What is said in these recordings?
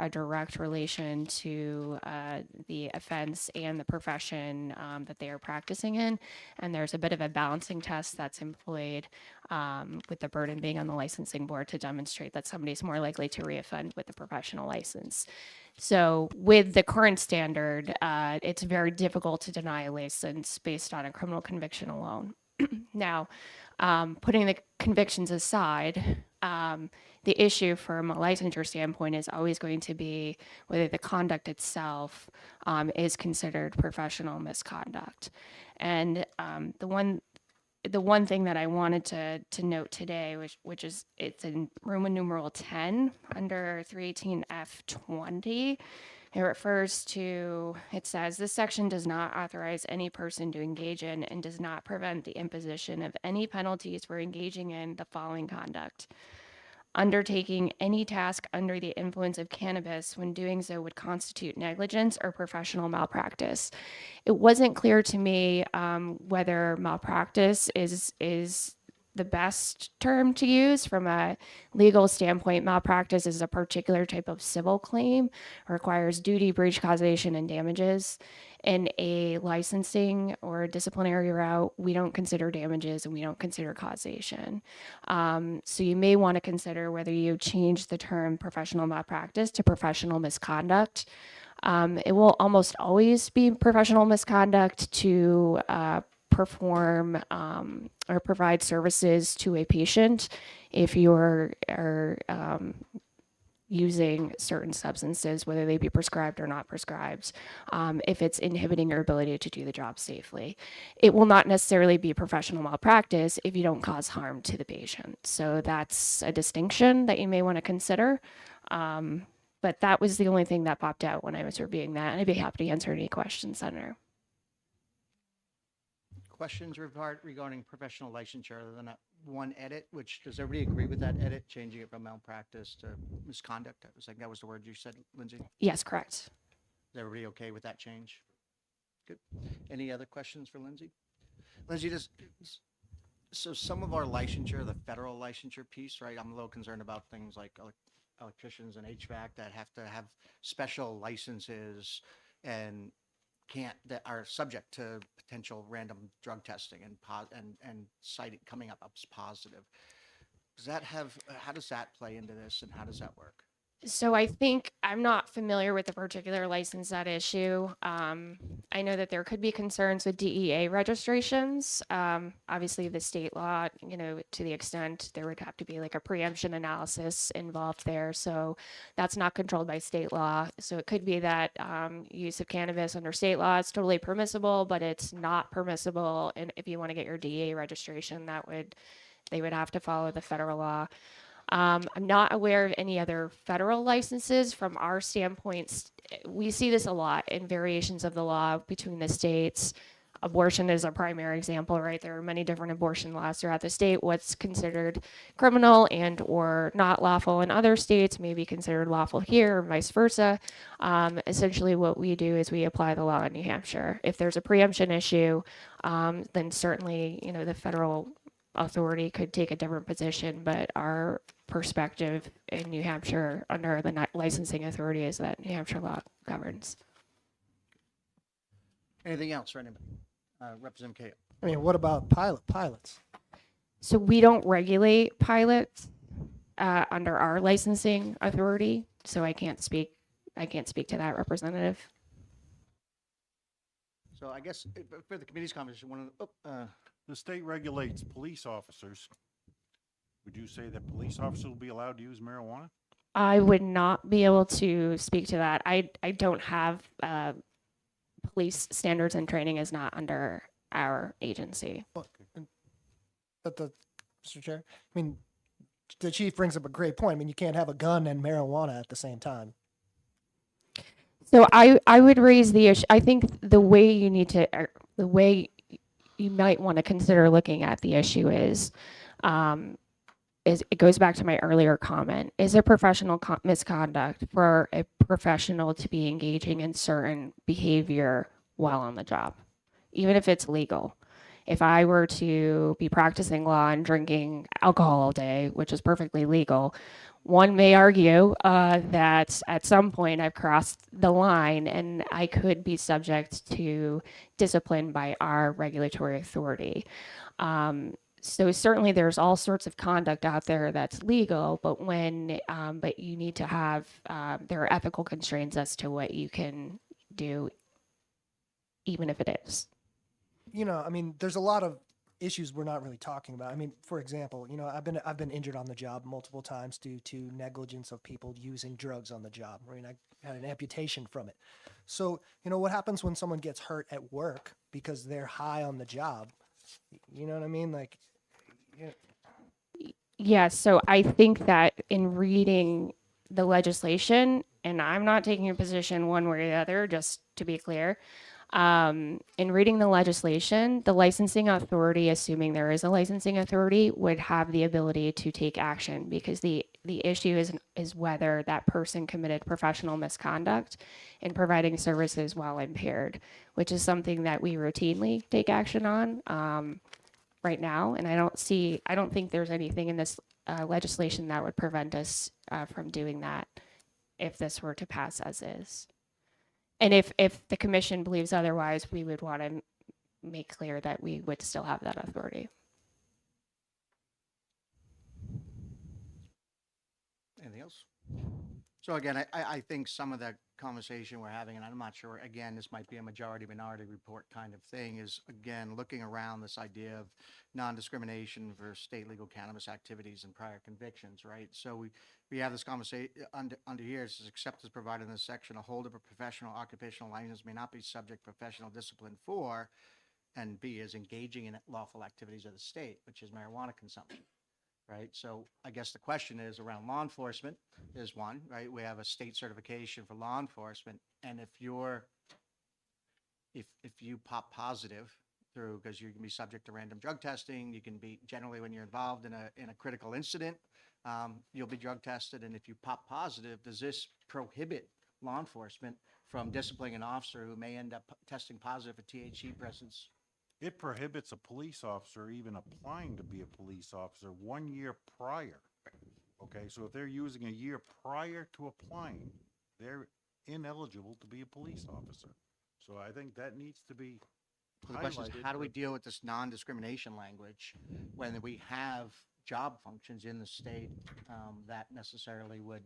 a direct relation to the offense and the profession that they are practicing in. And there's a bit of a balancing test that's employed with the burden being on the licensing board to demonstrate that somebody's more likely to reoffend with a professional license. So with the current standard, it's very difficult to deny a license based on a criminal conviction alone. Now, putting the convictions aside, the issue from a licensure standpoint is always going to be whether the conduct itself is considered professional misconduct. And the one thing that I wanted to note today, which is it's in Roman numeral 10 under 318F20. It refers to, it says, this section does not authorize any person to engage in and does not prevent the imposition of any penalties for engaging in the following conduct. Undertaking any task under the influence of cannabis when doing so would constitute negligence or professional malpractice. It wasn't clear to me whether malpractice is the best term to use from a legal standpoint. Malpractice is a particular type of civil claim, requires duty, breach, causation, and damages. In a licensing or disciplinary route, we don't consider damages and we don't consider causation. So you may want to consider whether you change the term professional malpractice to professional misconduct. It will almost always be professional misconduct to perform or provide services to a patient if you're using certain substances, whether they be prescribed or not prescribed, if it's inhibiting your ability to do the job safely. It will not necessarily be professional malpractice if you don't cause harm to the patient. So that's a distinction that you may want to consider. But that was the only thing that popped out when I was reviewing that, and I'd be happy to answer any questions, Senator. Questions regarding professional licensure other than that one edit, which does everybody agree with that edit, changing it from malpractice to misconduct? I was like, that was the word you said, Lindsay? Yes, correct. Is everybody okay with that change? Good. Any other questions for Lindsay? Lindsay, so some of our licensure, the federal licensure piece, right? I'm a little concerned about things like electricians and HVAC that have to have special licenses and that are subject to potential random drug testing and citing coming up as positive. How does that play into this, and how does that work? So I think I'm not familiar with the particular license at issue. I know that there could be concerns with DEA registrations. Obviously the state law, to the extent there would have to be like a preemption analysis involved there. So that's not controlled by state law. So it could be that use of cannabis under state law is totally permissible, but it's not permissible. And if you want to get your DEA registration, they would have to follow the federal law. I'm not aware of any other federal licenses. From our standpoint, we see this a lot in variations of the law between the states. Abortion is a primary example, right? There are many different abortion laws throughout the state. What's considered criminal and or not lawful in other states may be considered lawful here, or vice versa. Essentially what we do is we apply the law in New Hampshire. If there's a preemption issue, then certainly, the federal authority could take a different position, but our perspective in New Hampshire under the licensing authority is that New Hampshire law governs. Anything else for anybody? Representative Cahill. I mean, what about pilots? So we don't regulate pilots under our licensing authority, so I can't speak to that, Representative. So I guess for the committee's conversation, the state regulates police officers. Would you say that police officers will be allowed to use marijuana? I would not be able to speak to that. I don't have police standards and training is not under our agency. Mr. Chair, I mean, the chief brings up a great point. I mean, you can't have a gun and marijuana at the same time. So I would raise the issue. I think the way you might want to consider looking at the issue is it goes back to my earlier comment. Is it professional misconduct for a professional to be engaging in certain behavior while on the job, even if it's legal? If I were to be practicing law and drinking alcohol all day, which is perfectly legal, one may argue that at some point I've crossed the line and I could be subject to discipline by our regulatory authority. So certainly there's all sorts of conduct out there that's legal, but but you need to have, there are ethical constraints as to what you can do, even if it is. I mean, there's a lot of issues we're not really talking about. I mean, for example, I've been injured on the job multiple times due to negligence of people using drugs on the job. I mean, I had an amputation from it. So, what happens when someone gets hurt at work because they're high on the job? You know what I mean? Like, Yeah, so I think that in reading the legislation, and I'm not taking a position one way or the other, just to be clear. In reading the legislation, the licensing authority, assuming there is a licensing authority, would have the ability to take action because the issue is whether that person committed professional misconduct in providing services while impaired, which is something that we routinely take action on right now. And I don't think there's anything in this legislation that would prevent us from doing that if this were to pass as is. And if the commission believes otherwise, we would want to make clear that we would still have that authority. Anything else? So again, I think some of the conversation we're having, and I'm not sure, again, this might be a majority minority report kind of thing, is again, looking around this idea of non-discrimination for state legal cannabis activities and prior convictions, right? So we have this conversation under here, it says, except as provided in this section, a holder of a professional occupational license may not be subject to professional discipline for, and B, is engaging in lawful activities of the state, which is marijuana consumption. Right. So I guess the question is around law enforcement is one, right? We have a state certification for law enforcement. And if you pop positive through, because you can be subject to random drug testing, you can be generally when you're involved in a critical incident, you'll be drug tested. And if you pop positive, does this prohibit law enforcement from disciplining an officer who may end up testing positive for THC presence? It prohibits a police officer even applying to be a police officer 1 year prior. Okay, so if they're using a year prior to applying, they're ineligible to be a police officer. So I think that needs to be So the question is, highlighted how do we that- deal with this non-discrimination language when we have job functions in the state that necessarily would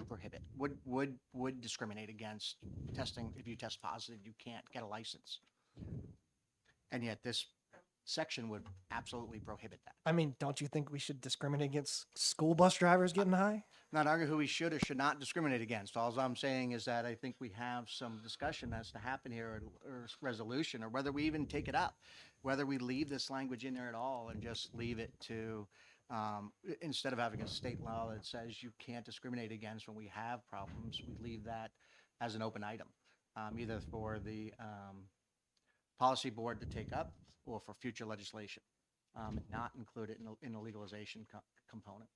prohibit, would discriminate against testing? If you test positive, you can't get a license. And yet this section would absolutely prohibit that. I mean, don't you think we should discriminate against school bus drivers getting high? Not arguing who we should or should not discriminate against. All I'm saying is that I think we have some discussion that has to happen here, or resolution, or whether we even take it up, whether we leave this language in there at all and just leave it to, instead of having a state law that says you can't discriminate against when we have problems, we leave that as an open item, either for the policy board to take up or for future legislation, not include it in the legalization component.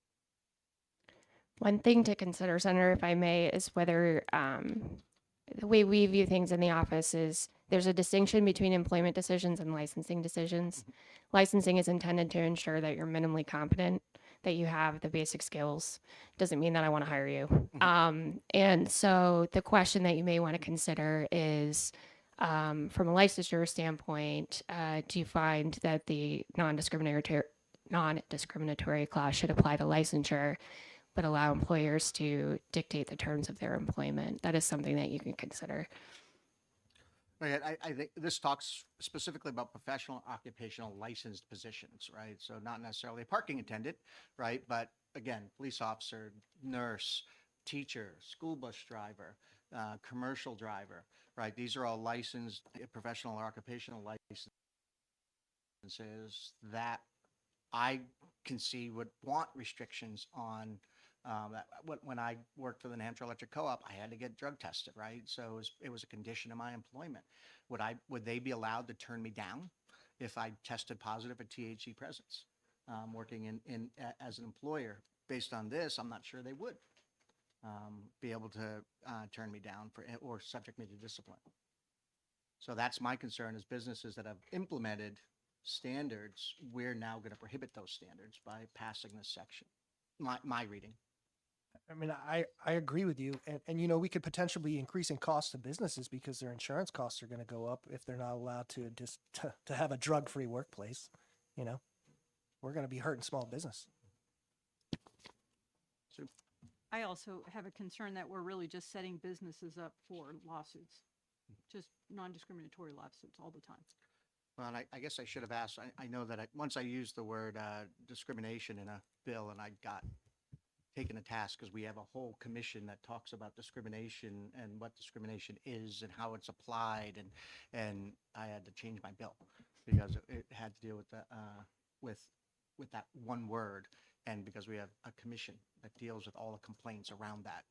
One thing to consider, Senator, if I may, is whether the way we view things in the office is there's a distinction between employment decisions and licensing decisions. Licensing is intended to ensure that you're minimally competent, that you have the basic skills. Doesn't mean that I want to hire you. And so the question that you may want to consider is, from a licensure standpoint, do you find that the non-discriminatory clause should apply to licensure, but allow employers to dictate the terms of their employment? That is something that you can consider. Right, I think this talks specifically about professional occupational licensed positions, right? So not necessarily a parking attendant, right? But again, police officer, nurse, teacher, school bus driver, commercial driver, right? These are all licensed professional or occupational licenses that I can see would want restrictions on. When I worked for the New Hampshire Electric Co-op, I had to get drug tested, right? So it was a condition of my employment. Would they be allowed to turn me down if I tested positive for THC presence? Working as an employer, based on this, I'm not sure they would be able to turn me down or subject me to discipline. So that's my concern, is businesses that have implemented standards, we're now going to prohibit those standards by passing this section. My reading. I mean, I agree with you. And, you know, we could potentially be increasing costs to businesses because their insurance costs are going to go up if they're not allowed to just to have a drug-free workplace. You know, we're going to be hurting small business. I also have a concern that we're really just setting businesses up for lawsuits, just non-discriminatory lawsuits all the time. Well, and I guess I should have asked, I know that once I used the word discrimination in a bill and I got taken to task because we have a whole commission that talks about discrimination and what discrimination is and how it's applied, and I had to change my bill because it had to deal with the with that one word, and because we have a commission that deals with all the complaints around that.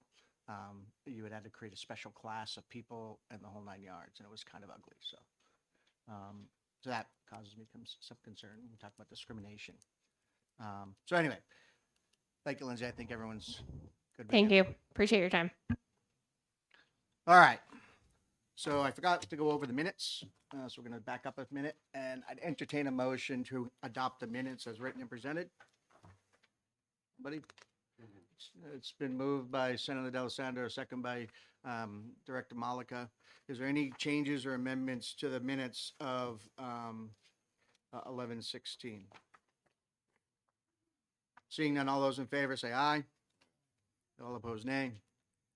You would have to create a special class of people and the whole 9 yards, and it was kind of ugly. So, so that causes me some concern when we talk about discrimination. So anyway, thank you, Lindsay. I think everyone's good. with Thank you. Appreciate your time. All right. So I forgot to go over the minutes. So we're going to back up a minute, and I'd entertain a motion to adopt the minutes as written and presented. Buddy? It's been moved by Senator D'Alessandro, second by Director Malika. Is there any changes or amendments to the minutes of 11:16? Seeing none, all those in favor say aye. All opposed, nay.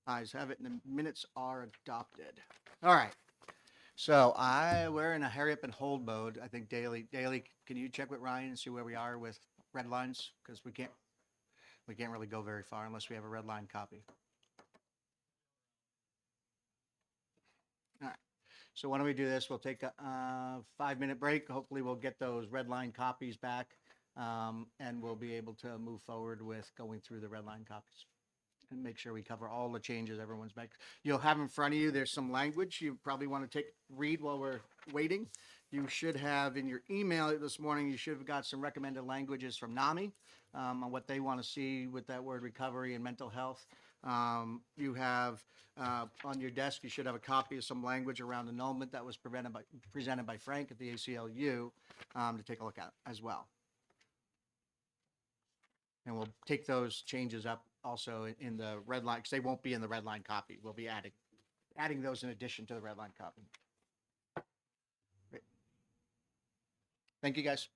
Ayes have it, and the minutes are adopted. All right. So we're in a hurry up and hold mode. I think Daily, can you check with Ryan and see where we are with red lines? Because we can't really go very far unless we have a red line copy. All right. So why don't we do this? We'll take a 5-minute break. Hopefully we'll get those red line copies back, and we'll be able to move forward with going through the red line copies and make sure we cover all the changes everyone's back. You'll have in front of you, there's some language you probably want to read while we're waiting. You should have in your email this morning, you should have got some recommended languages from NAMI on what they want to see with that word recovery and mental health. You have on your desk, you should have a copy of some language around annulment that was presented by Frank at the ACLU to take a look at as well. And we'll take those changes up also in the red line, because they won't be in the red line copy. We'll be adding those in addition to the red line copy. Great. Thank you, guys.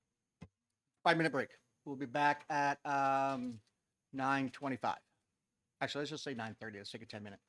5-minute break. We'll be back at 9:25. Actually, let's just say 9:30. Let's take a 10-minute.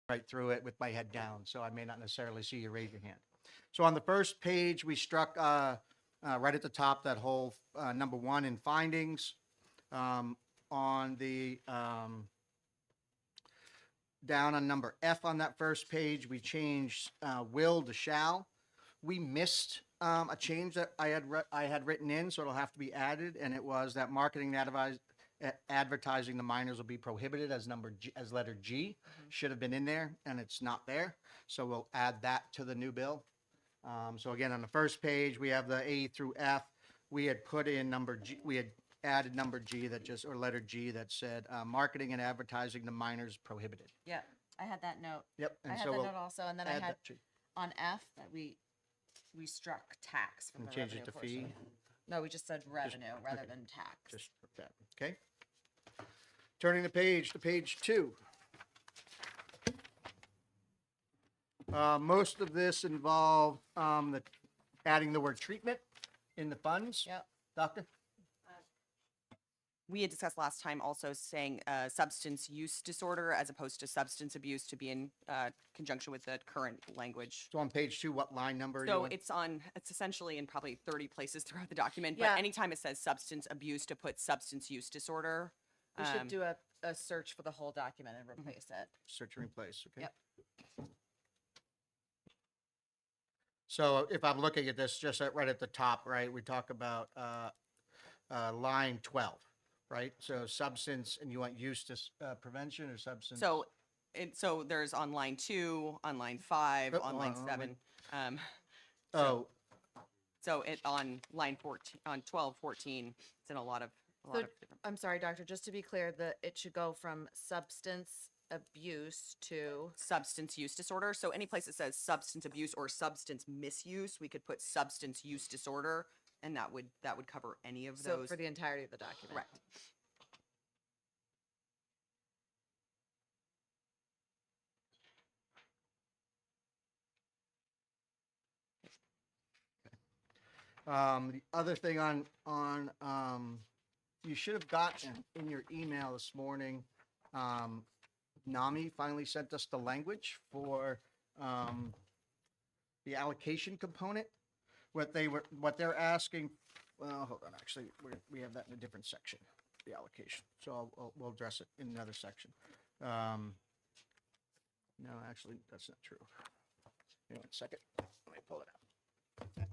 right through it with my head down, so I may not necessarily see you raise your hand. So on the first page, we struck right at the top that whole number 1 in findings. On the down on number F on that first page, we changed will to shall. We missed a change that I had written in, so it'll have to be added, and it was that marketing and advertising the minors will be prohibited as letter G. Should have been in there, and it's not there, so we'll add that to the new bill. So again, on the first page, we have the A through F. We had put in number G. We had added number G or letter G that said marketing and advertising the minors prohibited. Yeah, I had that note. Yep. I And had so that we'll note also, and then I add had that to- on F that we struck tax from And the changed revenue it to portion. fee. No, we just said revenue rather okay. than tax. Just put that, okay? Turning the page to page 2. Most of this involved adding the word treatment in the funds. Yep. Doctor? We had discussed last time also saying substance use disorder as opposed to substance abuse to be in conjunction with the current language. So on page 2, what line number are you So on? it's essentially in probably 30 places throughout the document, Yeah. but anytime it says substance abuse to put substance use disorder. We should do a search for the whole document and replace it. Search and replace, okay? Yep. So if I'm looking at this, just right at the top, right, we talk about line 12, right? So substance, and you want use to prevention or substance? So there's on line 2, on line 5, Oh, on line on 7. Oh, So it on line 14, on 12, 14, it's in a lot of So, different. I'm sorry, doctor, just to be clear, it should go from substance abuse to, Substance use disorder. So any place that says substance abuse or substance misuse, we could put substance use disorder, and that would cover any of so those. for the entirety of the document. Correct. the other thing on you should have gotten in your email this morning, NAMI finally sent us the language for the allocation component. What they're asking, well, hold on, actually, we have that in a different section, the allocation. So we'll address it in another section. No, actually, that's not true. Hang on a second. Let me pull it out.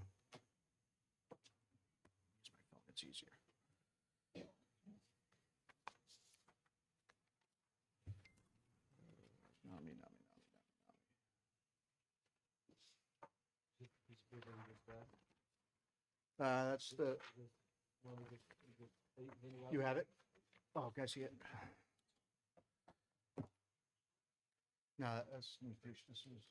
Use my phone, it's easier. NAMI. That's the. You have it? Oh, can I see it? No, that's, this is.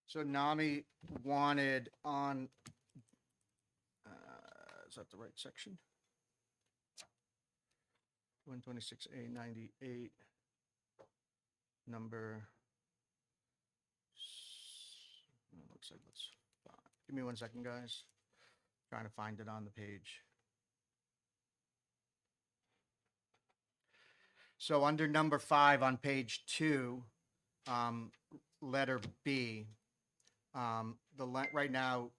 So NAMI wanted on, is that the right section? 126A98, number. Looks like that's fine. Give me 1 second, guys. Trying to find it on the page. So under number 5 on page 2, letter B, right now,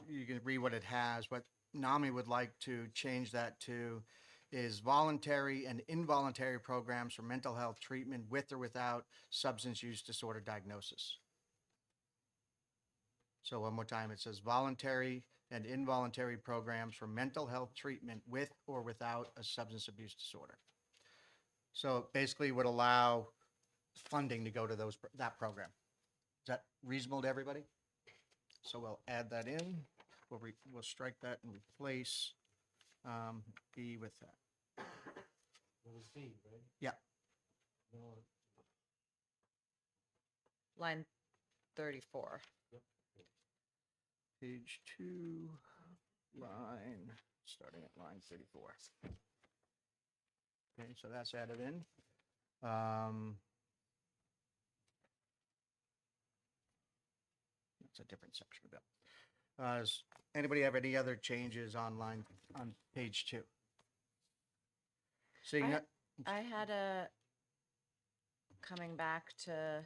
you can read what it has. What NAMI would like to change that to is voluntary and involuntary programs for mental health treatment with or without substance use disorder diagnosis. So one more time, it says voluntary and involuntary programs for mental health treatment with or without a substance abuse disorder. So it basically would allow funding to go to that program. Is that reasonable to everybody? So we'll add that in. We'll strike that and replace B with that. Yeah. Line 34. Page 2, starting at line 34. Okay, so that's added in. That's a different section of it. Does anybody have any other changes on page 2? Seeing that, I had coming back to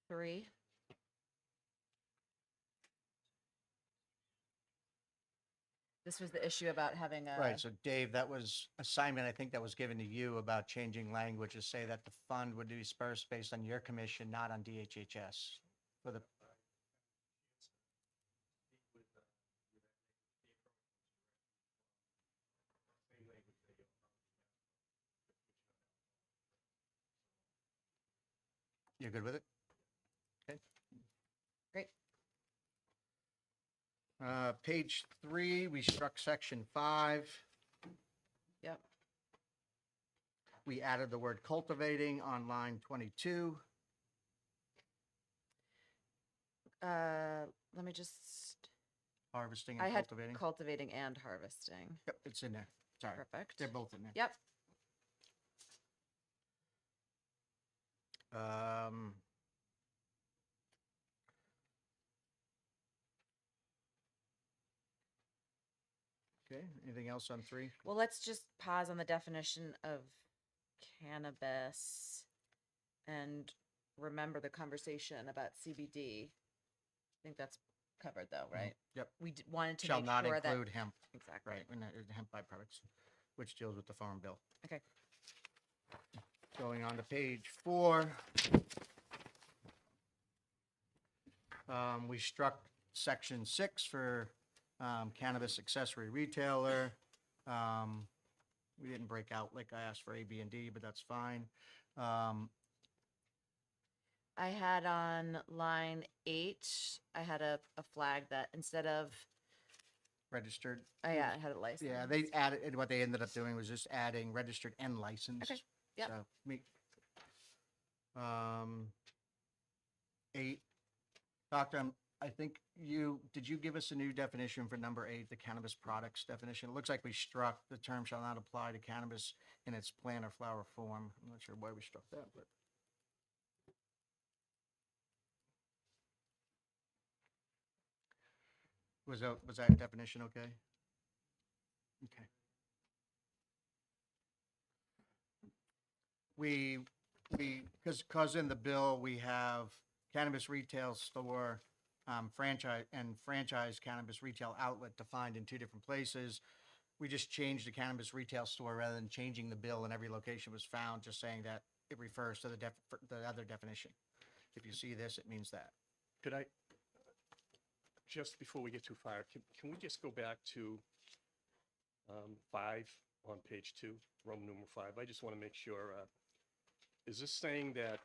3. This was the issue about having a. Right, so Dave, that was assignment, I think that was given to you about changing language to say that the fund would be dispersed based on your commission, not on DHHS for the. You're good with it? Okay. Great. Page 3, we struck section 5. Yep. We added the word cultivating on line 22. Let me just. Harvesting I and had cultivating. cultivating and harvesting. Yep, it's in there. Sorry. Perfect. They're both in there. Yep. Um, okay, anything else on 3? Well, let's just pause on the definition of cannabis and remember the conversation about CBD. I think that's covered though, right? Yep. We wanted to Shall make not sure that. include hemp, Exactly. right, and hemp byproducts, which deals with the Farm Bill. Okay. Going on to page 4. We struck section 6 for cannabis accessory retailer. We didn't break out like I asked for A, B, and D, but that's fine. I had on line 8, I had a flag that instead of, Registered. yeah, I had a license. Yeah, they added, and what they ended up doing was just adding registered and licensed. Okay, yep. So, 8. Doctor, I think did you give us a new definition for number 8, the cannabis products definition? It looks like we struck the term shall not apply to cannabis in its plant or flower form. I'm not sure why we struck that, but. Was that definition okay? Okay. Because in the bill, we have cannabis retail store, franchise cannabis retail outlet defined in 2 different places. We just changed the cannabis retail store rather than changing the bill and every location was found, just saying that it refers to the other definition. If you see this, it means that. Could I, just before we get too far, can we just go back to 5 on page 2, Roman numeral 5? I just want to make sure, is this saying that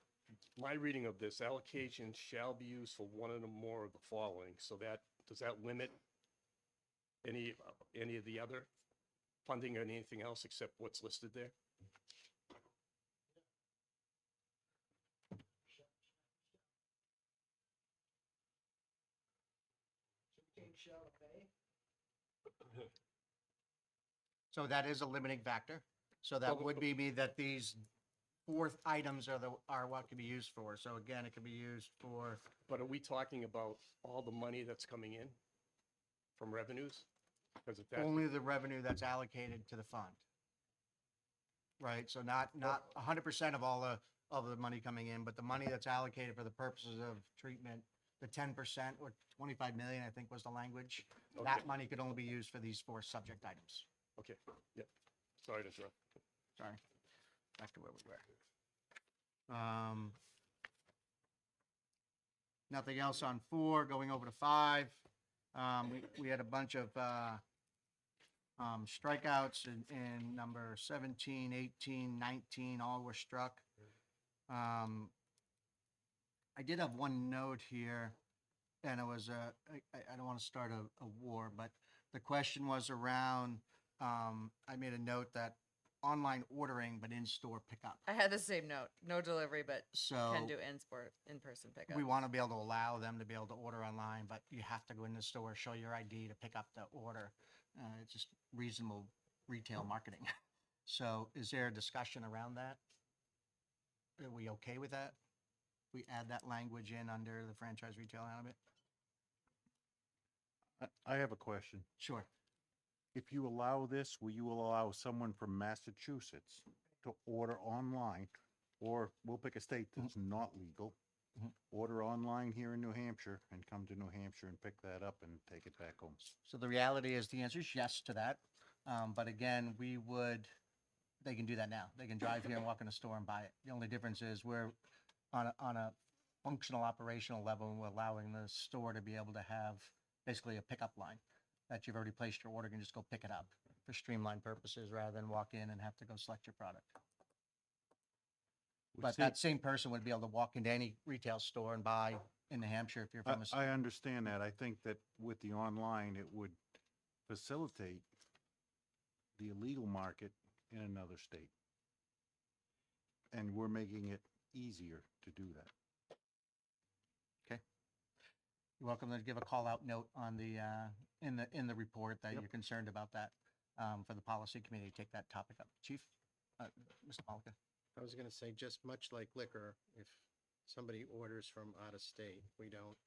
my reading of this, allocation shall be used for one or more of the following? So that, does that limit any of the other funding or anything else except what's listed there? So that is a limiting factor. So that Well, would be that these 4 items are what can be used for. So again, it can be used for, But are we talking about all the money that's coming in from revenues? Because if that, only the revenue that's allocated to the fund. Right, so not 100% of all the money coming in, but the money that's allocated for the purposes of treatment, the 10% or 25 million, I think was the language. That Okay. money could only be used for these 4 subject items. okay, yeah, sorry to interrupt. Sorry, back to where we were. Nothing else on 4, going over to 5. We had a bunch of strikeouts in number 17, 18, 19, all were struck. I did have one note here, and it was, I don't want to start a war, but the question was around, I made a note that online ordering, but in-store pickup. I had the same note. No delivery, but So can do in-person pickup. we want to be able to allow them to be able to order online, but you have to go in the store, show your ID to pick up the order. It's just reasonable retail marketing. So is there a discussion around that? Are we okay with that? We add that language in under the franchise retail element? I have a question. Sure. If you allow this, will you allow someone from Massachusetts to order online Or we'll pick a state that's not legal, Mhm. order online here in New Hampshire and come to New Hampshire and pick that up and take it back home. So the reality is the answer is yes to that. But again, they can do that now. They can drive here and walk in the store and buy it. The only difference is we're on a functional operational level, and we're allowing the store to be able to have basically a pickup line that you've already placed your order, you can just go pick it up for streamlined purposes rather than walk in and have to go select your product. Which But see- that same person would be able to walk into any retail store and buy in New Hampshire if you're from a. I understand that. I think that with the online, it would facilitate the illegal market in another state. And we're making it easier to do that. You're welcome to give a call out note on the, in the report that Yep. you're concerned about that, for the policy committee, take that topic up. Chief, Mr. Malika. I was gonna say, just much like liquor, if somebody orders from out of state, we don't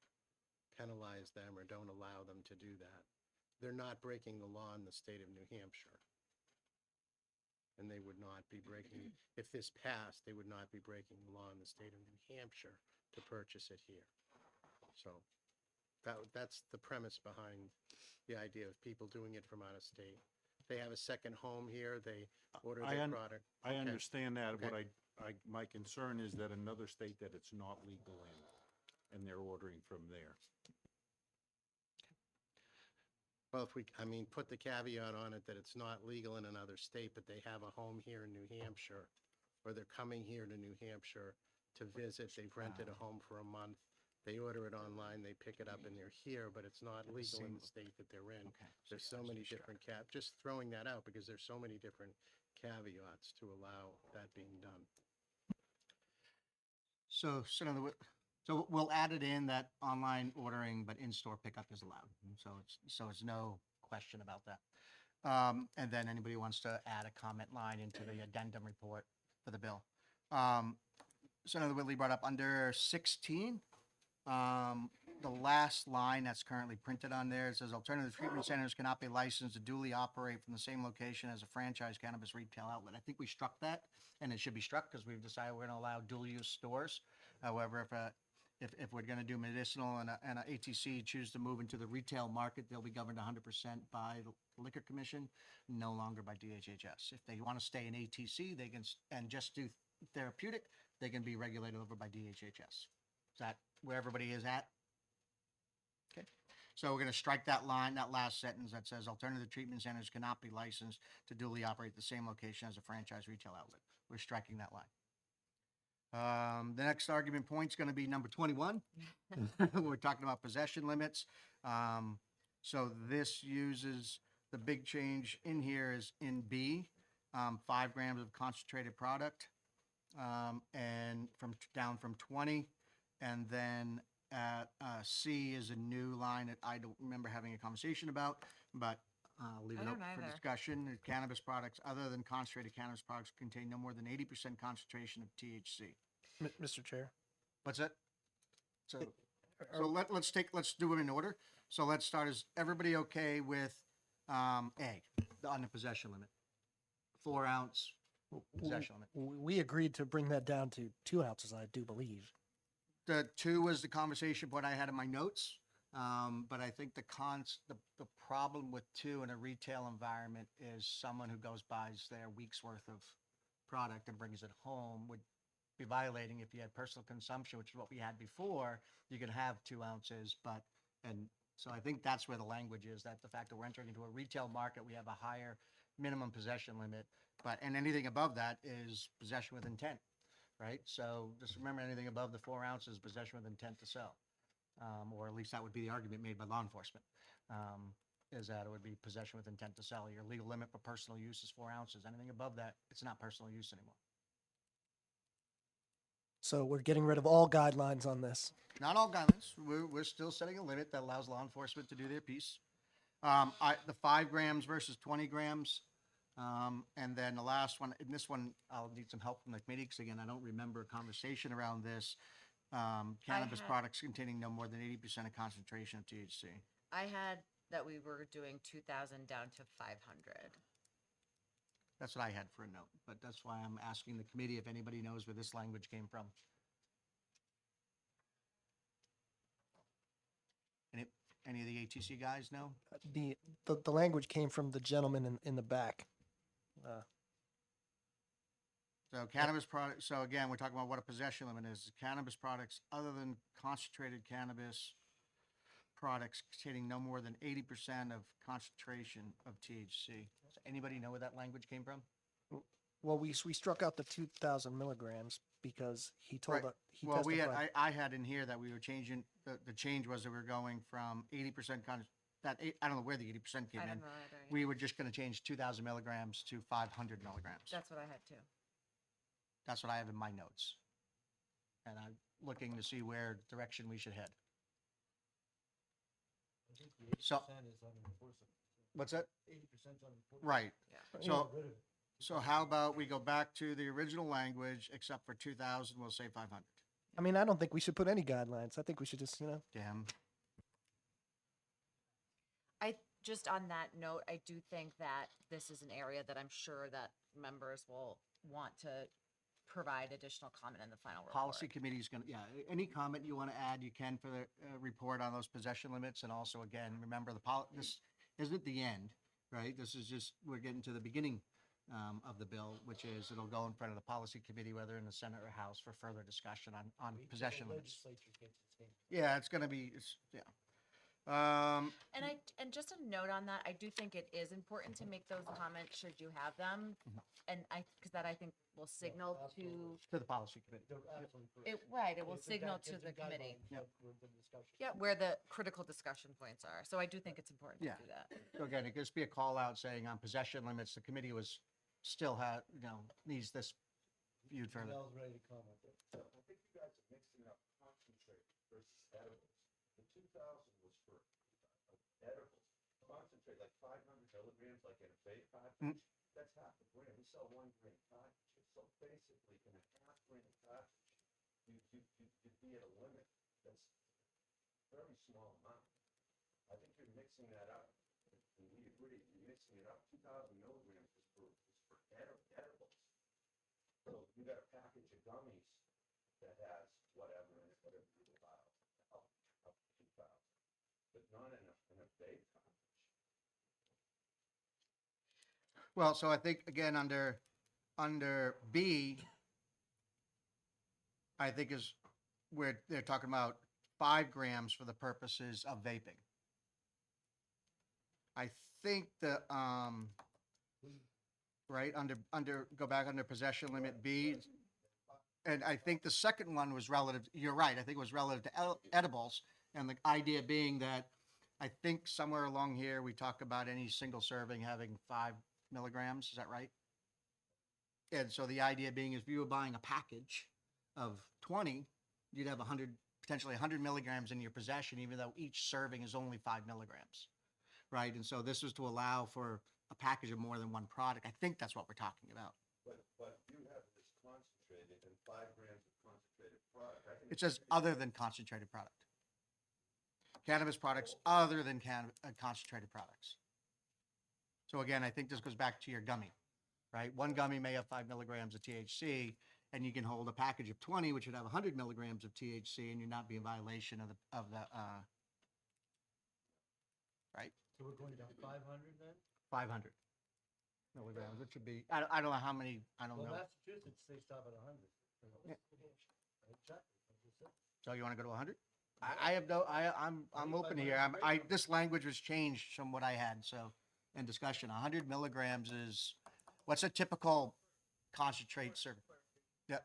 penalize them or don't allow them to do that. They're not breaking the law in the state of New Hampshire. And they would not be breaking, if this passed, they would not be breaking the law in the state of New Hampshire to purchase it here. So that's the premise behind the idea of people doing it from out of state. They have a second home here, they order I their un- product. I Okay. understand that. What Okay. my concern is that another state that it's not legal in, and they're ordering from there. Well, if we, put the caveat on it that it's not legal in another state, but they have a home here in New Hampshire, or they're coming here to New Hampshire to visit, they've rented a home for a month, they order it online, they pick it up and they're here, but it's not legal in the state that they're in. Okay. There's so many different just throwing that out because there's so many different caveats to allow that being done. So we'll add it in that online ordering, but in-store pickup is allowed. So it's no question about that. And then anybody wants to add a comment line into the addendum report for the bill. Senator Whitley brought up under 16, the last line that's currently printed on there, it says alternative treatment centers cannot be licensed to duly operate from the same location as a franchise cannabis retail outlet. I think we struck that, and it should be struck because we've decided we're going to allow dual use stores. However, if we're going to do medicinal and a ATC choose to move into the retail market, they'll be governed 100% by the Liquor Commission, no longer by DHHS. If they want to stay in ATC, they can, and just do therapeutic, they can be regulated over by DHHS. Is that where everybody is at? Okay, so we're going to strike that line, that last sentence that says alternative treatment centers cannot be licensed to duly operate the same location as a franchise retail outlet. We're striking that line. The next argument point is going to be number 21. We're talking about possession limits. So this uses, the big change in here is in B, 5 grams of concentrated product, and down from 20. And then at C is a new line that I don't remember having a conversation about, but I'll leave it I up don't for either. discussion. Cannabis products other than concentrated cannabis products contain no more than 80% concentration of THC. Mr. Chair. What's that? So let's do them in order. So let's start. Is everybody okay with A, on the possession limit? 4 ounce possession limit. We agreed to bring that down to 2 ounces, I do believe. The 2 was the conversation point I had in my notes. But I think the problem with 2 in a retail environment is someone who buys their week's worth of product and brings it home would be violating. If you had personal consumption, which is what we had before, you could have 2 ounces, and so I think that's where the language is, that the fact that we're entering into a retail market, we have a higher minimum possession limit, and anything above that is possession with intent, right? So just remember, anything above the 4 ounces, possession with intent to sell. Or at least that would be the argument made by law enforcement, is that it would be possession with intent to sell. Your legal limit for personal use is 4 ounces. Anything above that, it's not personal use anymore. So we're getting rid of all guidelines on this. Not all guidelines. We're still setting a limit that allows law enforcement to do their piece. The 5 grams versus 20 grams. And then the last one, and this one, I'll need some help from the committee, because again, I don't remember a conversation around this. Cannabis had- products containing no more than 80% of concentration of THC. I had that we were doing 2,000 down to 500. That's what I had for a note, but that's why I'm asking the committee if anybody knows where this language came from. Any of the ATC guys know? The language came from the gentleman in the back. So cannabis products, so again, we're talking about what a possession limit is. Cannabis products other than concentrated cannabis products containing no more than 80% of concentration of THC. Does anybody know where that language came from? Well, we struck out the 2,000 milligrams because he told Right. us, he Well, testified. I had in here that we were changing, the change was that we were going from 80% I don't know where the 80% came I in. don't know either. yeah. We were just gonna change 2,000 milligrams to 500 milligrams. That's what I had too. That's what I have in my notes. And I'm looking to see where direction we should head. So, what's that? 80% Right. Yeah. So how about we go back to the original language, except for 2,000, we'll say 500. I mean, I don't think we should put any guidelines. I think we should just, Damn. Just on that note, I do think that this is an area that I'm sure that members will want to provide additional comment in the final report. Policy committee's gonna, yeah, any comment you want to add, you can for the report on those possession limits. And also, again, remember this isn't the end, right? This is just, we're getting to the beginning of the bill, which is it'll go in front of the policy committee, whether in the Senate or House, for further discussion on possession limits. Yeah, it's gonna be, yeah. And just a note on that, I do think it is important to make those comments should you have them. And because that I think will signal to, To the policy committee. it will signal to the committee. Yeah, where the critical discussion points are. So I do think it's important to Yeah. do that. So again, it just be a call out saying on possession limits, the committee still needs this viewed further. ready to comment. I think you guys are mixing up concentrate versus edibles. The 2,000 was for edibles. Concentrate, like 500 milligrams, like in a vape package, that's half a gram. We sell 1 gram packages. So basically, in a half gram package, you'd be at a limit that's a very small amount. I think you're mixing that up. And we agree, you're mixing it up. 2,000 milligrams is for edibles. So you got a package of gummies that has whatever in it, whatever you allow, up to 2,000, but not in a vape package. Well, so I think again, under B, I think is where they're talking about 5 grams for the purposes of vaping. I think right, go back under possession limit B. And I think the second one was relative, you're right, I think it was relative to edibles. And the idea being that I think somewhere along here, we talk about any single serving having 5 milligrams, is that right? And so the idea being is if you were buying a package of 20, you'd have potentially 100 milligrams in your possession, even though each serving is only 5 milligrams, right? And so this was to allow for a package of more than one product. I think that's what we're talking about. But you have this concentrated and 5 grams of concentrated product. I think It says other than concentrated product. Cannabis products other than concentrated products. So again, I think this goes back to your gummy, right? One gummy may have 5 milligrams of THC, and you can hold a package of 20, which would have 100 milligrams of THC, and you're not be in violation of the right? So we're going down 500 then? 500 milligrams. It should be, I don't know how many, I don't know. Massachusetts, they stop at 100. Yeah. So you want to go to 100? I have no, I'm open here. This language was changed from what I had, so, in discussion, 100 milligrams is, what's a typical concentrate serving? Yeah,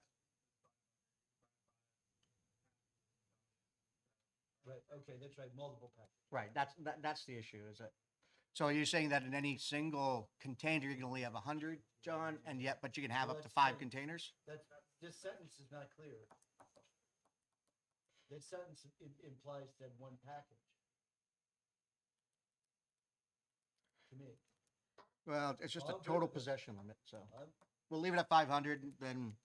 Right, okay, that's right, multiple packs. right, that's the issue, is it? So you're saying that in any single container, you can only have 100, John, but you can have Well, up to that's 5 right. containers? This sentence is not clear. This sentence implies that one package. To me. Well, it's just a I'm good total with it. possession limit, so. I'm- We'll leave it at 500, then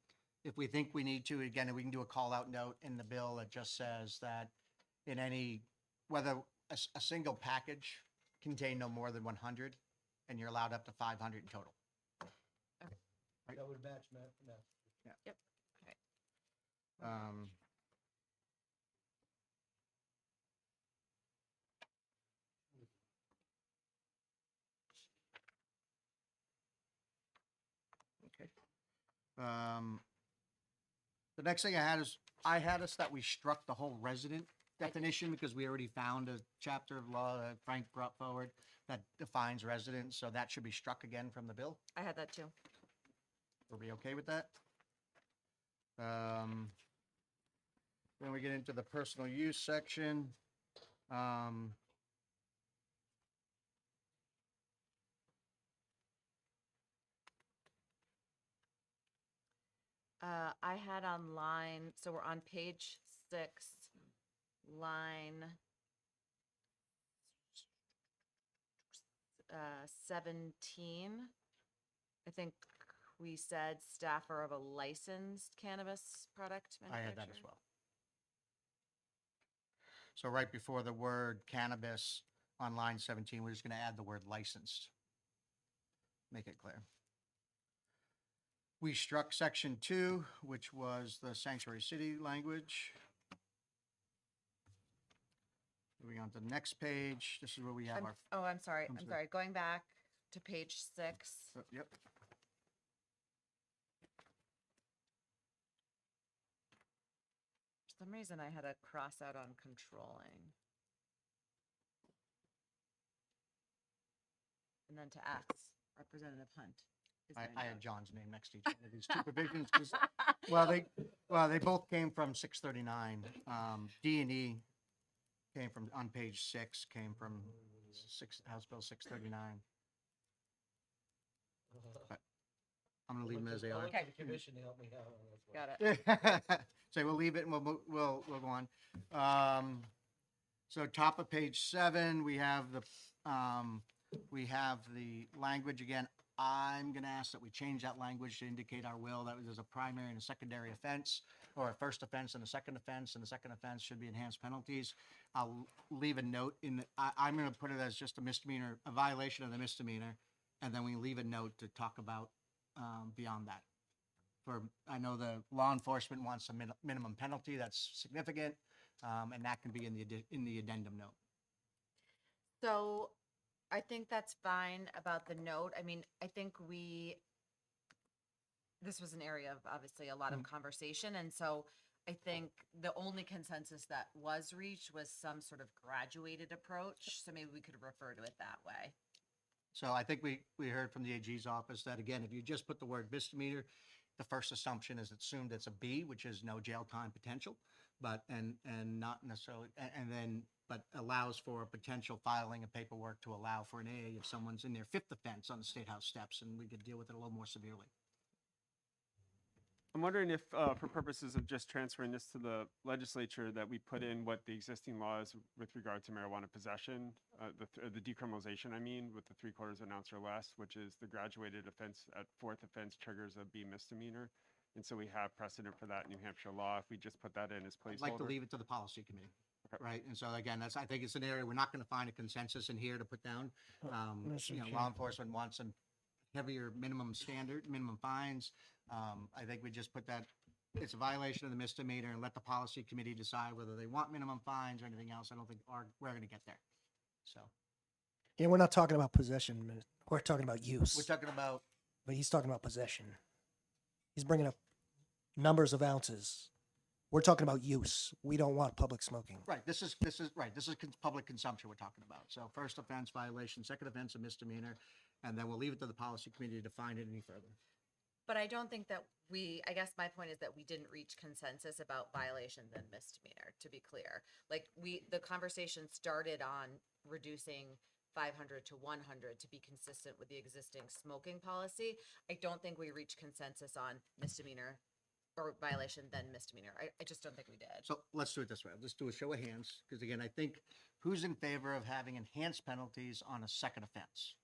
if we think we need to, again, we can do a call-out note in the bill that just says that in any, whether a single package contain no more than 100, and you're allowed up to 500 in total. That would match, Matt. Yep. Okay. Um, okay. The next thing I had us that we struck the whole resident definition because we already found a chapter of law that Frank brought forward that defines residents, so that should be struck again from the bill. I had that too. Are we okay with that? Then we get into the personal use section. I had on line, so we're on page 6, line 17. I think we said staffer of a licensed cannabis product I had that as manufacturer. well. So right before the word cannabis on line 17, we're just going to add the word licensed. Make it clear. We struck section 2, which was the sanctuary city language. Moving on to the next page, this is where we have I'm- our, oh, I'm sorry. I'm I'm sorry. sorry. Going back to page 6. yep. For some reason, I had a cross out on controlling. And then to X, Representative Hunt. is my I had note. John's name next to each one of these two provisions. 'Cause- well, they both came from 639. D and E came from, on page 6, came from House Bill 639. But I'm gonna leave them as they are. Okay. Commission to help me out on this one. Got it. So we'll leave it and we'll go on. So top of page 7, we have the language again. I'm gonna ask that we change that language to indicate our will that there's a primary and a secondary offense, or a first offense and a second offense, and the second offense should be enhanced penalties. I'll leave a note I'm gonna put it as just a misdemeanor, a violation of the misdemeanor, and then we leave a note to talk about beyond that. I know the law enforcement wants a minimum penalty that's significant, and that can be in the addendum note. So I think that's fine about the note. I mean, I think this was an area of obviously a lot of conversation. And so I think the only consensus that was reached was some sort of graduated approach. So maybe we could refer to it that way. So I think we heard from the AG's office that, again, if you just put the word misdemeanor, the first assumption is assumed it's a B, which is no jail time potential, but, and not necessarily, but allows for a potential filing of paperwork to allow for an A if someone's in their 5th offense on the State House steps, and we could deal with it a little more severely. I'm wondering if, for purposes of just transferring this to the legislature, that we put in what the existing law is with regard to marijuana possession, the decriminalization, I mean, with the 3/4 ounce or less, which is the graduated offense at 4th offense triggers a B misdemeanor. And so we have precedent for that in New Hampshire law. If we just put that in as placeholder. I'd like to leave it to the policy committee. Okay. Right, and so again, I think it's an area we're not gonna find a consensus in here to put down. Law enforcement wants some heavier minimum fines. I think we just put that, it's a violation of the misdemeanor, and let the policy committee decide whether they want minimum fines or anything else. I don't think we're gonna get there. So, Yeah, we're not talking about possession. We're talking about use. we're talking about, But he's talking about possession. He's bringing up numbers of ounces. We're talking about use. We don't want public smoking. right, this is public consumption we're talking about. So first offense violation, second offense a misdemeanor, and then we'll leave it to the policy committee to define it any further. But I don't think that I guess my point is that we didn't reach consensus about violations and misdemeanor, to be clear. Like the conversation started on reducing 500 to 100 to be consistent with the existing smoking policy. I don't think we reached consensus on misdemeanor or violation then misdemeanor. I just don't think we did. So let's do it this way. Let's do a show of hands, because again, I think, who's in favor of having enhanced penalties on a second offense?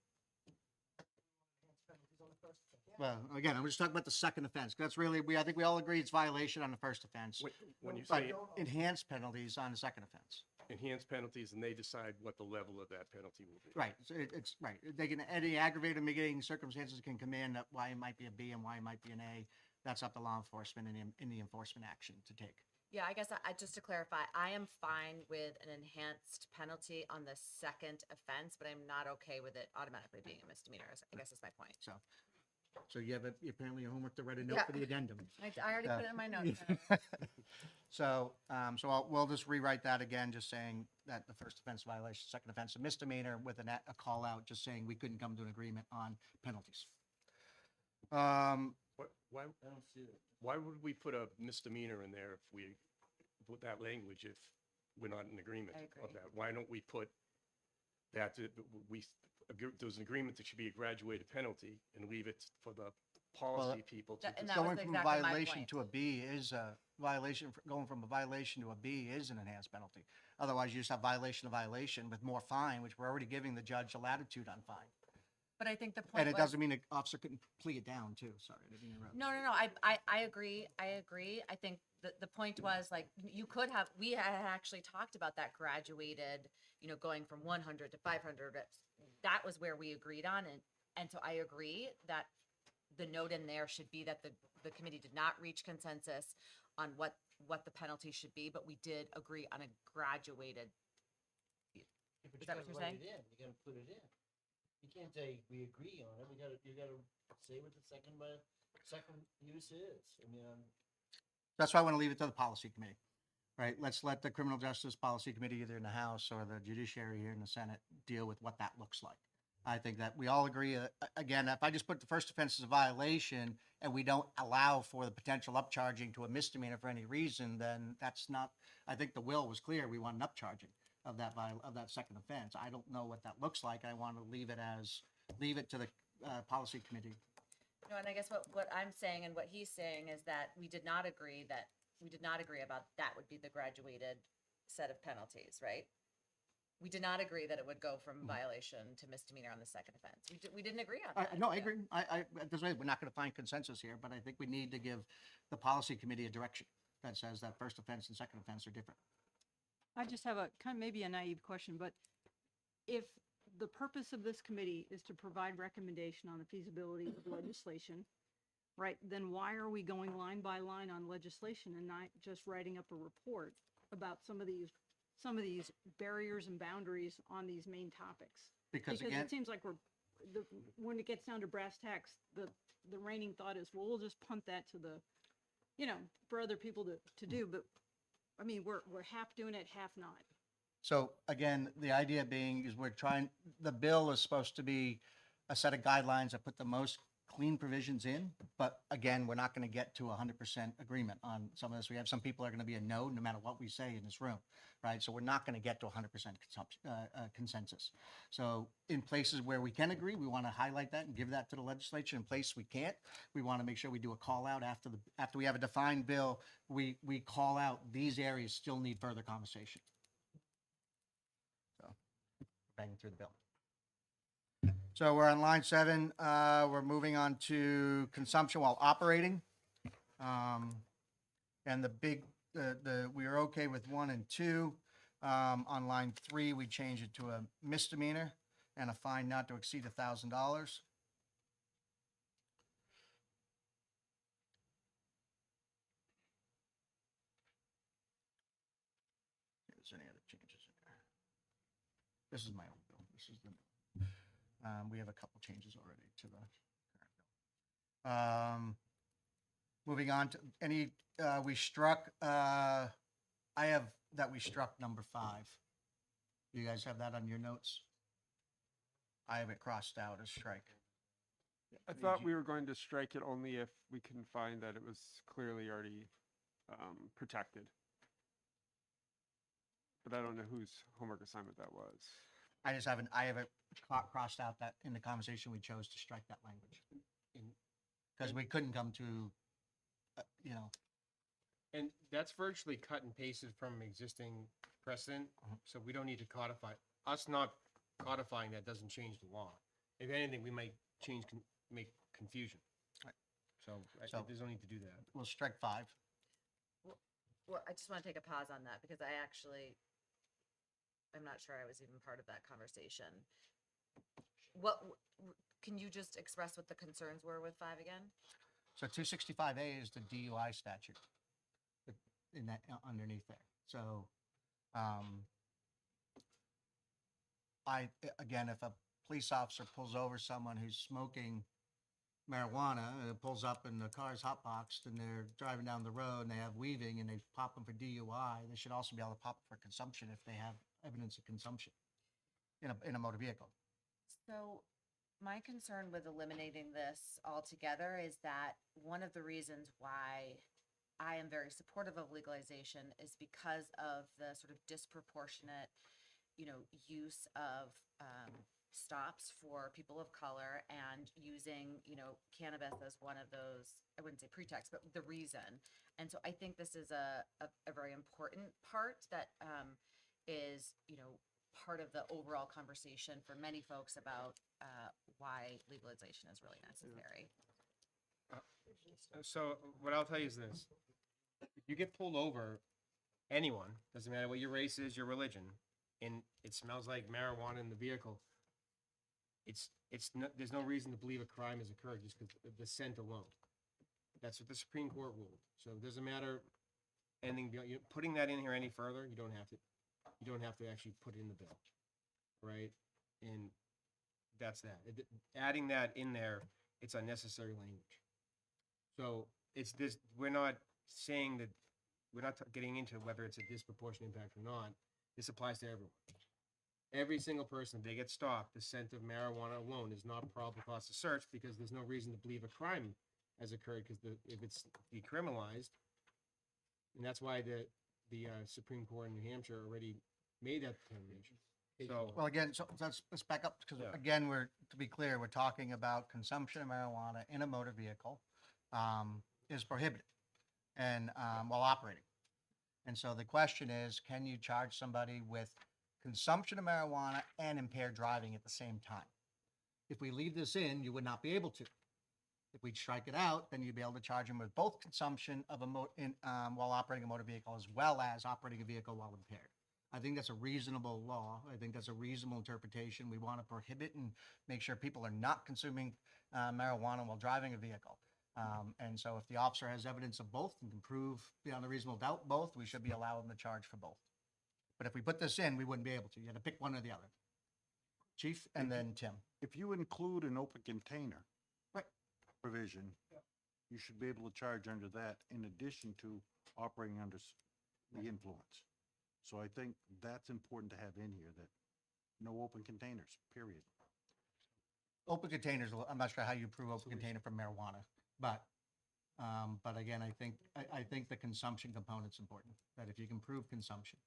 Well, again, I'm just talking about the second offense. That's really, I think we all agree it's violation on the first offense. When you But say, enhanced penalties on the second offense. enhanced penalties, and they decide what the level of that penalty will be. Right, so it's, right, they can, any aggravated mitigating circumstances can command that why it might be a B and why it might be an A. That's up to law enforcement and in the enforcement action to take. Yeah, I guess just to clarify, I am fine with an enhanced penalty on the second offense, but I'm not okay with it automatically being a misdemeanor, I guess is my point. So you have apparently your homework to write a note Yeah. for the addendum. I already put it in my notes. So, we'll just rewrite that again, just saying that the first offense violation, second offense a misdemeanor with a call out, just saying we couldn't come to an agreement on penalties. Why would we put a misdemeanor in there if we put that language if we're not in agreement I of agree. that? Why don't we put that, there's an agreement that should be a graduated penalty and leave it for the policy people to. And that was Going from a exactly my violation point. to a B is a violation, going from a violation to a B is an enhanced penalty. Otherwise, you just have violation of violation with more fine, which we're already giving the judge a latitude on fine. But I think the point And it was- doesn't mean the officer couldn't plea it down too, sorry. I didn't interrupt. No, I agree. I think the point was like, you could have, we had actually talked about that graduated, going from 100 to 500. That was where we agreed on. And so I agree that the note in there should be that the committee did not reach consensus on what the penalty should be, but we did agree on a graduated. But Is you that what gotta you're write saying? it in. You gotta put it in. You can't say we agree on it. You gotta say what the second use is. I mean, That's why I want to leave it to the policy committee, right? Let's let the criminal justice policy committee, either in the House or the judiciary here in the Senate, deal with what that looks like. I think that we all agree, again, if I just put the first offense as a violation and we don't allow for the potential upcharging to a misdemeanor for any reason, then that's not, I think the will was clear. We want an upcharging of that second offense. I don't know what that looks like. I want to leave it to the policy committee. No, and I guess what I'm saying and what he's saying is that we did not agree about that would be the graduated set of penalties, right? We did not agree that it would go from violation to misdemeanor on the second offense. We didn't agree on that. No, I agree. We're not going to find consensus here, but I think we need to give the policy committee a direction that says that first offense and second offense are different. I just have a kind of maybe a naive question, but if the purpose of this committee is to provide recommendation on the feasibility of legislation, right, then why are we going line by line on legislation and not just writing up a report about some of these barriers and boundaries on these main topics? Because Because again, it seems like when it gets down to brass tacks, the reigning thought is, well, we'll just punt that to for other people to do. But I mean, we're half doing it, half not. so again, the idea being is the bill is supposed to be a set of guidelines that put the most clean provisions in, but again, we're not going to get to 100% agreement on some of this. We have some people are going to be a no matter what we say in this room, right? So we're not going to get to 100% consensus. So in places where we can agree, we want to highlight that and give that to the legislature. In places we can't, we want to make sure we do a call out after we have a defined bill, we call out these areas still need further conversation. So banging through the bill. So we're on line 7. We're moving on to consumption while operating. And we are okay with 1 and 2. On line 3, we change it to a misdemeanor and a fine not to exceed $1,000. Is there any other changes in there? This is my old bill. This is the we have a couple changes already to the current bill. Moving on to we struck, I have that we struck number 5. You guys have that on your notes? I have it crossed out as strike. I thought we were going to strike it only if we can find that it was clearly already protected. But I don't know whose homework assignment that was. I have it crossed out that in the conversation we chose to strike that language. Because we couldn't come to, And that's virtually cut and pasted from existing precedent, so we don't need to codify. Us not codifying that doesn't change the law. If anything, we might make confusion. Right. So there's no need to do that. We'll strike 5. Well, I just want to take a pause on that because I actually I'm not sure I was even part of that conversation. What, can you just express what the concerns were with 5 again? So 265A is the DUI statute in that, underneath there. So, again, if a police officer pulls over someone who's smoking marijuana and it pulls up and the car's hotboxed and they're driving down the road and they have weaving and they pop them for DUI, they should also be able to pop them for consumption if they have evidence of consumption in a motor vehicle. So my concern with eliminating this altogether is that one of the reasons why I am very supportive of legalization is because of the sort of disproportionate, use of stops for people of color and using, cannabis as one of those, I wouldn't say pretext, but the reason. And so I think this is a very important part that is, part of the overall conversation for many folks about why legalization is really necessary. So what I'll tell you is this: if you get pulled over, anyone, doesn't matter what your race is, your religion, and it smells like marijuana in the vehicle, there's no reason to believe a crime has occurred just because the scent alone. That's what the Supreme Court ruled. So it doesn't matter anything beyond, putting that in here any further. You don't have to. You don't have to actually put it in the bill, right? And that's that. Adding that in there, it's unnecessary language. So it's this. We're not saying that. We're not getting into whether it's a disproportionate impact or not. This applies to everyone. Every single person, if they get stopped, the scent of marijuana alone is not probable cause to search because there's no reason to believe a crime has occurred because if it's decriminalized, and that's why the Supreme Court in New Hampshire already made that determination. So, Well, again, so let's back up because Yeah. again, to be clear, we're talking about consumption of marijuana in a motor vehicle is prohibited and while operating. And so the question is, can you charge somebody with consumption of marijuana and impaired driving at the same time? If we leave this in, you would not be able to. If we strike it out, then you'd be able to charge them with both consumption of while operating a motor vehicle as well as operating a vehicle while impaired. I think that's a reasonable law. I think that's a reasonable interpretation. We want to prohibit and make sure people are not consuming marijuana while driving a vehicle. And so if the officer has evidence of both and can prove beyond a reasonable doubt both, we should be allowing them to charge for both. But if we put this in, we wouldn't be able to. You had to pick one or the other. Chief and then Tim. If you include an open container Right. provision, you should be able to charge under that in addition to operating under the influence. So I think that's important to have in here, that no open containers, period. Open containers, I'm not sure how you prove open container from marijuana, but again, I think the consumption component's important, that if you can prove consumption.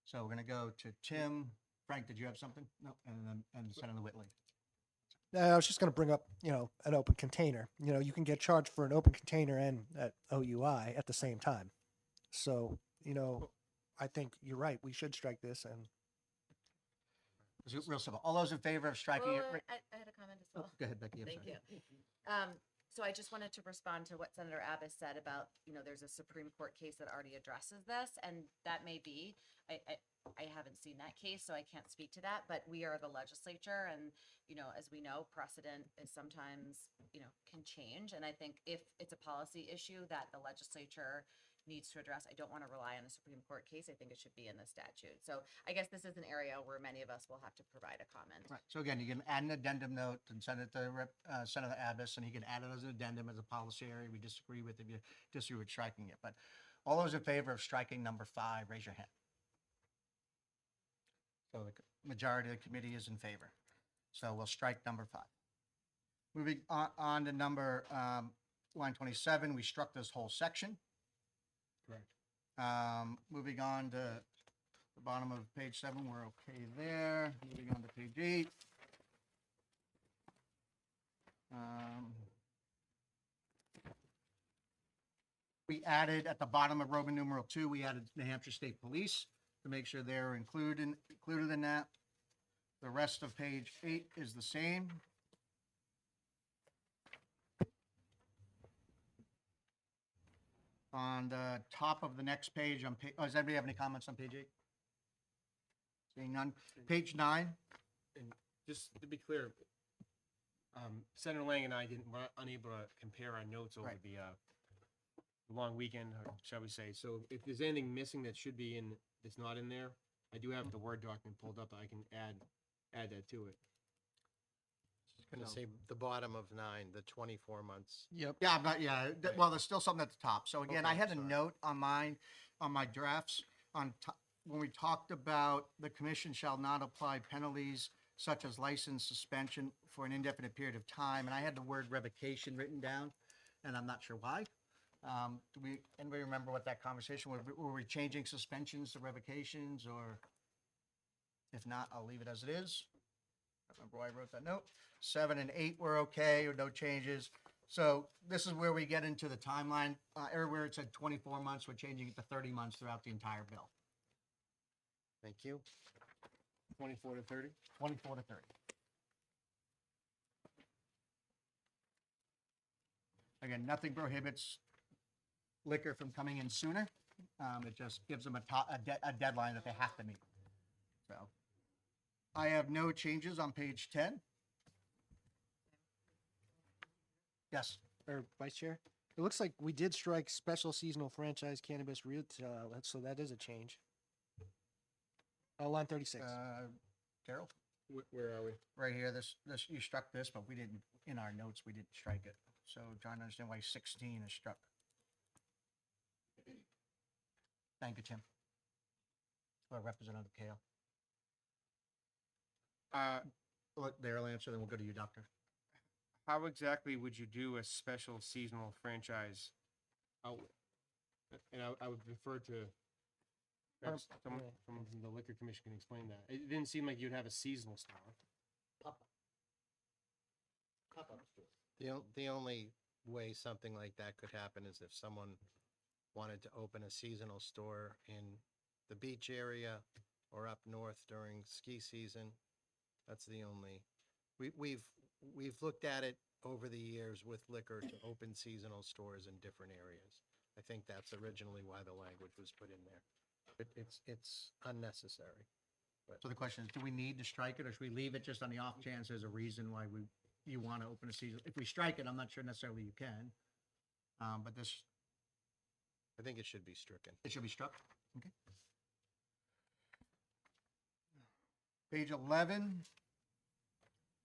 So we're gonna go to Tim. Frank, did you have something? No, and Senator Whitley. I was just going to bring up, an open container. You can get charged for an open container and at OUI at the same time. So, I think you're right. We should strike this and It's real simple. All those in favor of striking it? Well, I had a comment as Oh, well. go ahead, Becky. I'm Thank sorry. you. So I just wanted to respond to what Senator Abbas said about, there's a Supreme Court case that already addresses this, and that may be, I haven't seen that case, so I can't speak to that, but we are the legislature, and, as we know, precedent is sometimes, can change, and I think if it's a policy issue that the legislature needs to address, I don't want to rely on a Supreme Court case. I think it should be in the statute. So I guess this is an area where many of us will have to provide a comment. Right. So again, you can add an addendum note and send it to Senator Abbas, and he can add it as an addendum as a policy area we disagree with if you disagree with striking it. But all those in favor of striking number 5, raise your hand. So the majority of the committee is in favor. So we'll strike number 5. Moving on to number line 27, we struck this whole section. correct. Moving on to the bottom of page 7, we're okay there. Moving on to page 8. We added at the bottom of Roman numeral 2, we added New Hampshire State Police to make sure they're included in that. The rest of page 8 is the same. On the top of the next page, does anybody have any comments on page 8? Seeing none. Page 9. And just to be clear, Senator Lang and I were unable to compare our notes over Right. the long weekend, or shall we say. So if there's anything missing that should be in, that's not in there, I do have the Word document pulled up. I can add that to it. Gonna So- say the bottom of 9, the 24 months. Yep. Yeah, but yeah, well, there's still something at the top. So again, I Okay, had a sorry. note on mine, on my drafts, when we talked about the commission shall not apply penalties such as license suspension for an indefinite period of time, and I had the word revocation written down, and I'm not sure why. Anybody remember what that conversation, were we changing suspensions to revocations, or if not, I'll leave it as it is. I don't remember why I wrote that note. 7 and 8 were okay, or no changes. So this is where we get into the timeline. Everywhere it said 24 months, we're changing it to 30 months throughout the entire bill. Thank you. 24 to 30? 24 to 30. Again, nothing prohibits liquor from coming in sooner. It just gives them a deadline that they have to meet. So I have no changes on page 10. Yes. Or Vice Chair, it looks like we did strike special seasonal franchise cannabis retail outlets, so that is a change. Line 36. Carol? Where are we? Right here, this, you struck this, but we didn't, in our notes, we didn't strike it. So trying to understand why 16 is struck. Thank you, Tim. Or Representative Kale. They'll answer, then we'll go to you, Doctor. How exactly would you do a special seasonal franchise outlet? And I would refer to perhaps someone from the Liquor Commission can explain that. It didn't seem like you'd have a seasonal store. Pop-up store. The only way something like that could happen is if someone wanted to open a seasonal store in the beach area or up north during ski season. That's the only, we've looked at it over the years with liquor to open seasonal stores in different areas. I think that's originally why the language was put in there. But it's unnecessary. So the question is, do we need to strike it, or should we leave it just on the off chance there's a reason why you want to open a season? If we strike it, I'm not sure necessarily you can. But this, I think it should be stricken. it should be struck. Okay. Page 11.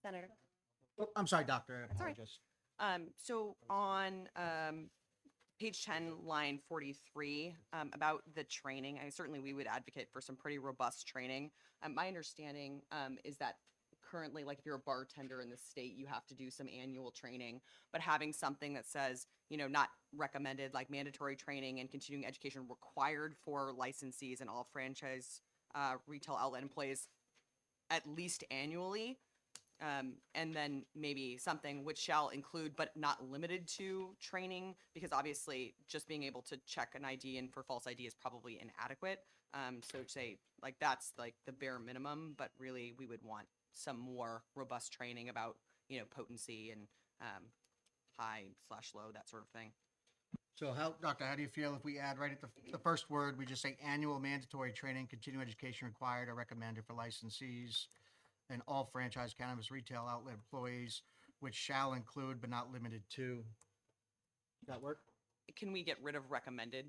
Senator. Oh, I'm sorry, Doctor. I all right. apologize. So on page 10, line 43, about the training, certainly we would advocate for some pretty robust training. My understanding is that currently, like if you're a bartender in the state, you have to do some annual training, but having something that says, not recommended, like mandatory training and continuing education required for licensees and all franchise retail outlet employees at least annually. And then maybe something which shall include but not limited to training, because obviously just being able to check an ID and for false ID is probably inadequate. So say like that's like the bare minimum, but really we would want some more robust training about, potency and high/low, that sort of thing. So Doctor, how do you feel if we add right at the first word, we just say annual mandatory training, continuing education required or recommended for licensees and all franchise cannabis retail outlet employees, which shall include but not limited to. Does that work? Can we get rid of recommended?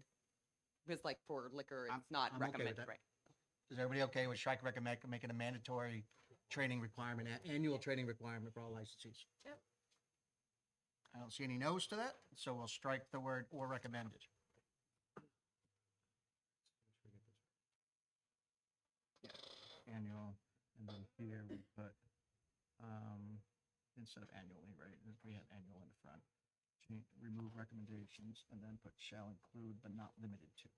Because like for liquor, I'm- it's not I'm okay with recommended, that. right? Is everybody okay with strike recommend, making a mandatory training requirement, annual training requirement for all licensees? Yep. I don't see any no's to that, so we'll strike the word or recommended. Annual, and then here we put, instead of annually, right, we had annual in the front. Remove recommendations and then put shall include but not limited to.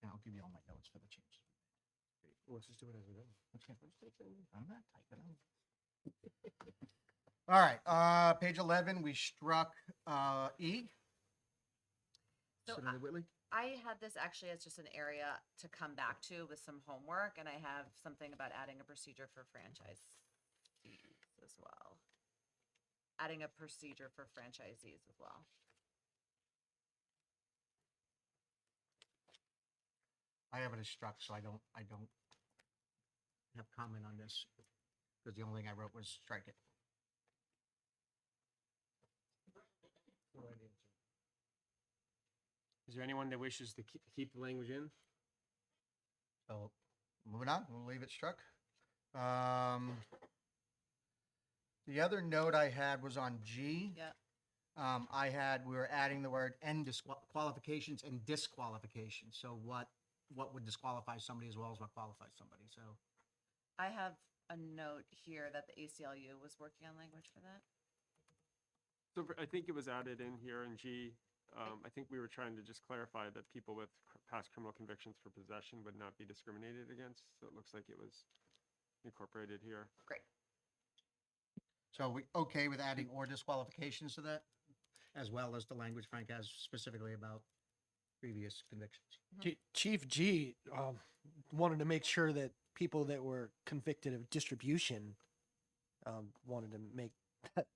And I'll give you all my notes for the changes. Let's just do it as we go. Okay. I'm not typing them. All right, page 11, we struck E. So Senator Whitley? I had this actually as just an area to come back to with some homework, and I have something about adding a procedure for franchisees as well. Adding a procedure for franchisees as well. I have it as struck, so I don't have comment on this, because the only thing I wrote was strike it. Is there anyone that wishes to keep the language in? So, moving on, we'll leave it struck. The other note I had was on G. Yeah. We were adding the word and qualifications and disqualifications. So what would disqualify somebody as well as what qualifies somebody? So, I have a note here that the ACLU was working on language for that. So I think it was added in here in G. I think we were trying to just clarify that people with past criminal convictions for possession would not be discriminated against. So it looks like it was incorporated here. Great. so we okay with adding or disqualifications to that, as well as the language Frank has specifically about previous convictions. Chief G wanted to make sure that people that were convicted of distribution wanted to make that,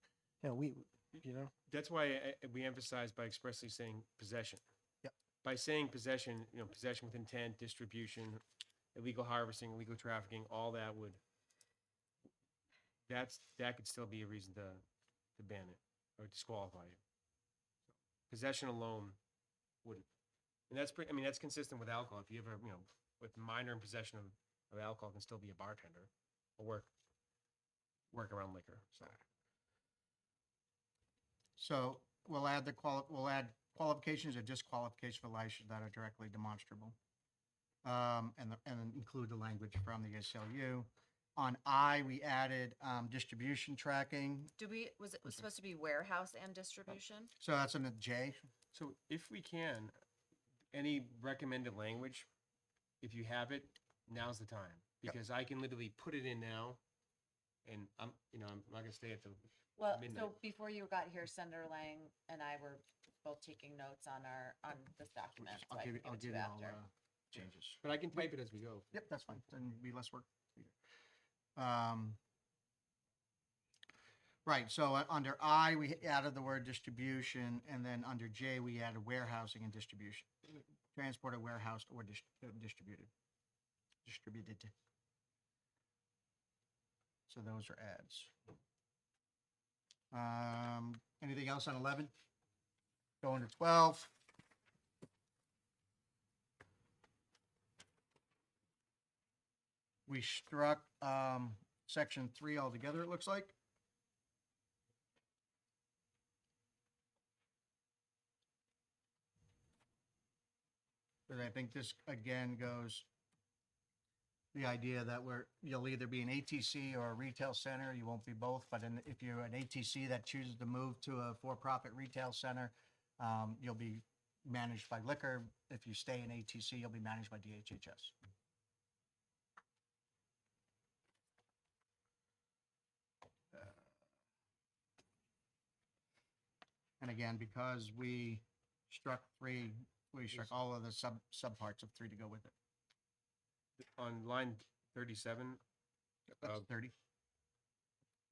That's why we emphasize by expressly saying possession. Yep. By saying possession, possession with intent, distribution, illegal harvesting, illegal trafficking, all that that could still be a reason to ban it or disqualify it. Possession alone wouldn't. And that's that's consistent with alcohol. If you ever, with minor in possession of alcohol can still be a bartender or work around liquor. So we'll add qualifications or disqualification for license that are directly demonstrable, and include the language from the ACLU. On I, we added distribution tracking. Was it supposed to be warehouse and distribution? So that's in the J. So if we can, any recommended language, if you have it, now's the time. Yep. Because I can literally put it in now and I'm not gonna stay at the Well, midnight. so before you got here, Senator Lang and I were both taking notes on this document. So I can I'll give it to give you you all after. changes. But I can type it as we go. Yep, that's fine. Then be less work. Right, so under I, we added the word distribution, and then under J, we added warehousing and distribution. Transported, warehoused, or distributed. Distributed. So those are adds. Anything else on 11? Going to 12. We struck section 3 altogether, it looks like. But I think this again goes the idea that you'll either be an ATC or a retail center. You won't be both, but if you're an ATC that chooses to move to a for-profit retail center, you'll be managed by liquor. If you stay in ATC, you'll be managed by DHHS. And again, because we struck 3, we struck all of the subparts of 3 to go with it. On line 37, That's 30.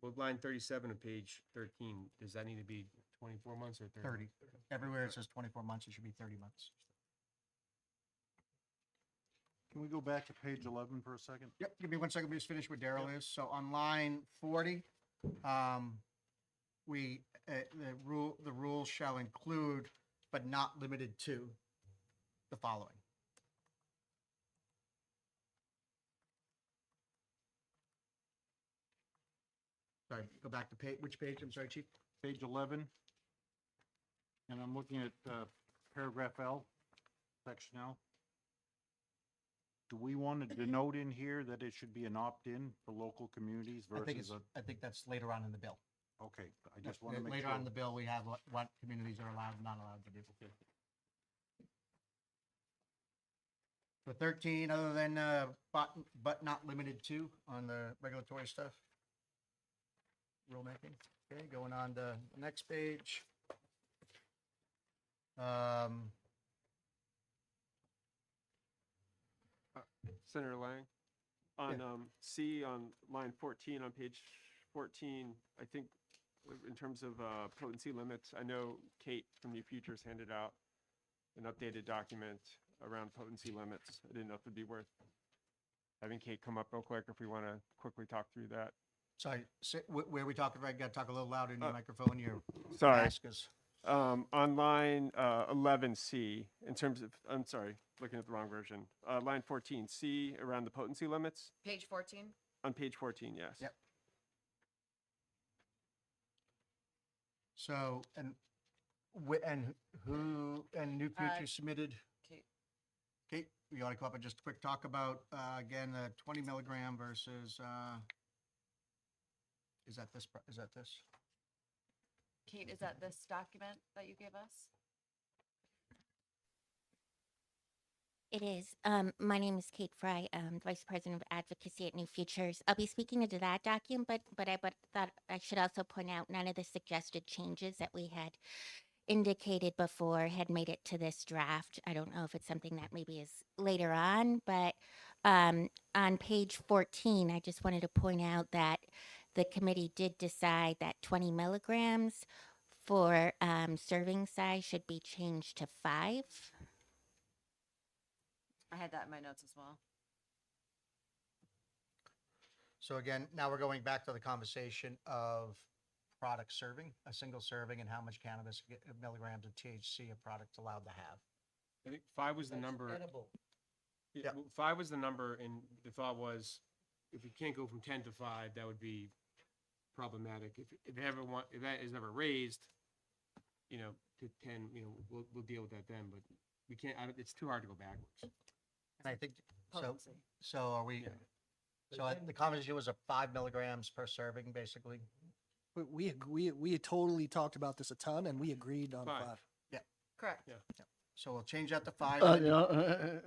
well, line 37 of page 13, does that need to be 24 months or 30. Everywhere it says 24 months, it should be 30 months. Can we go back to page 11 for a second? Yep, give me 1 second, we just finished where Daryl is. So on line 40, the rules shall include, but not limited to, the following. Sorry, go back to which page? I'm sorry, Chief. Page 11. And I'm looking at paragraph L, section L. Do we want to denote in here that it should be an opt-in for local communities versus I think that's later on in the bill. okay, I just want to make sure. Later on in the bill, we have what communities are allowed and not allowed to do. For 13, other than but not limited to on the regulatory stuff. Rulemaking. Okay, going on to the next page. Senator Lang, on C on line 14 on page 14, I think in terms of potency limits, I know Kate from New Futures handed out an updated document around potency limits. I didn't know if it'd be worth having Kate come up real quick if we want to quickly talk through that. Sorry, where are we talking about? You gotta talk a little louder in your microphone, your Sorry. mask is. On line 11C, in terms of, I'm sorry, looking at the wrong version. Line 14C, around the potency limits, Page 14? on page 14, yes. Yep. So, and New Future submitted? Kate. Kate, you want to come up and just quick talk about, again, the 20 milligram versus, is that this? Kate, is that this document that you gave us? It is. My name is Kate Fry, Vice President of Advocacy at New Futures. I'll be speaking to that document, but I thought I should also point out none of the suggested changes that we had indicated before had made it to this draft. I don't know if it's something that maybe is later on, but on page 14, I just wanted to point out that the committee did decide that 20 milligrams for serving size should be changed to 5. I had that in my notes as well. So again, now we're going back to the conversation of product serving, a single serving, and how much cannabis milligrams of THC a product's allowed to have. I think 5 was the That's number. edible. Yeah. 5 was the number, and the thought was, if we can't go from 10 to 5, that would be problematic. If that is ever raised, to 10, we'll deal with that then. But we can't. It's too hard to go backwards. And I think, Potency. so are we, Yeah. so the conversation was 5 milligrams per serving, basically? We had totally talked about this a ton, and we agreed on 5. 5. Correct. So we'll change that to 5.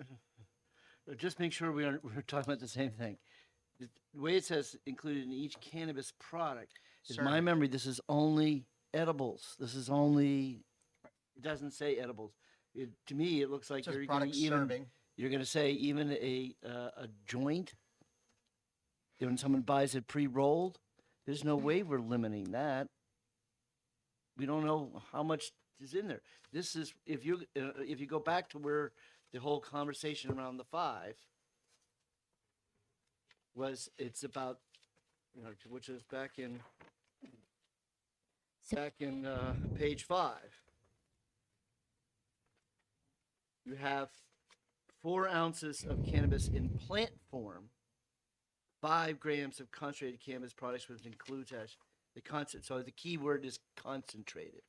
Just make sure we're talking about the same thing. The way it says included in each cannabis product, is my Serving. memory, this is only edibles. This is only, it doesn't say edibles. To me, it looks like Says you're going product to even, serving. you're going to say even a joint, when someone buys it pre-rolled, there's no way we're limiting that. We don't know how much is in there. This is, if you go back to where the whole conversation around the 5 was, it's about, which is back in page 5. You have 4 ounces of cannabis in plant form, 5 grams of concentrated cannabis products, which includes the constant. So the key word is concentrated.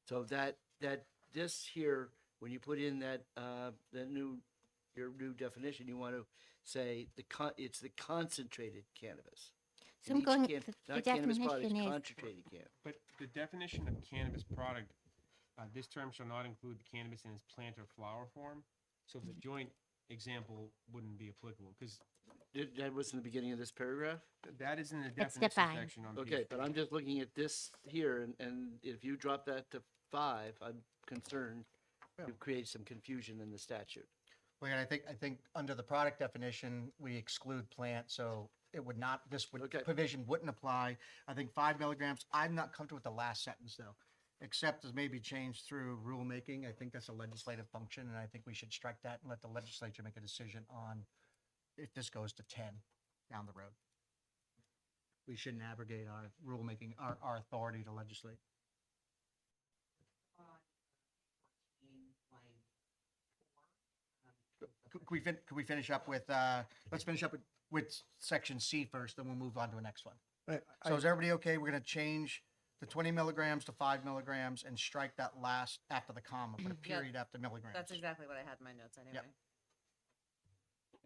So that this here, when you put in that your new definition, you want to say it's the concentrated cannabis. So I'm going, the not cannabis products, definition is, concentrated cannabis. But the definition of cannabis product, this term shall not include the cannabis in its plant or flower form. So the joint example wouldn't be applicable because That was in the beginning of this paragraph? that is in the It's definition defined. section on Okay, page but I'm just looking at this here, and if you drop that to 5, I'm concerned you've created some confusion in the statute. Well, and I think under the product definition, we exclude plant, so it would not, Okay. provision wouldn't apply. I think 5 milligrams, I'm not comfortable with the last sentence though, except as maybe changed through rulemaking. I think that's a legislative function, and I think we should strike that and let the legislature make a decision on if this goes to 10 down the road. We shouldn't abrogate our rulemaking, our authority to legislate. Could we finish up with, let's finish up with section C first, then we'll move on to the next one. So is everybody okay? We're gonna change the 20 milligrams to 5 milligrams and strike that last after the comma, put a Yeah, period after milligrams. That's exactly what I had in my notes anyway.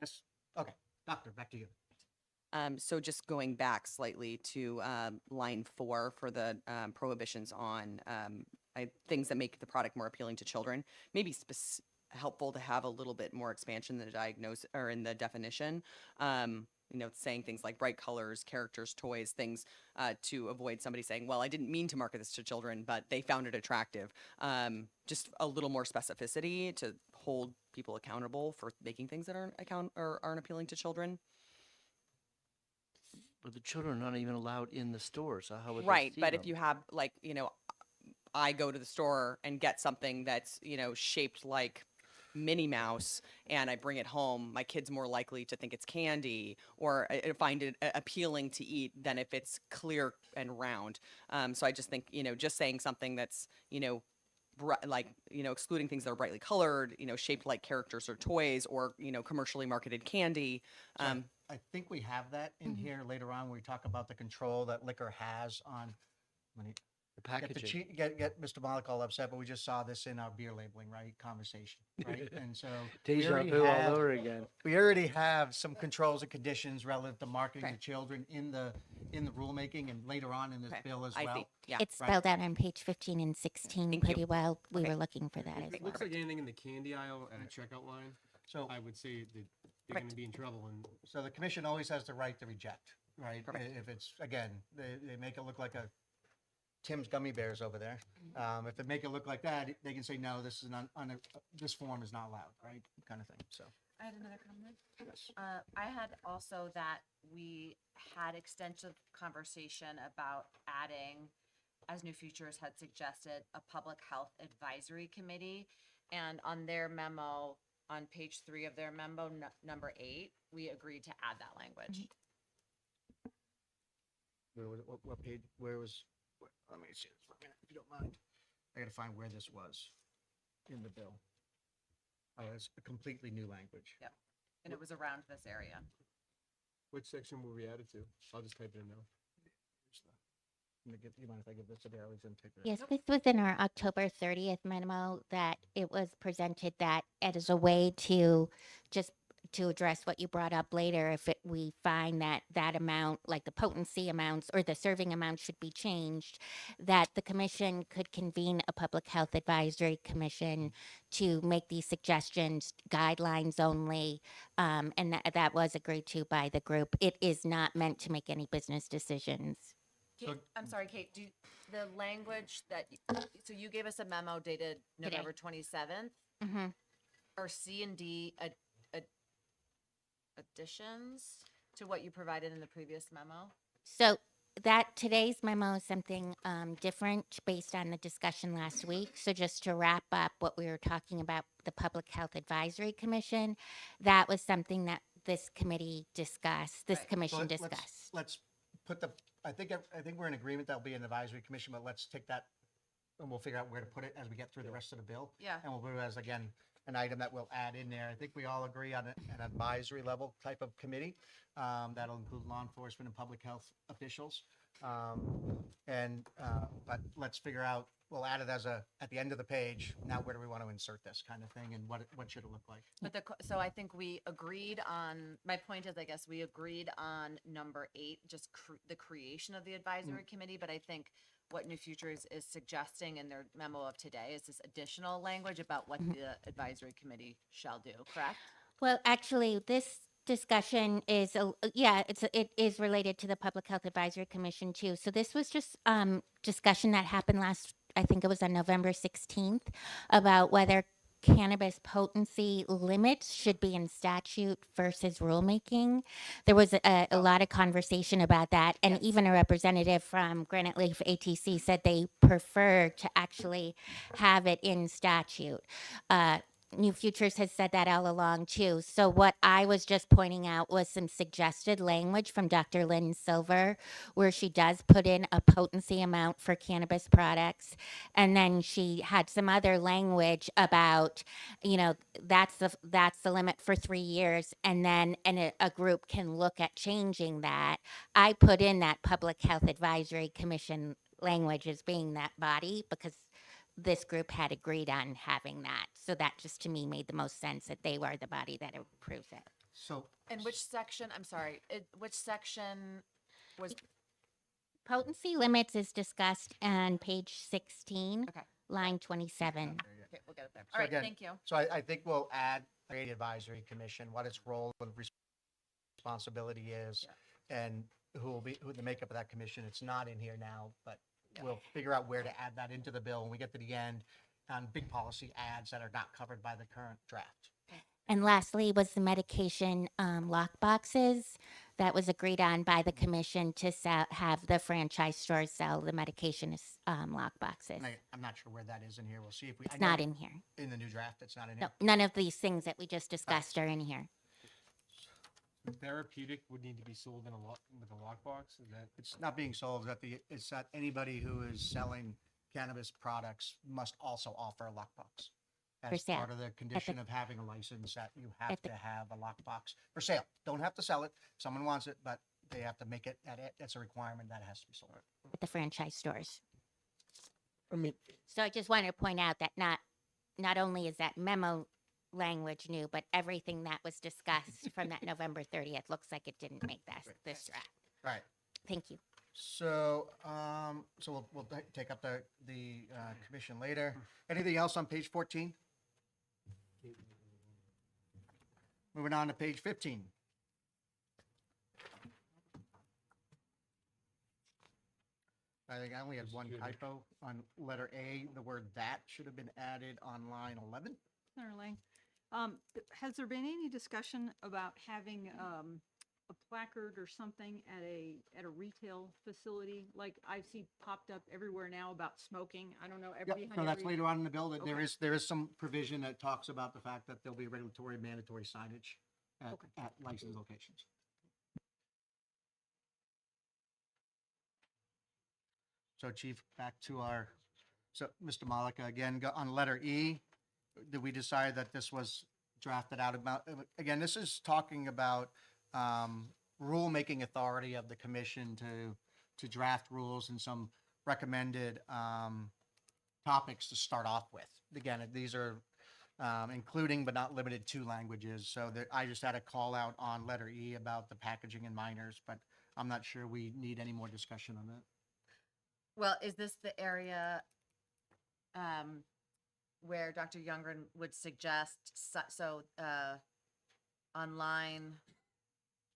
Yes, okay. Doctor, back to you. So just going back slightly to line 4 for the prohibitions on things that make the product more appealing to children, maybe helpful to have a little bit more expansion in the diagnosis or in the definition. Saying things like bright colors, characters, toys, things to avoid somebody saying, well, I didn't mean to market this to children, but they found it attractive. Just a little more specificity to hold people accountable for making things that aren't appealing to children. But the children are not even allowed in the store, so how would they Right, see but if them? you have I go to the store and get something that's shaped like Minnie Mouse and I bring it home, my kid's more likely to think it's candy or find it appealing to eat than if it's clear and round. So I just think, just saying something that's, excluding things that are brightly colored, shaped like characters or toys or, commercially marketed candy. So I think we have that in here later on when we talk about the control that liquor has on, when you The get the packaging. get Mr. Malik all upset, but we just saw this in our beer labeling, right, conversation, right? And so Deja vu all over again. we already have some controls and conditions relative to marketing to Right. children in the rulemaking and later on in this Okay. bill as I well. think, yeah. It's Right. spelled out on page 15 and 16 Thank you. pretty well. We Okay. were looking for that as It well. looks like anything in the candy aisle at a checkout line, So I would say that they're Correct. gonna be in trouble and So the commission always has the right to reject, right? Correct. If it's, again, they make it look like a Tim's Gummy Bears over there. If they make it look like that, they can say, no, this is not, this form is not allowed, right? Kind of thing, so. I had another comment. Yes. I had also that we had extensive conversation about adding, as New Futures had suggested, a public health advisory committee. And on their memo, on page 3 of their memo, number 8, we agreed to add that language. Where was it? What page, where was, let me see this for a minute, if you don't mind. I gotta find where this was in the bill. Oh, it's a completely new language. Yep. And it was around this area. which section were we added to? I'll just type it in now. You mind if I give this to Darrell? He's gonna take that. Yes, this was in our October 30th memo that it was presented that it is a way to just to address what you brought up later. If we find that that amount, like the potency amounts or the serving amount should be changed, that the commission could convene a public health advisory commission to make these suggestions, guidelines only. And that was agreed to by the group. It is not meant to make any business decisions. Kate, I'm sorry, Kate, the language that, so you gave us a memo dated Today. November 27th. Mm-hmm. Are C and D additions to what you provided in the previous memo? So that today's memo is something different based on the discussion last week. So just to wrap up what we were talking about, the Public Health Advisory Commission, that was something that this committee discussed, this Right. commission So discussed. Let's put I think we're in agreement that'll be an advisory commission, but let's take that and we'll figure out where to put it as we get through the rest of the bill. Yeah. And we'll put it as, again, an item that we'll add in there. I think we all agree on an advisory level type of committee. That'll include law enforcement and public health officials. But let's figure out, we'll add it as at the end of the page. Now, where do we want to insert this kind of thing and what should it look like? But so I think we agreed on, my point is, I guess we agreed on number 8, just the creation of the advisory committee. But I think what New Futures is suggesting in their memo of today is this additional language about what the advisory committee shall do, correct? Well, actually, this discussion is, it is related to the Public Health Advisory Commission too. So this was just discussion that happened I think it was on November 16th, about whether cannabis potency limits should be in statute versus rulemaking. There was a lot of conversation about that, and even a representative from Granite Leaf ATC said they prefer to actually have it in statute. New Futures has said that all along too. So what I was just pointing out was some suggested language from Dr. Lynn Silver, where she does put in a potency amount for cannabis products. And then she had some other language about, that's the limit for 3 years. And then a group can look at changing that. I put in that Public Health Advisory Commission language as being that body because this group had agreed on having that. So that just to me made the most sense that they were the body that approves it. So, And which section, I'm sorry, which section was, Potency limits is discussed on page 16, Okay. line 27. okay, we'll get it there. So All right, again, thank you. So I think we'll add the advisory commission, what its role and responsibility is, and who the makeup of that commission. It's not in here now, but we'll figure out where to add that into the bill when we get to the end on big policy ads that are not covered by the current draft. And lastly was the medication lock boxes that was agreed on by the commission to have the franchise stores sell the medication lock boxes. And I'm not sure where that is in here. We'll see if we. I It's know not in here. in the new draft. It's not in No, here. none of these things that we just discussed are in here. Therapeutic would need to be sold in with a lockbox, is that? It's not being sold. It's that anybody who is selling cannabis products must also offer a lockbox. For As sale. part of the condition of having a license, that you have At the- to have a lockbox for sale. Don't have to sell it. Someone wants it, but they have to make it. That's a requirement that it has to be sold. At the franchise stores. I mean, So I just wanted to point out that not only is that memo language new, but everything that was discussed from that November 30th looks like it didn't make this draft. Right. Thank you. So, we'll take up the commission later. Anything else on page 14? Moving on to page 15. I think I only had one typo on letter A. The word "that" should have been added on line 11. Senator Lang, has there been any discussion about having a placard or something at a retail facility? Like I see popped up everywhere now about smoking. I don't know. Yeah, behind so that's every- later on in the bill. That Okay. there is some provision that talks about the fact that there'll be regulatory mandatory signage Okay. at licensed locations. So Chief, back to Mr. Malika, again, on letter E, did we decide that this was drafted out about, again, this is talking about rulemaking authority of the commission to draft rules and some recommended topics to start off with. Again, these are including but not limited to languages. So I just had a call out on letter E about the packaging and minors, but I'm not sure we need any more discussion on that. Well, is this the area where Dr. Youngren would suggest, on line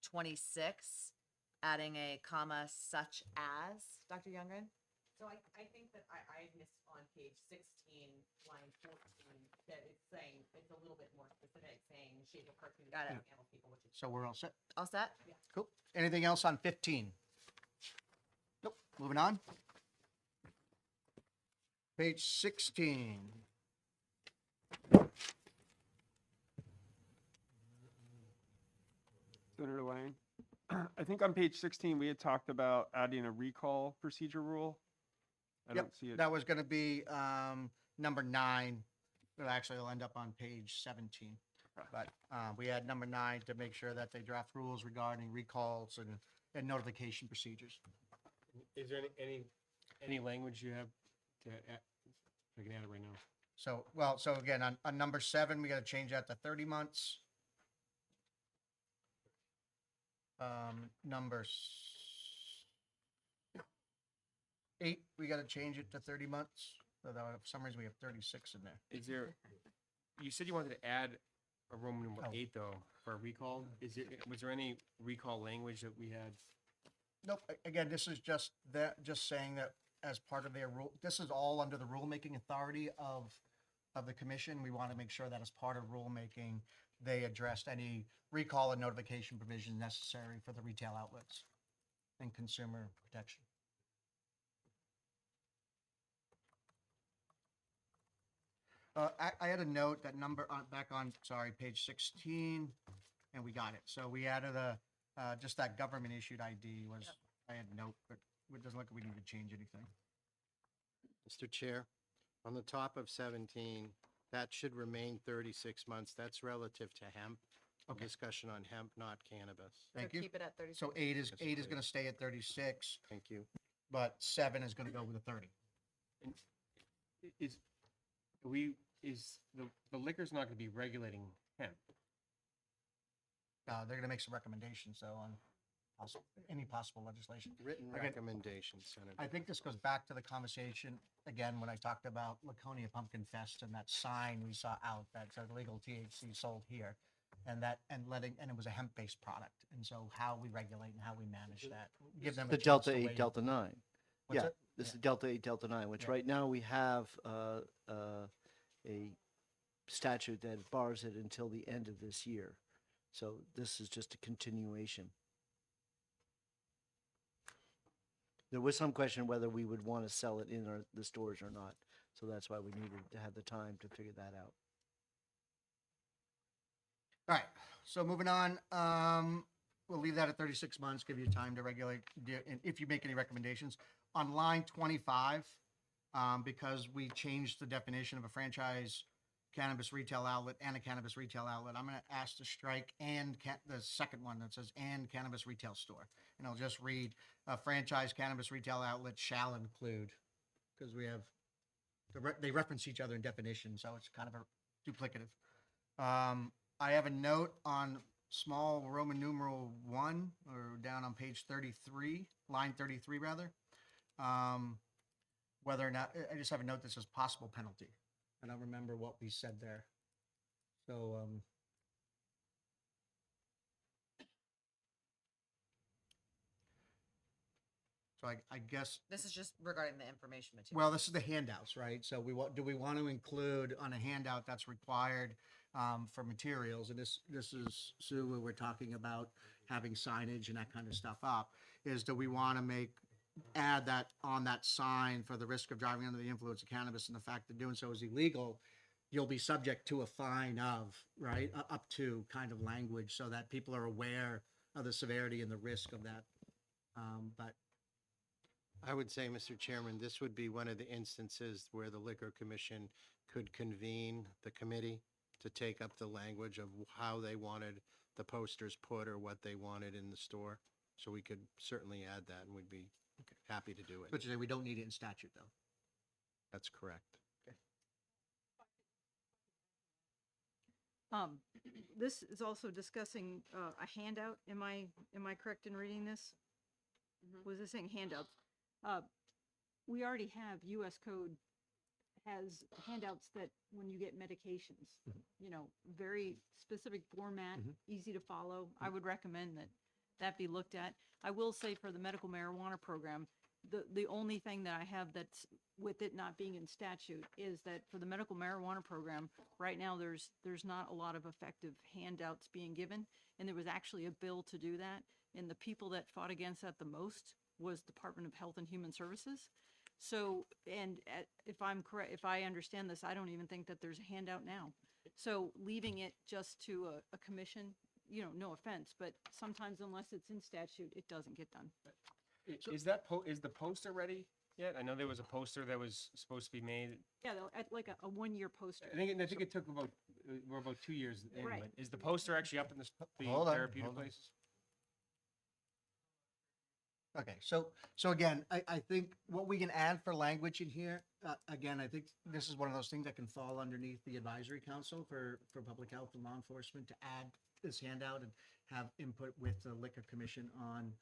26, adding a comma such as, Dr. Youngren? So I think that I missed on page 16, line 14, that it's saying, it's a little bit more specific, saying shape of cartoon. Got it. Animal people, which is So we're all set? All set? Cool. Anything else on 15? Nope. Moving on. Page 16. Senator Lang, I think on page 16, we had talked about adding a recall procedure rule. I Yep, don't see it. that was going to be number 9. Well, actually, it'll end up on page 17. But we had number 9 to make sure that they draft rules regarding recalls and notification procedures. Is there any language you have to add? I can add it right now. So again, on number 7, we got to change that to 30 months. Number 8, we got to change it to 30 months. So that for some reason we have 36 in there. Is there, you said you wanted to add a Roman numeral Oh. 8 though, for a recall? Was there any recall language that we had? Nope. Again, this is just saying that as part of their rule, this is all under the rulemaking authority of the commission. We want to make sure that as part of rulemaking, they addressed any recall and notification provisions necessary for the retail outlets and consumer protection. I had a note that back on, page 16, and we got it. So we added just that government issued ID was, I had a note, but it doesn't look like we need to change anything. Mr. Chair, on the top of 17, that should remain 36 months. That's relative to hemp. Okay. Discussion on hemp, not cannabis. Thank So you. keep it at 36. So 8 is Yes, going to stay at 36, Thank you. but 7 is going to go with a 30. Is the liquor's not gonna be regulating hemp? They're going to make some recommendations though on any possible legislation. Written Again, recommendations, Senator. I think this goes back to the conversation, again, when I talked about Laconia Pumpkin Fest and that sign we saw out that said legal THC sold here. And it was a hemp-based product. And so how we regulate and how we manage that, give them a The chance Delta to 8, weigh in. Delta 9. What's Yeah, it? this Yeah. is Delta 8, Delta 9, which Yeah. right now we have a statute that bars it until the end of this year. So this is just a continuation. There was some question whether we would want to sell it in the stores or not. So that's why we needed to have the time to figure that out. All right, so moving on, we'll leave that at 36 months, give you time to regulate, and if you make any recommendations. On line 25, because we changed the definition of a franchise cannabis retail outlet and a cannabis retail outlet, I'm gonna ask to strike the second one that says and cannabis retail store. And I'll just read, a franchise cannabis retail outlet shall include, because we have, they reference each other in definition, so it's kind of a duplicative. I have a note on small Roman numeral 1, or down on page 33, line 33 rather. Whether or not, I just have a note that says possible penalty. I don't remember what we said there. So, I guess, This is just regarding the information material. well, this is the handouts, right? So do we want to include on a handout that's required for materials? And this is, Sue, when we're talking about having signage and that kind of stuff up, is do we want to add that on that sign for the risk of driving under the influence of cannabis and the fact that doing so is illegal, you'll be subject to a fine of, right, up to kind of language so that people are aware of the severity and the risk of that. But I would say, Mr. Chairman, this would be one of the instances where the Liquor Commission could convene the committee to take up the language of how they wanted the posters put or what they wanted in the store. So we could certainly add that, and we'd be happy to do it. but we don't need it in statute, though. That's correct. This is also discussing a handout. Am I correct in reading this? Was this saying handouts? We already have U.S. Code has handouts that when you get medications, you know, very specific format, easy to follow. I would recommend that be looked at. I will say for the medical marijuana program, the only thing that I have that's with it not being in statute is that for the medical marijuana program, right now there's not a lot of effective handouts being given. And there was actually a bill to do that. And the people that fought against that the most was Department of Health and Human Services. So, and if I'm correct, if I understand this, I don't even think that there's a handout now. So leaving it just to a commission, you know, no offense, but sometimes unless it's in statute, it doesn't get done. Is the poster ready yet? I know there was a poster that was supposed to be made. Yeah, like a 1-year poster. I think it took about, we're about 2 years in, Right. but is the poster actually up in the Hold on, therapeutic hold on. places? Okay, so again, I think what we can add for language in here, again, I think this is one of those things that can fall underneath the advisory council for public health and law enforcement to add this handout and have input with the liquor commission on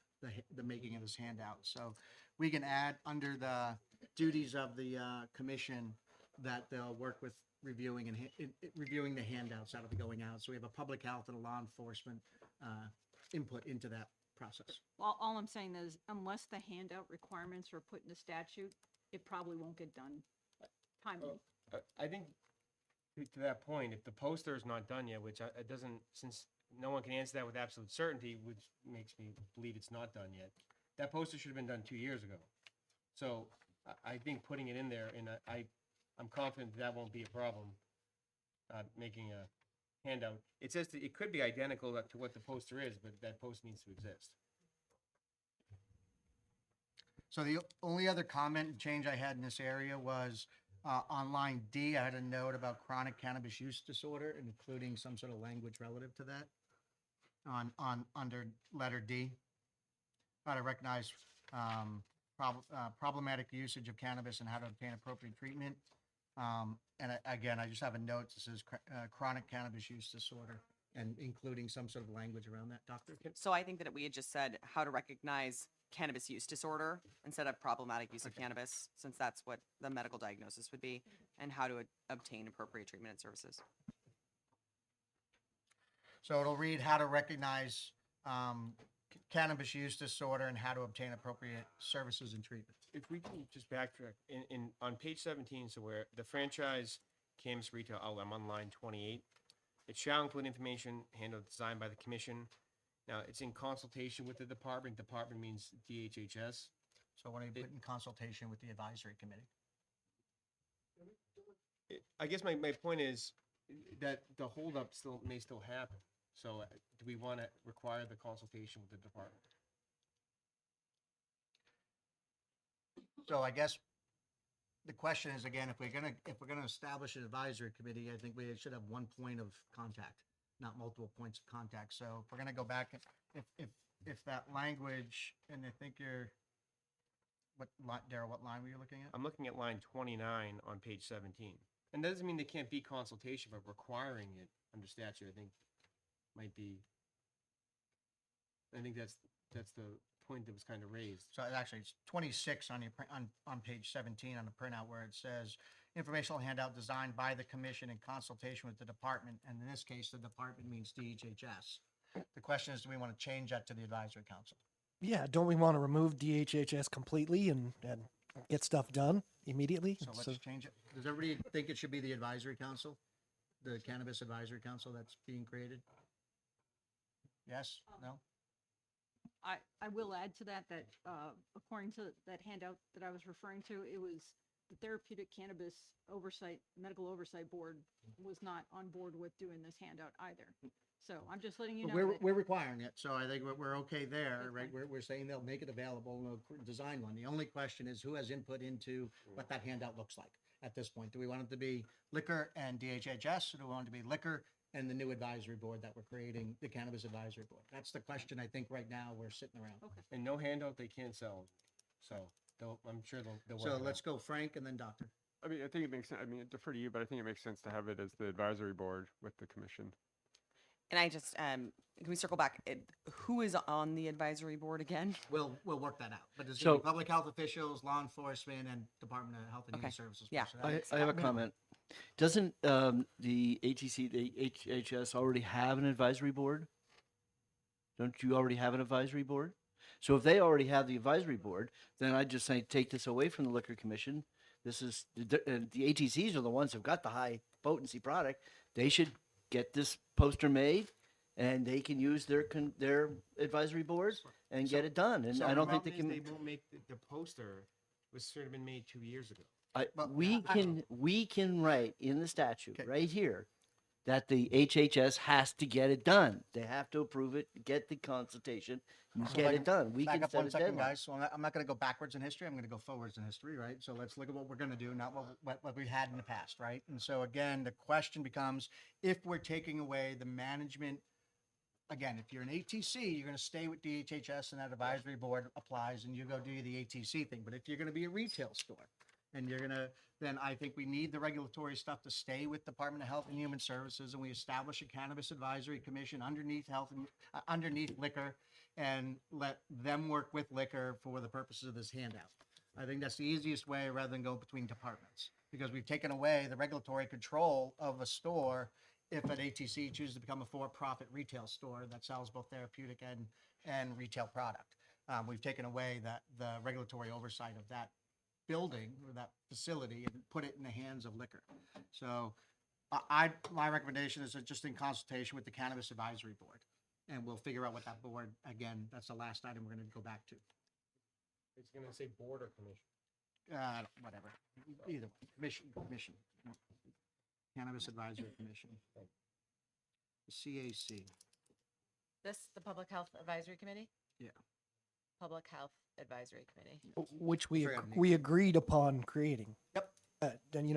the making of this handout. So we can add under the duties of the commission that they'll work with reviewing reviewing the handouts that'll be going out. So we have a public health and a law enforcement input into that process. Well, all I'm saying is unless the handout requirements are put in the statute, it probably won't get done timely. I think to that point, if the poster is not done yet, which it doesn't, since no one can answer that with absolute certainty, which makes me believe it's not done yet. That poster should have been done 2 years ago. So I think putting it in there, and I'm confident that won't be a problem, making a handout. It says that it could be identical to what the poster is, but that poster needs to exist. So the only other comment and change I had in this area was on line D, I had a note about chronic cannabis use disorder, including some sort of language relative to that under letter D. How to recognize problematic usage of cannabis and how to obtain appropriate treatment. Again, I just have a note that says chronic cannabis use disorder and including some sort of language around that, doctor. So I think that we had just said how to recognize cannabis use disorder instead of problematic use of cannabis, since that's what the medical diagnosis would be, and how to obtain appropriate treatment and services. So it'll read how to recognize cannabis use disorder and how to obtain appropriate services and treatment. If we can just backtrack on page 17, so where the franchise cannabis retail outlet. I'm on line 28. It shall include information handled designed by the commission. Now, it's in consultation with the department. Department means DHHS. So when you put in consultation with the advisory committee. I guess my point is that the holdup may still happen. So do we want to require the consultation with the department? So I guess the question is, again, if we're gonna establish an advisory committee, I think we should have one point of contact, not multiple points of contact. So if we're gonna go back, if that language, and I think Darryl, what line were you looking at? I'm looking at line 29 on page 17. And that doesn't mean there can't be consultation, but requiring it under statute, I think that's the point that was kind of raised. So actually, it's 26 on on page 17 on the printout where it says informational handout designed by the commission in consultation with the department, and in this case, the department means DHHS. The question is, do we want to change that to the advisory council? Yeah, don't we want to remove DHHS completely and get stuff done immediately? So let's change it. Does everybody think it should be the advisory council? The cannabis advisory council that's being created? Yes? No? I will add to that, according to that handout that I was referring to, it was the Therapeutic Cannabis Oversight, Medical Oversight Board was not on board with doing this handout either. So I'm just letting you But know. we're requiring it, so I think we're okay there, That's right? fine. We're saying they'll make it available and they'll design one. The only question is who has input into what that handout looks like at this point. Do we want it to be liquor and DHHS, or do we want it to be liquor and the new advisory board that we're creating, the Cannabis Advisory Board? That's the question I think right now we're sitting around. Okay. And no handout, they can't sell. So I'm sure they'll work So it let's out. go Frank and then Doctor. I mean, I think it makes sense. I mean, I defer to you, but I think it makes sense to have it as the advisory board with the commission. And I just, can we circle back? Who is on the advisory board again? We'll work that out. But there's gonna be So- public health officials, law enforcement, and Department of Health and Human Okay. Services. Yeah. personnel. I have a comment. Doesn't the ATC, the HHS already have an advisory board? Don't you already have an advisory board? So if they already have the advisory board, then I'd just say take this away from the liquor commission. This is, the ATCs are the ones who've got the high potency product. They should get this poster made and they can use their advisory board and get it done. And So I the don't think they problem is can. They won't make the poster was sort of been made 2 years ago. Well, We can write in the statute, Okay. right here, that the HHS has to get it done. They have to approve it, get the consultation, and So get if I it done. We Back can up set one a second, deadline. guys. So I'm not going to go backwards in history. I'm going to go forwards in history, right? So let's look at what we're going to do, not what we had in the past, right? And so again, the question becomes, if we're taking away the management, again, if you're an ATC, you're going to stay with DHHS and that advisory board applies and you go do the ATC thing. But if you're going to be a retail store and you're going to, then I think we need the regulatory stuff to stay with Department of Health and Human Services, and we establish a cannabis advisory commission underneath health and underneath liquor, and let them work with liquor for the purposes of this handout. I think that's the easiest way rather than go between departments, because we've taken away the regulatory control of a store if an ATC chooses to become a for-profit retail store that sells both therapeutic and retail product. We've taken away the regulatory oversight of that building or that facility and put it in the hands of liquor. So my recommendation is just in consultation with the Cannabis Advisory Board. And we'll figure out what that board, again, that's the last item we're going to go back to. It's going to say board or commission. Whatever, either way. Commission. Cannabis Advisory Commission. CAC. The Public Health Advisory Committee? Yeah. Public Health Advisory Committee. Which we Forgot the we agreed upon creating. Yep. Then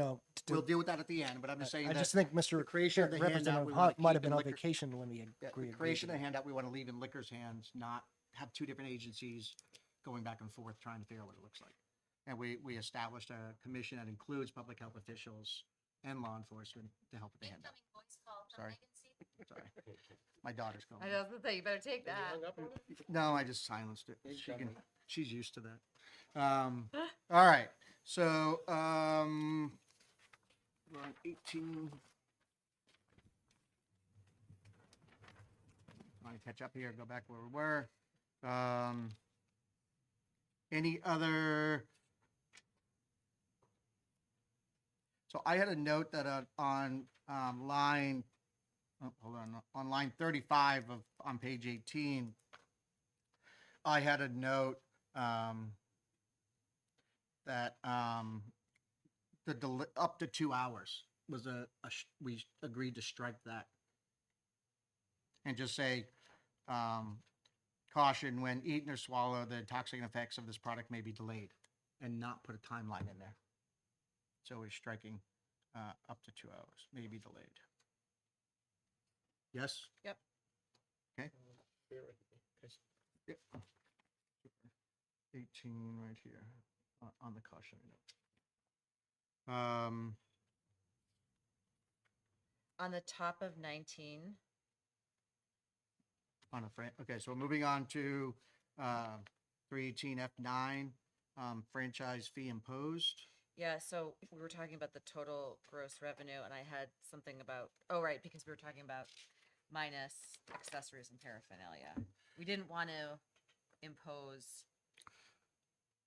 We'll deal with that at the end, but I'm just saying I that just think Mr. the creation of the handout, Representative we wanna Hunt might keep have been in on liquor- vacation when we the agreed. creation of the handout, we want to leave in liquor's hands, not have two different agencies going back and forth trying to figure out what it looks like. And we established a commission that includes public health officials and law enforcement to help with the handout. Sorry. Sorry. My daughter's calling. I was gonna say, you better take that. No, I just silenced it. She's used to that. All right. So, we're on 18. Want to catch up here, go back where we were. Any other? So I had a note that on line, oh, hold on line 35 of, on page 18, I had a note that the up to 2 hours was we agreed to strike that. And just say, caution, when eaten or swallowed, the intoxicating effects of this product may be delayed, and not put a timeline in there. So we're striking up to 2 hours, may be delayed. Yes? Yep. Okay. Yep. 18 right here on the cautionary note. On the top of 19, On a okay, so moving on to 318F9, franchise fee imposed. yeah, so we were talking about the total gross revenue, and I had something about, oh, right, because we were talking about minus accessories and paraphernalia. We didn't want to impose,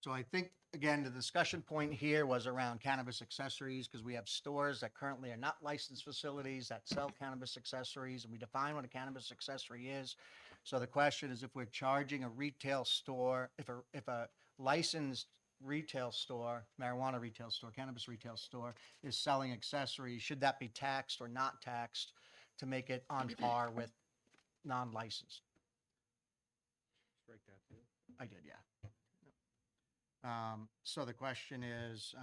So I think, again, the discussion point here was around cannabis accessories, because we have stores that currently are not licensed facilities that sell cannabis accessories, and we define what a cannabis accessory is. So the question is, if we're charging a retail store, if a licensed retail store, marijuana retail store, cannabis retail store is selling accessories, should that be taxed or not taxed to make it on par with non-licensed? Strike that too. I did, yeah. So the question is,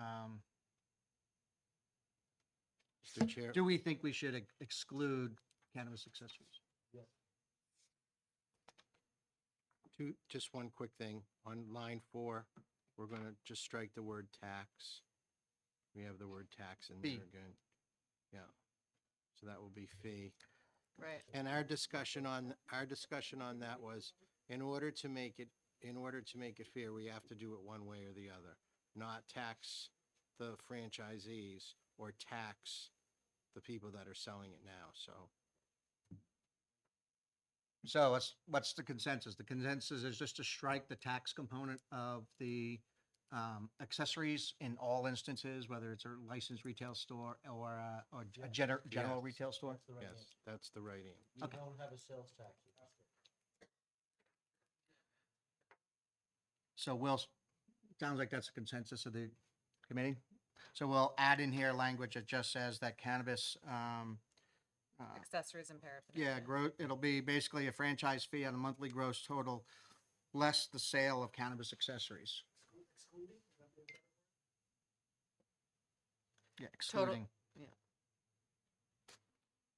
Mr. Chair, do we think we should exclude cannabis accessories? just one quick thing. On line 4, we're going to just strike the word tax. We have the word tax in Fee. there again. Yeah. So that will be fee. right? And our discussion on that was, in order to make it fair, we have to do it one way or the other, not tax the franchisees or tax the people that are selling it now. So what's the consensus? The consensus is just to strike the tax component of the accessories in all instances, whether it's a licensed retail store or a general Yes. retail store? Yes, that's the right answer. We don't have a sales tax. So sounds like that's a consensus of the committee. So we'll add in here language that just says that cannabis, Accessories and paraphernalia. it'll be basically a franchise fee on a monthly gross total less the sale of cannabis accessories. Yeah, excluding yeah.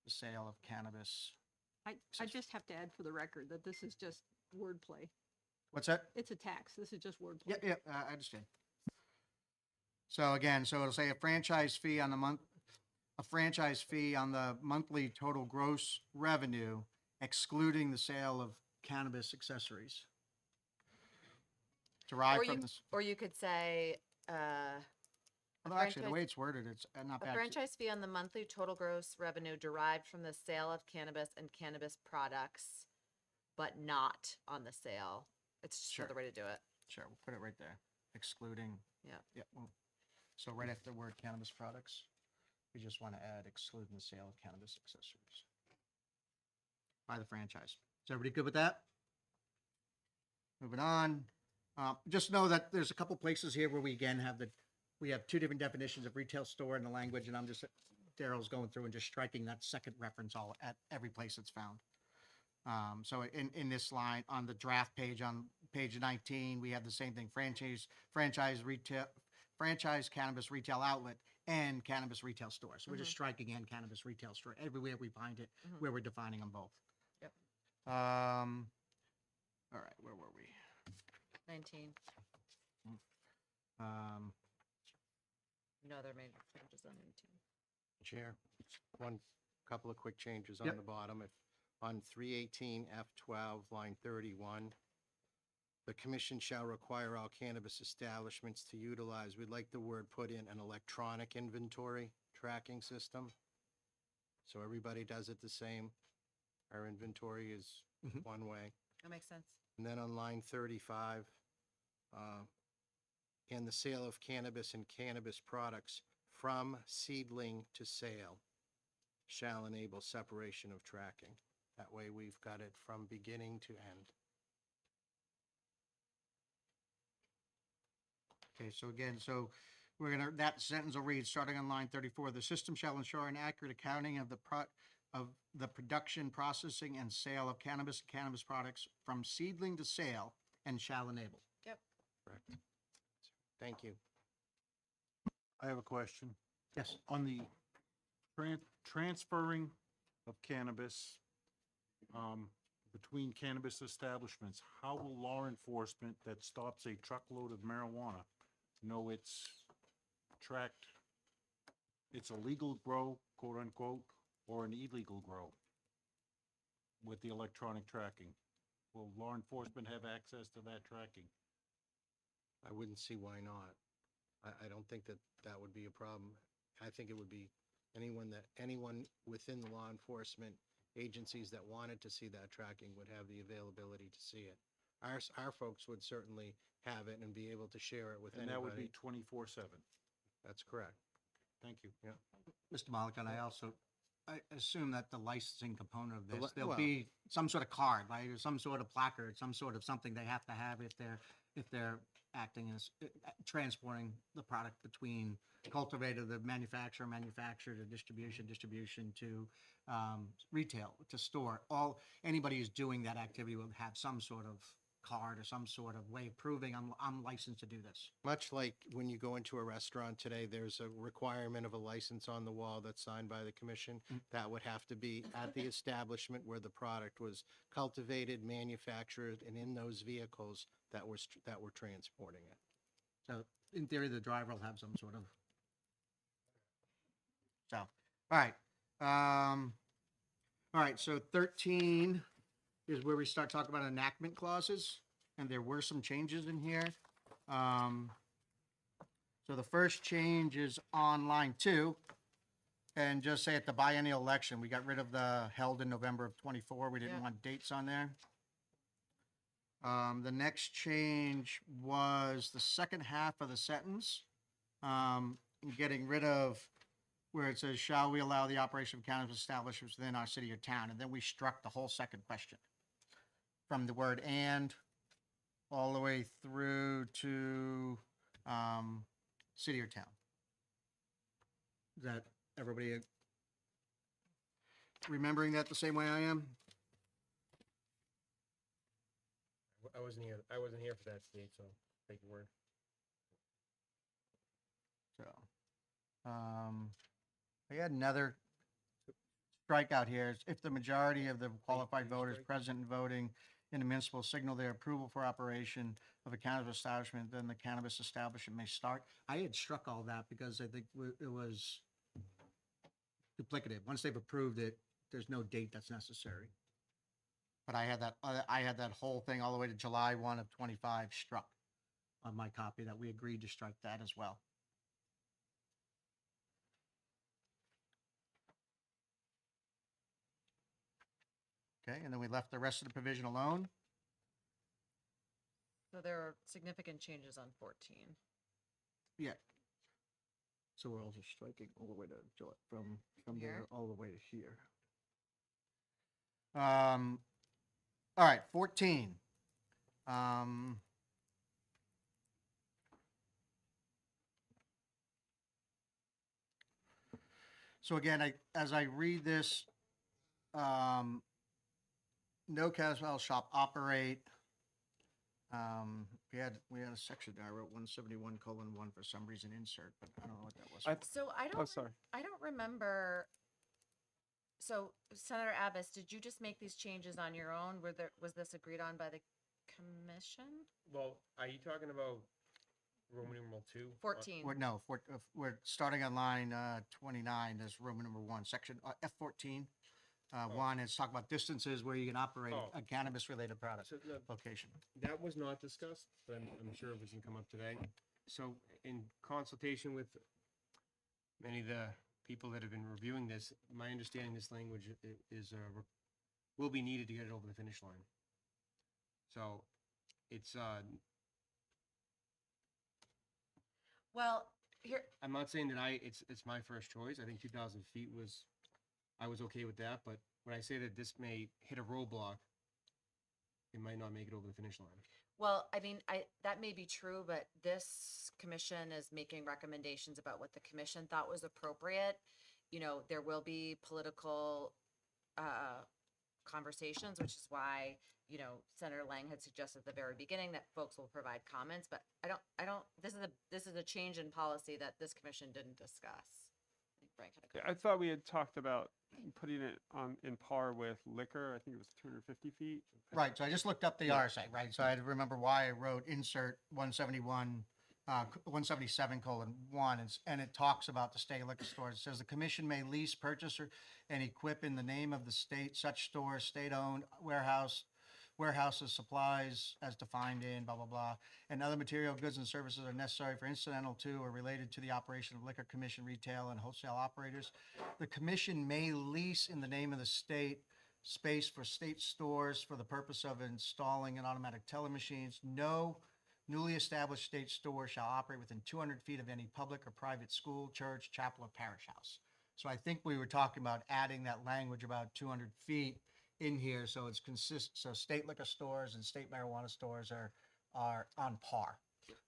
the sale of cannabis. I just have to add for the record that this is just wordplay. What's that? It's a tax. This is just wordplay. Yeah, I understand. So again, so it'll say a franchise fee on the monthly total gross revenue, excluding the sale of cannabis accessories. Derived from this, Or you could say, although actually the way it's worded, it's not a bad. franchise fee on the monthly total gross revenue derived from the sale of cannabis and cannabis products, but not on the sale. It's just Sure. another way to do it. Sure, we'll put it right there, excluding. Yeah. Yeah, so right after the word cannabis products, we just want to add excluding the sale of cannabis accessories by the franchise. Is everybody good with that? Moving on. Just know that there's a couple places here where we again we have two different definitions of retail store in the language, and Daryl's going through and just striking that second reference all at every place it's found. So in this line on the draft page on page 19, we have the same thing: franchise cannabis retail outlet and cannabis retail store. So we're just striking and cannabis retail store everywhere we find it, where we're defining them both. Yep. All right, where were we? 19. No other major changes on 19. Chair, couple of quick changes Yep. on the bottom. On 318 F12, line 31, the commission shall require all cannabis establishments to utilize, we'd like the word put in, an electronic inventory tracking system. So everybody does it the same. Our inventory is one way. That makes sense. And then on line 35, and the sale of cannabis and cannabis products from seedling to sale shall enable separation of tracking. That way we've got it from beginning to end. Okay, so again, we're gonna, that sentence will read, starting on line 34, the system shall ensure an accurate accounting of the production, processing, and sale of cannabis and cannabis products from seedling to sale and shall enable. Yep. Correct. Thank you. I have a question. Yes. On the transferring of cannabis between cannabis establishments, how will law enforcement that stops a truckload of marijuana know it's tracked, it's a legal grow, quote unquote, or an illegal grow with the electronic tracking? Will law enforcement have access to that tracking? I wouldn't see why not. I don't think that that would be a problem. I think it would be anyone within the law enforcement agencies that wanted to see that tracking would have the availability to see it. Our folks would certainly have it and be able to share it with And anybody. that would be 24/7. That's correct. Thank you. Yeah. Mr. Malika, I assume that the licensing component of this, li- there'll well- be some sort of card, right, or some sort of placard, some sort of something they have to have if they're acting as, transporting the product between cultivator, the manufacturer to distribution to retail, to store. Anybody who's doing that activity will have some sort of card or some sort of way of proving I'm licensed to do this. Much like when you go into a restaurant today, there's a requirement of a license on the wall that's signed by the commission. That would have to be at the establishment where the product was cultivated, manufactured, and in those vehicles that were transporting it. So in theory, the driver will have some sort of. So, all right. All right, so 13 is where we start talking about enactment clauses, and there were some changes in here. So the first change is on line 2, and just say at the biennial election, we got rid of the held in November of 24. We didn't Yeah. want dates on there. The next change was the second half of the sentence, getting rid of where it says, shall we allow the operation of cannabis establishments within our city or town? And then we struck the whole second question from the word and all the way through to city or town. Is that everybody remembering that the same way I am? I wasn't here. I wasn't here for that state, so take your word. So, I had another strikeout here. If the majority of the qualified voters present and voting in the municipal signal their approval for operation of a cannabis establishment, then the cannabis establishment may start. I had struck all that because I think it was duplicative. Once they've approved it, there's no date that's necessary. But I had that whole thing all the way to July 1 of 25 struck on my copy, that we agreed to strike that as well. Okay, and then we left the rest of the provision alone. So there are significant changes on 14. Yeah. So we're also striking all the way to from there Here? all the way to here. All right, 14. So again, as I read this, no cannabis shop operate. We had a section there. I wrote 171:1 for some reason insert, but I don't know what that was. So I don't remember. So Senator Abbas, did you just make these changes on your own? Was this agreed on by the commission? Well, are you talking about Roman numeral 2? 14. We're starting on line 29. There's Roman number 1, section F14. 1 is talk about distances where you can operate a cannabis-related product So location. that was not discussed, but I'm sure it was gonna come up today. So in consultation with many of the people that have been reviewing this, my understanding this language is will be needed to get it over the finish line. So it's Well, here, I'm not saying that it's my first choice. I think 2,000 feet I was okay with that, but when I say that this may hit a roadblock, it might not make it over the finish line. well, I mean, that may be true, but this commission is making recommendations about what the commission thought was appropriate. You know, there will be political, conversations, which is why, you know, Senator Lang had suggested at the very beginning that folks will provide comments, but I don't, this is a change in policy that this commission didn't discuss. I think Frank had a Yeah, I comment. thought we had talked about putting it on in par with liquor. I think it was 250 feet. Right, so I just looked up the RSA, right? So I had to remember why I wrote insert 177:1, and it talks about the state liquor stores. It says the commission may lease, purchase, and equip in the name of the state such stores, state-owned warehouses, supplies as defined in blah, blah, blah, and other material goods and services are necessary for incidental to or related to the operation of liquor commission, retail, and wholesale operators. The commission may lease in the name of the state space for state stores for the purpose of installing an automatic teller machines. No newly established state store shall operate within 200 feet of any public or private school, church, chapel, or parish house. So I think we were talking about adding that language about 200 feet in here, so it's so state liquor stores and state marijuana stores are on par.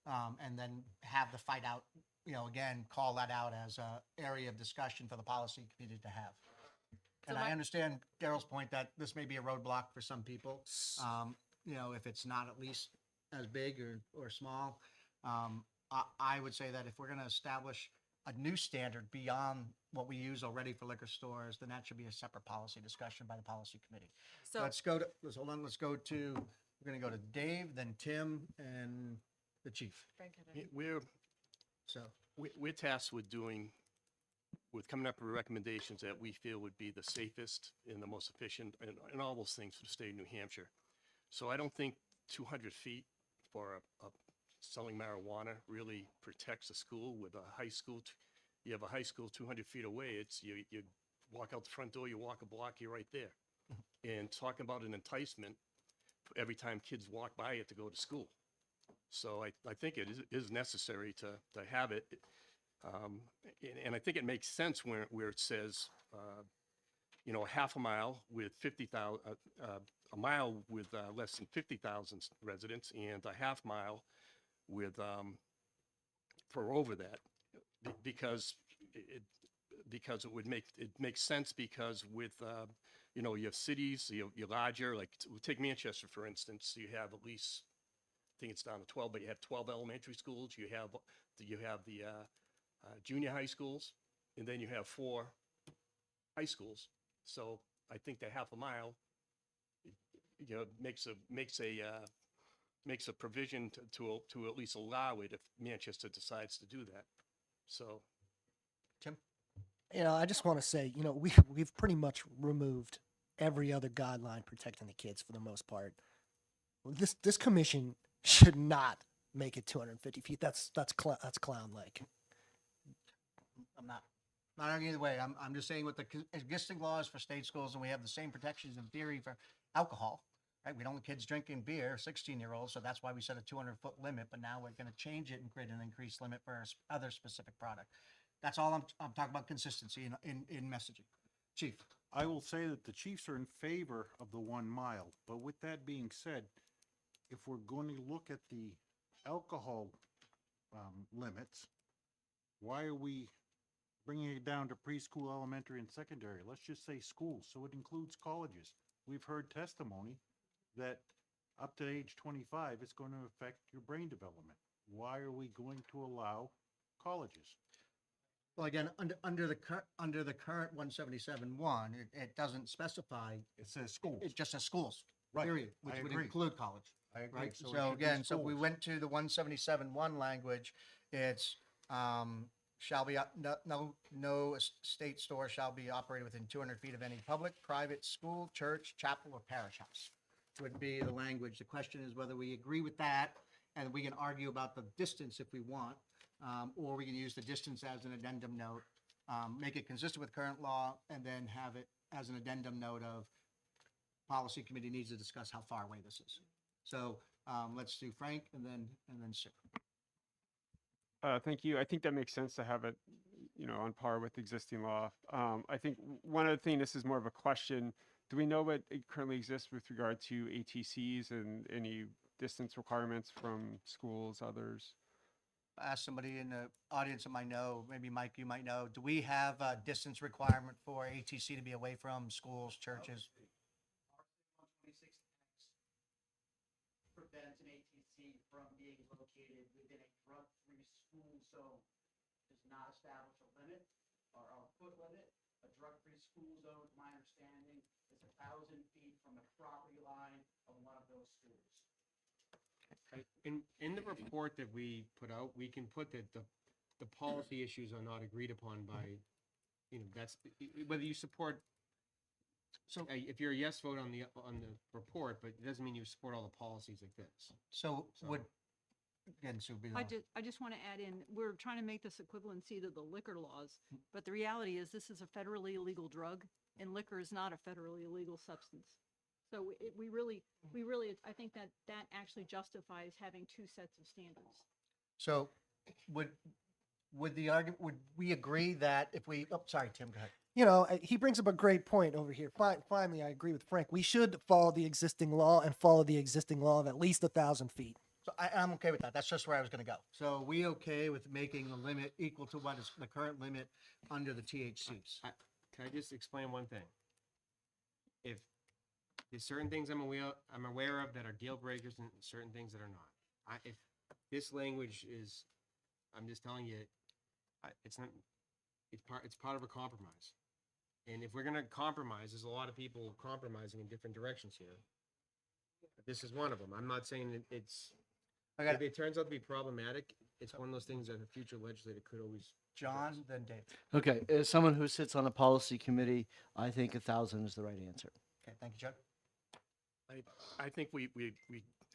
And then have the fight out, you know, again, call that out as a area of discussion for the policy committee to have. And I understand Daryl's point that this may be a roadblock for some people. You know, if it's not at least as big or small. I would say that if we're gonna establish a new standard beyond what we use already for liquor stores, then that should be a separate policy discussion by the policy committee. So, Let's go to, we're gonna go to Dave, then Tim, and the chief. Frank had a- So, We're tasked with coming up with recommendations that we feel would be the safest and the most efficient and all those things for the state of New Hampshire. So I don't think 200 feet for a selling marijuana really protects a school with a high school. You have a high school 200 feet away, you walk out the front door, you walk a block, you're right there. And talking about an enticement every time kids walk by it to go to school. So I think it is necessary to have it. And I think it makes sense where it says, you know, half a mile with 50,000, a mile with less than 50,000 residents, and a half mile with for over that, because it would make sense, because with you know, you have cities, you're larger, like take Manchester for instance, you have at least, I think it's down to 12, but you have 12 elementary schools, you have the junior high schools, and then you have 4 high schools. So I think that half a mile, you know, makes a provision to at least allow it if Manchester decides to do that. So, Tim? You know, I just want to say, you know, we've pretty much removed every other guideline protecting the kids for the most part. This commission should not make it 250 feet. That's clown-like. I'm not arguing either way. I'm just saying with the existing laws for state schools, and we have the same protections in theory for alcohol, right? We don't want kids drinking beer, 16-year-olds, so that's why we set a 200-foot limit, but now we're gonna change it and create an increased limit for a other specific product. That's all I'm talking about, consistency in messaging. Chief? I will say that the chiefs are in favor of the 1 mile, but with that being said, if we're going to look at the alcohol limits, why are we bringing it down to preschool, elementary, and secondary? Let's just say schools, so it includes colleges. We've heard testimony that up to age 25, it's going to affect your brain development. Why are we going to allow colleges? Well, again, under the current 177.1, it doesn't specify. It says schools. It just says schools, Right. period, which I would agree. include college. I agree. Right, So it so should be again, so we schools. went to the 177.1 language, it's, shall be, no state store shall be operated within 200 feet of any public, private, school, church, chapel, or parish house, would be the language. The question is whether we agree with that, and we can argue about the distance if we want, or we can use the distance as an addendum note, make it consistent with current law, and then have it as an addendum note of policy committee needs to discuss how far away this is. So let's do Frank and then Sue. Thank you. I think that makes sense to have it, on par with existing law. I think one other thing, this is more of a question. Do we know what currently exists with regard to ATCs and any distance requirements from schools, others? Ask somebody in the audience that might know, maybe Mike, you might know, do we have a distance requirement for ATC to be away from schools, churches? Prevents an ATC from being located within a drug-free school zone. Does not establish a limit or a foot limit. A drug-free school zone, to my understanding, is 1,000 feet from the property line of one of those schools. In the report that we put out, we can put that the policy issues are not agreed upon by, that's, whether you support, So, if you're a yes vote on the report, but it doesn't mean you support all the policies like this. so So- would, again, Sue, be I the- just want to add in, we're trying to make this equivalency to the liquor laws, but the reality is this is a federally illegal drug and liquor is not a federally illegal substance. So we really, I think that actually justifies having two sets of standards. so would the argument, would we agree that if we, oh, sorry, Tim, go ahead. He brings up a great point over here. Finally, I agree with Frank. We should follow the existing law and follow the existing law of at least 1,000 feet. So I'm okay with that. That's just where I was going to go. So we okay with making the limit equal to what is the current limit under the THCs? Can I just explain one thing? If there's certain things I'm aware of that are deal breakers and certain things that are not. If this language is, I'm just telling you, it's not, it's part of a compromise. And if we're gonna compromise, there's a lot of people compromising in different directions here. But this is one of them. I'm not saying that it's, I got if it turns out to be problematic, it's one of those things that a future legislator could always. John, then Dave. Okay, as someone who sits on a policy committee, I think 1,000 is the right answer. Okay, thank you, John. I think we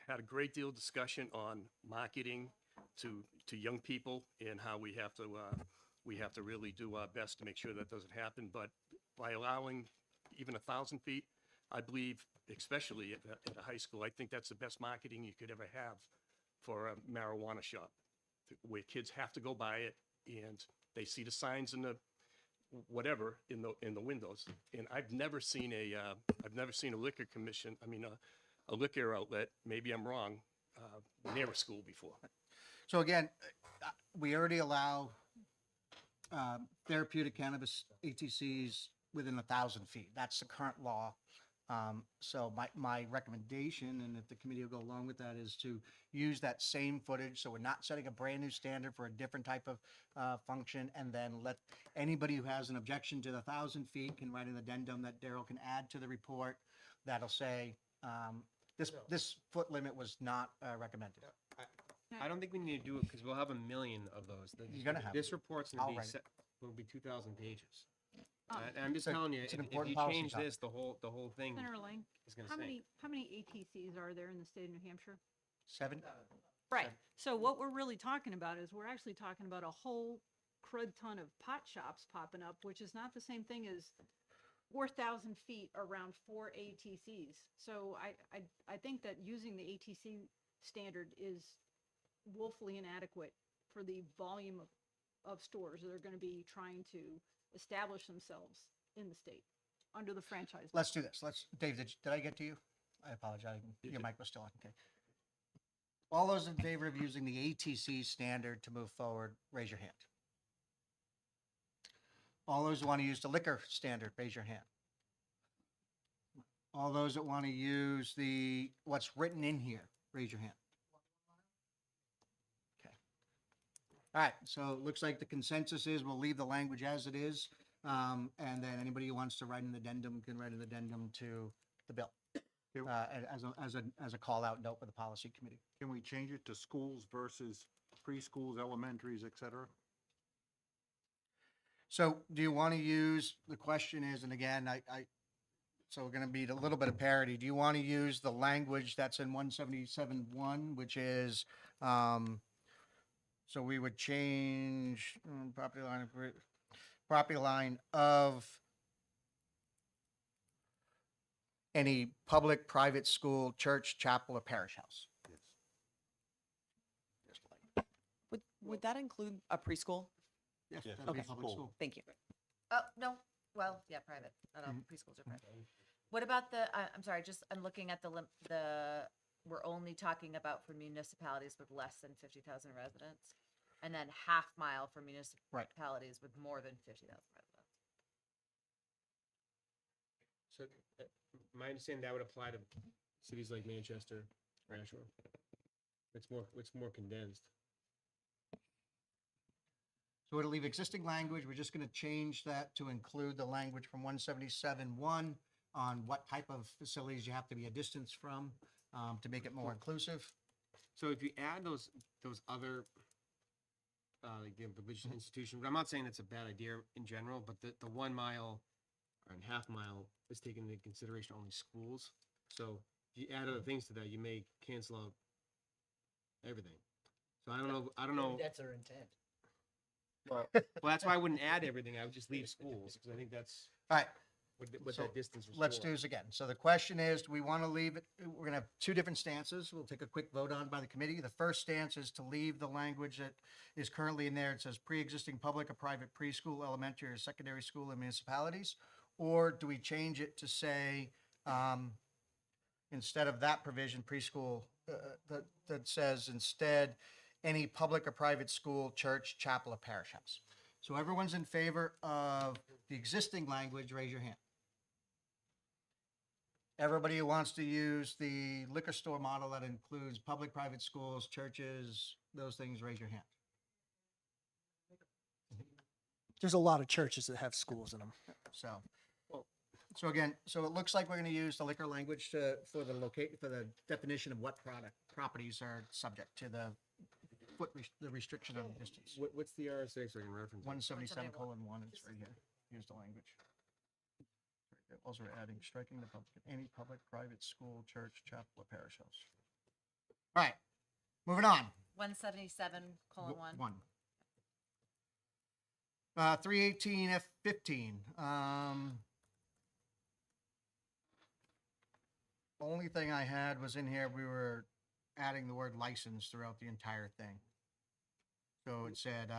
had a great deal of discussion on marketing to young people and how we have to really do our best to make sure that doesn't happen. But by allowing even 1,000 feet, I believe, especially at a high school, I think that's the best marketing you could ever have for a marijuana shop, where kids have to go by it and they see the signs in the whatever in the windows. And I've never seen a liquor commission. I mean, a liquor outlet. Maybe I'm wrong. Near a school before. So again, we already allow therapeutic cannabis ATCs within 1,000 feet. That's the current law. So my recommendation, and if the committee will go along with that, is to use that same footage. So we're not setting a brand new standard for a different type of function, and then let anybody who has an objection to the 1,000 feet can write an addendum that Daryl can add to the report. That'll say this foot limit was not recommended. I don't think we need to do it because we'll have 1 million of those. You're gonna have This them. report's I'll gonna write it. will be 2,000 pages. Um, And I'm just So telling you, it's if an if important you policy change topic. this, the whole thing Senator Lang, is gonna how sink. many ATCs are there in the state of New Hampshire? 7? Right. So what we're really talking about is we're actually talking about a whole crud ton of pot shops popping up, which is not the same thing as 4,000 feet around 4 ATCs. So I think that using the ATC standard is woefully inadequate for the volume of stores that are going to be trying to establish themselves in the state under the franchise. Let's do this. Dave, did I get to you? I apologize. Your mic was still on. Okay. All those in favor of using the ATC standard to move forward, raise your hand. All those who want to use the liquor standard, raise your hand. All those that want to use what's written in here, raise your hand. Okay. All right, so it looks like the consensus is we'll leave the language as it is. And then anybody who wants to write an addendum can write an addendum to the bill. As a call out note with the policy committee. Can we change it to schools versus preschools, elementaries, et cetera? So do you want to use, the question is, and again, so we're going to be a little bit of parity. Do you want to use the language that's in 177.1, which is, so we would change property line of any public, private school, church, chapel, or parish house? Yes. Would that include a preschool? Yes, Yes, that'd be a okay. public school. Thank you. Oh, no, well, yeah, private, not all preschools are private. What about the, I'm sorry, just, I'm looking at we're only talking about for municipalities with less than 50,000 residents, and then half mile for municipalities with more than 50,000 residents. So, my understanding that would apply to cities like Manchester, Nashua. It's more condensed. So it'll leave existing language. We're just going to change that to include the language from 177.1 on what type of facilities you have to be a distance from to make it more inclusive. So if you add those other, like the religious institution, I'm not saying it's a bad idea in general, but the 1 mile and half mile is taken into consideration only schools. So if you add other things to that, you may cancel out everything. So I don't know. That's our intent. Well, that's why I wouldn't add everything. I would just leave schools, because I think that's All right, what So that distance was let's for. do this again. So the question is, do we want to leave it? We're going to have two different stances. We'll take a quick vote on by the committee. The first stance is to leave the language that is currently in there. It says pre-existing public or private preschool, elementary or secondary school in municipalities. Or do we change it to say, instead of that provision, preschool, that says instead, any public or private school, church, chapel, or parish house. So everyone's in favor of the existing language, raise your hand. Everybody who wants to use the liquor store model that includes public, private schools, churches, those things, raise your hand. There's a lot of churches that have schools in them. So again, so it looks like we're going to use the liquor language for the definition of what properties are subject to the restriction on distance. What's the RSA so I can reference it? 177:1, it's right here. Here's the language. Also, we're adding striking the public, any public, private school, church, chapel, or parish house. All right, moving on. 177:1. 318F15. Only thing I had was in here, we were adding the word license throughout the entire thing. So it said,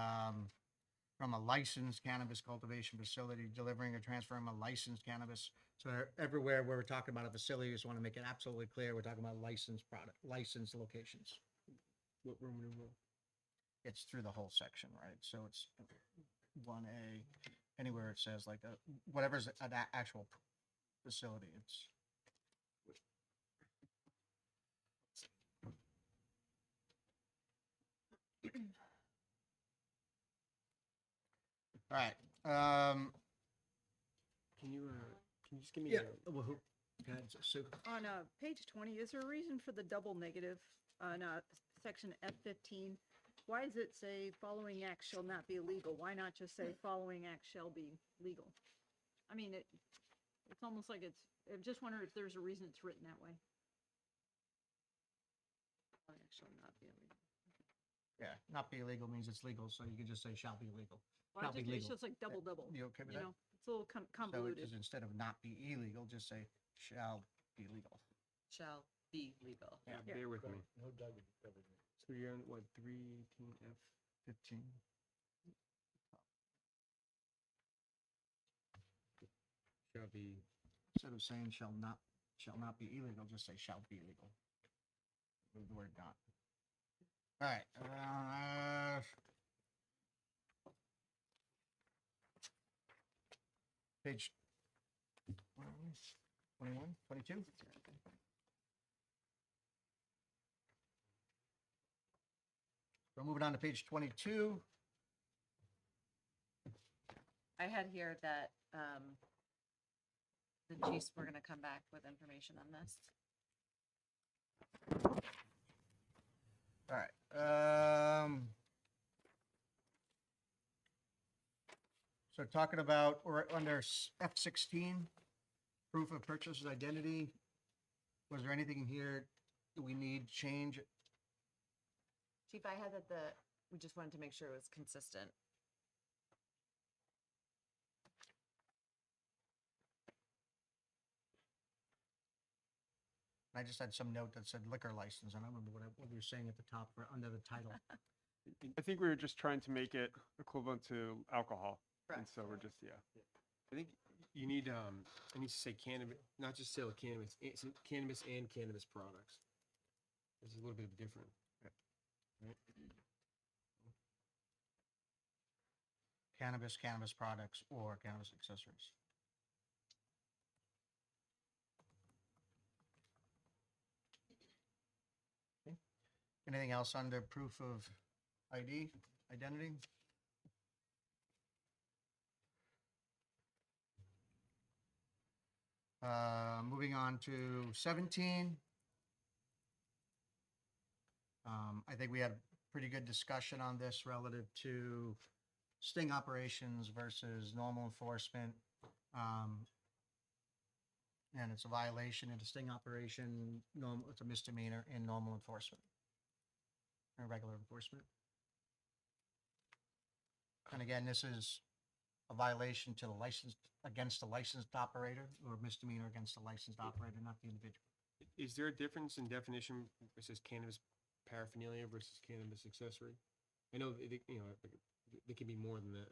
from a licensed cannabis cultivation facility, delivering or transferring a licensed cannabis. So everywhere where we're talking about a facility, we just want to make it absolutely clear, we're talking about licensed product, licensed locations. What room numeral? It's through the whole section, right? So it's 1A, anywhere it says like whatever's an actual facility, it's. All right. Can you just give me? Yeah. Well, who? Go ahead, Sue. On page 20, is there a reason for the double negative on section F15? Why does it say following acts shall not be illegal? Why not just say following acts shall be legal? I mean, it's almost like I'm just wondering if there's a reason it's written that way. Following acts shall not be illegal. Yeah, not be illegal means it's legal, so you can just say shall be legal. Well, Shall be it's legal. just like double. You okay with You that? know, it's a little So convoluted. just instead of not be illegal, just say shall be legal. Shall be legal. Yeah, Yeah. bear with me. So you're on what, 318F? 15. Shall be. Instead of saying shall not be illegal, just say shall be legal. Move the word not. All right. Page 21, 22. We're moving on to page 22. I had here that the chiefs were going to come back with information on this. All right. So talking about, we're under F16, proof of purchaser's identity. Was there anything in here that we need to change? Chief, I had that we just wanted to make sure it was consistent. I just had some note that said liquor license, and I don't remember what we were saying at the top or under the title. I think we were just trying to make it equivalent to alcohol. And Correct. so we're just, yeah. I think you need, it needs to say cannabis, not just sale of cannabis, it's cannabis and cannabis products. There's a little bit of different. Right? Cannabis, cannabis products, or cannabis accessories. Okay. Anything else under proof of identity? Moving on to 17. I think we had a pretty good discussion on this relative to sting operations versus normal enforcement. And it's a violation in a sting operation, it's a misdemeanor in normal enforcement. Or regular enforcement. And again, this is a violation to the license, against the licensed operator, or misdemeanor against the licensed operator, not the individual. Is there a difference in definition versus cannabis paraphernalia versus cannabis accessory? I know, they can be more than that.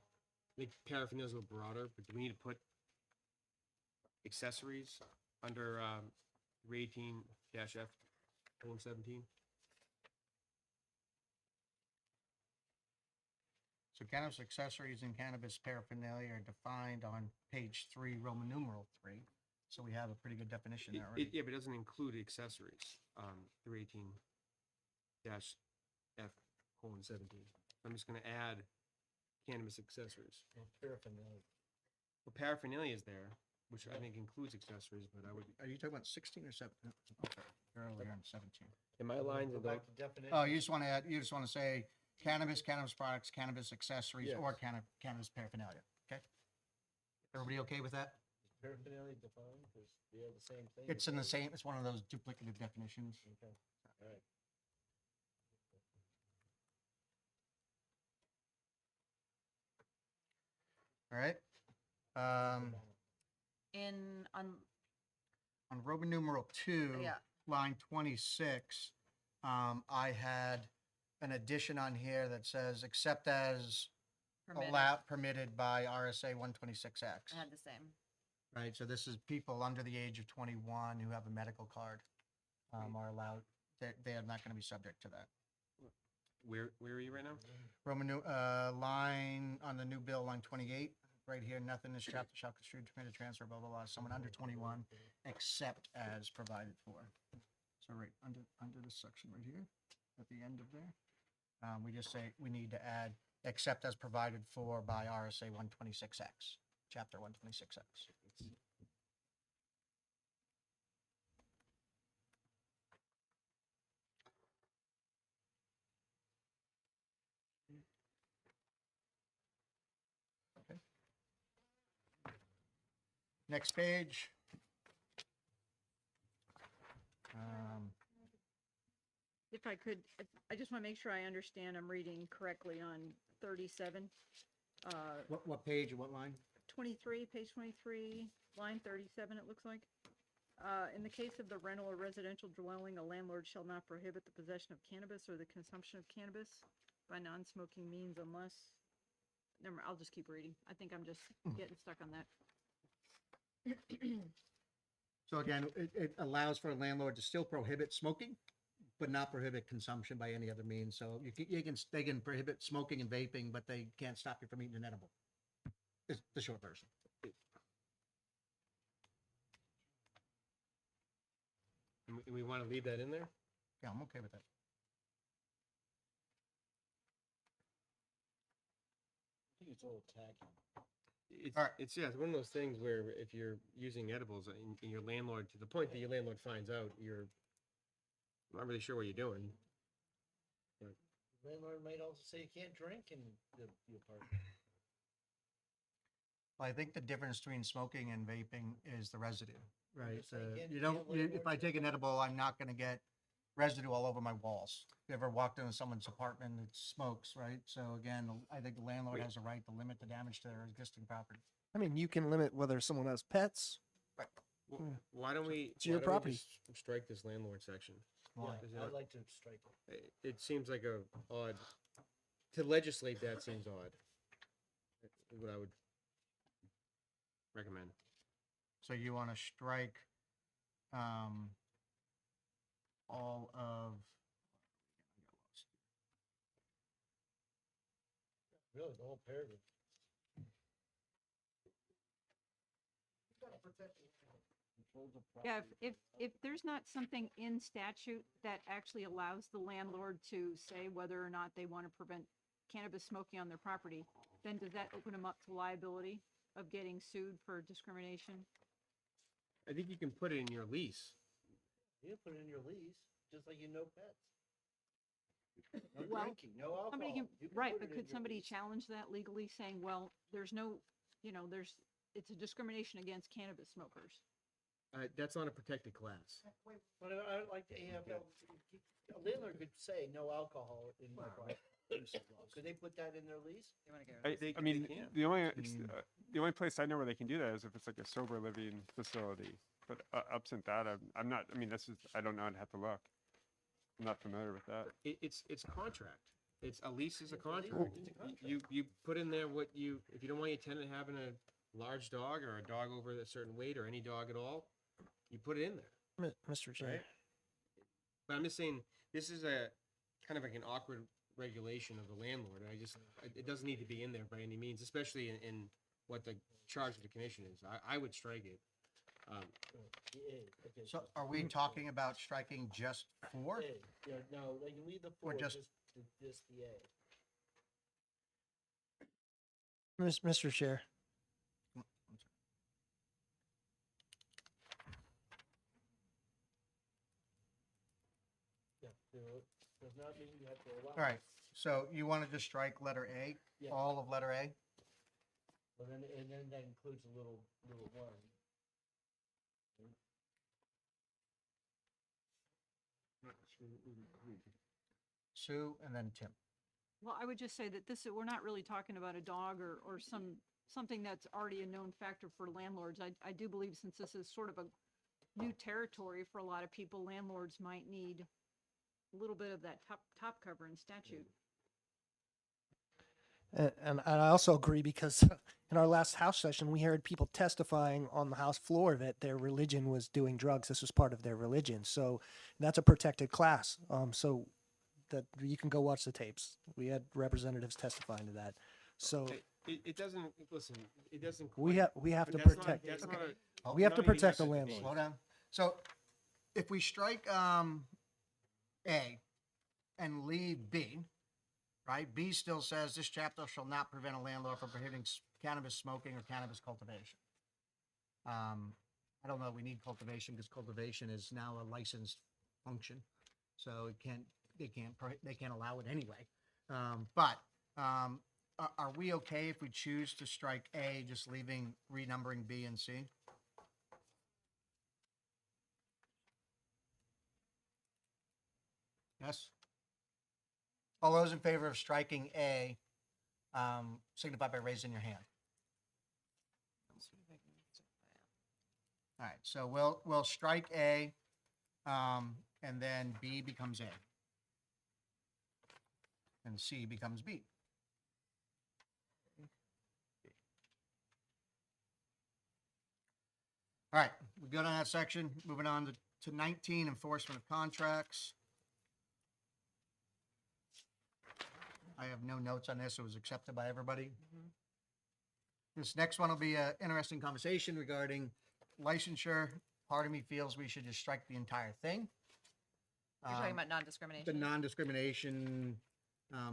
I think paraphernalia is a little broader, but do we need to put accessories under 318-F:17? So cannabis accessories and cannabis paraphernalia are defined on page 3, Roman numeral 3. So we have a pretty good definition there already. Yeah, but it doesn't include accessories, 318-F:17. I'm just gonna add cannabis accessories. Paraphernalia. Well, paraphernalia is there, which I think includes accessories, but I would. Are you talking about 16 or 17? Okay, you're over here on 17. In my lines Go of back to definition. Oh, you just want to add, you just want to say cannabis, cannabis products, cannabis accessories, Yes. or cannabis paraphernalia, okay? Everybody okay with that? Paraphernalia defined, because they are the same thing. It's in the same, it's one of those duplicative definitions. Okay, all right. All right? On Roman numeral 2, Yeah. line 26, I had an addition on here that says, except as permitted by RSA 126X. I had the same. Right, so this is people under the age of 21 who have a medical card are allowed, they are not going to be subject to that. Where are you right now? Line on the new bill, line 28, right here, nothing is chapter shall construe to permit a transfer, blah, blah, blah, someone under 21, except as provided for. So right, under this section right here, at the end of there, we just say, we need to add, except as provided for by RSA 126X, chapter 126X. Okay. Next page. If I could, I just want to make sure I understand I'm reading correctly on 37. What page and what line? 23, page 23, line 37, it looks like. In the case of the rental or residential dwelling, a landlord shall not prohibit the possession of cannabis or the consumption of cannabis by non-smoking means unless, never, I'll just keep reading. I think I'm just getting stuck on that. So again, it allows for a landlord to still prohibit smoking, but not prohibit consumption by any other means. So they can prohibit smoking and vaping, but they can't stop you from eating an edible. It's the short version. And we want to leave that in there? Yeah, I'm okay with that. I think it's a little tacky. It's, All right. it's one of those things where if you're using edibles and your landlord, to the point that your landlord finds out, you're not really sure what you're doing. Landlord might also say you can't drink in the apartment. Well, I think the difference between smoking and vaping is the residue, right? just saying, You don't, can't let if I take an edible, I'm not gonna get residue all over my walls. If you ever walked into someone's apartment that smokes, right? So again, I think the landlord has a right to limit the damage to their existing property. I mean, you can limit whether someone has pets. Why don't we? It's your why don't we property. just strike this landlord section? Yeah, Is I'd it- like to strike it. It seems like a odd to legislate that seems odd. Is what I would recommend. So you want to strike, all of. Really, the whole paragraph. Yeah, if there's not something in statute that actually allows the landlord to say whether or not they want to prevent cannabis smoking on their property, then does that open them up to liability of getting sued for discrimination? I think you can put it in your lease. You put it in your lease, just like you know pets. No Well, drinking, no alcohol. Somebody can, You can right, put but it in could your somebody lease. challenge that legally saying, well, there's no, it's a discrimination against cannabis smokers? That's not a protected class. But I like the AFL, a landlord could say no alcohol in my property. Could they put that in their lease? I mean, the only place I know where they can do that is if it's like a sober living facility. But absent that, I'm not. I mean, I don't know. I'd have to look. I'm not familiar with that. It's contract. It's a lease is a It's a lease, contract. it's a contract. You put in there if you don't want your tenant having a large dog or a dog over a certain weight or any dog at all, you put it in there. Mr. Chair. Right. But I'm just saying, this is a kind of like an awkward regulation of the landlord. It doesn't need to be in there by any means, especially in what the charge of the commission is. I would strike it. So are we talking about striking just 4? Yeah, no, they can leave the Or 4, just- just the A. Mr. Chair. Yeah, does not mean you have to allow. All right, so you want to just strike letter A, Yeah. all of letter A? But then, and then that includes a little one. Sue and then Tim. Well, I would just say that we're not really talking about a dog or something that's already a known factor for landlords. I do believe since this is sort of a new territory for a lot of people, landlords might need a little bit of that top cover in statute. And I also agree because in our last house session, we heard people testifying on the house floor that their religion was doing drugs. This was part of their religion. So that's a protected class. So that you can go watch the tapes. We had representatives testifying to that. So It doesn't, listen, it doesn't. we quite- have but to that's not- protect. that's not a- We have to not an protect the excessive landlord. Slow down. So if we strike A and leave B, right? B still says this chapter shall not prevent a landlord from prohibiting cannabis smoking or cannabis cultivation. I don't know, we need cultivation because cultivation is now a licensed function. So they can't allow it anyway. But are we okay if we choose to strike A, just leaving renumbering B and C? Yes? All those in favor of striking A, signify by raising your hand. All right, so we'll strike A, and then B becomes A. And C becomes B. All right, we go to that section, moving on to 19, enforcement of contracts. I have no notes on this. It was accepted by everybody. This next one will be an interesting conversation regarding licensure. Part of me feels we should just strike the entire thing. You're talking about The non-discrimination? non-discrimination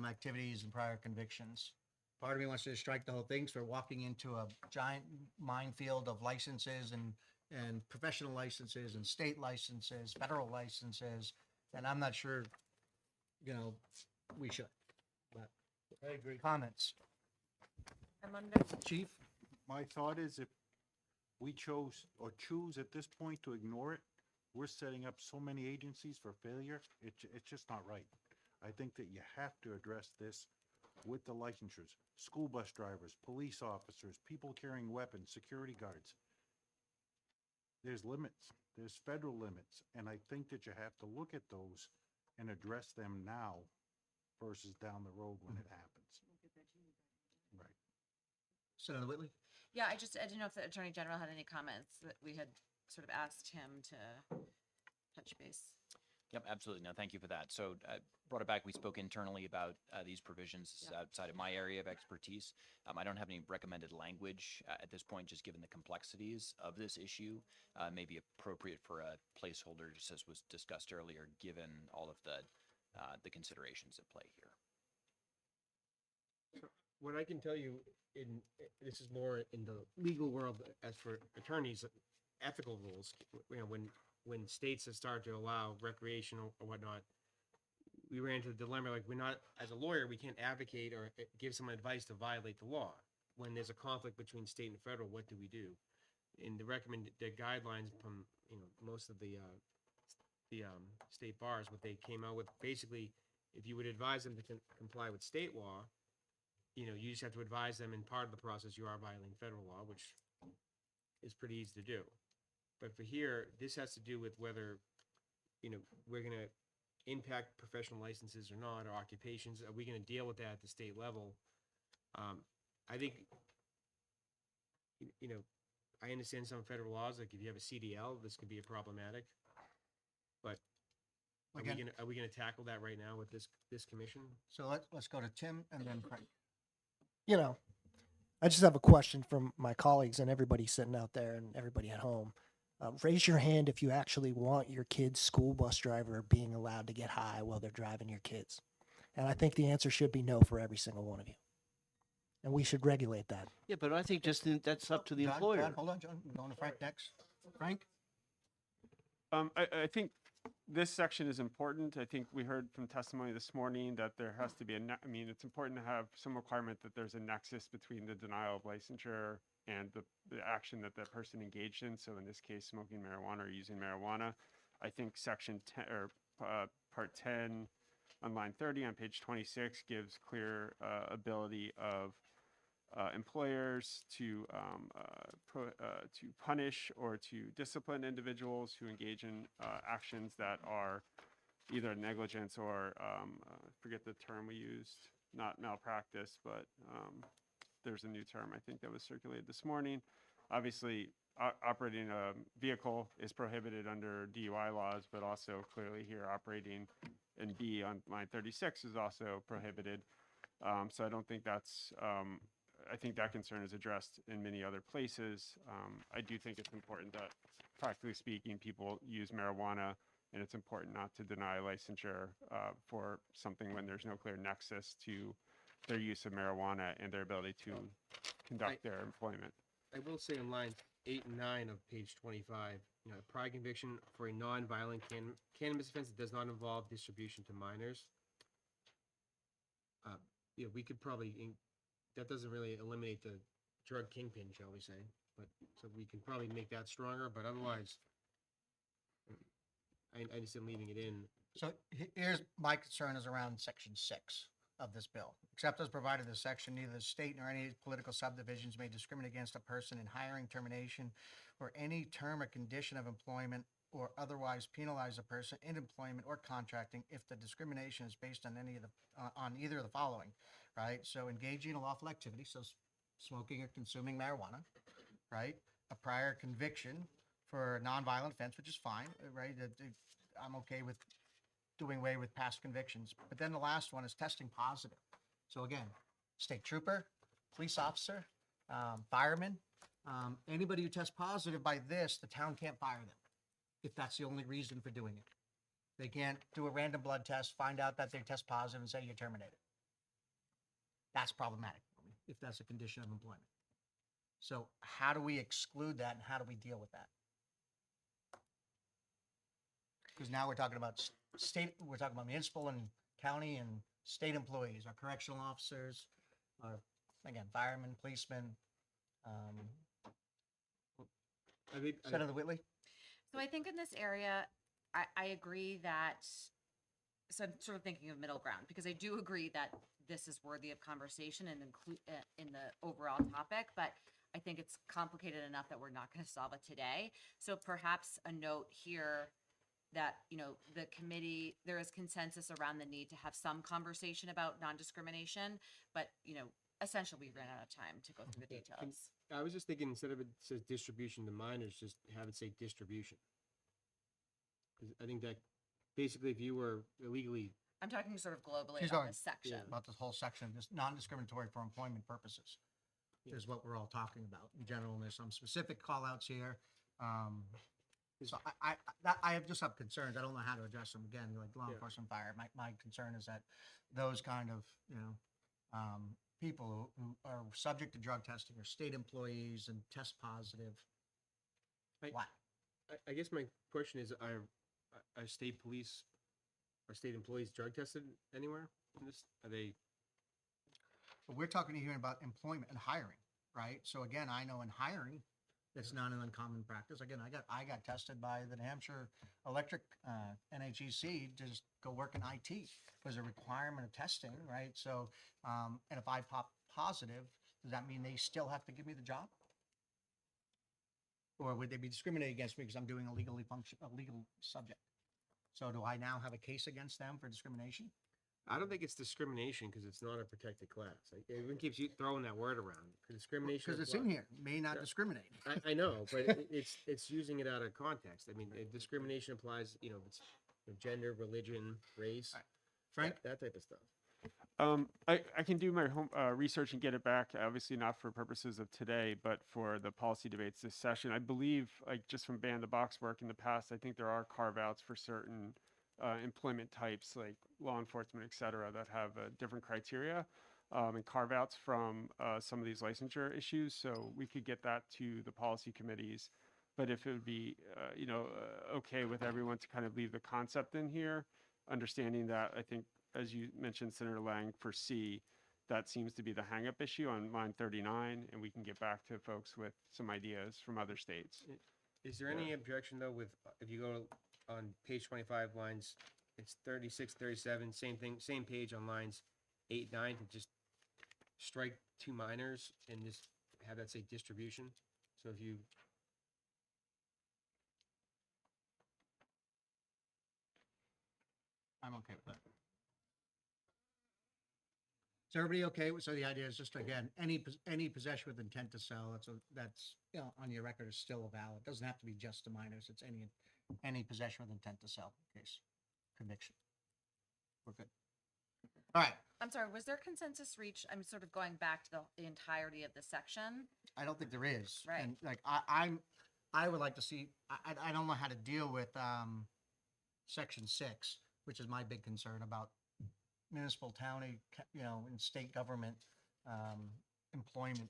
activities and prior convictions. Part of me wants to just strike the whole thing, so we're walking into a giant minefield of licenses and professional licenses and state licenses, federal licenses, and I'm not sure, we should. But I agree. comments, I'm under, chief? My thought is if we chose or choose at this point to ignore it, we're setting up so many agencies for failure. It's just not right. I think that you have to address this with the licensures, school bus drivers, police officers, people carrying weapons, security guards. There's limits, there's federal limits, and I think that you have to look at those and address them now versus down the road when it happens. Right. Senator Whitley? Yeah, I didn't know if the Attorney General had any comments that we had sort of asked him to touch base. Yep, absolutely. No, thank you for that. So brought it back. We spoke internally about these provisions. This is outside of my area of expertise. I don't have any recommended language at this point, just given the complexities of this issue. May be appropriate for a placeholder, just as was discussed earlier, given all of the considerations at play here. What I can tell you this is more in the legal world as for attorneys, ethical rules, you know, when states have started to allow recreational or whatnot, we ran into the dilemma, like we're not, as a lawyer, we can't advocate or give someone advice to violate the law. When there's a conflict between state and federal, what do we do? In the guidelines from, you know, most of the state bars, what they came out with, basically, if you would advise them to comply with state law, you know, you just have to advise them in part of the process you are violating federal law, which is pretty easy to do. But for here, this has to do with whether, you know, we're going to impact professional licenses or not, or occupations. Are we going to deal with that at the state level? I think, you know, I understand some federal laws, like if you have a CDL, this could be problematic. But are we going to tackle that right now with this commission? So let's go to Tim and then Frank. You know, I just have a question from my colleagues and everybody sitting out there and everybody at home. Raise your hand if you actually want your kid's school bus driver being allowed to get high while they're driving your kids. And I think the answer should be no for every single one of you. And we should regulate that. Yeah, but I think that's up to the John, employer. John, hold on, John. We're going to Frank next. Frank? I think this section is important. I think we heard from testimony this morning that there has to be I mean, it's important to have some requirement that there's a nexus between the denial of licensure and the action that that person engaged in. So in this case, smoking marijuana or using marijuana. I think section 10 or part 10 on line 30 on page 26 gives clear ability of employers to punish or to discipline individuals who engage in actions that are either negligence or forget the term we used, not malpractice, but there's a new term I think that was circulated this morning. Obviously, operating a vehicle is prohibited under DUI laws, but also clearly here operating in B on line 36 is also prohibited. So I don't think that's I think that concern is addressed in many other places. I do think it's important that, practically speaking, people use marijuana, and it's important not to deny licensure for something when there's no clear nexus to their use of marijuana and their ability to conduct their employment. I will say in lines 8 and 9 of page 25, you know, prior conviction for a non-violent cannabis offense that does not involve distribution to minors. Yeah, we could probably, that doesn't really eliminate the drug kingpin, shall we say, but so we can probably make that stronger, but otherwise, I just am leaving it in. So here's my concern is around section 6 of this bill. Except as provided in this section, neither the state nor any political subdivisions may discriminate against a person in hiring, termination, or any term or condition of employment, or otherwise penalize a person in employment or contracting if the discrimination is based on any of the on either of the following, right? So engaging in a lawful activity, so smoking or consuming marijuana, right? A prior conviction for a nonviolent offense, which is fine, right? I'm okay with doing away with past convictions. But then the last one is testing positive. So again, state trooper, police officer, fireman, anybody who tests positive by this, the town can't fire them if that's the only reason for doing it. They can't do a random blood test, find out that they test positive and say you're terminated. That's problematic for me, if that's a condition of employment. So how do we exclude that and how do we deal with that? Because now we're talking about state, we're talking about municipal and county and state employees, our correctional officers, our, again, firemen, policemen. Senator Whitley? So I think in this area, I agree that, so I'm sort of thinking of middle ground, because I do agree that this is worthy of conversation and include in the overall topic, but I think it's complicated enough that we're not going to solve it today. So perhaps a note here that, you know, the committee, there is consensus around the need to have some conversation about non-discrimination, but, you know, essentially we ran out of time to go through the details. I was just thinking, instead of it says distribution to minors, just have it say distribution. 'Cause I think that basically if you were illegally, I'm talking sort of globally She's about going this section. about this whole section, just non-discriminatory for employment purposes is what we're all talking about in general. And there's some specific call outs here. So I just have concerns. I don't know how to address them. Again, like law Yeah. enforcement, fire. My concern is that those kind of, you know, people who are subject to drug testing or state employees and test positive. Why? I guess my question is, are state police, are state employees drug tested anywhere in this? Are they? But we're talking here about employment and hiring, right? So again, I know in hiring, it's not an uncommon practice. Again, I got tested by the New Hampshire Electric, NHEC to just go work in IT. There's a requirement of testing, right? So, and if I pop positive, does that mean they still have to give me the job? Or would they be discriminated against me because I'm doing a legal subject? So do I now have a case against them for discrimination? I don't think it's discrimination because it's not a protected class. Like, everyone keeps throwing that word around. Discrimination. Because it's in here, may not discriminate. I know, but it's using it out of context. I mean, discrimination applies, you know, it's gender, religion, race, Frank? that type of stuff. I can do my home research and get it back, obviously not for purposes of today, but for the policy debates this session. I believe, like just from ban the box work in the past, I think there are carve outs for certain employment types like law enforcement, et cetera, that have different criteria and carve outs from some of these licensure issues. So we could get that to the policy committees. But if it would be, okay with everyone to kind of leave the concept in here, understanding that I think, as you mentioned, Senator Lang, for C, that seems to be the hang-up issue on line 39, and we can get back to folks with some ideas from other states. Is there any objection though with, if you go on page 25 lines, it's 36, 37, same thing, same page on lines 8, 9, to just strike 2 minors and just have that say distribution? So if you, I'm okay with that. Is everybody okay with, so the idea is just, again, any possession with intent to sell, that's, you know, on your record is still valid. It doesn't have to be just to minors. It's any possession with intent to sell case, conviction. We're good. All right. I'm sorry, was there consensus reached? I'm sort of going back to the entirety of the section. I don't think there is. Right. And like, I would like to see, I don't know how to deal with, section 6, which is my big concern about municipal, county, you know, and state government, employment,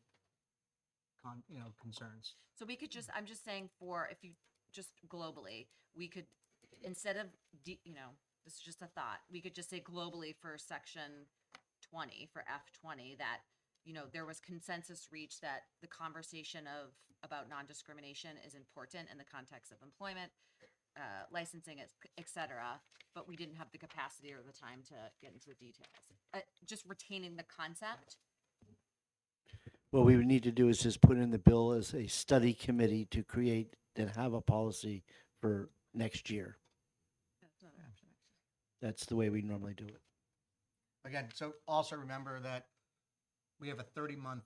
concerns. So we could just, I'm just saying for, if you just globally, we could, instead of, you know, this is just a thought, we could just say globally for section 20, for F20, that, you know, there was consensus reached that the conversation about non-discrimination is important in the context of employment, licensing, et cetera, but we didn't have the capacity or the time to get into the details. Just retaining the concept. What we would need to do is just put in the bill as a study committee to create and have a policy for next year. That's the way we normally do it. Again, so also remember that we have a 30-month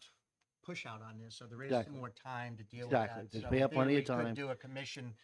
push out on this, so there is Exactly. more time to deal Exactly. with that. Just we have plenty of We time. could do a commission,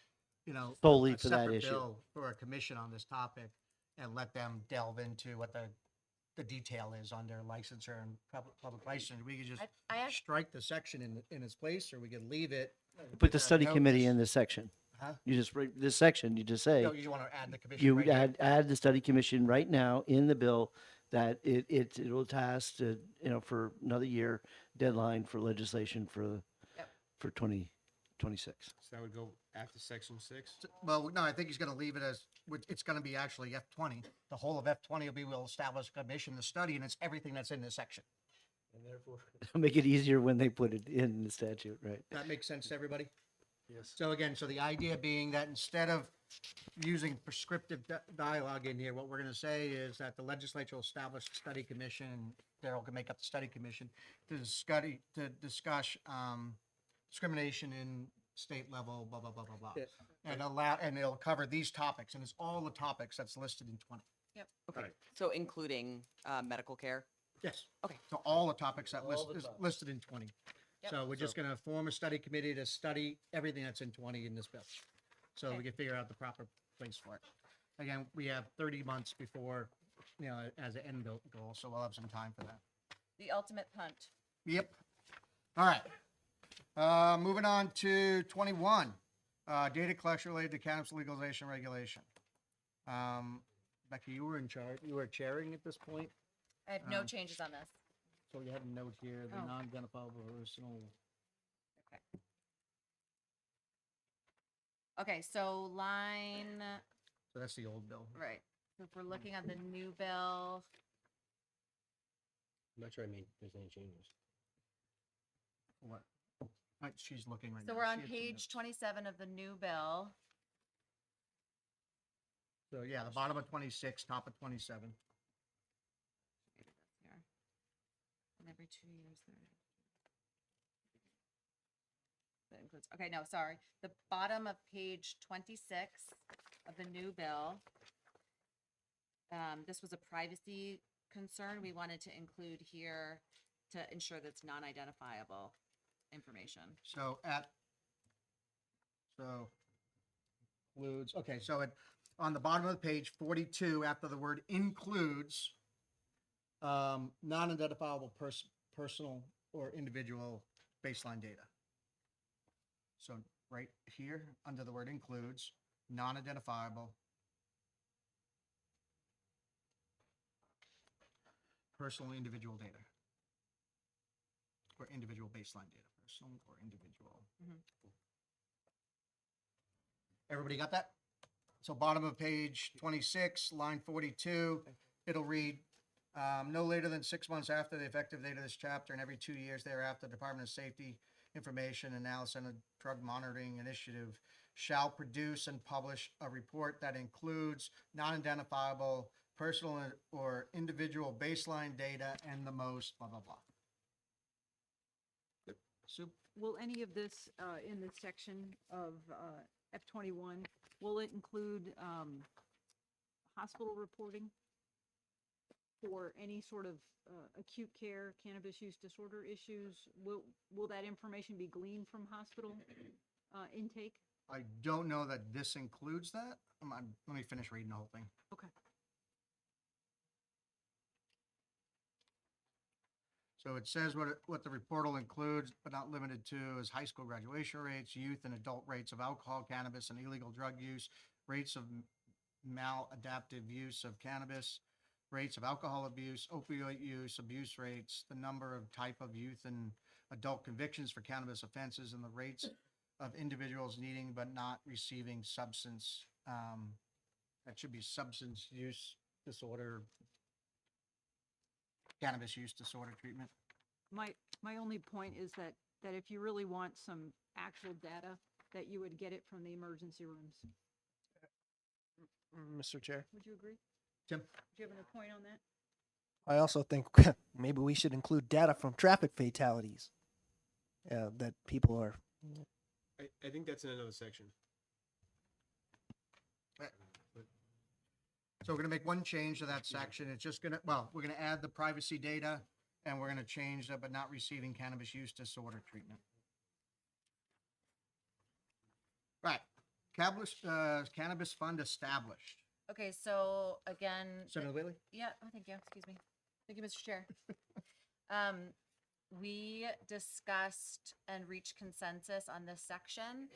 you know, Solely a for that separate issue. bill for a commission on this topic and let them delve into what the detail is on their licensure and public license. We could just I act- strike the section in its place, or we could leave it. Put the study committee in this section. Huh? You just, this section, you just say, No, you want to add the commission. you right here? add the study commission right now in the bill, that it'll task to, you know, for another year deadline for legislation for, Yep. for 2026. so that would go after section 6? Well, no, I think he's going to leave it as, it's going to be actually F20. The whole of F20 will be, we'll establish a commission to study, and it's everything that's in this section. And therefore. Make it easier when they put it in the statute, right? That makes sense to everybody? Yes. So again, so the idea being that instead of using prescriptive dialogue in here, what we're going to say is that the legislature will establish a study commission, and Daryl can make up the study commission to discuss discrimination in state level, blah, blah, blah, blah, blah. Yeah. And it'll cover these topics, and it's all the topics that's listed in 20. Yep. Okay. So including medical care? Yes. Okay. So all the topics that All the is topics. listed in 20. Yep. So we're just gonna form a study committee to study everything that's in 20 in this bill. So we Okay. can figure out the proper place for it. Again, we have 30 months before, as an end goal, so we'll have some time for that. The ultimate punt. Yep. All right. Moving on to 21, data collection related to cannabis legalization regulation. Becky, you were in charge, you were chairing at this point, I have no changes on this. so you had a note here, the Oh. non-identifiable personal. Okay. Okay, so line, So that's the old bill. right, so if we're looking at the new bill, I'm not sure I made, there's any changes. What? She's looking right now. so we're on She had some page notes. 27 of the new bill. So yeah, the bottom of 26, top of 27. Maybe that's here. And every 2 years there. That includes, okay, no, sorry. The bottom of page 26 of the new bill. This was a privacy concern we wanted to include here to ensure that's non-identifiable information. So includes, okay, so on the bottom of the page, 42, after the word includes, non-identifiable personal or individual baseline data. So right here, under the word includes, non-identifiable personal individual data. Or individual baseline data, personal or individual. Mhm. Everybody got that? So bottom of page 26, line 42, it'll read, no later than 6 months after the effective date of this chapter and every 2 years thereafter, Department of Safety Information Analysis and Drug Monitoring Initiative shall produce and publish a report that includes non-identifiable personal or individual baseline data and the most blah, blah, blah. Sue? Will any of this, in this section of, F21, will it include, hospital reporting? For any sort of, acute care, cannabis use disorder issues? Will that information be gleaned from hospital, intake? I don't know that this includes that. Let me finish reading the whole thing. Okay. So it says what the report will include, but not limited to, is high school graduation rates, youth and adult rates of alcohol, cannabis, and illegal drug use, rates of maladaptive use of cannabis, rates of alcohol abuse, opioid use, abuse rates, the number of type of youth and adult convictions for cannabis offenses, and the rates of individuals needing but not receiving substance. That should be substance use disorder, cannabis use disorder treatment. My only point is that if you really want some actual data, that you would get it from the emergency rooms. Mr. Chair. Would you agree? Tim? Do you have any point on that? I also think maybe we should include data from traffic fatalities that people are. I think that's in another section. So we're gonna make one change to that section. It's just gonna, we're gonna add the privacy data and we're gonna change that, but not receiving cannabis use disorder treatment. Right, cannabis fund established. Okay, so again. Senator Whaley? Yeah, oh, thank you, excuse me. Thank you, Mr. Chair. We discussed and reached consensus on this section,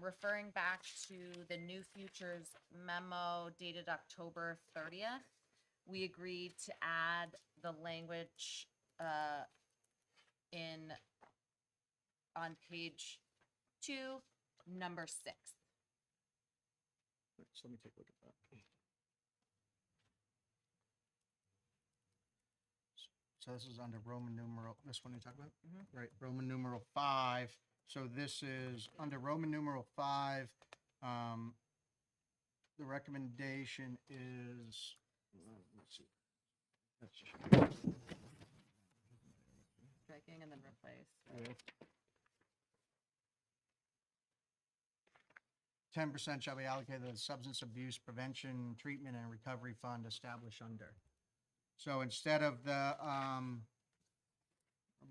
referring back to the New Futures memo dated October 30th. We agreed to add the language on page 2, number 6. So let me take a look at that. So this is under Roman numeral, this one you talk about? Right, Roman numeral 5. So this is under Roman numeral 5. The recommendation is, let's see. That's just- Striking and then replace. 10% shall be allocated to the Substance Abuse Prevention, Treatment, and Recovery Fund established under. So instead of the, Roman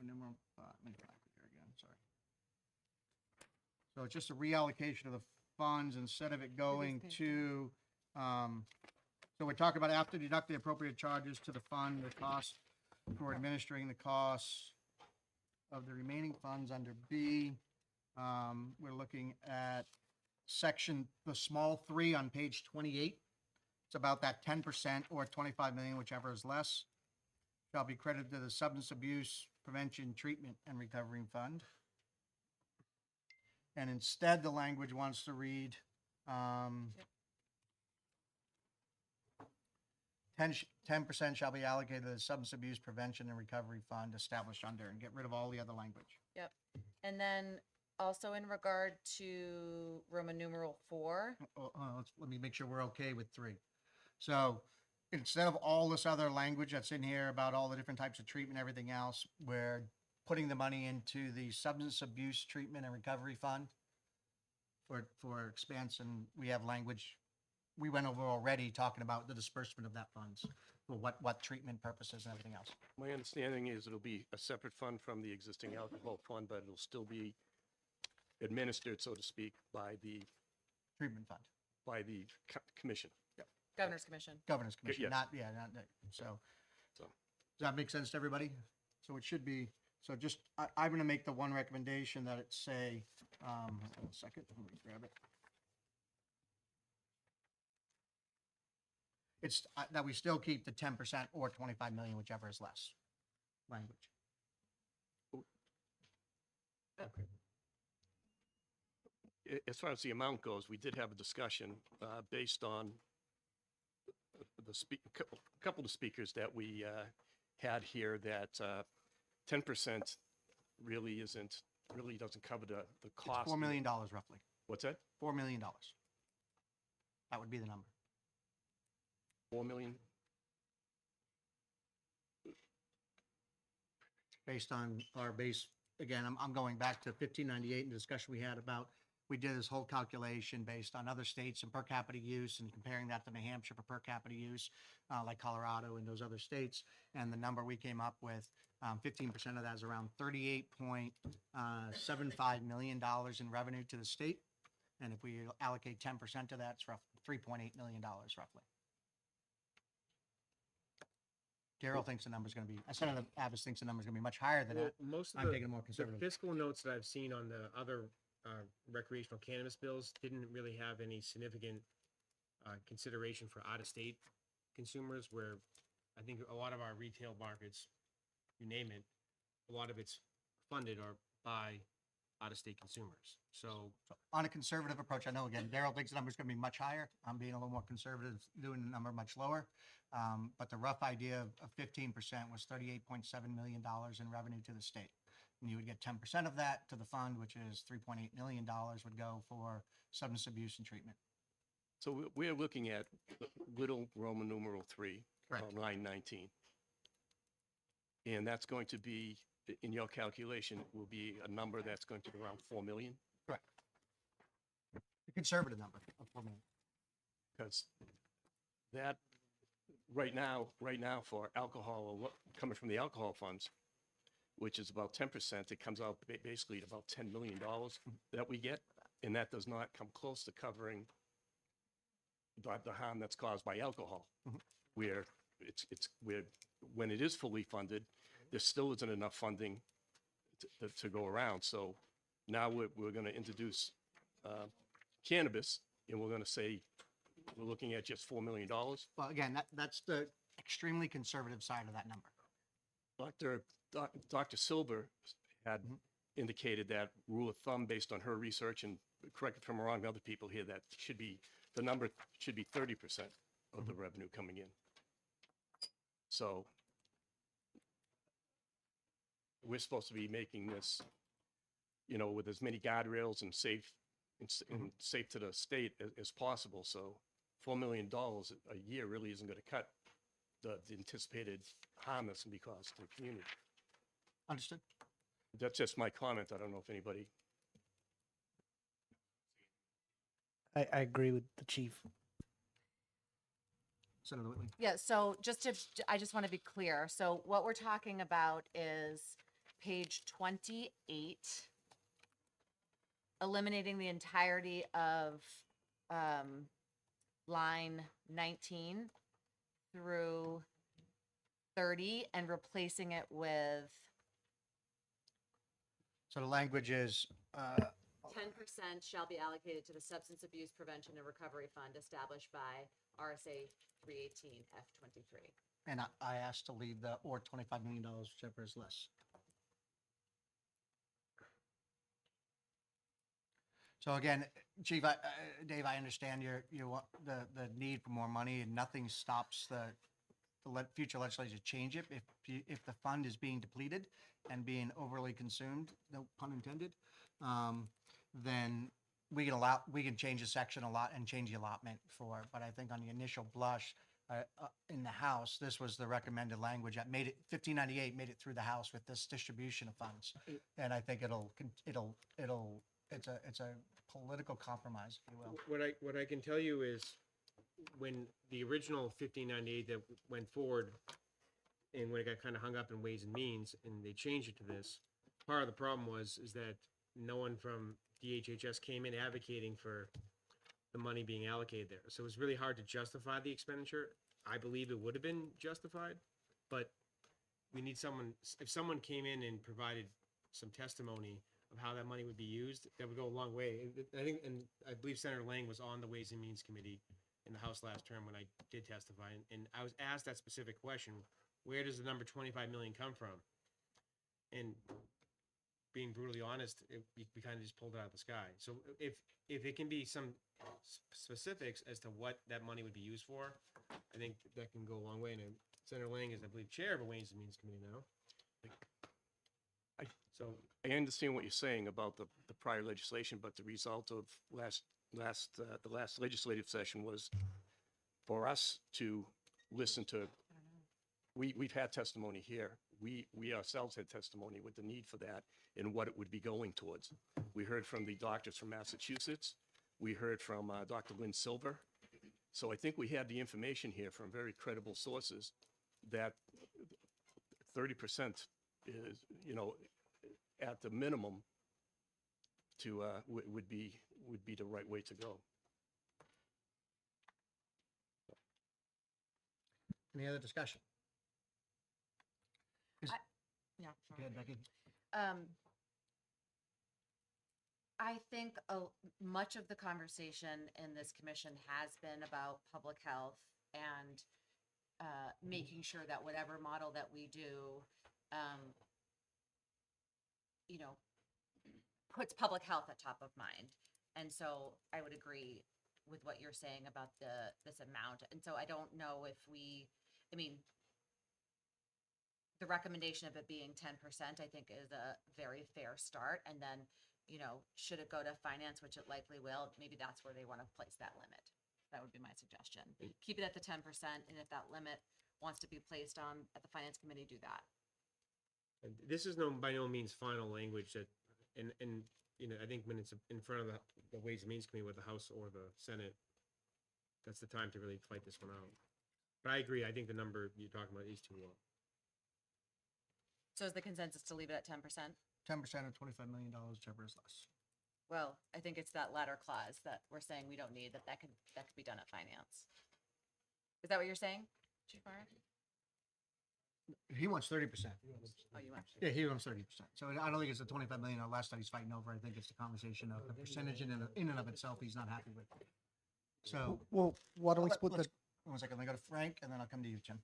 numeral, let me go back here again, sorry. So it's just a reallocation of the funds instead of it going to, so we're talking about after deduct the appropriate charges to the fund, the cost for administering the costs of the remaining funds under B. We're looking at section, the small 3 on page 28. It's about that 10% or 25 million, whichever is less, shall be credited to the Substance Abuse Prevention, Treatment, and Recovery Fund. And instead, the language wants to read, 10% shall be allocated to the Substance Abuse Prevention and Recovery Fund established under, and get rid of all the other language. Yep. And then also in regard to Roman numeral 4, Let me make sure we're okay with 3. So instead of all this other language that's in here about all the different types of treatment, everything else, we're putting the money into the Substance Abuse Treatment and Recovery Fund for expense, and we have language we went over already talking about the disbursement of that funds for what treatment purposes and everything else. My understanding is it'll be a separate fund from the existing alcohol fund, but it'll still be administered, so to speak, by the Treatment fund, commission. Governor's Commission. Governor's Commission, yes. not so. So. Does that make sense to everybody? So it should be, so just, I'm gonna make the one recommendation that it say, hold on a second, let me grab it. It's, that we still keep the 10% or 25 million, whichever is less language. As far as the amount goes, we did have a discussion based on a couple of speakers that we had here that 10% really doesn't cover the cost. $4 million roughly. What's that? $4 million. That would be the number. 4 million? Based on our base, again, I'm going back to 1598 and the discussion we had about, we did this whole calculation based on other states and per capita use and comparing that to New Hampshire for per capita use, like Colorado and those other states. And the number we came up with, 15% of that is around $38.75 million in revenue to the state. And if we allocate 10% of that, it's roughly $3.8 million roughly. Daryl thinks the number's gonna be, Senator Abbas thinks the number's gonna be much higher than that. Most of I'm taking a more the conservative. fiscal notes that I've seen on the other recreational cannabis bills didn't really have any significant consideration for out-of-state consumers, where I think a lot of our retail markets, you name it, a lot of it's funded or by out-of-state consumers. So On a conservative approach, I know, again, Daryl thinks the number's gonna be much higher. I'm being a little more conservative, doing the number much lower. But the rough idea of 15% was $38.7 million in revenue to the state. And you would get 10% of that to the fund, which is $3.8 million would go for substance abuse and treatment. So we're looking at little Roman numeral 3 Correct. on line 19. And that's going to be, in your calculation, will be a number that's going to be around 4 million? Correct. The conservative number of 4 million. Because that, right now for alcohol, coming from the alcohol funds, which is about 10%, it comes out basically at about $10 million that we get. And that does not come close to covering the harm that's caused by alcohol. Where when it is fully funded, there still isn't enough funding to go around. So now we're going to introduce cannabis, and we're going to say we're looking at just $4 million. Well, again, that's the extremely conservative side of that number. Dr. Silver had indicated that rule of thumb based on her research, and correct me if I'm wrong, other people here, that the number should be 30% of the revenue coming in. So we're supposed to be making this, with as many guardrails and safe to the state as possible. So $4 million a year really isn't going to cut the anticipated harm that's going to be caused to the community. Understood? That's just my comment. I don't know if anybody. I agree with the chief. Senator Whitley. Yeah, so I just want to be clear. So what we're talking about is page 28, eliminating the entirety of line 19 through 30 and replacing it with So the language is, 10% shall be allocated to the Substance Abuse Prevention and Recovery Fund established by RSA 318 F23. and I asked to leave the or $25 million, whichever is less. So again, Chief, Dave, I understand you want the need for more money, and nothing stops the future legislature to change it. If the fund is being depleted and being overly consumed, no pun intended, then we can change the section a lot and change the allotment for, but I think on the initial blush, in the House, this was the recommended language that made it, 1598 made it through the House with this distribution of funds. And I think it's a political compromise, if you will. What I can tell you is, when the original 1598 that went forward, and when it got kind of hung up in Ways and Means, and they changed it to this, part of the problem is that no one from DHHS came in advocating for the money being allocated there. So it was really hard to justify the expenditure. I believe it would have been justified, but we need someone, if someone came in and provided some testimony of how that money would be used, that would go a long way. I think, and I believe Senator Lang was on the Ways and Means Committee in the House last term when I did testify, and I was asked that specific question: where does the number 25 million come from? And being brutally honest, we kind of just pulled it out of the sky. So if it can be some specifics as to what that money would be used for, I think that can go a long way. And Senator Lang is, I believe, chair of a Ways and Means Committee now. So I understand what you're saying about the prior legislation, but the result of the last legislative session was for us to listen to, we've had testimony here. We ourselves had testimony with the need for that and what it would be going towards. We heard from the doctors from Massachusetts. We heard from Dr. Lynn Silver. So I think we have the information here from very credible sources that 30% is, at the minimum to, would be the right way to go. Any other discussion? Yeah. Go ahead, Becky. I think much of the conversation in this commission has been about public health and making sure that whatever model that we do, puts public health at top of mind. And so I would agree with what you're saying about this amount. And so I don't know if the recommendation of it being 10%, I think is a very fair start. And then, should it go to finance, which it likely will, maybe that's where they want to place that limit. That would be my suggestion. Keep it at the 10%. And if that limit wants to be placed on at the finance committee, do that. And this is by no means final language that, and I think when it's in front of the Ways and Means Committee with the House or the Senate, that's the time to really fight this one out. But I agree, I think the number you're talking about is too low. So is the consensus to leave it at 10%? 10% of $25 million, whichever is less. Well, I think it's that latter clause that we're saying we don't need, that could be done at finance. Is that what you're saying, Chief Mara? He wants 30%. Oh, you want? Yeah, he wants 30%. So I don't think it's the 25 million or less that he's fighting over. I think it's the conversation of the percentage in and of itself he's not happy with. So. Well, why don't we split the? One second, let me go to Frank and then I'll come to you, Tim.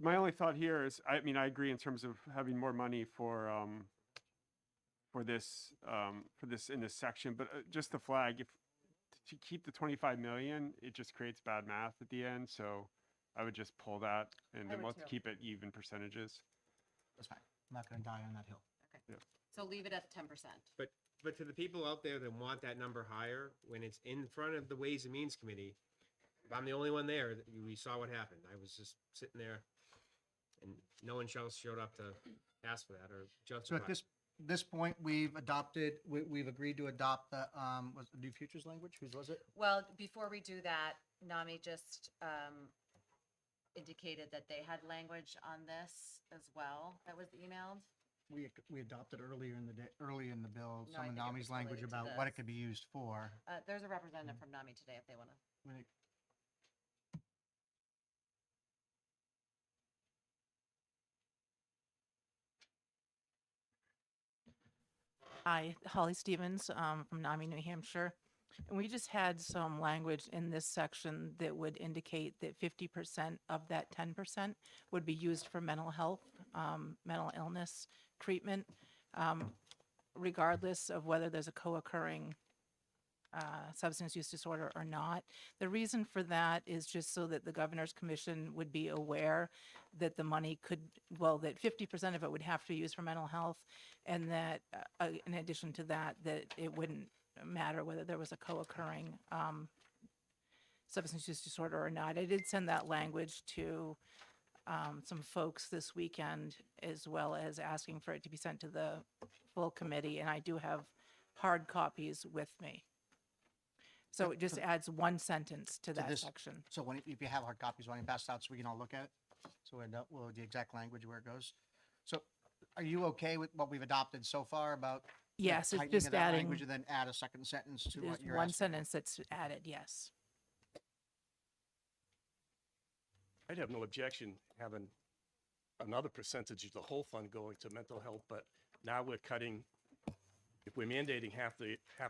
My only thought here is, I agree in terms of having more money for this in this section, but just the flag, if to keep the 25 million, it just creates bad math at the end. So I would just pull that and then let's keep it even percentages. That's fine. I'm not going to die on that hill. Okay. Yeah. So leave it at 10%. But to the people out there that want that number higher, when it's in front of the Ways and Means Committee, if I'm the only one there, we saw what happened. I was just sitting there and no one else showed up to ask for that or justify. So at this point, we've adopted, we've agreed to adopt the, was the new futures language? Whose was it? Well, before we do that, NAMI just indicated that they had language on this as well that was emailed. We adopted earlier in the day, early in the bill, No, I some of think it NAMI's was language related to about what it this. could be used for. There's a representative from NAMI today if they want to. When it- Hi, Holly Stevens from NAMI, New Hampshire. And we just had some language in this section that would indicate that 50% of that 10% would be used for mental health, mental illness treatment, regardless of whether there's a co-occurring substance use disorder or not. The reason for that is just so that the Governor's Commission would be aware that the money could, well, that 50% of it would have to be used for mental health, and that in addition to that, that it wouldn't matter whether there was a co-occurring substance use disorder or not. I did send that language to some folks this weekend, as well as asking for it to be sent to the full committee, and I do have hard copies with me. So it just adds one sentence to that this- section. So when, if you have hard copies, why don't you pass it out so we can all look at it? So we end up with the exact language where it goes. So are you okay with what we've adopted so far about? the Yes, it's tightening of just that adding, language And then add a second sentence to there's what you're one asking? sentence that's added, yes. I'd have no objection having another percentage of the whole fund going to mental health, but now we're cutting, if we're mandating half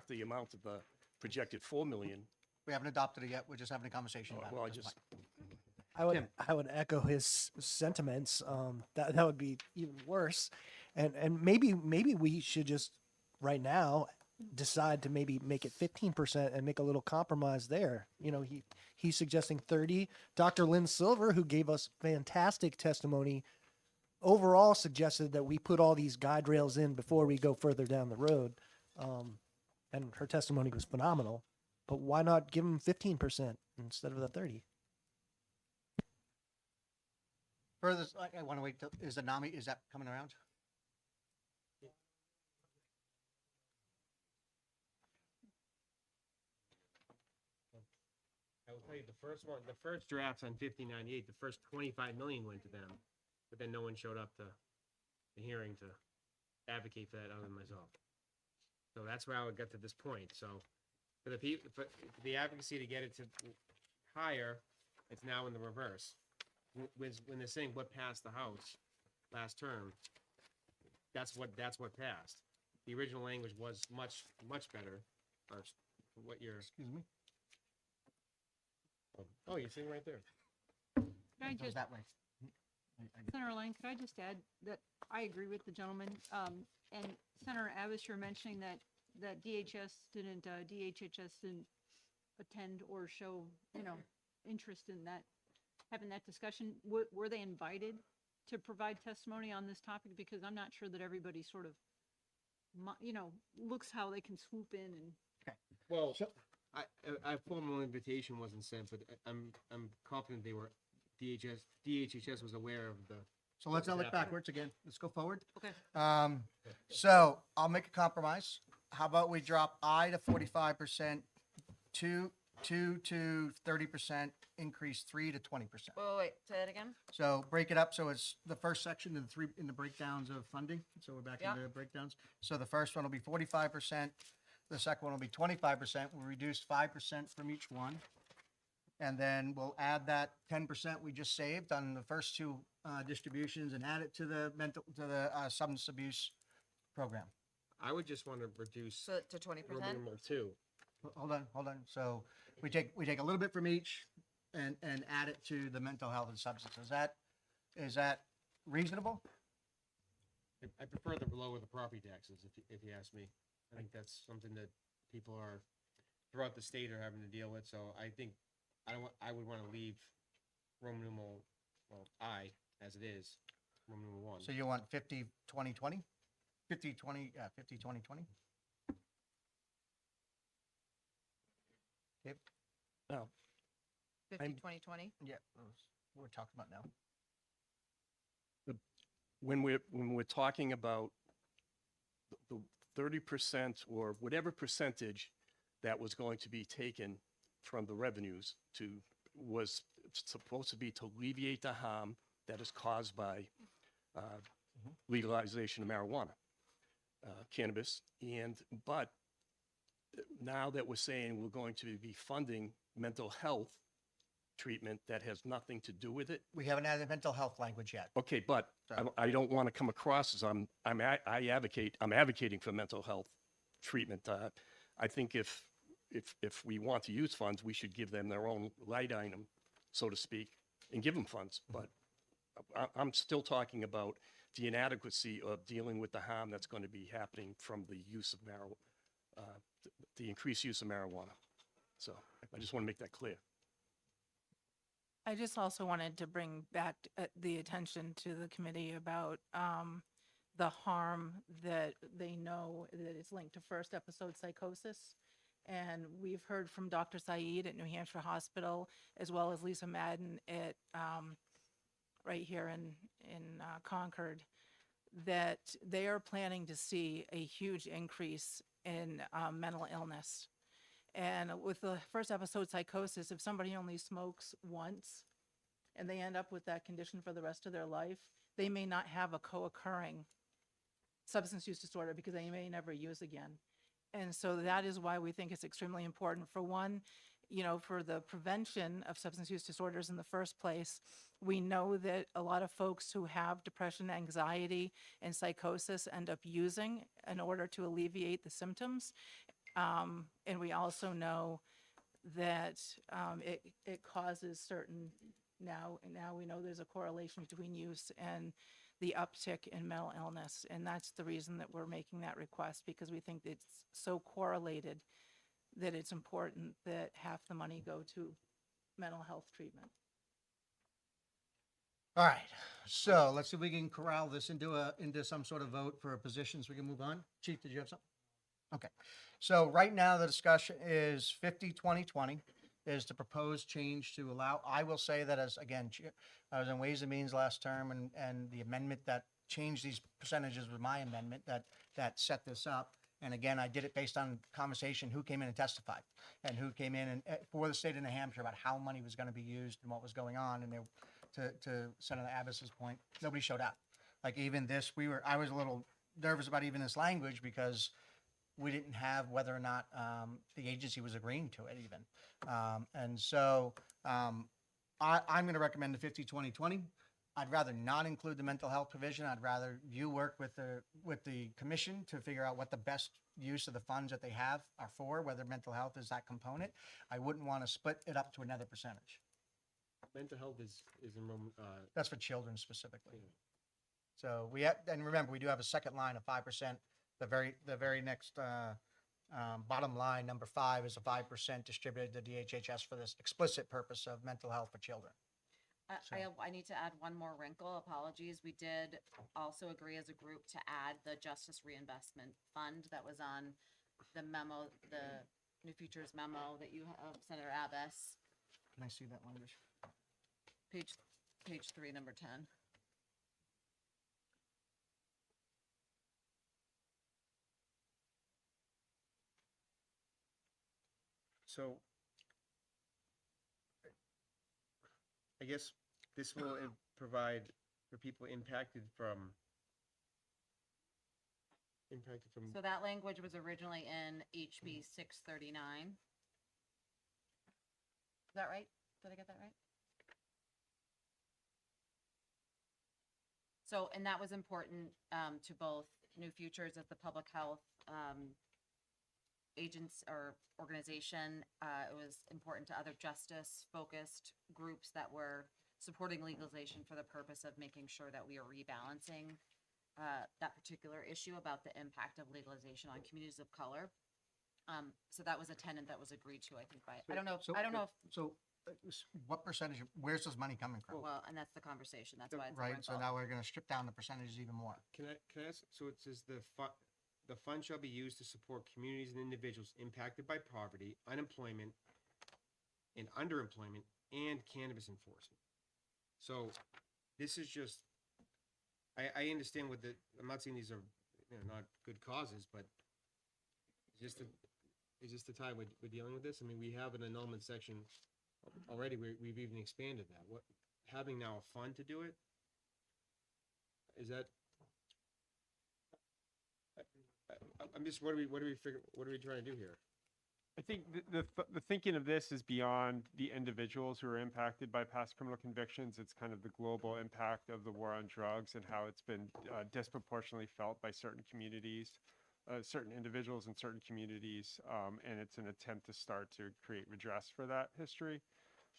the amount of the projected 4 million, We haven't adopted it yet. We're just having a conversation about it. well, I at this just, point. I would echo his sentiments. That would be even worse. And maybe we should just right now decide to maybe make it 15% and make a little compromise there. You know, he's suggesting 30. Dr. Lynn Silver, who gave us fantastic testimony, overall suggested that we put all these guide rails in before we go further down the road. And her testimony was phenomenal. But why not give them 15% instead of the 30? Further, I want to wait till, is the NAMI, is that coming around? I will tell you, the first one, the first drafts on 1598, the first 25 million went to them, but then no one showed up to the hearing to advocate for that other than myself. So that's where I would get to this point. So for the people, for the advocacy to get it to higher, it's now in the reverse. When they're saying what passed the House last term, that's what passed. The original language was much better. Or what you're. Excuse me? Oh, you're sitting right there. Could I It goes just, that way. Senator Lang, could I just add that I agree with the gentleman? And Senator Abbas, you're mentioning that DHS didn't attend or show, interest in that, having that discussion. Were they invited to provide testimony on this topic? Because I'm not sure that everybody sort of, looks how they can swoop in and. Well, I formal invitation wasn't sent, but I'm confident they were, DHHS was aware of the. So let's not look happening. backwards again. Let's go forward. Okay. So I'll make a compromise. How about we drop I to 45%, 2 to 30%, increase 3 to 20%. Wait, say that again? So break it up. So it's the first section in the breakdowns of funding. So we're back Yeah. into breakdowns. So the first one will be 45%. The second one will be 25%. We'll reduce 5% from each one. And then we'll add that 10% we just saved on the first two distributions and add it to the substance abuse program. I would just want to reduce. So to 20%? Roman numeral 2. Hold on. So we take a little bit from each and add it to the mental health and substance. Is that reasonable? I prefer the lower the property taxes, if you ask me. I think that's something that people are, throughout the state, are having to deal with, so I think, I would want to leave Roman numeral, I, as it is, Roman numeral 1. So you want 50, 20, 20? 50, 20, 50, 20, 20? Yep. No. 50, 20, 20? Yeah, we're talking about now. when we're talking about the 30% or whatever percentage that was going to be taken from the revenues was supposed to be to alleviate the harm that is caused by legalization of marijuana, cannabis. But now that we're saying we're going to be funding mental health treatment that has nothing to do with it. We haven't added mental health language yet. Okay, but I don't want to come across as I'm advocating for mental health treatment. I think if we want to use funds, we should give them their own light item, so to speak, and give them funds. But I'm still talking about the inadequacy of dealing with the harm that's going to be happening from the use of marijuana, the increased use of marijuana. So I just want to make that clear. I just also wanted to bring back the attention to the committee about the harm that they know that is linked to first episode psychosis. And we've heard from Dr. Saeed at New Hampshire Hospital, as well as Lisa Madden at right here in Concord, that they are planning to see a huge increase in mental illness. And with the first episode psychosis, if somebody only smokes once and they end up with that condition for the rest of their life, they may not have a co-occurring substance use disorder because they may never use again. And so that is why we think it's extremely important. For one, for the prevention of substance use disorders in the first place, we know that a lot of folks who have depression, anxiety, and psychosis end up using in order to alleviate the symptoms. And we also know that it causes certain, now we know there's a correlation between use and the uptick in mental illness. And that's the reason that we're making that request, because we think it's so correlated that it's important that half the money go to mental health treatment. All right, so let's see if we can corral this into some sort of vote for a position so we can move on. Chief, did you have something? Okay, so right now the discussion is 50-20-20 is the proposed change to allow, I will say that as, again, I was in Ways and Means last term, and the amendment that changed these percentages was my amendment that set this up. And again, I did it based on conversation, who came in and testified, and who came in and for the state of New Hampshire about how money was going to be used and what was going on. And to Senator Abbas's point, nobody showed up. Like even this, I was a little nervous about even this language because we didn't have whether or not the agency was agreeing to it even. And so I'm going to recommend the 50-20-20. I'd rather not include the mental health provision. I'd rather you work with the commission to figure out what the best use of the funds that they have are for, whether mental health is that component. I wouldn't want to split it up to another percentage. Mental health is enrollment. That's for children specifically. So and remember, we do have a second line of 5%. The very next bottom line, number 5, is a 5% distributed to DHHS for this explicit purpose of mental health for children. I need to add one more wrinkle. Apologies. We did also agree as a group to add the Justice Reinvestment Fund that was on the memo, the New Futures memo that you have, Senator Abbas. Can I see that language? Page 3, number 10. So I guess this will provide for people impacted from. So that language was originally in HB 639. Is that right? Did I get that right? So, and that was important to both New Futures as the public health agents or organization. It was important to other justice-focused groups that were supporting legalization for the purpose of making sure that we are rebalancing that particular issue about the impact of legalization on communities of color. So that was a tenet that was agreed to, I think, by, I don't know if. So what percentage, where's this money coming from? Well, and that's the conversation. That's why it's a Right, so wrinkle. now we're going to strip down the percentages even more. Can I ask? So it says the fund shall be used to support communities and individuals impacted by poverty, unemployment, and underemployment, and cannabis enforcement. So this is just. I understand what I'm not saying these are not good causes, but is this the time we're dealing with this? I mean, we have an annulment section already. We've even expanded that. What, having now a fund to do it? Is that? I'm just, what are we trying to do here? I think the thinking of this is beyond the individuals who are impacted by past criminal convictions. It's kind of the global impact of the war on drugs and how it's been disproportionately felt by certain communities, certain individuals in certain communities, and it's an attempt to start to create redress for that history.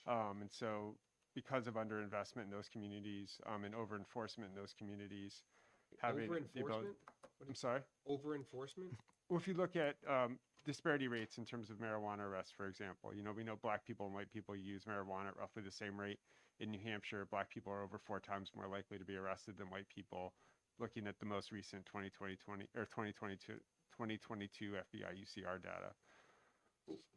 And so because of underinvestment in those communities and over-enforcement in those communities, having the ability, Over-enforcement? I'm sorry? Over-enforcement? Well, if you look at disparity rates in terms of marijuana arrests, for example, we know black people and white people use marijuana at roughly the same rate. In New Hampshire, black people are over 4 times more likely to be arrested than white people, looking at the most recent 2022 FBI UCR data.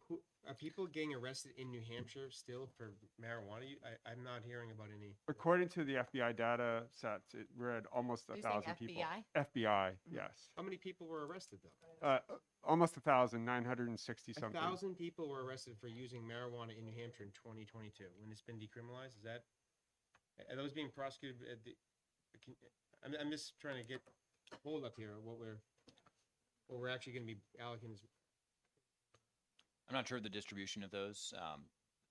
Who are people getting arrested in New Hampshire still for marijuana? I'm not hearing about any. According to the FBI data sets, we're at almost Are you saying 1,000 people. FBI? FBI, yes. How many people were arrested though? Almost 1,000, 960 something. 1,000 people were arrested for using marijuana in New Hampshire in 2022 when it's been decriminalized. Are those being prosecuted at the? I'm just trying to get hold up here. What we're actually going to be allocating. I'm not sure of the distribution of those.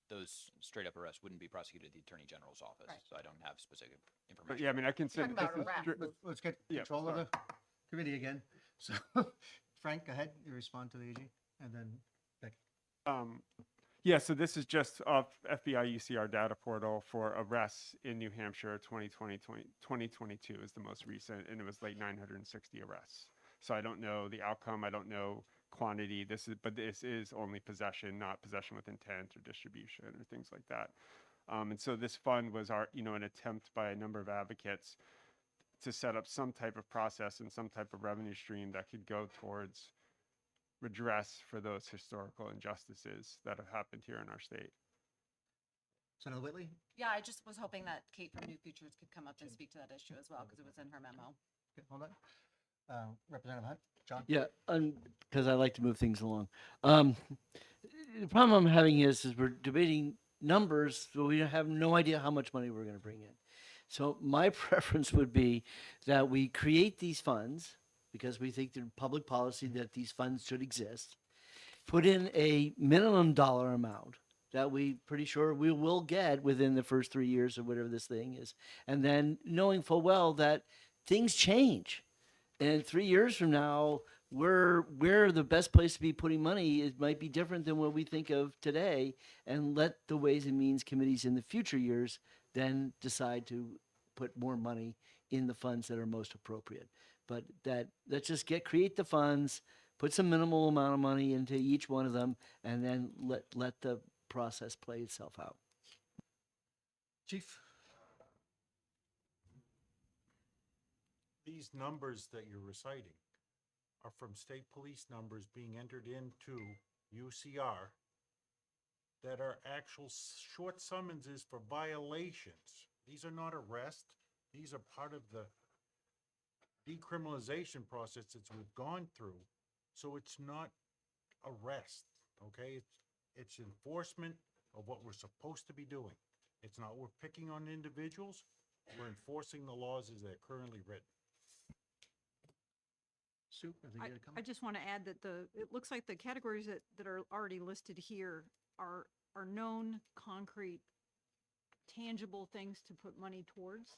Those straight up arrests wouldn't be prosecuted at the Attorney General's office, Right. so I don't have specific But information. yeah, I mean, I can say Talking that about this is arrests. Let's get Yeah, control of sorry. the committee again. So, Frank, go ahead. You respond to the AG, and then Becky. Yeah, so this is just off FBI UCR data portal for arrests in New Hampshire. 2022 is the most recent, and it was like 960 arrests. So I don't know the outcome. I don't know quantity. This is only possession, not possession with intent or distribution or things like that. And so this fund was an attempt by a number of advocates to set up some type of process and some type of revenue stream that could go towards redress for those historical injustices that have happened here in our state. Senator Whitley? Yeah, I just was hoping that Kate from New Futures could come up and speak to that issue as well, because it was in her memo. Okay, hold on. Representative Hunt? John? Yeah, because I like to move things along. The problem I'm having is we're debating numbers, so we have no idea how much money we're going to bring in. So my preference would be that we create these funds because we think they're public policy that these funds should exist. Put in a minimum dollar amount that we pretty sure we will get within the first 3 years or whatever this thing is. And then knowing full well that things change. And 3 years from now, where the best place to be putting money is might be different than what we think of today, and let the Ways and Means committees in the future years then decide to put more money in the funds that are most appropriate. But let's just create the funds, put some minimal amount of money into each one of them, and then let the process play itself out. Chief? These numbers that you're reciting are from state police numbers being entered into UCR that are actual short summonses for violations. These are not arrests. These are part of the decriminalization process that we've gone through. So it's not arrest, okay? It's enforcement of what we're supposed to be doing. It's not we're picking on individuals. We're enforcing the laws as they're currently written. Sue, I think you had a I comment? just want to add that it looks like the categories that are already listed here are known, concrete, tangible things to put money towards.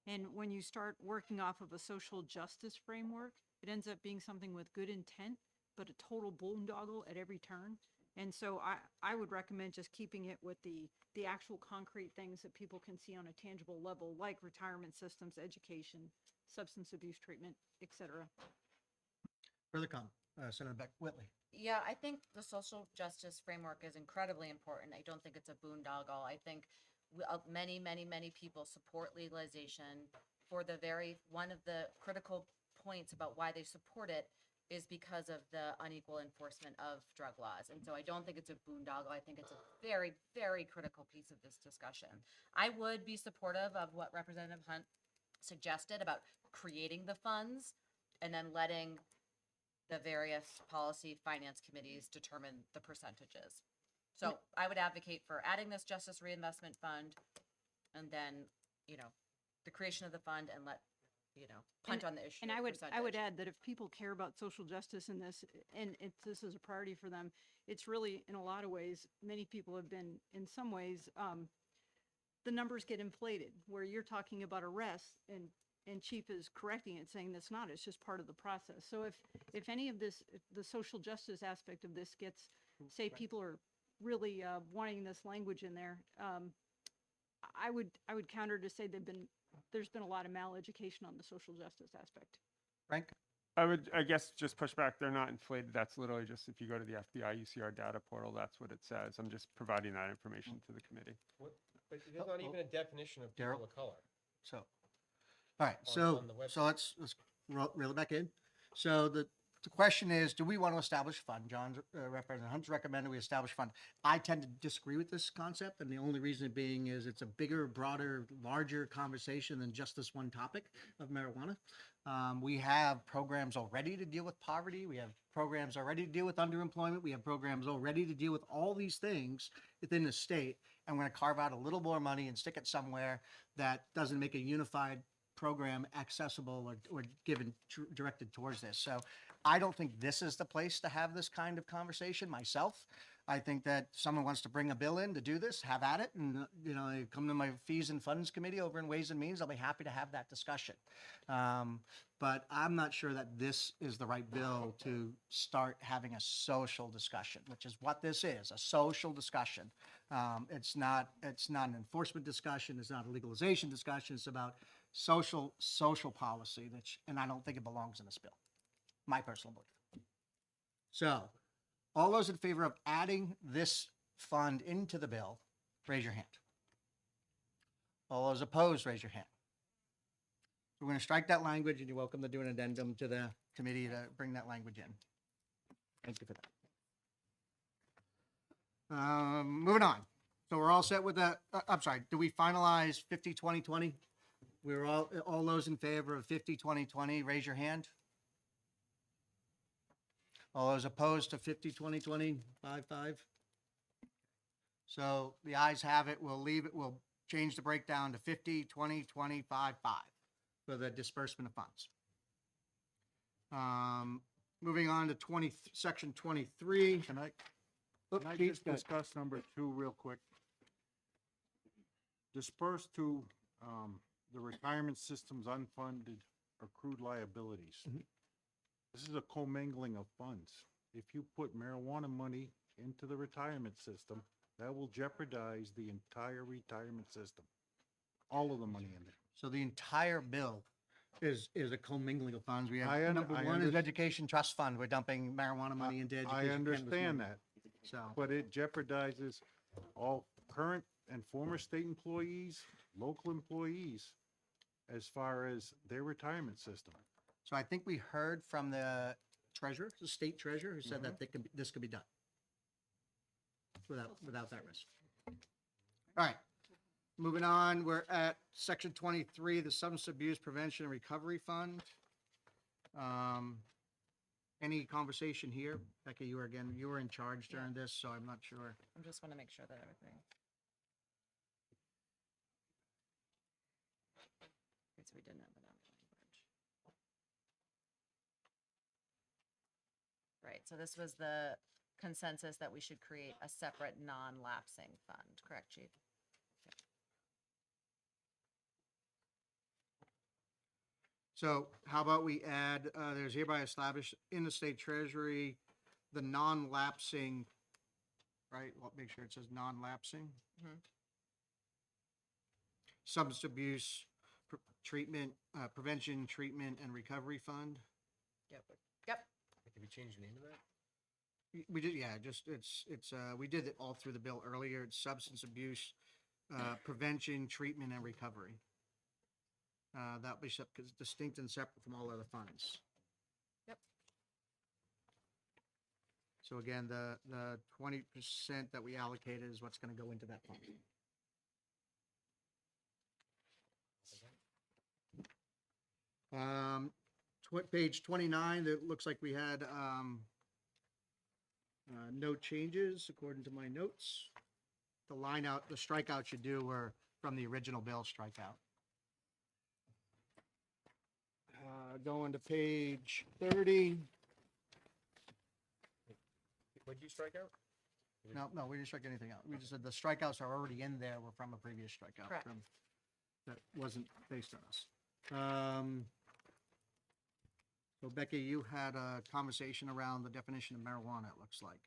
And when you start working off of a social justice framework, it ends up being something with good intent, but a total boondoggle at every turn. And so I would recommend just keeping it with the actual concrete things that people can see on a tangible level, like retirement systems, education, substance abuse treatment, et cetera. Further comment? Senator Whitley? Yeah, I think the social justice framework is incredibly important. I don't think it's a boondoggle. I think many people support legalization for one of the critical points about why they support it is because of the unequal enforcement of drug laws. And so I don't think it's a boondoggle. I think it's a very, very critical piece of this discussion. I would be supportive of what Representative Hunt suggested about creating the funds and then letting the various policy finance committees determine the percentages. So I would advocate for adding this justice reinvestment fund and then, you know, the creation of the fund and let, you know, punt on the issue. And of I would percentage. add that if people care about social justice in this, and this is a priority for them, it's really, in a lot of ways, many people have been, in some ways, the numbers get inflated, where you're talking about arrests and Chief is correcting it, saying that's not, it's just part of the process. So if any of this, the social justice aspect of this gets, say people are really wanting this language in there, I would counter to say there's been a lot of maleducation on the social justice aspect. Frank? I would, I guess, just push back. They're not inflated. That's literally just, if you go to the FBI UCR data portal, that's what it says. I'm just providing that information to the committee. What, but there's not even a definition of Daryl? people of color. So, all right, On- so, on the website. so let's reel it back in. So the question is, do we want to establish a fund? John, Representative Hunt's recommended we establish a fund. I tend to disagree with this concept, and the only reason being is it's a bigger, broader, larger conversation than just this one topic of marijuana. We have programs already to deal with poverty. We have programs already to deal with underemployment. We have programs already to deal with all these things within the state. And we're going to carve out a little more money and stick it somewhere that doesn't make a unified program accessible or given directed towards this. So I don't think this is the place to have this kind of conversation myself. I think that someone wants to bring a bill in to do this, have at it. And, you know, they come to my fees and funds committee over in Ways and Means. I'll be happy to have that discussion. But I'm not sure that this is the right bill to start having a social discussion, which is what this is, a social discussion. It's not an enforcement discussion. It's not a legalization discussion. It's about social policy, and I don't think it belongs in this bill. My personal belief. So, all those in favor of adding this fund into the bill, raise your hand. All those opposed, raise your hand. We're going to strike that language, and you're welcome to do an addendum to the committee to bring that language in. Thank you for that. Moving on. So we're all set with that. I'm sorry, do we finalize 50-20-20? We're all those in favor of 50-20-20, raise your hand. All those opposed to 50-20-20, 5-5? So the ayes have it. We'll leave it. We'll change the breakdown to 50-20-20, 5-5 for the disbursement of funds. Moving on to section 23. Can I Chief, just go ahead. discuss number 2 real quick? Disperse to the retirement system's unfunded accrued liabilities. This is a commingling of funds. If you put marijuana money into the retirement system, that will jeopardize the entire retirement system. All of the money in there. So the entire bill is a commingling of funds. We have I number one is education trust fund. We're dumping marijuana money into education. I cannabis understand money. that, So, but it jeopardizes all current and former state employees, local employees, as far as their retirement system. so I think we heard from the treasurer, the state treasurer, who said that this could be done without that risk. All right, moving on. We're at section 23, the Substance Abuse Prevention and Recovery Fund. Any conversation here? Becky, you were in charge during this, so I'm not sure. I just want to make sure that everything. Okay, so we didn't have enough language. Right, so this was the consensus that we should create a separate non-lapsing fund, correct, Chief? So how about we add, there's hereby established in the state treasury, the non-lapsing, right? Well, make sure it says non-lapsing. Mhm. Substance abuse treatment, prevention, treatment, and recovery fund. Yep. Did we change the name of that? We did, yeah, we did it all through the bill earlier. It's substance abuse, prevention, treatment, and recovery. That'll be distinct and separate from all other funds. Yep. So again, the 20% that we allocated is what's going to go into that fund. Page 29, it looks like we had no changes according to my notes. The strikeouts you do were from the original bill strikeout. Going to page 30. What'd you strike out? No, we didn't strike anything out. We just said the strikeouts are already in there were from a previous strikeout. Correct. That wasn't based on us. So Becky, you had a conversation around the definition of marijuana, it looks like.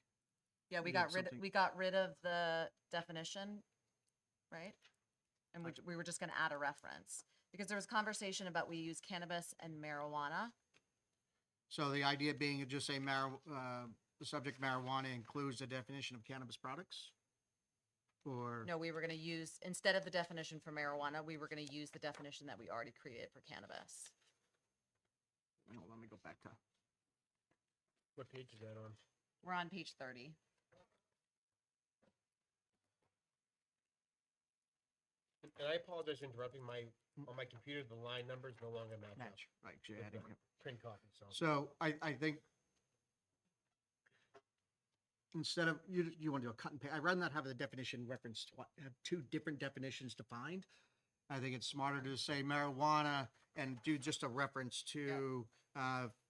Yeah, You had something- we got rid of the definition, right? And we were just gonna add a reference, because there was conversation about we use cannabis and marijuana. So the idea being to just say the subject marijuana includes the definition of cannabis products? Or? No, we were gonna use, instead of the definition for marijuana, we were gonna use the definition that we already created for cannabis. No, let me go back to. What page is that on? We're on page 30. And I apologize for interrupting on my computer, the line numbers no longer match up. Match, right, you're with adding the it. print copy, so. So I think instead of, you want to do a cut and paste, I'd rather not have the definition referenced, have two different definitions defined. I think it's smarter to say marijuana and do just a reference to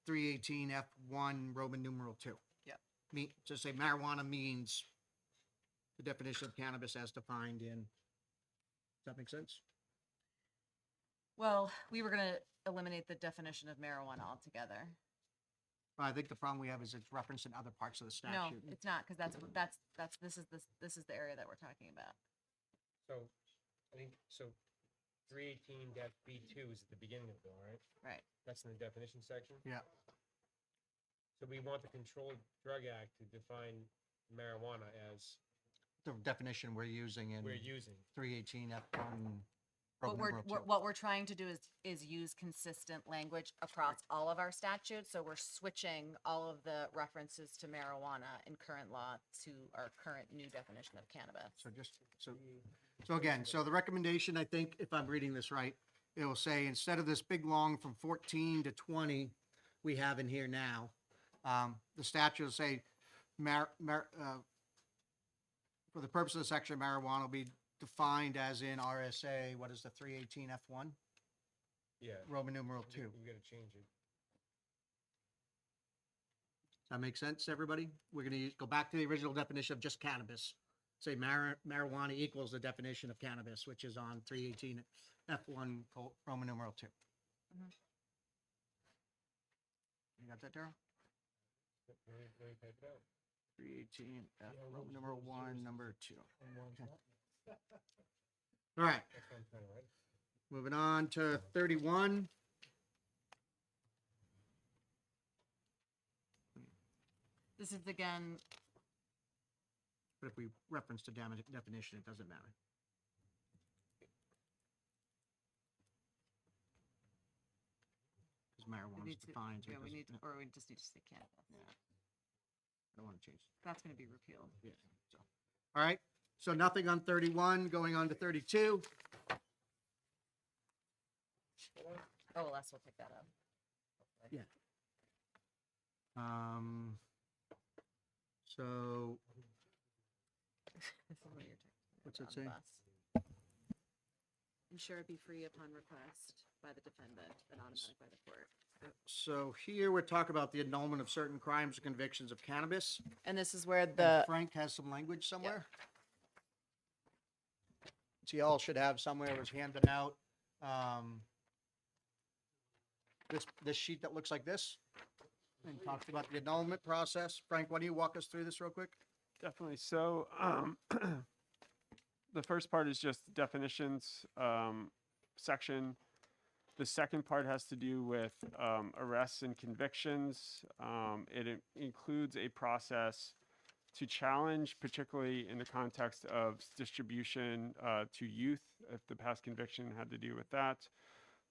318 F1 Roman numeral 2. Yep. Just say marijuana means the definition of cannabis as defined in, does that make sense? Well, we were gonna eliminate the definition of marijuana altogether. I think the problem we have is it's referenced in other parts of the No, statute. it's not, because this is the area that we're talking about. So, I think, 318-B2 is at the beginning of the bill, right? Right. That's in the definition section? Yeah. So we want the Controlled Drug Act to define marijuana as The definition we're using in we're using. 318 F1. What we're trying to do is use consistent language across all of our statutes, so we're switching all of the references to marijuana in current law to our current new definition of cannabis. So again, so the recommendation, I think, if I'm reading this right, it will say, instead of this big long from 14 to 20 we have in here now, the statute will say, for the purpose of the section, marijuana will be defined as in RSA, what is the 318 F1? Yeah. Roman numeral 2. We gotta change it. Does that make sense, everybody? We're gonna go back to the original definition of just cannabis. Say marijuana equals the definition of cannabis, which is on 318 F1 Roman numeral 2. Mhm. You got that, Darrell? Let me type it out. 318 F Roman numeral 1, number 2. Okay. All right, That's what I'm trying to write. moving on to 31. This is again, But if we reference the definition, it doesn't matter. Because marijuana is defined. So it doesn't- or we just need to say cannabis. I don't want to change. That's gonna be repealed. Yeah. So, all right. So nothing on 31, going on to 32. Oh, Les will pick that up. Yeah. So This is what you're talking about What's it on say? bus. Ensure it be free upon request by the defendant and automatic by the court. So here we're talking about the annulment of certain crimes or convictions of cannabis. And this is where And Frank has some language somewhere. So y'all should have somewhere, it was handed out, this sheet that looks like this. And talks about the annulment process. Frank, why don't you walk us through this real quick? Definitely. So, the first part is just definitions section. The second part has to do with arrests and convictions. Includes a process to challenge, particularly in the context of distribution to youth, if the past conviction had to do with that,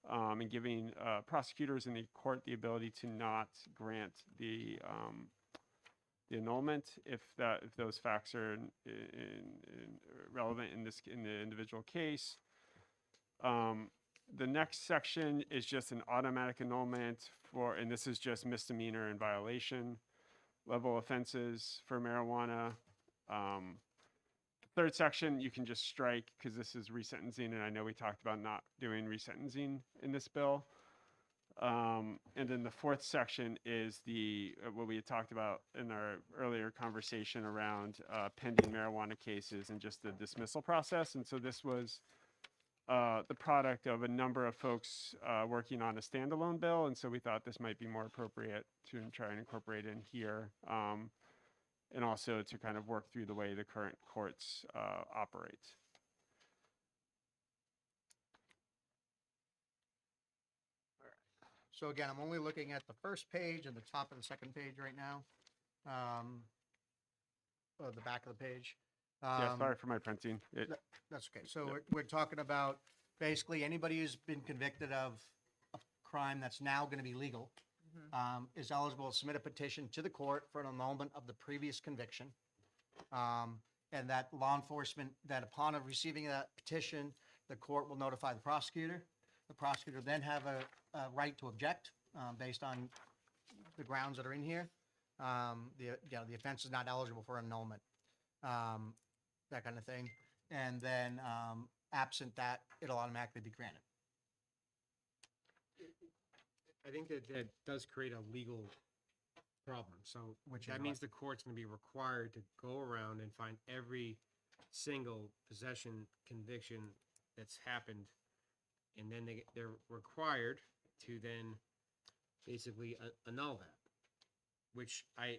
and giving prosecutors in the court the ability to not grant the annulment if those facts are relevant in the individual case. the next section is just an automatic annulment for, and this is just misdemeanor and violation level offenses for marijuana. Third section, you can just strike because this is resentencing, and I know we talked about not doing resentencing in this bill. And then the fourth section is the what we had talked about in our earlier conversation around pending marijuana cases and just the dismissal process. And so this was the product of a number of folks working on a standalone bill, and so we thought this might be more appropriate to try and incorporate in here, and also to kind of work through the way the current courts operate. So again, I'm only looking at the first page and the top of the second page right now. Or the back of the page. Yeah, sorry for my printing. That's okay. So we're talking about basically anybody who's been convicted of a crime that's now going to be legal is eligible to submit a petition to the court for an annulment of the previous conviction. And that law enforcement, that upon receiving that petition, the court will notify the prosecutor. The prosecutor then have a right to object based on the grounds that are in here. The offense is not eligible for annulment, that kind of thing. And then absent that, it'll automatically be granted. I think that does create a legal problem. So Which is that what? means the court's going to be required to go around and find every single possession conviction that's happened, and then they're required to then basically annul that. Which I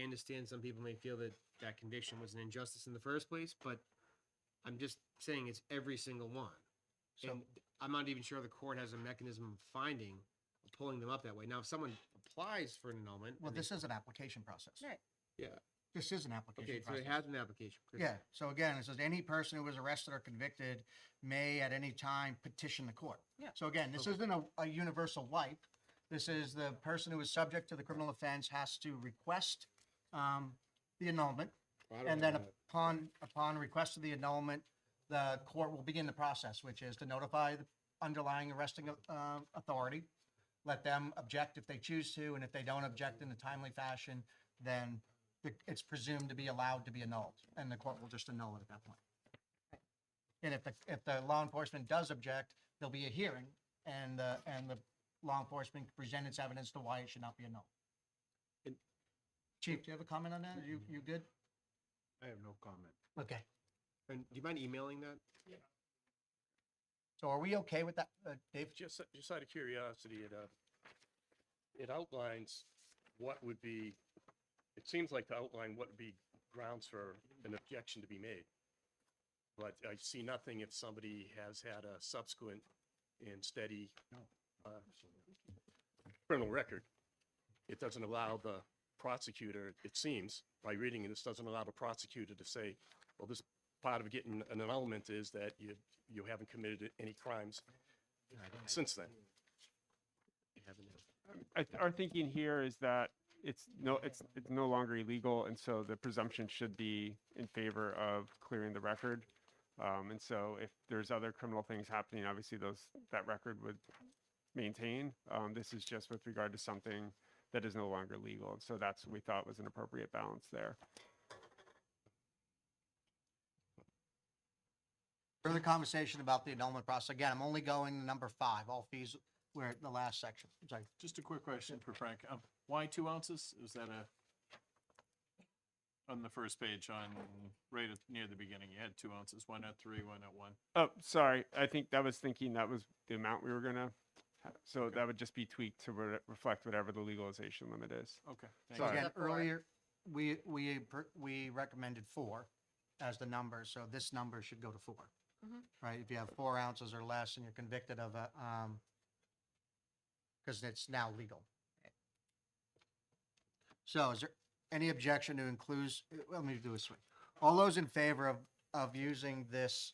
understand some people may feel that that conviction was an injustice in the first place, but I'm just saying it's every single one. So- And I'm not even sure the court has a mechanism of finding, of pulling them up that way. Now, if someone applies for an annulment. Well, and this is an application process. Right. Yeah, This is an application okay, so process. it has an application. Yeah, so again, it says any person who was arrested or convicted may at any time petition the court. Yeah. So again, this isn't a universal wipe. This is the person who is subject to the criminal offense has to request the annulment. And then upon request of the annulment, the court will begin the process, which is to notify the underlying arresting authority, let them object if they choose to, and if they don't object in a timely fashion, then it's presumed to be allowed to be annulled, and the court will just annul it at that point. And if the law enforcement does object, there'll be a hearing, and the law enforcement can present its evidence to why it should not be annulled. Chief, do you have a comment on that? Are you good? I have no comment. Okay. And do you mind emailing that? So are we okay with that, Dave? Just out of curiosity, it outlines what would be, it seems like to outline what would be grounds for an objection to be made. But I see nothing if somebody has had a subsequent and steady criminal record. It doesn't allow the prosecutor, it seems, by reading it, this doesn't allow the prosecutor to say, well, this part of getting an annulment is that you haven't committed any crimes since then. Our thinking here is that it's no longer illegal, and so the presumption should be in favor of clearing the record. And so if there's other criminal things happening, obviously that record would maintain. This is just with regard to something that is no longer legal. And so that's what we thought was an appropriate balance there. Further conversation about the annulment process. Again, I'm only going to number 5, all fees, we're at the last section. Sorry. Just a quick question for Frank. Why 2 ounces? Is that on the first page right near the beginning, you had 2 ounces. Why not 3? Why not 1? Oh, sorry. I think that was thinking that was the amount we were gonna, so that would just be tweaked to reflect whatever the legalization limit is. Okay. So thank you. again, earlier, we recommended 4 as the number, so this number should go to 4. Right, if you have 4 ounces or less and you're convicted of a, because it's now legal. So is there any objection to includes, well, let me do this way. All those in favor of using this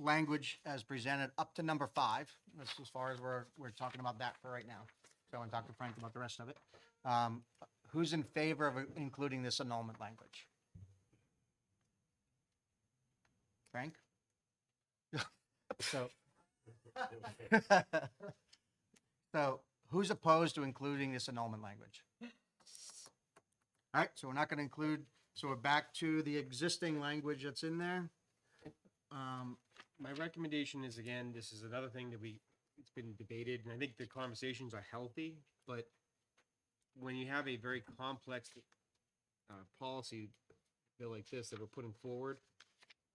language as presented up to number 5, that's as far as we're talking about that for right now. So I want to talk to Frank about the rest of it. Who's in favor of including this annulment language? Frank? So So who's opposed to including this annulment language? All right, so we're not going to include, so we're back to the existing language that's in there. My recommendation is, again, this is another thing that it's been debated, and I think the conversations are healthy, but when you have a very complex policy bill like this that we're putting forward,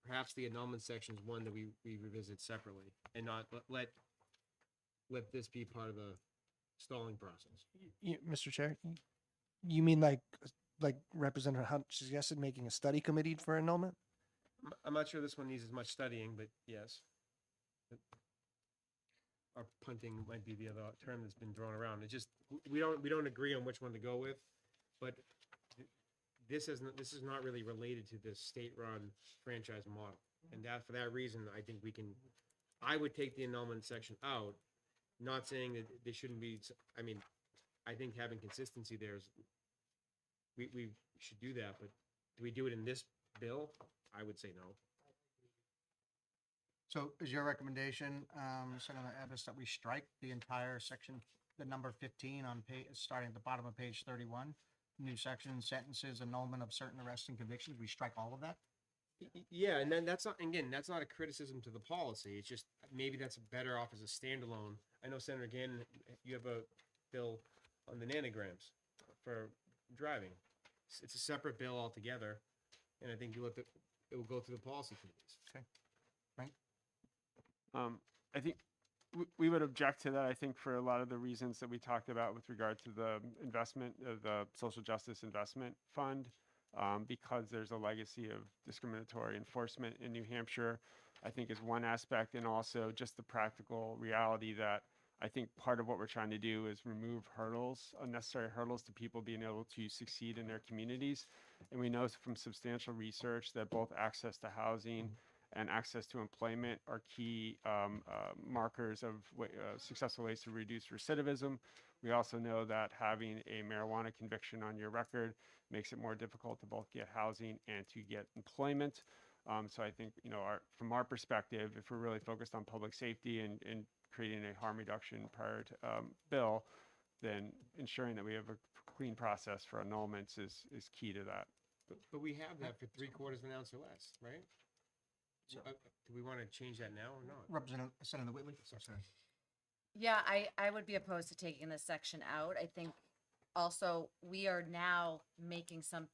perhaps the annulment section is one that we revisit separately and not let this be part of the stalling process. Mr. Chair, you mean like Representative Hunt suggested making a study committee for annulment? I'm not sure this one needs as much studying, but yes. Or punting might be the other term that's been thrown around. It's just, we don't agree on which one to go with, but this is not really related to the state-run franchise model. And that, for that reason, I think I would take the annulment section out, not saying that there shouldn't be, I mean, I think having consistency there is, we should do that, but do we do it in this bill? I would say no. So is your recommendation, Senator Evans, that we strike the entire section, the number 15 on page, starting at the bottom of page 31? New section, sentences, annulment of certain arrests and convictions, we strike all of that? Yeah, and then that's not a criticism to the policy. It's just maybe that's better off as a standalone. I know, Senator Gannon, you have a bill on the nanograms for driving. It's a separate bill altogether, and I think it will go through the policy committees. Okay. Frank? I think we would object to that, I think, for a lot of the reasons that we talked about with regard to the investment of the Social Justice Investment Fund, because there's a legacy of discriminatory enforcement in New Hampshire, I think is one aspect, and also just the practical reality that I think part of what we're trying to do is remove hurdles, unnecessary hurdles to people being able to succeed in their communities. And we know from substantial research that both access to housing and access to employment are key markers of successful ways to reduce recidivism. We also know that having a marijuana conviction on your record makes it more difficult to both get housing and to get employment. So I think, from our perspective, if we're really focused on public safety and creating a harm reduction prior to bill, then ensuring that we have a clean process for annulments is key to that. But we have that for 3/4 of an ounce or less, right? So, do we want to change that now or not? Representative Senator Whitley? Sorry. Yeah, I would be opposed to taking this section out. I think also we are now making some,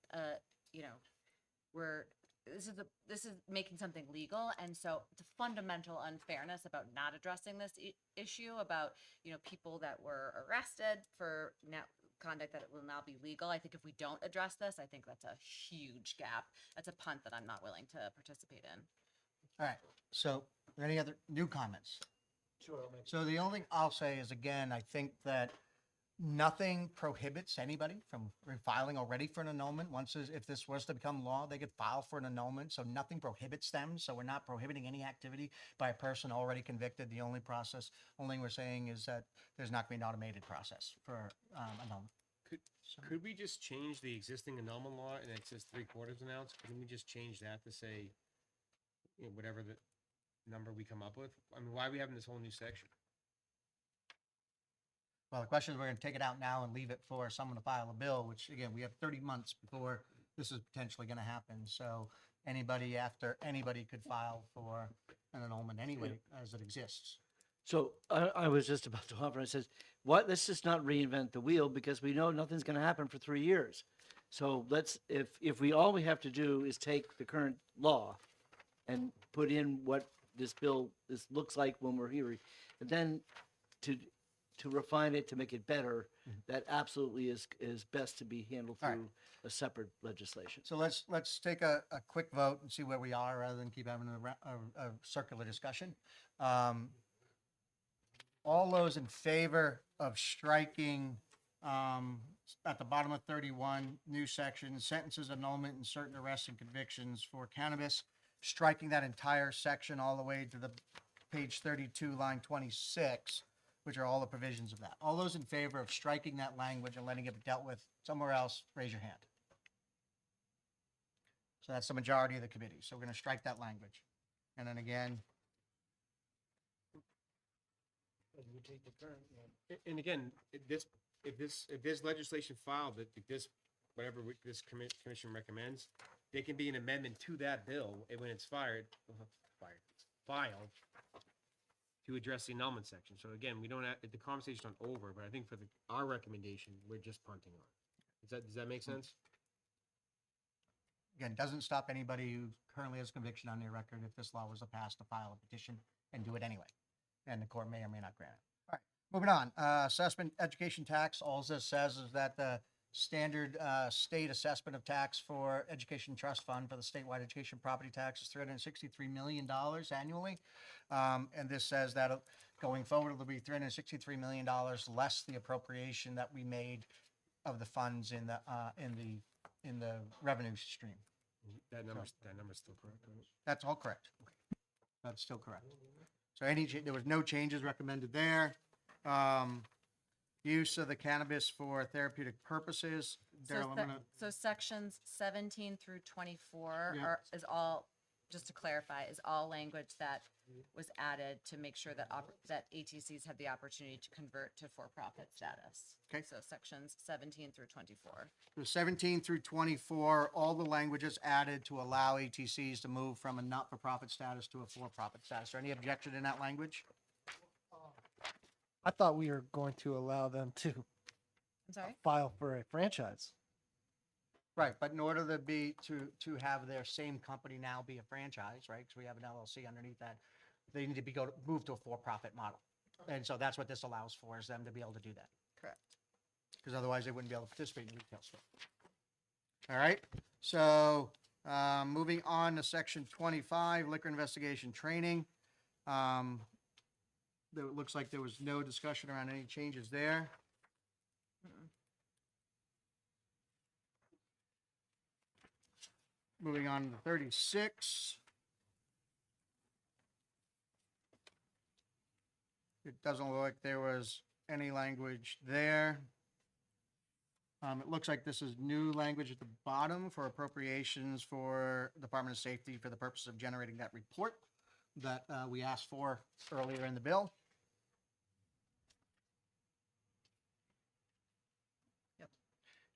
this is making something legal. And so it's a fundamental unfairness about not addressing this issue about, people that were arrested for now conduct that will now be legal. I think if we don't address this, I think that's a huge gap. That's a punt that I'm not willing to participate in. All right, so any other new comments? Sure, I'll make So the only thing I'll say is, again, I think that nothing prohibits anybody from filing already for an annulment. If this was to become law, they could file for an annulment. So nothing prohibits them. So we're not prohibiting any activity by a person already convicted. The only thing we're saying is that there's not going to be an automated process for annulment. Could we just change the existing annulment law and it says 3/4 an ounce? Couldn't we just change that to say, whatever the number we come up with? I mean, why are we having this whole new section? Well, the question is, we're going to take it out now and leave it for someone to file a bill, which, again, we have 30 months before this is potentially going to happen. So anybody could file for an annulment anyway, as it exists. So I was just about to offer, I says, let's just not reinvent the wheel, because we know nothing's gonna happen for 3 years. So if all we have to do is take the current law and put in what this bill looks like when we're here, and then to refine it, to make it better, that absolutely is best to be handled All right. through a separate legislation. So let's take a quick vote and see where we are, rather than keep having a circular discussion. All those in favor of striking at the bottom of 31, new section, sentences, annulment, and certain arrests and convictions for cannabis, striking that entire section all the way to the page 32, line 26, which are all the provisions of that. All those in favor of striking that language and letting it be dealt with somewhere else, raise your hand. So that's the majority of the committee. So we're going to strike that language. And then again, You take the current, and again, if this legislation filed, that this, whatever this commission recommends, there can be an amendment to that bill, and when it's filed, to address the annulment section. So again, we don't have, the conversation's not over, but I think for our recommendation, we're just punting on. Does that make sense? Again, doesn't stop anybody who currently has conviction on their record, if this law was passed, to file a petition and do it anyway. And the court may or may not grant it. All right, moving on. Assessment education tax, all this says is that the standard state assessment of tax for education trust fund for the statewide education property tax is $363 million annually. And this says that going forward, it'll be $363 million less the appropriation that we made of the funds in the revenue stream. That number's still correct, right? That's all correct. That's still correct. So there was no changes recommended there. Use of the cannabis for therapeutic purposes. Daryl, I'm gonna, So sections 17 through 24 Yeah. is all, just to clarify, is all language that was added to make sure that that ATCs have the opportunity to convert to for-profit status. Okay. So sections 17 through 24. so 17 through 24, all the languages added to allow ATCs to move from a not-for-profit status to a for-profit status. Is there any objection in that language? I thought we were going to allow them to I'm sorry? file for a franchise. Right, but in order to have their same company now be a franchise, right? Because we have an LLC underneath that, they need to move to a for-profit model. And so that's what this allows for, is them to be able to do that. Correct. Because otherwise they wouldn't be able to participate in the retail store. All right, so moving on to section 25, liquor investigation training. It looks like there was no discussion around any changes there. Moving on to 36. It doesn't look like there was any language there. It looks like this is new language at the bottom for appropriations for Department of Safety for the purpose of generating that report that we asked for earlier in the bill. Yep.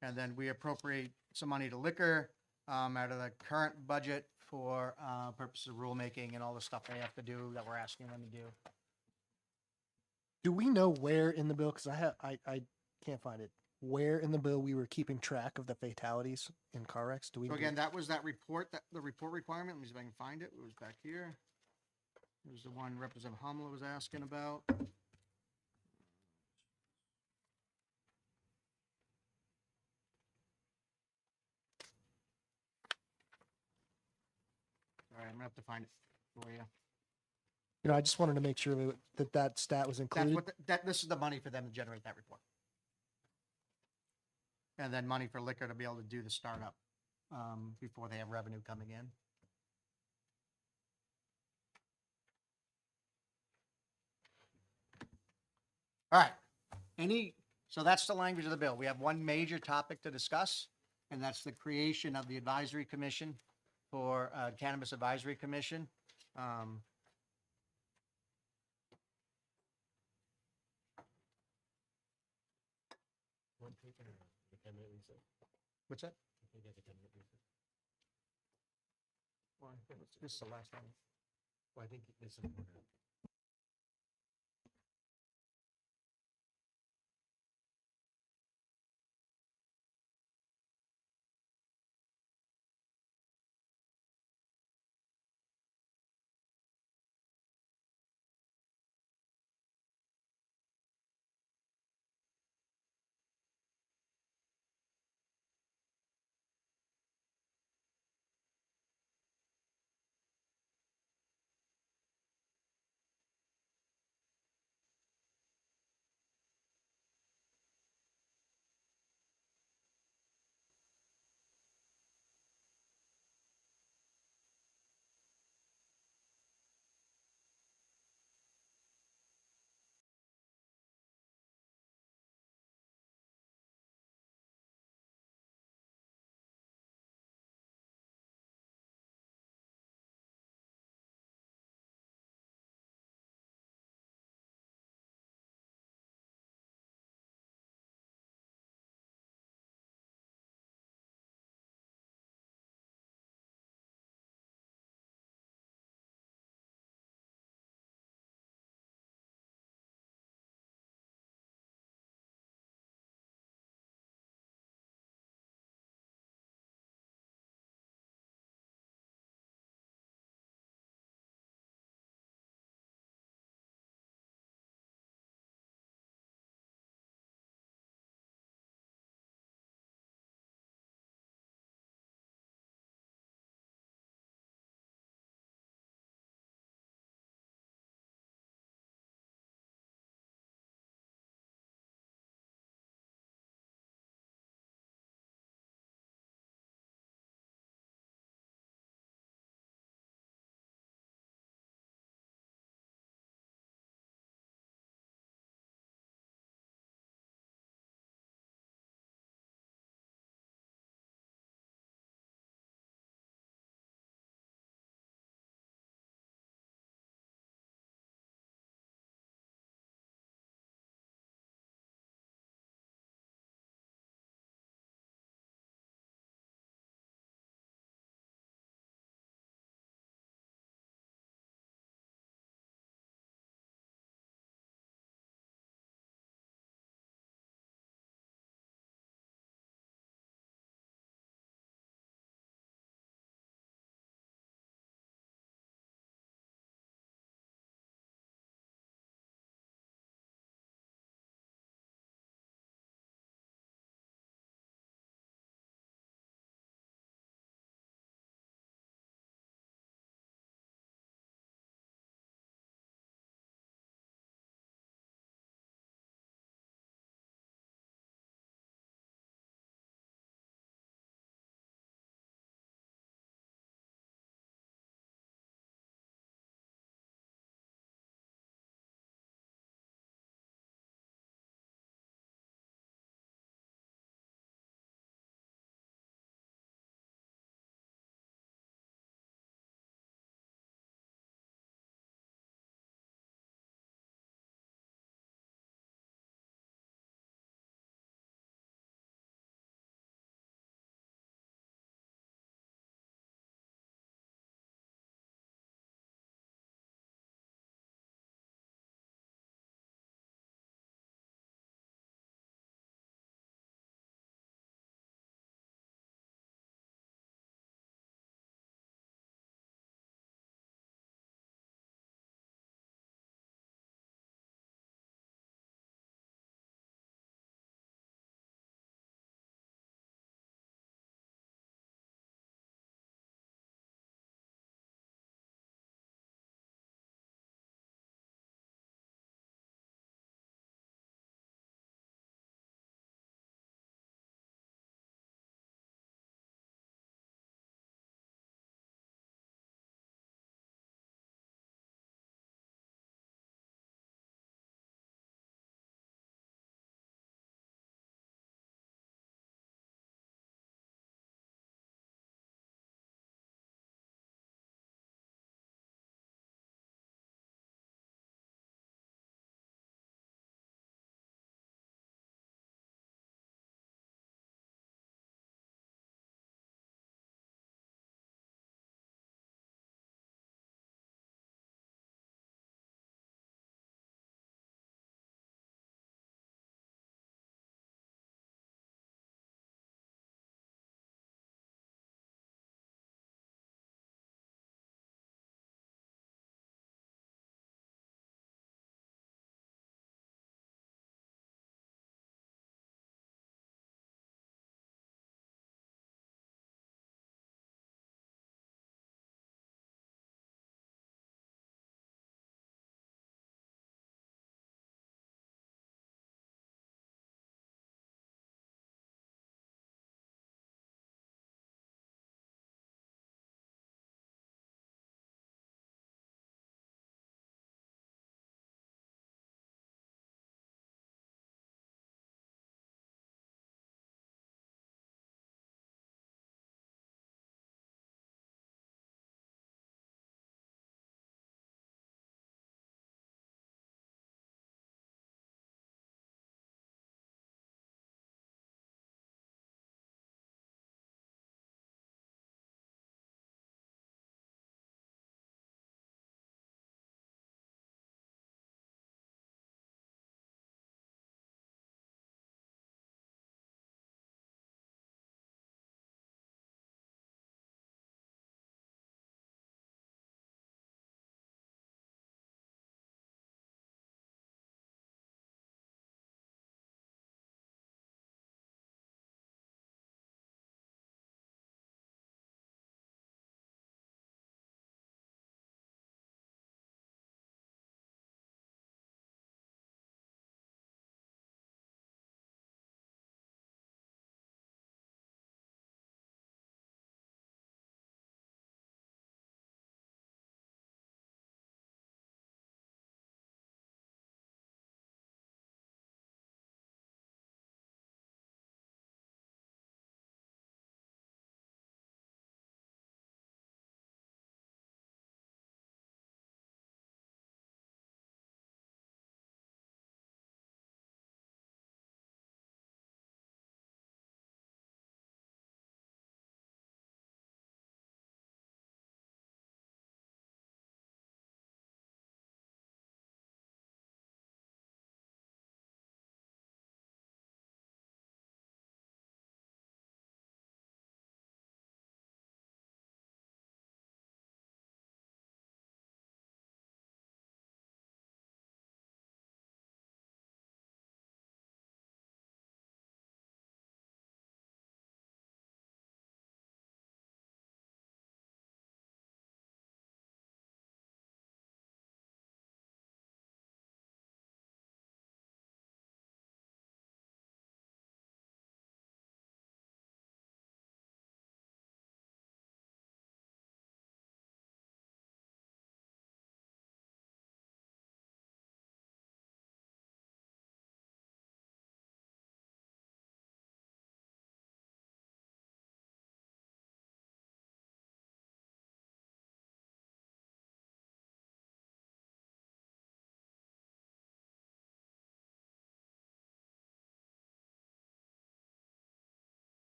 And then we appropriate some money to liquor out of the current budget for purposes of rulemaking and all the stuff they have to do that we're asking them to do. Do we know where in the bill? Because I can't find it. Where in the bill we were keeping track of the fatalities in car wrecks? Do we? So again, that was that report, the report requirement. Let me see if I can find it. It was back here. It was the one Representative Humla was asking about. All right, I'm gonna have to find it for you. You know, I just wanted to make sure that stat was That's included. what, this is the money for them to generate that report. And then money for liquor to be able to do the startup, before they have revenue coming in. All right, so that's the language of the bill. We have one major topic to discuss, and that's the creation of the advisory commission for, Cannabis Advisory Commission. What's that? Well, this is the last one. Well, I think this is important.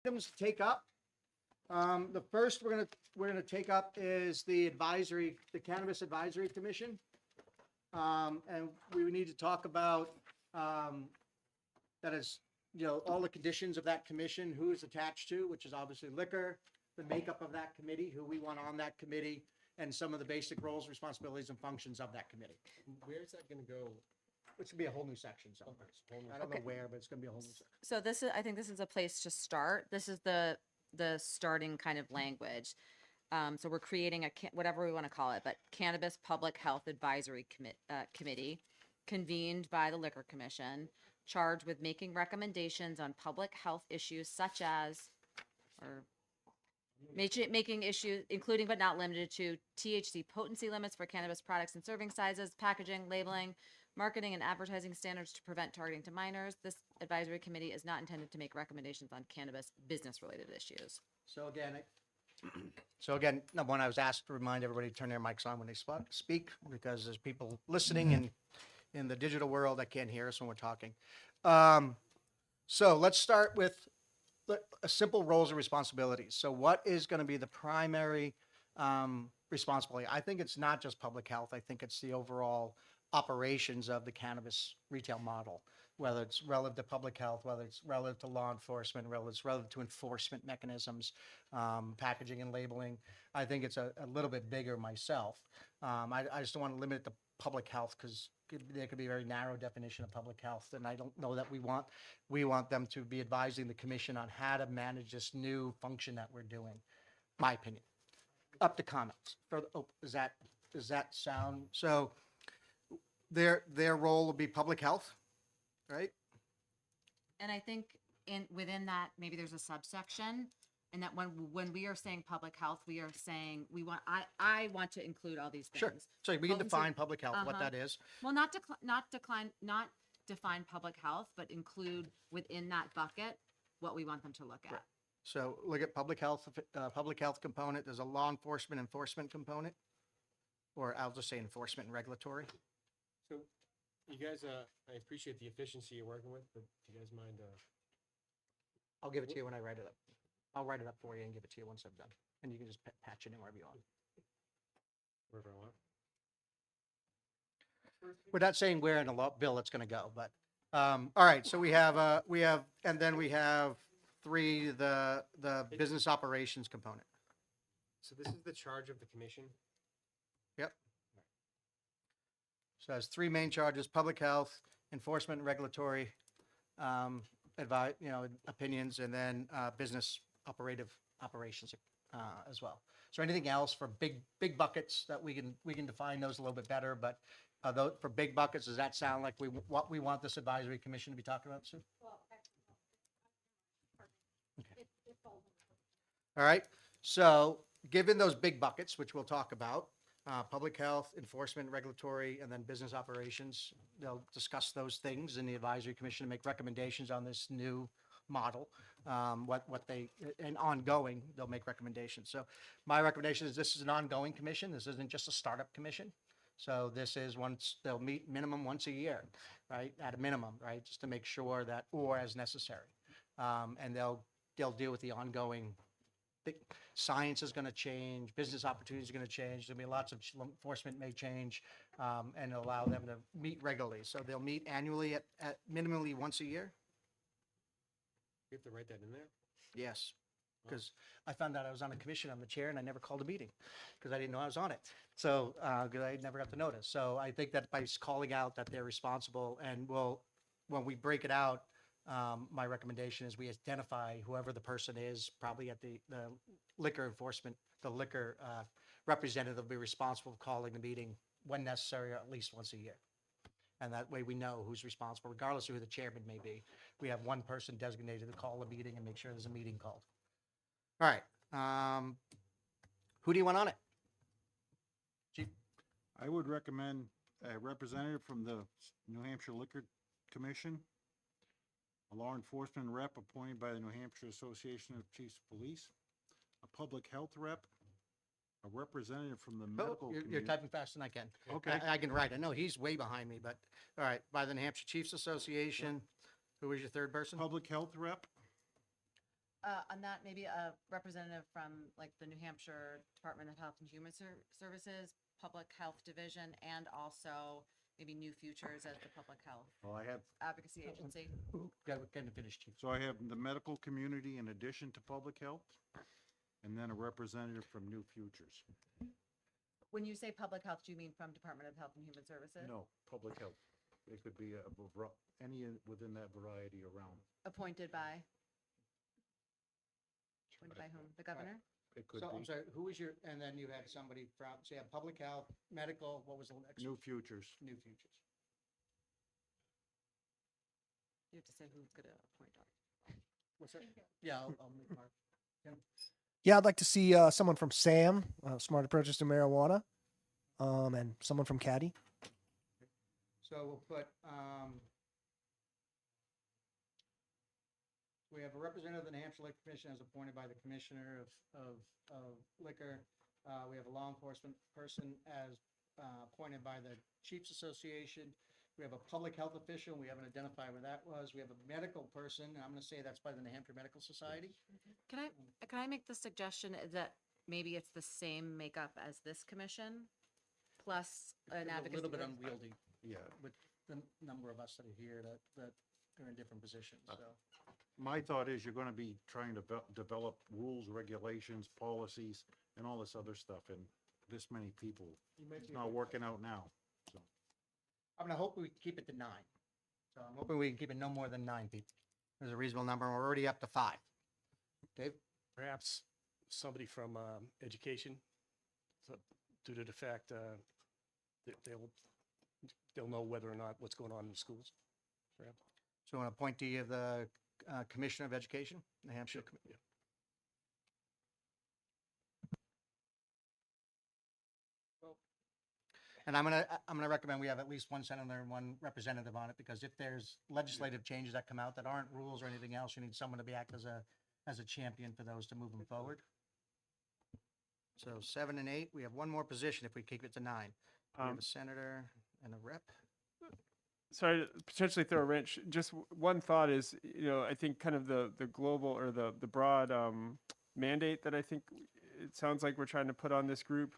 items to take up. The first we're gonna take up is the Cannabis Advisory Commission. And we would need to talk about, that is, all the conditions of that commission, who is attached to, which is obviously liquor, the makeup of that committee, who we want on that committee, and some of the basic roles, responsibilities, and functions of that committee. Where's that gonna go? Which would be a whole new section somewhere. I don't know Okay. where, but it's gonna be a whole new section. So I think this is a place to start. This is the starting kind of language. So we're creating whatever we want to call it, but Cannabis Public Health Advisory Committee, convened by the Liquor Commission, charged with making recommendations on public health issues such as, or making issues, including but not limited to THC potency limits for cannabis products and serving sizes, packaging, labeling, marketing and advertising standards to prevent targeting to minors. This advisory committee is not intended to make recommendations on cannabis business-related issues. So again, number one, I was asked to remind everybody to turn their mics on when they speak, because there's people listening in the digital world that can't hear us when we're talking. So let's start with a simple roles and responsibilities. So what is going to be the primary responsibility? I think it's not just public health. I think it's the overall operations of the cannabis retail model, whether it's relative to public health, whether it's relative to law enforcement, whether it's relative to enforcement mechanisms, packaging and labeling. I think it's a little bit bigger myself. I just don't want to limit it to public health, because there could be a very narrow definition of public health, and I don't know that we want them to be advising the commission on how to manage this new function that we're doing. My opinion. Up to comments. Does that sound so? Their role will be public health, right? And I think within that, maybe there's a subsection, and that when we are saying public health, we are saying I want to include all these things. Sure. So we can Potency- define public health, what Uh-huh. that is. Well, not define public health, but include within that bucket what we want them to look at. Right. So look at public health component. There's a law enforcement component, or I'll just say enforcement and regulatory. So, you guys, I appreciate the efficiency you're working with, but do you guys mind, I'll give it to you when I write it up. I'll write it up for you and give it to you once I'm done. And you can just patch it in wherever you want. wherever I want? We're not saying where in the law bill it's going to go, but, all right. So we have, and then we have 3, the business operations component. So this is the charge of the commission? Yep. So it has 3 main charges: public health, enforcement, and regulatory, opinions, and then business operations as well. So anything else for big buckets that we can define those a little bit better, but for big buckets, does that sound like what we want this advisory commission to be talking about, Sue? Okay. All right. So given those big buckets, which we'll talk about, public health, enforcement, regulatory, and then business operations, they'll discuss those things in the advisory commission and make recommendations on this new model. And ongoing, they'll make recommendations. So my recommendation is this is an ongoing commission. This isn't just a startup commission. So this is they'll meet minimum once a year, right? At a minimum, right? Just to make sure that, or as necessary. And they'll deal with the ongoing. Science is going to change, business opportunities are going to change. There'll be lots of enforcement may change, and allow them to meet regularly. So they'll meet annually at minimally once a year. We have to write that in there? Yes, because I found out I was on a commission, I'm the chair, and I never called a meeting because I didn't know I was on it. So, because I never got to notice. So I think that by calling out that they're responsible, and when we break it out, my recommendation is we identify whoever the person is, probably at the liquor enforcement, the liquor representative will be responsible for calling the meeting when necessary, or at least once a year. And that way we know who's responsible, regardless of who the chairman may be. We have one person designated to call a meeting and make sure there's a meeting called. All right. Who do you want on it? Chief? I would recommend a representative from the New Hampshire Liquor Commission, a law enforcement rep appointed by the New Hampshire Association of Chiefs of Police, a public health rep, a representative from the medical You're community. typing faster than I can. Okay. I can write. I know he's way behind me, but, all right. By the New Hampshire Chiefs Association. Who was your third person? Public health rep, On that, maybe a representative from like the New Hampshire Department of Health and Human Services, Public Health Division, and also maybe New Futures as the public health Well, I have, advocacy agency. Got to finish, Chief. so I have the medical community in addition to public health, and then a representative from New Futures. When you say public health, do you mean from Department of Health and Human Services? No, public health. It could be any within that variety around. Appointed by? Appointed by whom? The governor? It could So I'm be sorry, who was your, and then you had somebody from, so you have public health, medical, what was the next? New Futures. New Futures. You have to say who's gonna appoint on. What's that? Yeah, I'll make Mark. Tim? Yeah, I'd like to see someone from SAM, Smart Approaches to Marijuana, and someone from Caddy. So we'll put, we have a representative of the New Hampshire Liquor Commission as appointed by the Commissioner of Liquor. We have a law enforcement person as appointed by the Chiefs Association. We have a public health official. We haven't identified where that was. We have a medical person, and I'm going to say that's by the New Hampshire Medical Society. Can I make the suggestion that maybe it's the same makeup as this commission? Plus an It's advocacy. a little bit group? unwieldy Yeah. with the number of us that are here that are in different positions, so. My thought is you're gonna be trying to develop rules, regulations, policies, and all this other stuff, and this many people, it's not working out now, so. I'm gonna hope we keep it to 9. So I'm hoping we can keep it no more than 9 people. There's a reasonable number, and we're already up to 5. Dave? Perhaps somebody from education, so due to the fact that they'll know whether or not what's going on in the schools. Perhaps. So an appointee of the Commissioner of Education, New Hampshire. Yeah. And I'm gonna recommend we have at least one senator and one representative on it, because if there's legislative changes that come out that aren't rules or anything else, you need someone to be act as a champion for those to move them forward. So 7 and 8, we have one more position if we keep it to 9. We have a senator and a rep. Sorry to potentially throw a wrench. Just one thought is, I think kind of the global or the broad mandate that I think it sounds like we're trying to put on this group,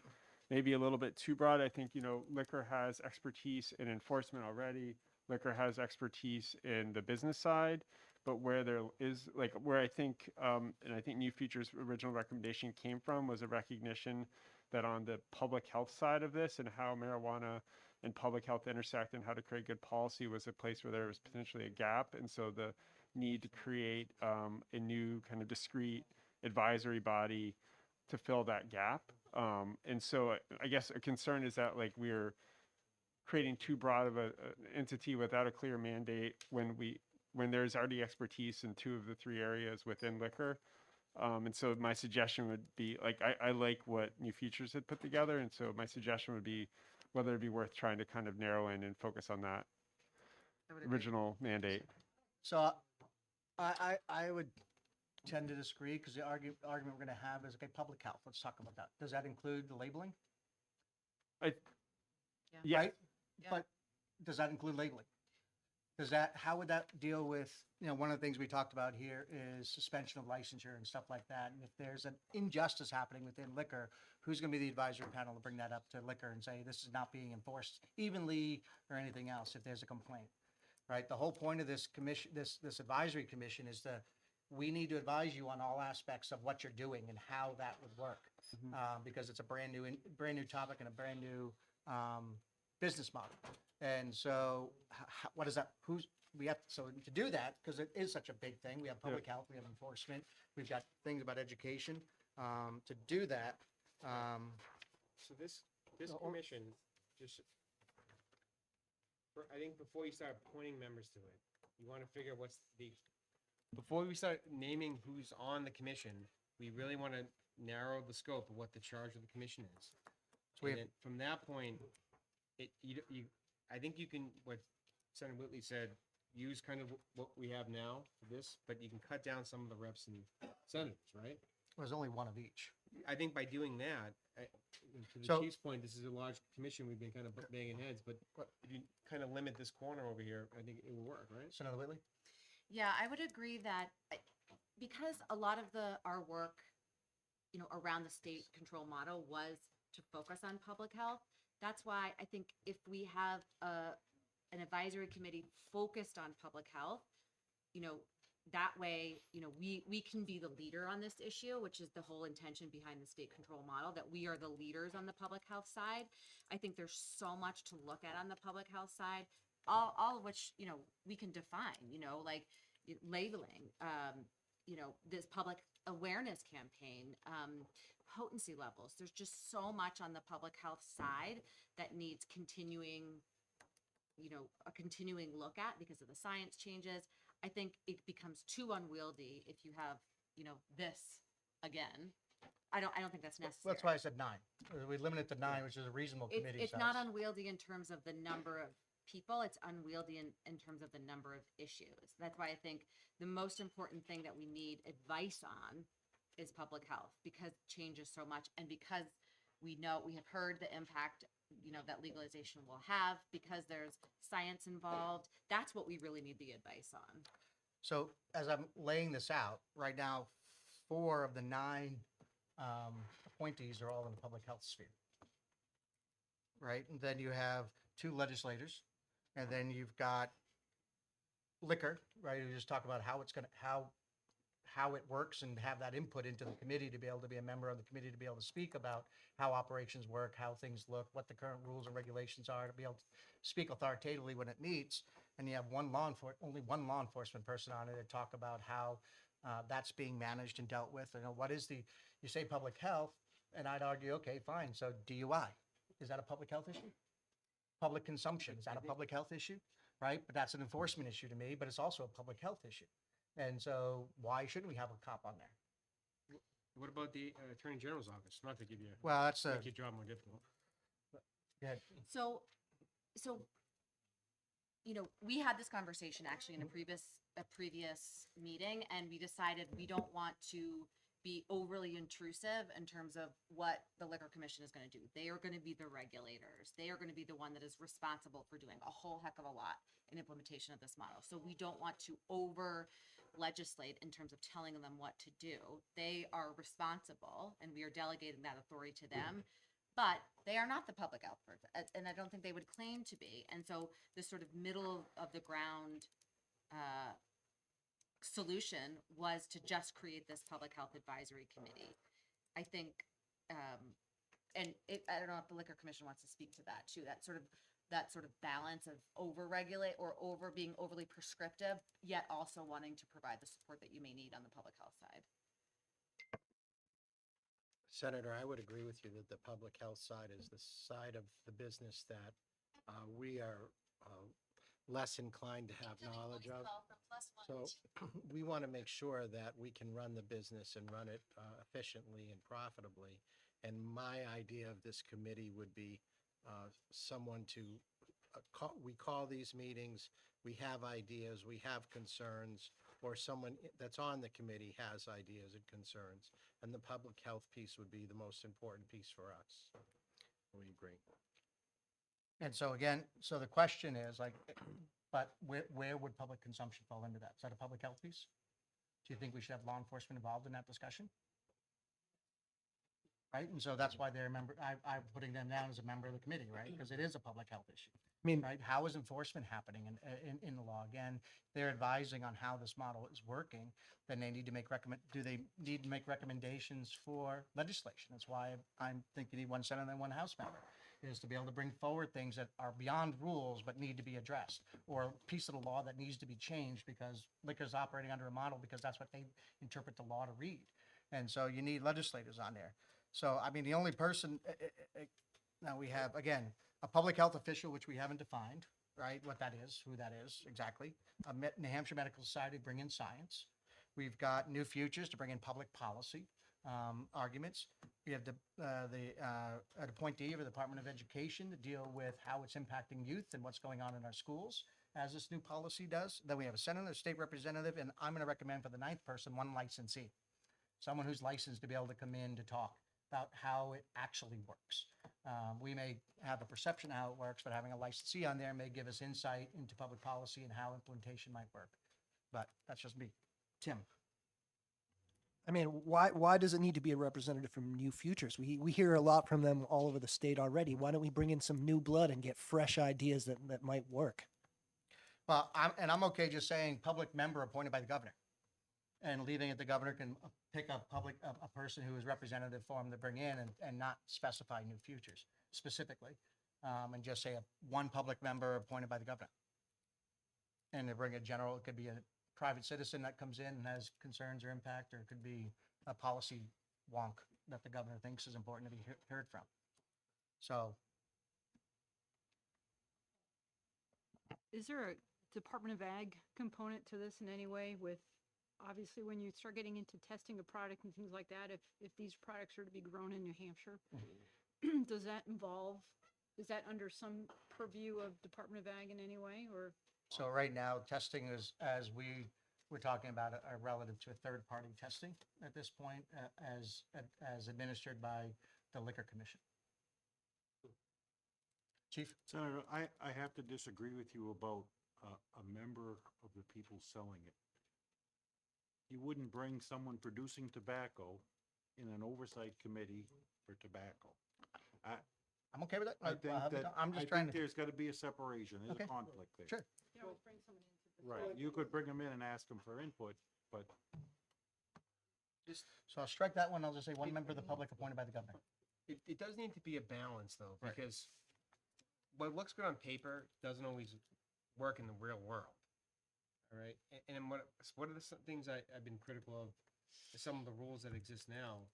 maybe a little bit too broad. I think, liquor has expertise in enforcement already. Liquor has expertise in the business side, but where there is where I think, and I think New Futures' original recommendation came from was a recognition that on the public health side of this and how marijuana and public health intersect and how to create good policy was a place where there was potentially a gap. And so the need to create a new kind of discrete advisory body to fill that gap. And so I guess a concern is that we're creating too broad of an entity without a clear mandate when there's already expertise in 2 of the 3 areas within liquor. And so my suggestion would be I like what New Futures had put together. And so my suggestion would be whether it'd be worth trying to kind of narrow in and focus on that original mandate. So I would tend to disagree, because the argument we're gonna have is, okay, public health, let's talk about that. Does that include the labeling? Yeah. Right? But does that include labeling? How would that deal with, one of the things we talked about here is suspension of licensure and stuff like that. And if there's an injustice happening within liquor, who's gonna be the advisory panel to bring that up to liquor and say, this is not being enforced evenly or anything else if there's a complaint, right? The whole point of this commission, this advisory commission is we need to advise you on all aspects of what you're doing and how that would work. Because it's a brand new topic and a brand new business model. And so what is that? So to do that, because it is such a big thing, we have public health, we have enforcement, we've got things about education. To do that, So this commission, I think before you start appointing members to it, you want to figure before we start naming who's on the commission, we really want to narrow the scope of what the charge of the commission is. So And then from that point, I think you can, what Senator Whitley said, use kind of what we have now for this, but you can cut down some of the reps and senators, right? there's only one of each. I think by doing that, to the So- chief's point, this is a large commission, we've been kind of banging heads, but if you kind of limit this corner over here, I think it will work, right? Senator Whitley? Yeah, I would agree that because a lot of our work, around the state control model was to focus on public health. That's why I think if we have an advisory committee focused on public health, that way, we can be the leader on this issue, which is the whole intention behind the state control model, that we are the leaders on the public health side. I think there's so much to look at on the public health side, all of which, we can define, like labeling, this public awareness campaign, potency levels. There's just so much on the public health side that needs continuing, a continuing look at because of the science changes. I think it becomes too unwieldy if you have, this again. I don't think that's necessary. That's why I said 9. We limit it to 9, which is a reasonable committee It's size. not unwieldy in terms of the number of people. It's unwieldy in terms of the number of issues. That's why I think the most important thing that we need advice on is public health, because it changes so much, and because we have heard the impact, that legalization will have, because there's science involved. That's what we really need the advice on. So as I'm laying this out, right now, 4 of the 9 appointees are all in the public health sphere. Right? And then you have 2 legislators, and then you've got liquor, right? You just talk about how it's going to, how it works and have that input into the committee to be able to be a member of the committee, to be able to speak about how operations work, how things look, what the current rules and regulations are, to be able to speak authoritatively when it meets. And you have only one law enforcement person on it to talk about how that's being managed and dealt with. What is you say public health, and I'd argue, okay, fine. So DUI, is that a public health issue? Public consumption, is that a public health issue? Right? But that's an enforcement issue to me, but it's also a public health issue. And so why shouldn't we have a cop on there? What about the Attorney General's office? Not to give you, Well, that's make your job more difficult. Go ahead. So, we had this conversation actually in a previous meeting, and we decided we don't want to be overly intrusive in terms of what the Liquor Commission is going to do. They are going to be the regulators. They are going to be the one that is responsible for doing a whole heck of a lot in implementation of this model. So we don't want to over legislate in terms of telling them what to do. They are responsible, and we are delegating that authority to them. But they are not the public health person, and I don't think they would claim to be. And so this sort of middle of the ground solution was to just create this public health advisory committee. I think, I don't know if the Liquor Commission wants to speak to that too. That sort of balance of over-regulate or being overly prescriptive, yet also wanting to provide the support that you may need on the public health side. Senator, I would agree with you that the public health side is the side of the business that we are less inclined to have knowledge of. So we want to make sure that we can run the business and run it efficiently and profitably. And my idea of this committee would be someone to we call these meetings, we have ideas, we have concerns, or someone that's on the committee has ideas and concerns. And the public health piece would be the most important piece for us. We agree. And so again, so the question is but where would public consumption fall into that? Is that a public health piece? Do you think we should have law enforcement involved in that discussion? Right, and so that's why they're a member, I'm putting them down as a member of the committee, right? Because it is a public health issue. I mean, Right, how is enforcement happening in the law? Again, they're advising on how this model is working, then they need to make do they need to make recommendations for legislation? That's why I'm thinking you need 1 senator and 1 House member, is to be able to bring forward things that are beyond rules but need to be addressed, or a piece of the law that needs to be changed because liquor's operating under a model because that's what they interpret the law to read. And so you need legislators on there. So, I mean, the only person, now we have, again, a public health official, which we haven't defined, right? What that is, who that is exactly. New Hampshire Medical Society to bring in science. We've got New Futures to bring in public policy arguments. We have an appointee of the Department of Education to deal with how it's impacting youth and what's going on in our schools, as this new policy does. Then we have a senator, a state representative, and I'm going to recommend for the 9th person, 1 licensee. Someone who's licensed to be able to come in to talk about how it actually works. We may have a perception of how it works, but having a licensee on there may give us insight into public policy and how implementation might work. But that's just me. Tim. I mean, why does it need to be a representative from New Futures? We hear a lot from them all over the state already. Why don't we bring in some new blood and get fresh ideas that might work? Well, I'm okay just saying public member appointed by the governor. And leaving it, the governor can pick a person who is representative for him to bring in and not specify New Futures specifically. And just say one public member appointed by the governor. And to bring a general, it could be a private citizen that comes in and has concerns or impact, or it could be a policy wonk that the governor thinks is important to be heard from. So Is there a Department of Ag component to this in any way with, obviously, when you start getting into testing a product and things like that, if these products are to be grown in New Hampshire, does that involve, is that under some purview of Department of Ag in any way, or? So right now, testing is, as we're talking about, are relative to a third-party testing at this point, as administered by the Liquor Commission. Chief? Senator, I have to disagree with you about a member of the people selling it. You wouldn't bring someone producing tobacco in an oversight committee for tobacco. I'm okay with that. I think that, I'm just I trying think to. there's gotta be a separation, there's Okay. a conflict there. Sure. You always bring somebody into the. Right, you could bring them in and ask them for input, but So I'll strike that one. I'll just say one member of the public appointed by the governor. It does need to be a balance though, Right. because what looks good on paper doesn't always work in the real world. All right, and what are the things I've been critical of? Some of the rules that exist now.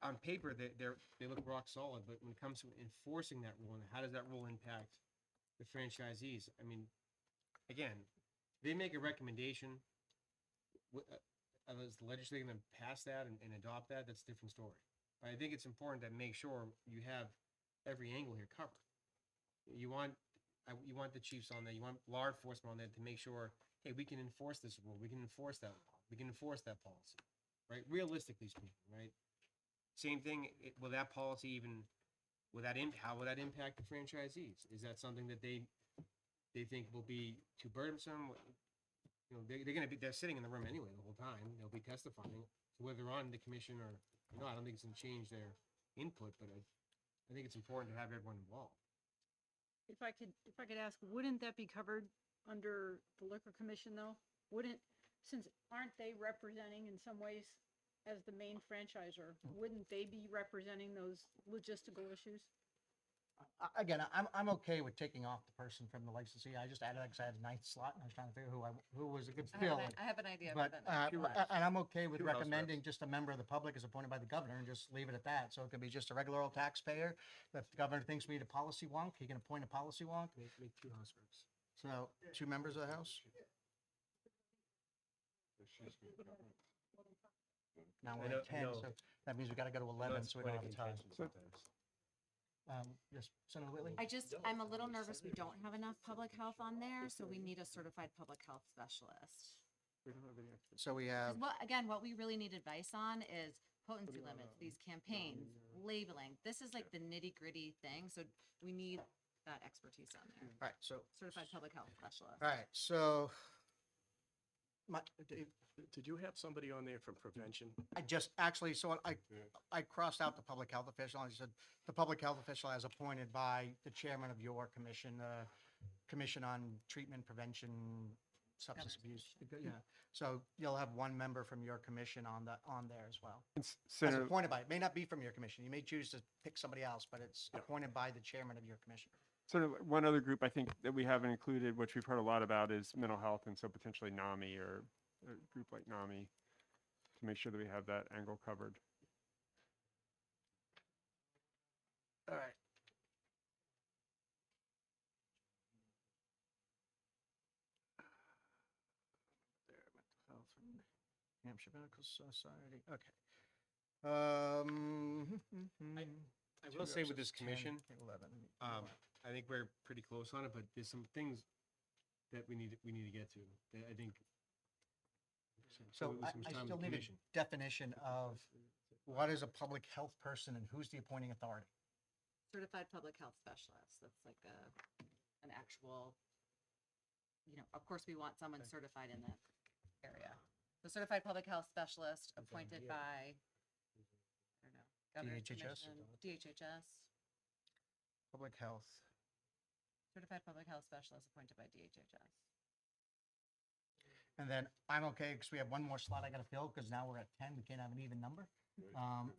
On paper, they look rock solid, but when it comes to enforcing that rule, and how does that rule impact the franchisees? I mean, again, they make a recommendation. Is the legislature going to pass that and adopt that? That's a different story. But I think it's important to make sure you have every angle here covered. You want the chiefs on there. You want law enforcement on there to make sure, hey, we can enforce this rule. We can enforce that law. We can enforce that policy, right? Realistically speaking, right? Same thing. Will that policy even? How will that impact the franchisees? Is that something that they think will be too burdensome? You know, they're sitting in the room anyway the whole time. They'll be testifying. So whether they're on the commission or no, I don't think it's going to change their input, but I think it's important to have everyone involved. If I could ask, wouldn't that be covered under the Liquor Commission though? Since aren't they representing in some ways as the main franchisor, wouldn't they be representing those logistical issues? Again, I'm okay with taking off the person from the licensee. I just added that because I had a ninth slot and I was trying to figure who was a good fill. I have an idea for But, that. and I'm okay with Two house recommending just a member of the public is appointed by the governor and just leave it at that. So it could be just a regular old taxpayer. If the governor thinks we need a policy wonk, he can appoint a policy wonk. Make two house reps. So 2 members of the house. Now I we're know- at 10, I know. so that means we got to go to 11, so we don't have a tie. Yes, Senator Whitley? I'm a little nervous we don't have enough public health on there, so we need a certified public health specialist. So we have, What we really need advice on is potency limits, these campaigns, labeling. This is like the nitty gritty thing, so we need that expertise on there. all right, so, Certified public health specialist. all right, so Dave, did you have somebody on there from prevention? I just, actually, so I crossed out the public health official. I said, the public health official as appointed by the chairman of your commission, the Commission on Treatment, Prevention, Substance Abuse. Yeah, so you'll have one member from your commission on there as well. As Senator, appointed by, it may not be from your commission. You may choose to pick somebody else, but it's appointed by the chairman of your commission. sort of one other group I think that we haven't included, which we've heard a lot about, is mental health, and so potentially NAMI or a group like NAMI to make sure that we have that angle covered. All right. Hampshire Medical Society, okay. I will say with this commission, 11. I think we're pretty close on it, but there's some things that we need to get to. That I think. So with I some time still with need a commission. definition of what is a public health person and who's the appointing authority? Certified public health specialist. That's like an actual, of course we want someone certified in that area. The certified public health specialist appointed by, I don't know, Governor's DHHS? Commission, DHHS, Public health. certified public health specialist appointed by DHHS. And then I'm okay because we have one more slot I got to fill because now we're at 10. We can't have an even number.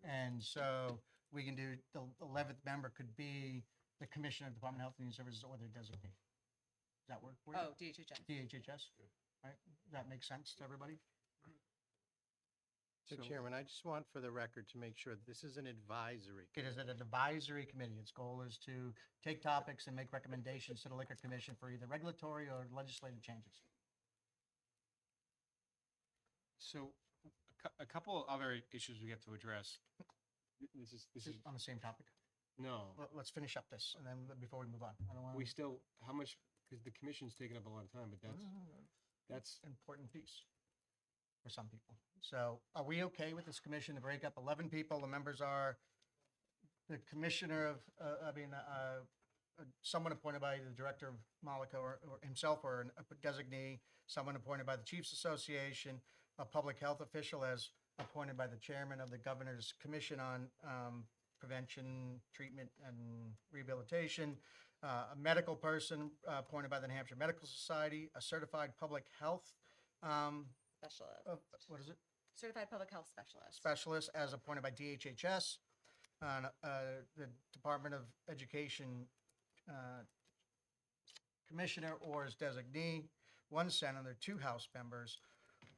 And so we can do the 11th member could be the Commissioner of Department of Health and Human Services or their designee. Does that work for you? Oh, DHHS. DHHS. Right? Does that make sense to everybody? So Chairman, I just want for the record to make sure that this is an advisory. It is an advisory committee. Its goal is to take topics and make recommendations to the Liquor Commission for either regulatory or legislative changes. So a couple of other issues we have to address. This is On the same topic. no. Let's finish up this and then before we move on. I don't want We still, how much, because the commission's taking up a lot of time, but that's important piece for some people. So are we okay with this commission to break up 11 people? The members are the commissioner of, someone appointed by the director of Malika or himself or a designee, someone appointed by the Chiefs Association, a public health official as appointed by the chairman of the Governor's Commission on Prevention, Treatment, and Rehabilitation, a medical person appointed by the New Hampshire Medical Society, a certified public health, Specialist. what is it? Certified public health specialist. Specialist as appointed by DHHS, the Department of Education Commissioner or as designee, one senator, 2 House members,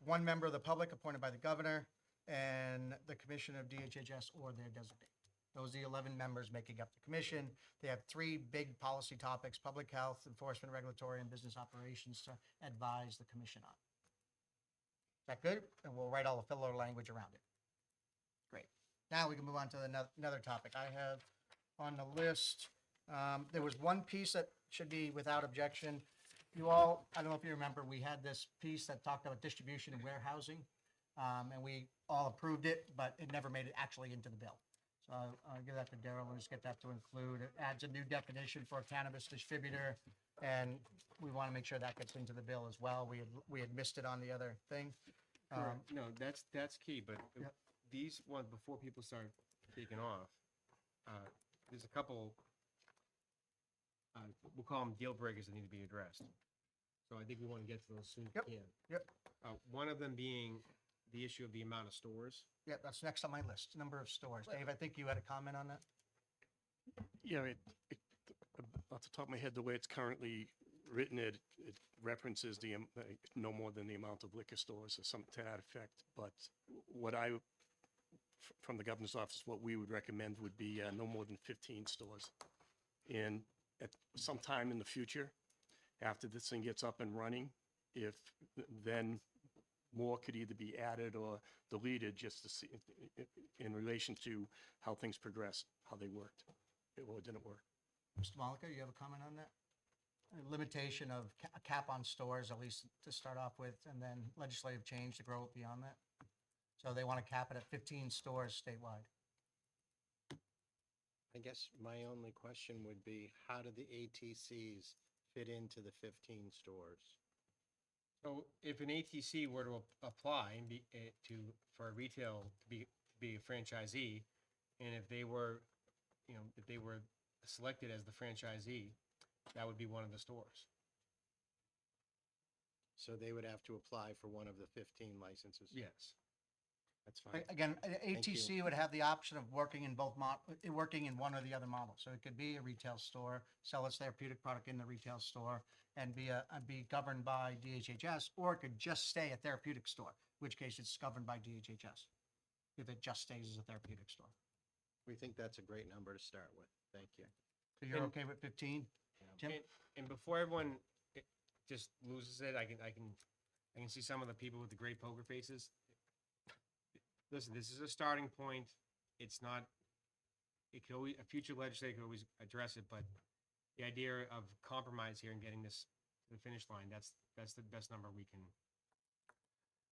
1 member of the public appointed by the governor, and the Commissioner of DHHS or their designee. Those are the 11 members making up the commission. They have 3 big policy topics: public health, enforcement, regulatory, and business operations to advise the commission on. Is that good? And we'll write all the filler language around it. Great. Now we can move on to another topic. I have on the list, there was one piece that should be without objection. You all, I don't know if you remember, we had this piece that talked about distribution and warehousing. And we all approved it, but it never made it actually into the bill. So I'll give that to Daryl and just get that to include. It adds a new definition for a cannabis distributor. And we want to make sure that gets into the bill as well. We had missed it on the other thing. no, that's key, but Yep. these ones, before people start taking off, there's a couple, we'll call them deal breakers that need to be addressed. So I think we want to get to those soon as Yep, we can. yep. One of them being the issue of the amount of stores. Yeah, that's next on my list, number of stores. Dave, I think you had a comment on that? Yeah, off the top of my head, the way it's currently written, it references no more than the amount of liquor stores or something to that effect. But what from the governor's office, what we would recommend would be no more than 15 stores. And at some time in the future, after this thing gets up and running, if then more could either be added or deleted just to see in relation to how things progress, how they worked, or didn't work. Mr. Malika, you have a comment on that? A limitation of a cap on stores, at least to start off with, and then legislative change to grow it beyond that? So they want to cap it at 15 stores statewide. I guess my only question would be, how do the ATCs fit into the 15 stores? So if an ATC were to apply and be, for a retail, to be a franchisee, and if they were, if they were selected as the franchisee, that would be one of the stores. So they would have to apply for one of the 15 licenses? Yes. That's fine. Again, Thank you. ATC would have the option of working in working in one or the other model. So it could be a retail store, sell its therapeutic product in the retail store, and be governed by DHHS, or it could just stay a therapeutic store, in which case it's governed by DHHS, if it just stays as a therapeutic store. We think that's a great number to start with. Thank you. So you're And- okay with 15? Tim? And before everyone just loses it, I can see some of the people with the great poker faces. Listen, this is a starting point. It's not, it could always, a future legislator could always address it, but the idea of compromise here and getting this to the finish line, that's the best number we can.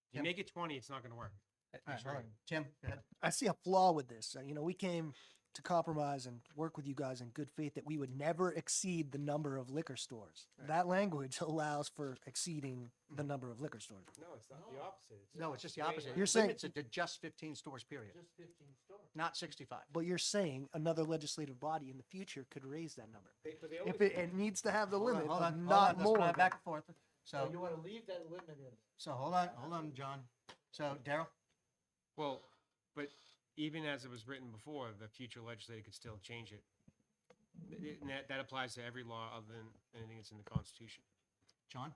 If you Tim? make it 20, it's not gonna work. All right, hold on. Tim, go ahead. I see a flaw with this. We came to compromise and work with you guys in good faith that we would never exceed the number of liquor stores. That language allows for exceeding the number of liquor stores. No, it's not the opposite. No, it's just the opposite. You're It saying- limits it to just 15 stores, period, Just 15 stores. not 65. But you're saying another legislative body in the future could raise that number. But they If always it, do. it needs to have the Hold on, limit, hold but on, hold not on, let's more. go than- back and forth. So So, you want to leave that limit in. so hold on, John. So Daryl? Well, but even as it was written before, the future legislator could still change it. And that applies to every law other than anything that's in the Constitution. John?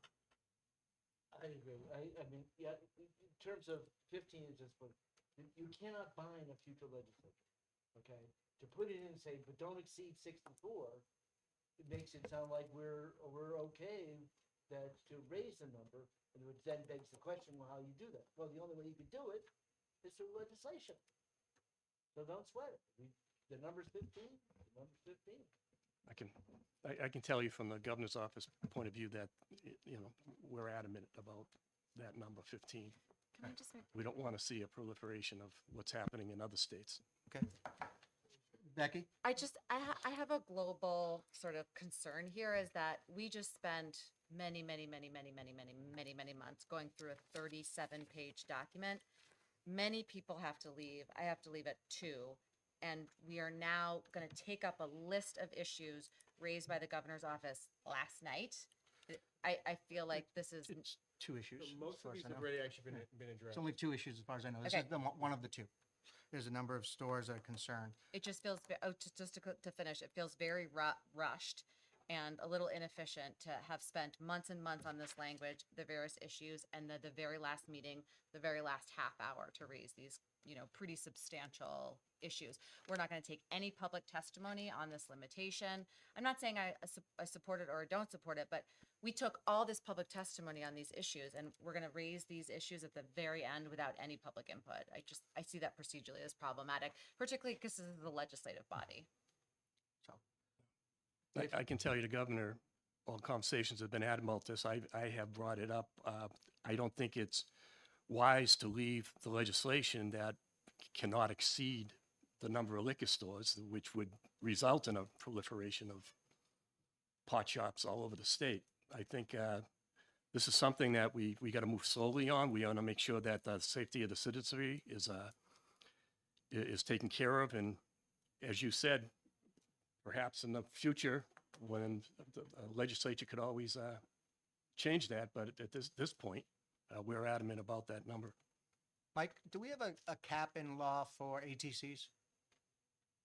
I agree. I mean, yeah, in terms of 15 is just what, you cannot bind a future legislature, okay? To put it in and say, but don't exceed 64, it makes it sound like we're okay that to raise the number, and it then begs the question, well, how you do that? Well, the only way you can do it is through legislation. So don't sweat it. The number's 15, the number's 15. I can tell you from the governor's office point of view that, we're adamant about that number 15. Can I just make We don't want to see a proliferation of what's happening in other states. Okay. Becky? I have a global sort of concern here is that we just spent many months going through a 37-page document. Many people have to leave. I have to leave at 2. And we are now going to take up a list of issues raised by the governor's office last night. I feel like this is, It's 2 issues. So as most far of as these I have know. already actually been It's addressed. only 2 issues as far as I know. This Okay. is one of the 2. There's a number of stores that are concerned. it just feels, just to finish, it feels very rushed and a little inefficient to have spent months and months on this language, the various issues, and the very last meeting, the very last half hour to raise these, pretty substantial issues. We're not going to take any public testimony on this limitation. I'm not saying I support it or don't support it, but we took all this public testimony on these issues, and we're going to raise these issues at the very end without any public input. I see that procedurally as problematic, particularly because this is the legislative body. I can tell you the governor, all conversations have been adamant about this. I have brought it up. I don't think it's wise to leave the legislation that cannot exceed the number of liquor stores, which would result in a proliferation of pot shops all over the state. I think this is something that we got to move slowly on. We want to make sure that the safety of the citizenry is taken care of. And as you said, perhaps in the future, when the legislature could always change that, but at this point, we're adamant about that number. Mike, do we have a cap in law for ATCs?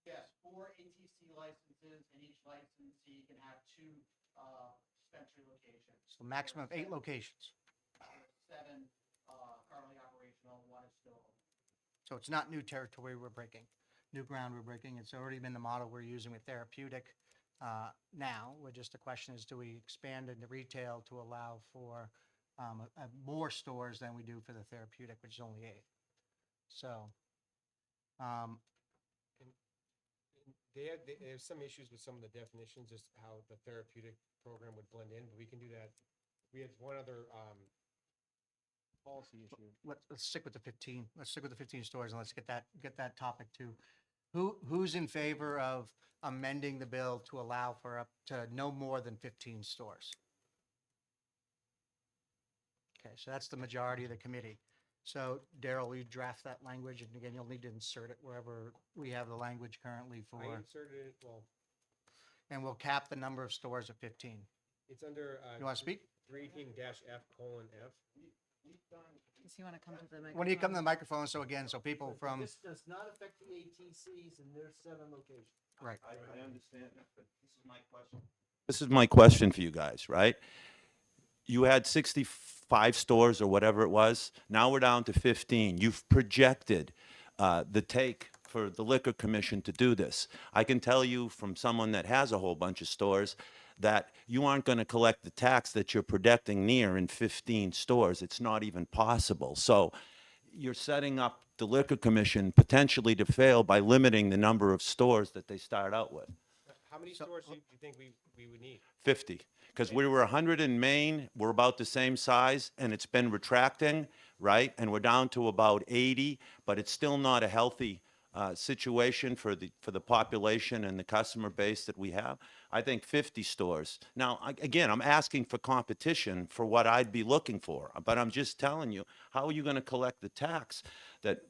Yes, 4 ATC licenses, and each licensee can have 2 dispensary locations. So maximum of 8 locations. 7 currently operational, 1 is still open. So it's not new territory we're breaking, new ground we're breaking. It's already been the model we're using with Therapeutic now. Just the question is, do we expand into retail to allow for more stores than we do for the Therapeutic, which is only 8? So, They have some issues with some of the definitions, just how the therapeutic program would blend in, but we can do that. We had one other policy issue. let's stick with the 15. Let's stick with the 15 stores and let's get that topic too. Who's in favor of amending the bill to allow for up to no more than 15 stores? Okay, so that's the majority of the committee. So Daryl, will you draft that language? And again, you'll need to insert it wherever we have the language currently for, I inserted it, well, and we'll cap the number of stores at 15. it's under. You want to speak? 318-F:"F. Does he want to come to the microphone? When do you come to the microphone? So again, so people from, This does not affect the ATCs and their 7 locations. right. I understand that, but this is my question. This is my question for you guys, right? You had 65 stores or whatever it was. Now we're down to 15. You've projected the take for the Liquor Commission to do this. I can tell you from someone that has a whole bunch of stores that you aren't going to collect the tax that you're projecting near in 15 stores. It's not even possible. So you're setting up the Liquor Commission potentially to fail by limiting the number of stores that they start out with. How many stores do you think we would need? 50. Because we were 100 in Maine, we're about the same size, and it's been retracting, right? And we're down to about 80, but it's still not a healthy situation for the population and the customer base that we have. I think 50 stores. Now, again, I'm asking for competition for what I'd be looking for, but I'm just telling you, how are you going to collect the tax that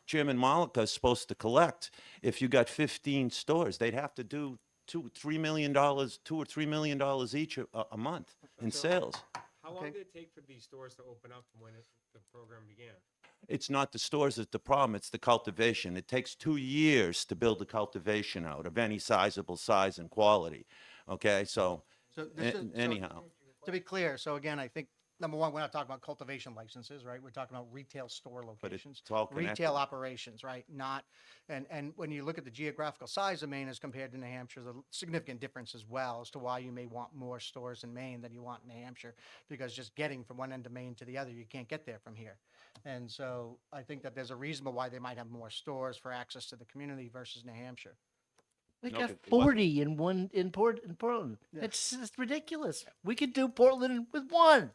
Chairman Malika is supposed to collect if you got 15 stores? They'd have to do $2 or $3 million each a month in sales. How long did it take for these stores to open up from when the program began? It's not the stores that's the problem, it's the cultivation. It takes 2 years to build the cultivation out of any sizable size and quality. Okay, so anyhow. To be clear, so again, I think, number one, we're not talking about cultivation licenses, right? We're talking about retail store But locations. it's all connected. Retail operations, right? Not, and when you look at the geographical size of Maine as compared to New Hampshire, there's a significant difference as well as to why you may want more stores in Maine than you want in New Hampshire, because just getting from one end of Maine to the other, you can't get there from here. And so I think that there's a reason why they might have more stores for access to the community versus New Hampshire. We No, got it wasn't. 40 in Portland. Yeah. It's just ridiculous. We could do Portland with one.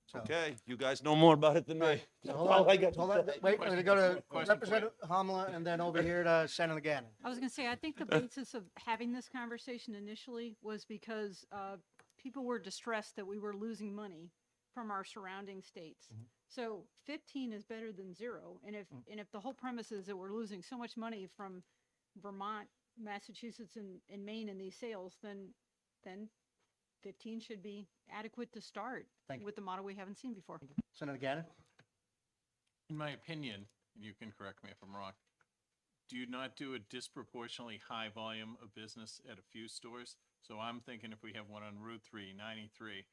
So- Okay, you guys know more about it than me. So That's hold all on, I got to hold on. say. Wait, I'm gonna go to Question for you. Representative Hamla and then over here to Senator Gannon. I was going to say, I think the basis of having this conversation initially was because people were distressed that we were losing money from our surrounding states. So 15 is better than 0. And if the whole premise is that we're losing so much money from Vermont, Massachusetts, and Maine in these sales, then 15 should be adequate to start Thank you. with the model we haven't seen before. Senator Gannon? In my opinion, and you can correct me if I'm wrong, do you not do a disproportionately high volume of business at a few stores? So I'm thinking if we have one on Route 3, 93,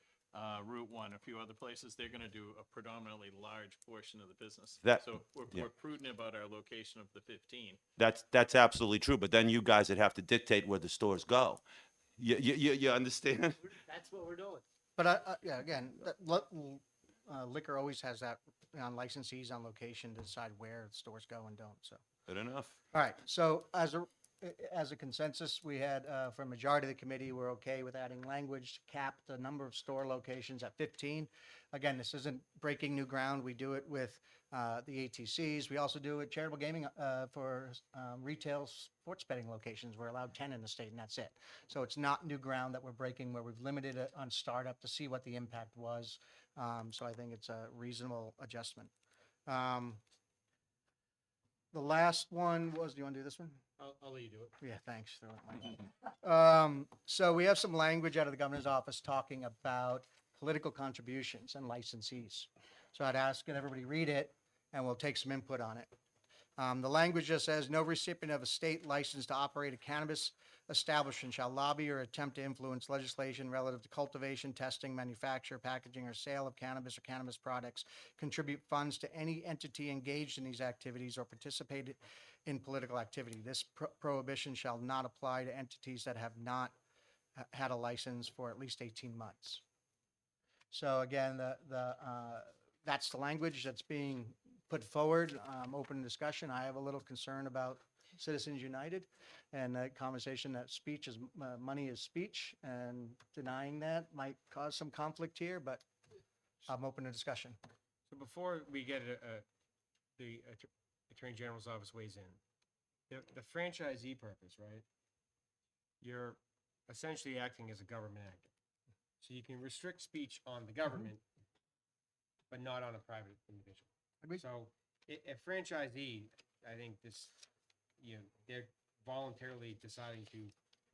Route 1, a few other places, they're gonna do a predominantly large portion of the business. So we're prudent about our location of the 15. That's absolutely true, but then you guys would have to dictate where the stores go. You understand? That's what we're doing. But yeah, again, liquor always has that on licensees on location to decide where stores go and don't, so. Good enough. All right, so as a consensus, we had, for a majority of the committee, we're okay with adding language to cap the number of store locations at 15. Again, this isn't breaking new ground. We do it with the ATCs. We also do it charitable gaming for retail sports betting locations. We're allowed 10 in the state, and that's it. So it's not new ground that we're breaking, where we've limited it on startup to see what the impact was. So I think it's a reasonable adjustment. The last one was, do you want to do this one? I'll let you do it. Yeah, thanks. Throw it my way. So we have some language out of the governor's office talking about political contributions and licensees. So I'd ask that everybody read it, and we'll take some input on it. The language just says, no recipient of a state license to operate a cannabis establishment shall lobby or attempt to influence legislation relative to cultivation, testing, manufacture, packaging, or sale of cannabis or cannabis products, contribute funds to any entity engaged in these activities, or participate in political activity. This prohibition shall not apply to entities that have not had a license for at least 18 months. So again, that's the language that's being put forward. Open discussion. I have a little concern about Citizens United and that conversation that speech is money is speech, and denying that might cause some conflict here, but I'm open to discussion. So before we get the Attorney General's office weighs in, the franchisee purpose, right? You're essentially acting as a government actor. So you can restrict speech on the government, but not on a private individual. Agreed. So a franchisee, I think this, they're voluntarily deciding to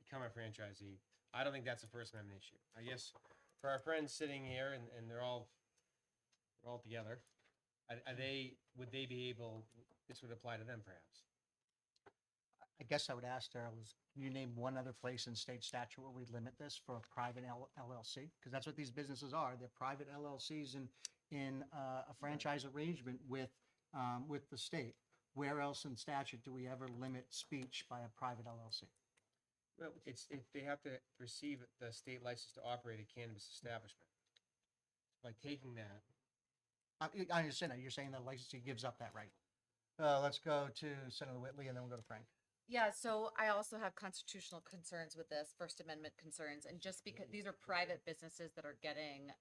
become a franchisee. I don't think that's a First Amendment issue. I guess for our friends sitting here and they're all together, would they be able, this would apply to them perhaps? I guess I would ask Darrell, can you name one other place in state statute where we limit this for a private LLC? Because that's what these businesses are. They're private LLCs in a franchise arrangement with the state. Where else in statute do we ever limit speech by a private LLC? Well, if they have to receive the state license to operate a cannabis establishment. By taking that, I understand that. You're saying that licensee gives up that right. Let's go to Senator Whitley, and then we'll go to Frank. Yeah, so I also have constitutional concerns with this, First Amendment concerns, and just because these are private businesses that are getting,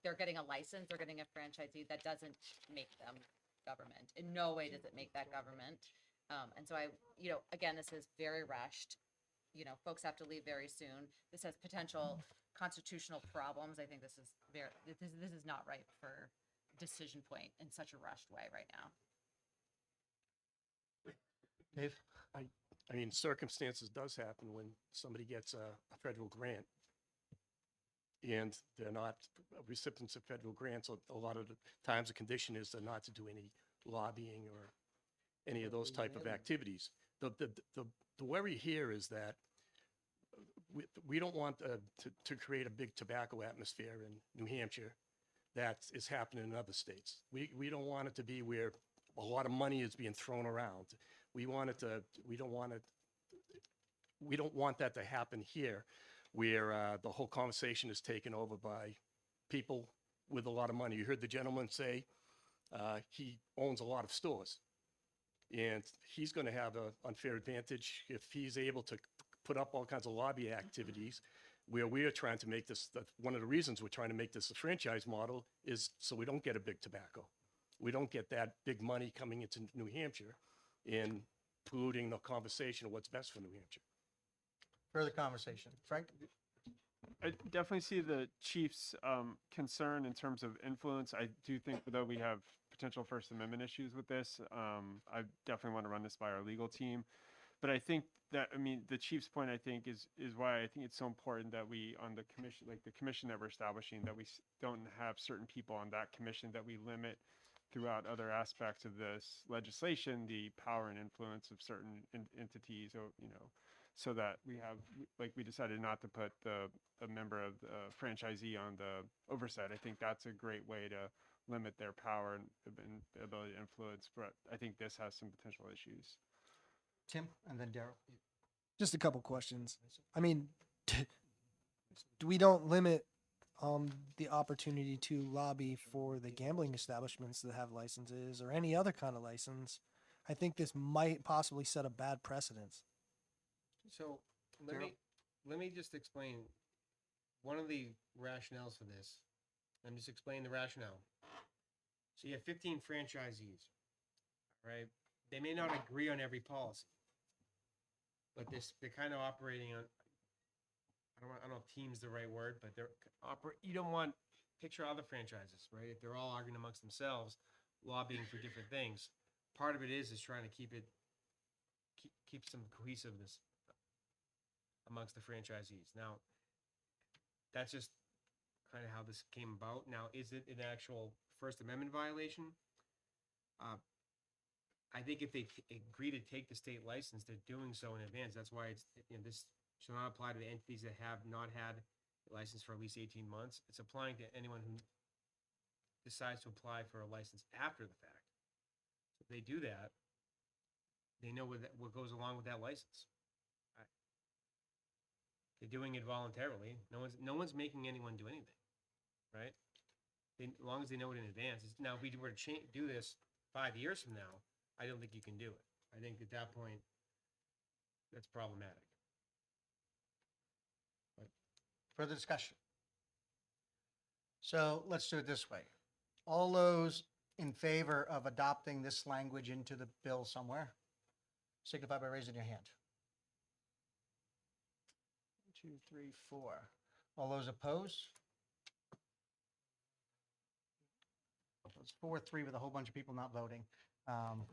they're getting a license, they're getting a franchisee, that doesn't make them government. In no way does it make that government. And so again, this is very rushed. Folks have to leave very soon. This has potential constitutional problems. I think this is this is not right for decision point in such a rushed way right now. Dave? I mean, circumstances does happen when somebody gets a federal grant and they're not recipients of federal grants. A lot of the times the condition is they're not to do any lobbying or any of those type of activities. The worry here is that we don't want to create a big tobacco atmosphere in New Hampshire that is happening in other states. We don't want it to be where a lot of money is being thrown around. We don't want that to happen here, where the whole conversation is taken over by people with a lot of money. You heard the gentleman say he owns a lot of stores, and he's going to have an unfair advantage if he's able to put up all kinds of lobby activities where we are trying to make this, one of the reasons we're trying to make this a franchise model is so we don't get a big tobacco. We don't get that big money coming into New Hampshire and polluting the conversation of what's best for New Hampshire. Further conversation. Frank? I definitely see the chief's concern in terms of influence. I do think, though, we have potential First Amendment issues with this. I definitely want to run this by our legal team. But I think that, the chief's point, I think, is why I think it's so important that we, on the commission, like the commission that we're establishing, that we don't have certain people on that commission, that we limit throughout other aspects of this legislation, the power and influence of certain entities, or, so that we have, like we decided not to put a member of the franchisee on the oversight. I think that's a great way to limit their power and ability to influence, but I think this has some potential issues. Tim, and then Daryl. Just a couple questions. We don't limit the opportunity to lobby for the gambling establishments that have licenses or any other kind of license. I think this might possibly set a bad precedence. So let me just explain one of the rationales for this. I'm just explaining the rationale. So you have 15 franchisees, right? They may not agree on every policy, but they're kind of operating on, I don't know if team's the right word, but you don't want, picture other franchises, right? If they're all arguing amongst themselves, lobbying for different things, part of it is trying to keep some cohesiveness amongst the franchisees. Now, that's just kind of how this came about. Now, is it an actual First Amendment violation? I think if they agree to take the state license, they're doing so in advance. That's why this shall not apply to the entities that have not had a license for at least 18 months. It's applying to anyone who decides to apply for a license after the fact. If they do that, they know what goes along with that license. They're doing it voluntarily. No one's making anyone do anything, right? As long as they know it in advance. Now, if we were to do this 5 years from now, I don't think you can do it. I think at that point, that's problematic. But Further discussion. So let's do it this way. All those in favor of adopting this language into the bill somewhere, signify by raising your hand. 1, 2, 3, 4. All those opposed? It's 4-3 with a whole bunch of people not voting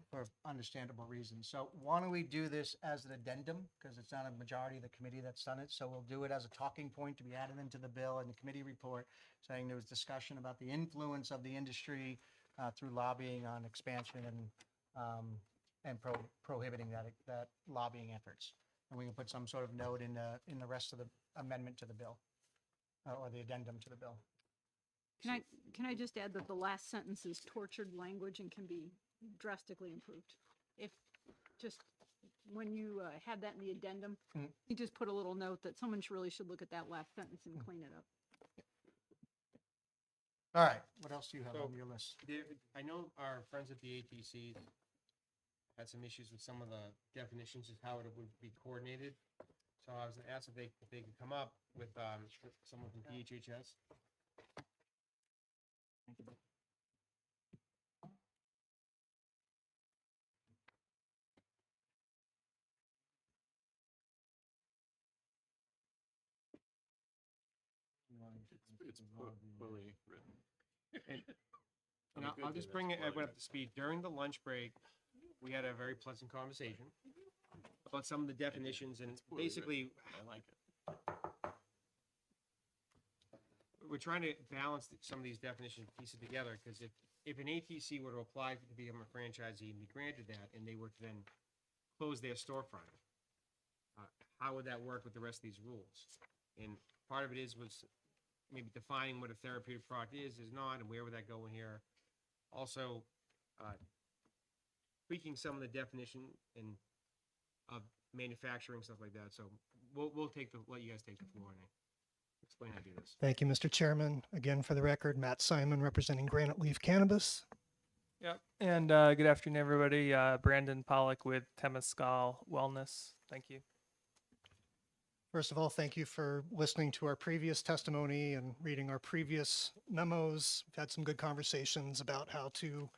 for understandable reasons. So why don't we do this as an addendum, because it's not a majority of the committee that's done it. So we'll do it as a talking point to be added into the bill and the committee report, saying there was discussion about the influence of the industry through lobbying on expansion and prohibiting that lobbying efforts. And we can put some sort of note in the rest of the amendment to the bill or the addendum to the bill. Can I just add that the last sentence is tortured language and can be drastically improved? If just when you had that in the addendum, you just put a little note that someone really should look at that last sentence and clean it up. All right, what else do you have on your list? I know our friends at the ATC had some issues with some of the definitions of how it would be coordinated. So I was going to ask if they could come up with someone from PHHS. it's poorly written. And I'll just bring everyone up to speed. During the lunch break, we had a very pleasant conversation about some of the definitions and Poorly written. basically I like it. we're trying to balance some of these definitions, piece it together, because if an ATC were to apply to become a franchisee and be granted that, and they were to then close their storefront, how would that work with the rest of these rules? And part of it was maybe defining what a therapeutic product is not, and where would that go in here? Also, tweaking some of the definition of manufacturing, stuff like that. So we'll let you guys take the floor and explain how to do this. Thank you, Mr. Chairman. Again, for the record, Matt Simon representing Granite Leaf Cannabis. Yep. And good afternoon, everybody. Brandon Pollock with Temescal Wellness. Thank you. First of all, thank you for listening to our previous testimony and reading our previous memos. We've had some good conversations about how to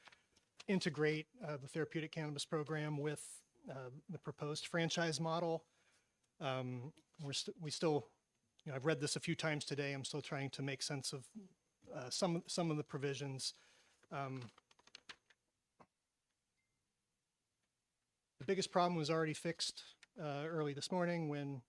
integrate the therapeutic cannabis program with the proposed franchise model. We still, I've read this a few times today. I'm still trying to make sense of some of the provisions. The biggest problem was already fixed early this morning when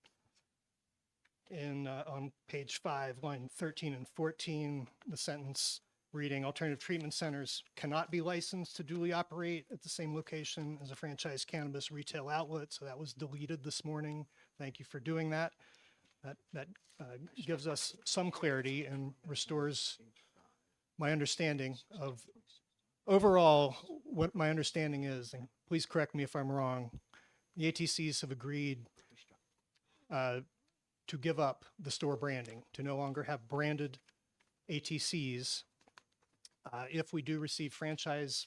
on page 5, line 13 and 14, the sentence reading alternative treatment centers cannot be licensed to duly operate at the same location as a franchise cannabis retail outlet. So that was deleted this morning. Thank you for doing that. That gives us some clarity and restores my understanding of overall what my understanding is. And please correct me if I'm wrong. The ATCs have agreed to give up the store branding, to no longer have branded ATCs. If we do receive franchise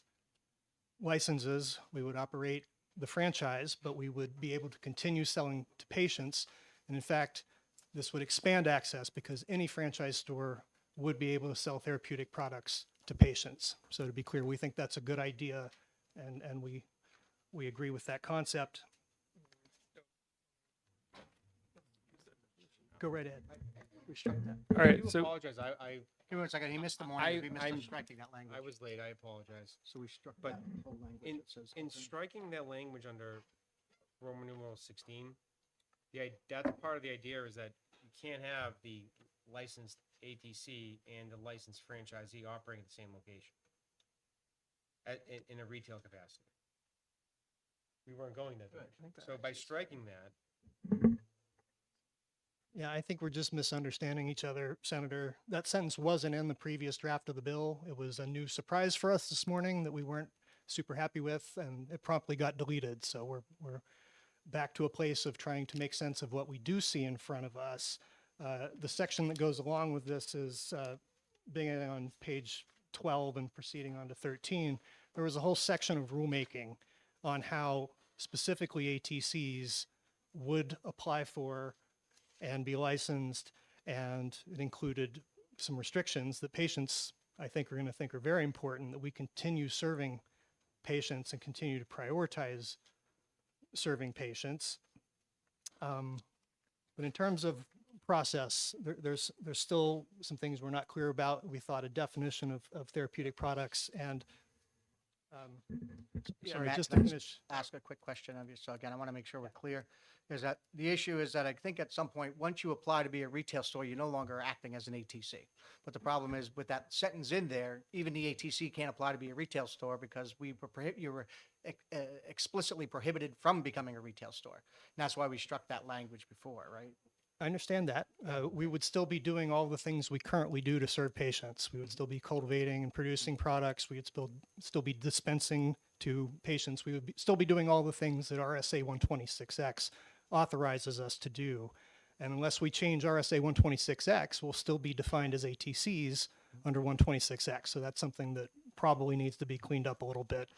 licenses, we would operate the franchise, but we would be able to continue selling to patients. And in fact, this would expand access because any franchise store would be able to sell therapeutic products to patients. So to be clear, we think that's a good idea, and we agree with that concept. Go right ahead. We strike that. All right. I do So apologize. Give me 1 second. He missed the morning. We missed I'm- striking that language. I was late. I apologize. So we struck But that whole language in, that says. in striking that language under Roman numeral 16, that's part of the idea is that you can't have the licensed ATC and the licensed franchisee operating at the same location in a retail capacity. We weren't going that way. So by striking that, Yeah, I think we're just misunderstanding each other, Senator. That sentence wasn't in the previous draft of the bill. It was a new surprise for us this morning that we weren't super happy with, and it promptly got deleted. So we're back to a place of trying to make sense of what we do see in front of us. The section that goes along with this is beginning on page 12 and proceeding on to 13. There was a whole section of rulemaking on how specifically ATCs would apply for and be licensed, and it included some restrictions that patients, I think, are going to think are very important, that we continue serving patients and continue to prioritize serving patients. But in terms of process, there's still some things we're not clear about. We thought a definition of therapeutic products and sorry, Matt, just can to I finish. ask a quick question of you. So again, I want to make sure we're clear. Is that the issue is that I think at some point, once you apply to be a retail store, you're no longer acting as an ATC. But the problem is with that sentence in there, even the ATC can't apply to be a retail store because you were explicitly prohibited from becoming a retail store. And that's why we struck that language before, right? I understand that. We would still be doing all the things we currently do to serve patients. We would still be cultivating and producing products. We would still be dispensing to patients. We would still be doing all the things that RSA 126X authorizes us to do. And unless we change RSA 126X, we'll still be defined as ATCs under 126X. So that's something that probably needs to be cleaned up a little bit.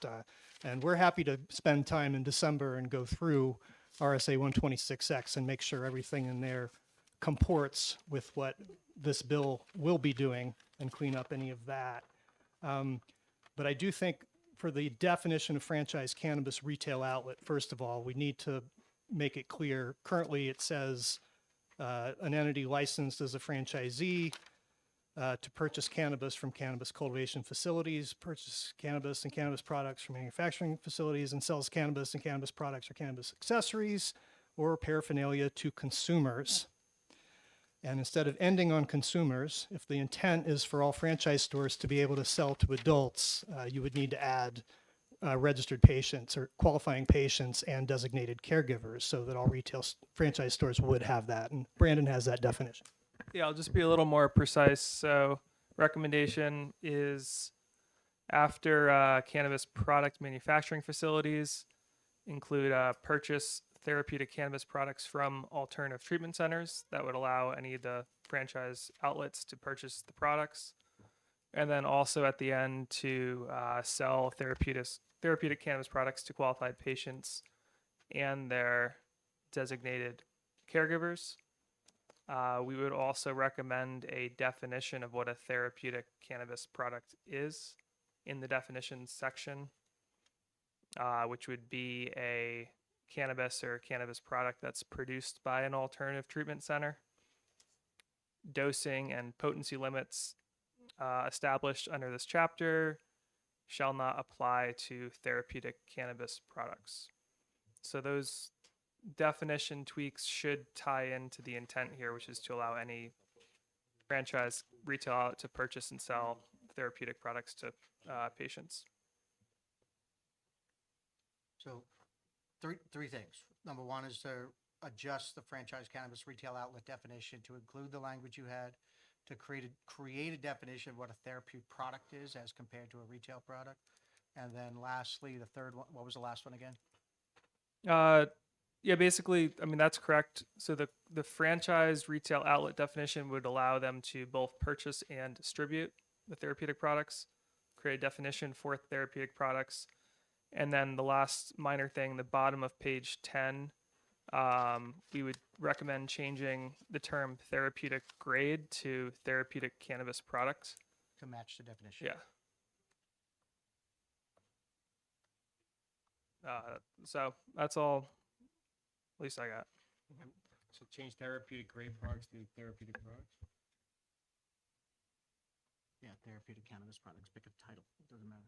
And we're happy to spend time in December and go through RSA 126X and make sure everything in there comports with what this bill will be doing and clean up any of that. But I do think for the definition of franchise cannabis retail outlet, first of all, we need to make it clear. Currently, it says an entity licensed as a franchisee. to purchase cannabis from cannabis cultivation facilities, purchase cannabis and cannabis products from manufacturing facilities, and sells cannabis and cannabis products or cannabis accessories or paraphernalia to consumers. And instead of ending on consumers, if the intent is for all franchise stores to be able to sell to adults, you would need to add registered patients or qualifying patients and designated caregivers so that all retail franchise stores would have that. And Brandon has that definition. Yeah, I'll just be a little more precise. So recommendation is after cannabis product manufacturing facilities include purchase therapeutic cannabis products from alternative treatment centers. That would allow any of the franchise outlets to purchase the products. And then also at the end to sell therapeutic cannabis products to qualified patients and their designated caregivers. We would also recommend a definition of what a therapeutic cannabis product is in the definitions section, which would be a cannabis or cannabis product that's produced by an alternative treatment center. Dosing and potency limits established under this chapter shall not apply to therapeutic cannabis products. So those definition tweaks should tie into the intent here, which is to allow any franchise retail outlet to purchase and sell therapeutic products to patients. So three things. Number one is to adjust the franchise cannabis retail outlet definition to include the language you had, to create a definition of what a therapeutic product is as compared to a retail product. And then lastly, the third one, what was the last one again? Yeah, basically, I mean, that's correct. So the franchise retail outlet definition would allow them to both purchase and distribute the therapeutic products, create a definition for therapeutic products. And then the last minor thing, the bottom of page 10, we would recommend changing the term therapeutic grade to therapeutic cannabis products. To match the definition. Yeah. So that's all, at least I got. So change therapeutic grade products to therapeutic products? Yeah, therapeutic cannabis products, pick a title, it doesn't matter.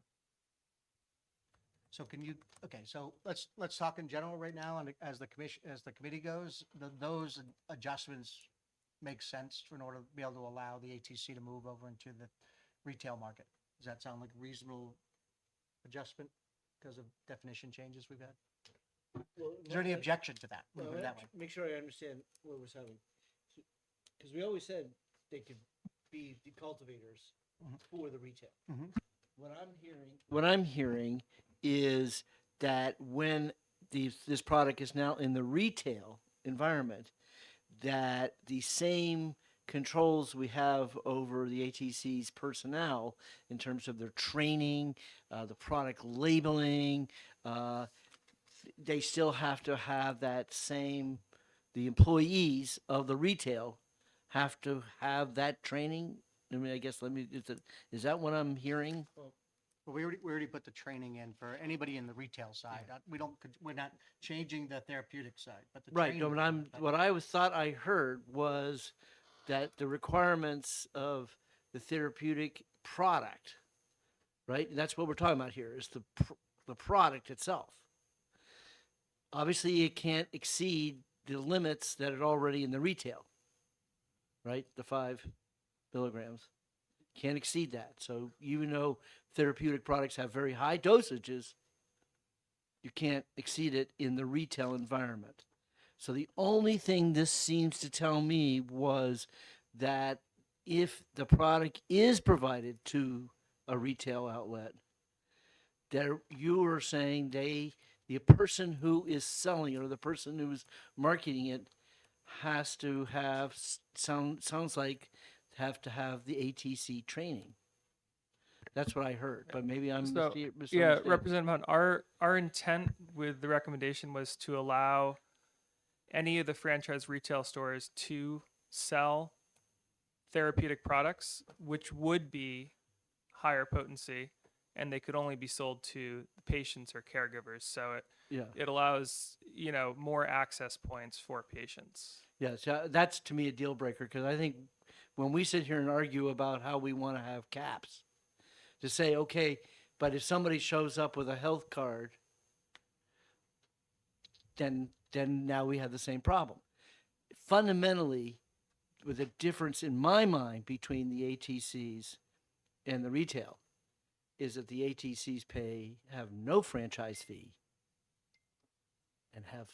So can you, okay, so let's talk in general right now, and as the committee goes, those adjustments make sense in order to be able to allow the ATC to move over into the retail market. Does that sound like a reasonable adjustment because of definition changes we've had? Is there any objection to that? Let me put it that way. Make sure I understand where we're having. Because we always said they could be the cultivators for the retail. What I'm hearing is that when this product is now in the retail environment, that the same controls we have over the ATC's personnel in terms of their training, the product labeling, they still have to have that same, the employees of the retail have to have that training. I mean, I guess, is that what I'm hearing? Well, we already put the training in for anybody in the retail side. We're not changing the therapeutic side, but the Right, no, training. but what I thought I heard was that the requirements of the therapeutic product, right? That's what we're talking about here, is the product itself. Obviously, it can't exceed the limits that are already in the retail, right? The 5 milligrams. Can't exceed that. So even though therapeutic products have very high dosages, you can't exceed it in the retail environment. So the only thing this seems to tell me was that if the product is provided to a retail outlet, that you are saying the person who is selling it or the person who is marketing it has to have, sounds like, have to have the ATC training. That's what I heard, but maybe I'm So, yeah, misunderstanding. Representative Hunt, our intent with the recommendation was to allow any of the franchise retail stores to sell therapeutic products, which would be higher potency, and they could only be sold to patients or caregivers. So it allows, more access points for patients. Yes, that's to me a deal breaker, because I think when we sit here and argue about how we want to have caps, to say, okay, but if somebody shows up with a health card, then now we have the same problem. Fundamentally, with a difference in my mind between the ATCs and the retail, is that the ATCs have no franchise fee and have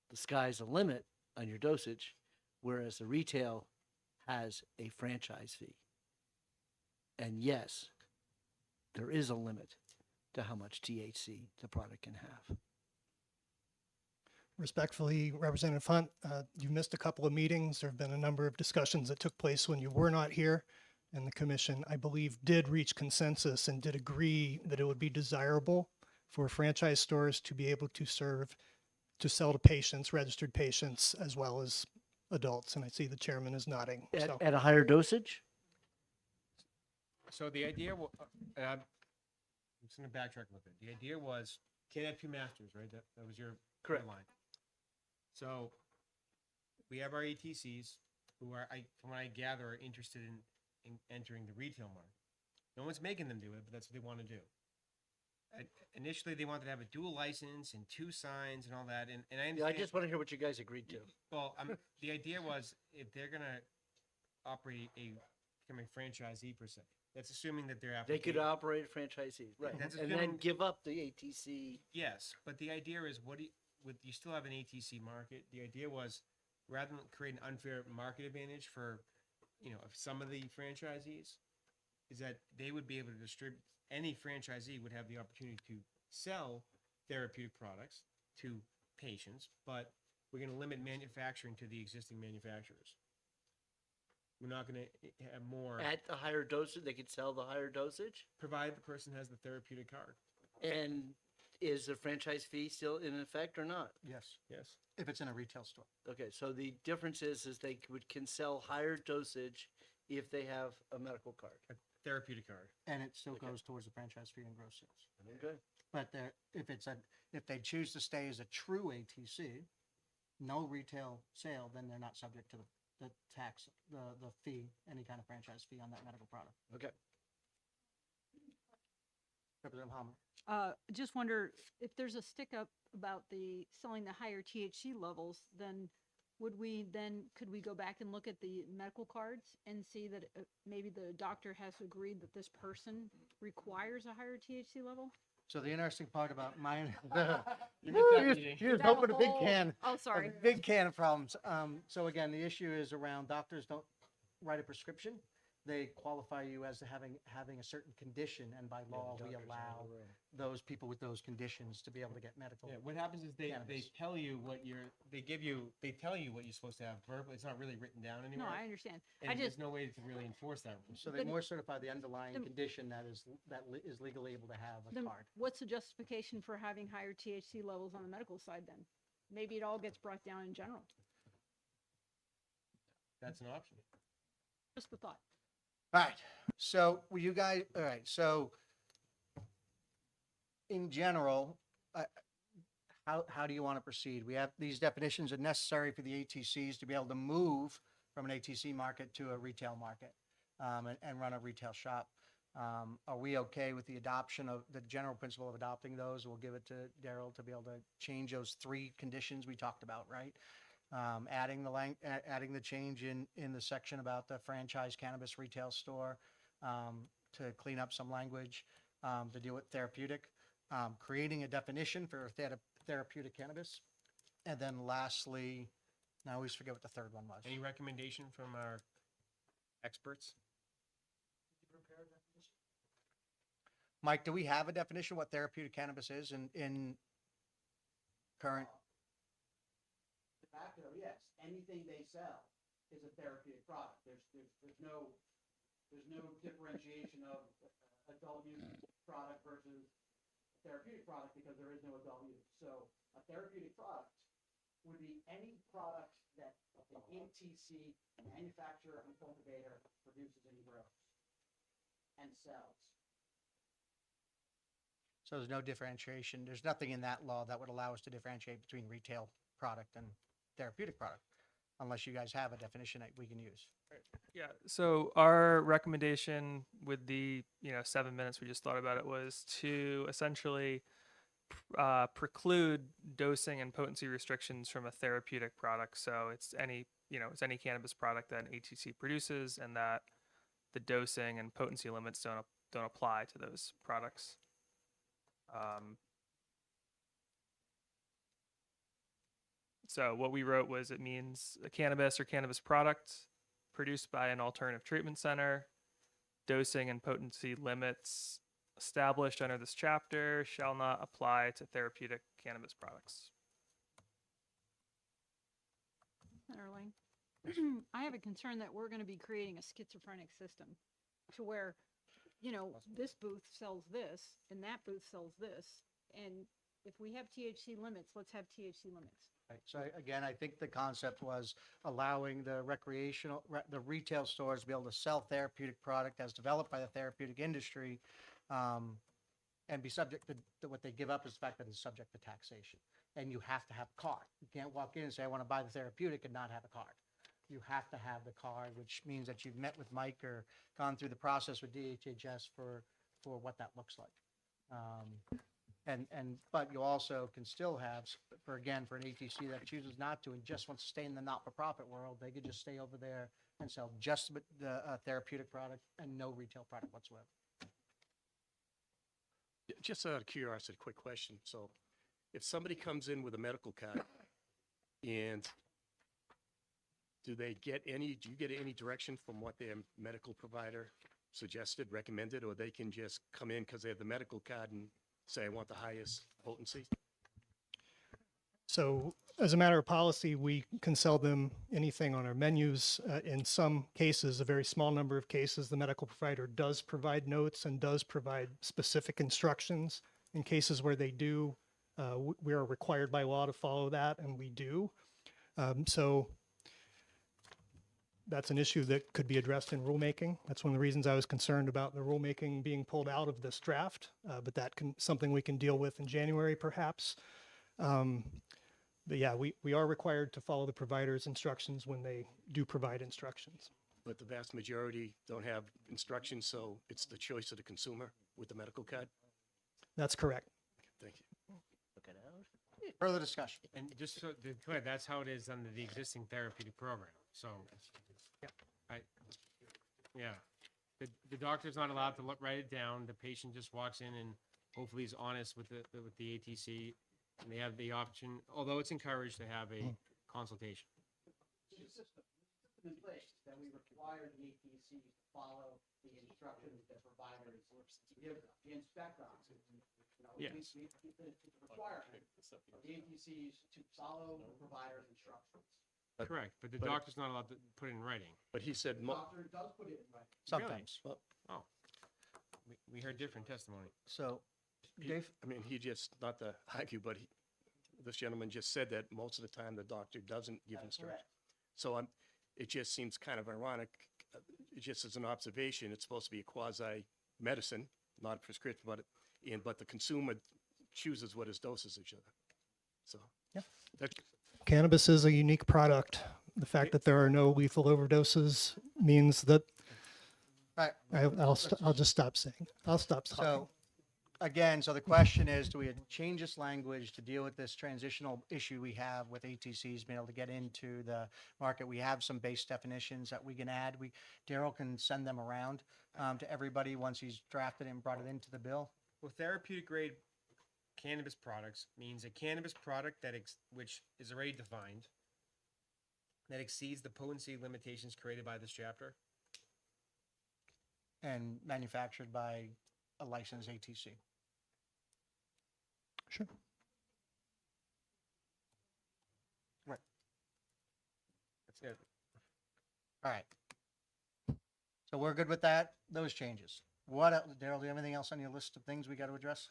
the sky's the limit on your dosage, whereas the retail has a franchise fee. And yes, there is a limit to how much THC the product can have. Respectfully, Representative Hunt, you missed a couple of meetings. There have been a number of discussions that took place when you were not here. And the commission, I believe, did reach consensus and did agree that it would be desirable for franchise stores to be able to sell to patients, registered patients, as well as adults. And I see the chairman is nodding. So. At a higher dosage? So the idea, I'm just going to backtrack a little bit. The idea was, can't have two masters, right? That was your Correct line. So we have our ATCs who are, from what I gather, are interested in entering the retail market. No one's making them do it, but that's what they want to do. Initially, they wanted to have a dual license and 2 signs and all that. And I understand. I just want to hear what you guys agreed to. Well, the idea was if they're going to operate become a franchisee per se, that's assuming that they're They could operate franchisees, right? That's And then assuming- give up the ATC. Yes, but the idea is you still have an ATC market. The idea was rather than create an unfair market advantage for, some of the franchisees, is that they would be able to distribute, any franchisee would have the opportunity to sell therapeutic products to patients, but we're going to limit manufacturing to the existing manufacturers. We're not going to have more. At the higher dosage, they could sell the higher dosage? Provided the person has the therapeutic card. And is the franchise fee still in effect or not? Yes. Yes. If it's in a retail store. Okay, so the difference is they can sell higher dosage if they have a medical card. A therapeutic card. And it still goes towards the franchise fee and gross sales. Okay. But if they choose to stay as a true ATC, no retail sale, then they're not subject to the tax, the fee, any kind of franchise fee on that medical product. Okay. Representative Palmer. Just wonder if there's a stick up about the selling the higher THC levels, then could we go back and look at the medical cards and see that maybe the doctor has agreed that this person requires a higher THC level? So the interesting part about mine, You missed that meeting. he was That hoping a big whole- can. Oh, sorry. A big can of problems. So again, the issue is around doctors don't write a prescription. They qualify you as having a certain condition, and by law, we allow those people with those conditions to be able to get medical. Yeah, what happens is they cannabis. tell you they tell you what you're supposed to have verbally. It's not really written down No, anywhere. I understand. And there's no way to really enforce that. So they more certify the underlying condition that is legally able to have a Then card. what's the justification for having higher THC levels on the medical side then? Maybe it all gets brought down in general. That's an option. Just the thought. All right. So all right. So in general, how do you want to proceed? We have these definitions are necessary for the ATCs to be able to move from an ATC market to a retail market and run a retail shop. Are we okay with the adoption of the general principle of adopting those? We'll give it to Daryl to be able to change those 3 conditions we talked about, right? Adding the change in the section about the franchise cannabis retail store to clean up some language to deal with therapeutic, creating a definition for therapeutic cannabis, and then lastly, I always forget what the third one was. Any recommendation from our experts? Mike, do we have a definition of what therapeutic cannabis is in current? Tobacco, yes, anything they sell is a therapeutic product. There's no differentiation of adult use product versus therapeutic product because there is no adult use. So a therapeutic product would be any product that an ATC manufacturer and cultivator produces and grows and sells. So there's no differentiation. There's nothing in that law that would allow us to differentiate between retail product and therapeutic product. unless you guys have a definition that we can use. Yeah, so our recommendation with the, 7 minutes we just thought about it was to essentially preclude dosing and potency restrictions from a therapeutic product. So it's any cannabis product that an ATC produces, and that the dosing and potency limits don't apply to those products. So what we wrote was, it means a cannabis or cannabis product produced by an alternative treatment center, dosing and potency limits established under this chapter shall not apply to therapeutic cannabis products. Erling, I have a concern that we're going to be creating a schizophrenic system to where, this booth sells this and that booth sells this. And if we have THC limits, let's have THC limits. Right. So again, I think the concept was allowing the the retail stores to be able to sell therapeutic product as developed by the therapeutic industry, and be subject to what they give up is the fact that it's subject to taxation. And you have to have a card. You can't walk in and say, I want to buy the therapeutic and not have a card. You have to have the card, which means that you've met with Mike or gone through the process with DHHS for what that looks like. But you also can still have, for an ATC that chooses not to and just wants to stay in the not-for-profit world, they could just stay over there and sell just the therapeutic product and no retail product whatsoever. Just out of curiosity, quick question. So if somebody comes in with a medical card and do you get any direction from what their medical provider suggested, recommended, or they can just come in because they have the medical card and say, I want the highest potency? So as a matter of policy, we can sell them anything on our menus. In some cases, a very small number of cases, the medical provider does provide notes and does provide specific instructions. In cases where they do, we are required by law to follow that, and we do. So that's an issue that could be addressed in rulemaking. That's one of the reasons I was concerned about the rulemaking being pulled out of this draft, but that can something we can deal with in January, perhaps. But yeah, we are required to follow the provider's instructions when they do provide instructions. But the vast majority don't have instructions, so it's the choice of the consumer with the medical card? That's correct. Thank you. Further discussion. And just so to be clear, that's how it is under the existing therapeutic program. So, the doctor's not allowed to write it down. The patient just walks in and hopefully is honest with the ATC, and they have the option, although it's encouraged, to have a consultation. The system in place that we require the ATCs to follow the instructions that providers give them, the inspect on. Yes. It's a requirement of the ATCs to follow the provider's instructions. Correct, but the doctor's not allowed to put it in writing. But he said, The doctor does put it in writing. Sometimes. Really? Oh, we heard different testimony. So, Dave? he just, not to argue, but this gentleman just said that most of the time the doctor doesn't give instructions. So it just seems kind of ironic, just as an observation, it's supposed to be a quasi-medicine, not a prescription, but the consumer chooses what his dosage are. So, yeah. Cannabis is a unique product. The fact that there are no lethal overdoses means that Right. I'll just stop saying. I'll stop talking. So, again, the question is, do we change this language to deal with this transitional issue we have with ATCs being able to get into the market? We have some base definitions that we can add. Daryl can send them around to everybody once he's drafted and brought it into the bill. Well, therapeutic grade cannabis products means a cannabis product which is already defined, that exceeds the potency limitations created by this chapter. And manufactured by a licensed ATC. Sure. Right. That's it. All right. So we're good with that, those changes. What else, Daryl, do you have anything else on your list of things we got to address?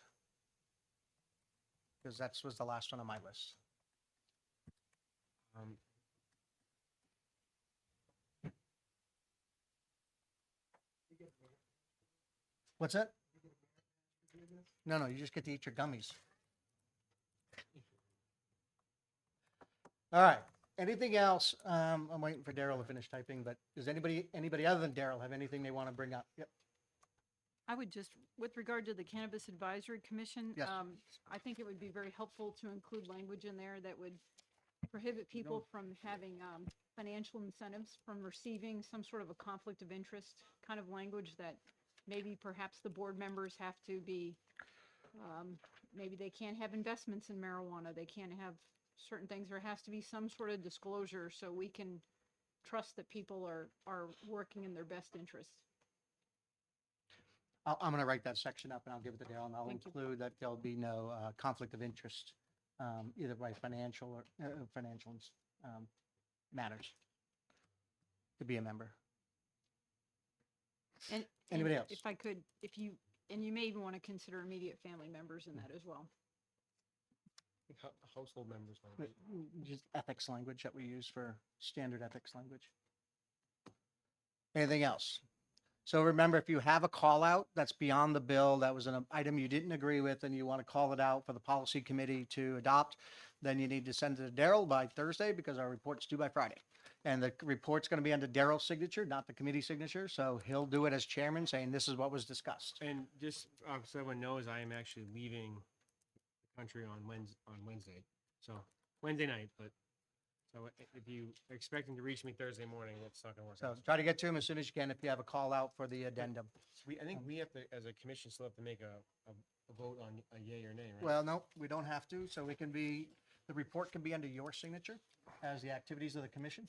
Because that was the last one on my list. What's that? No, you just get to eat your gummies. All right. anything else? I'm waiting for Daryl to finish typing, but does anybody other than Daryl have anything they want to bring up? Yep. I would just, with regard to the Cannabis Advisory Commission, Yes. I think it would be very helpful to include language in there that would prohibit people from having financial incentives from receiving some sort of a conflict of interest kind of language that maybe perhaps the board members have to be, maybe they can't have investments in marijuana, they can't have certain things, there has to be some sort of disclosure so we can trust that people are working in their best interest. I'm going to write that section up and I'll give it to Daryl, and I'll Thank you. include that there'll be no conflict of interest, either by financial or financial matters to be a member. And Anybody and else? If I could, and you may even want to consider immediate family members in that as well. Household members. But, just ethics language that we use for standard ethics language. Anything else? So remember, if you have a call out that's beyond the bill, that was an item you didn't agree with, and you want to call it out for the policy committee to adopt, then you need to send it to Daryl by Thursday because our report's due by Friday. And the report's going to be under Daryl's signature, not the committee signature. So he'll do it as chairman, saying this is what was discussed. And just so everyone knows, I am actually leaving the country on Wednesday. So Wednesday night, but so if you are expecting to reach me Thursday morning, that's not gonna work. So out. try to get to him as soon as you can if you have a call out for the addendum. I think we have to, as a commission, still have to make a vote on a yay or nay, right? Well, no, we don't have to. So we can be, the report can be under your signature as the activities of the commission.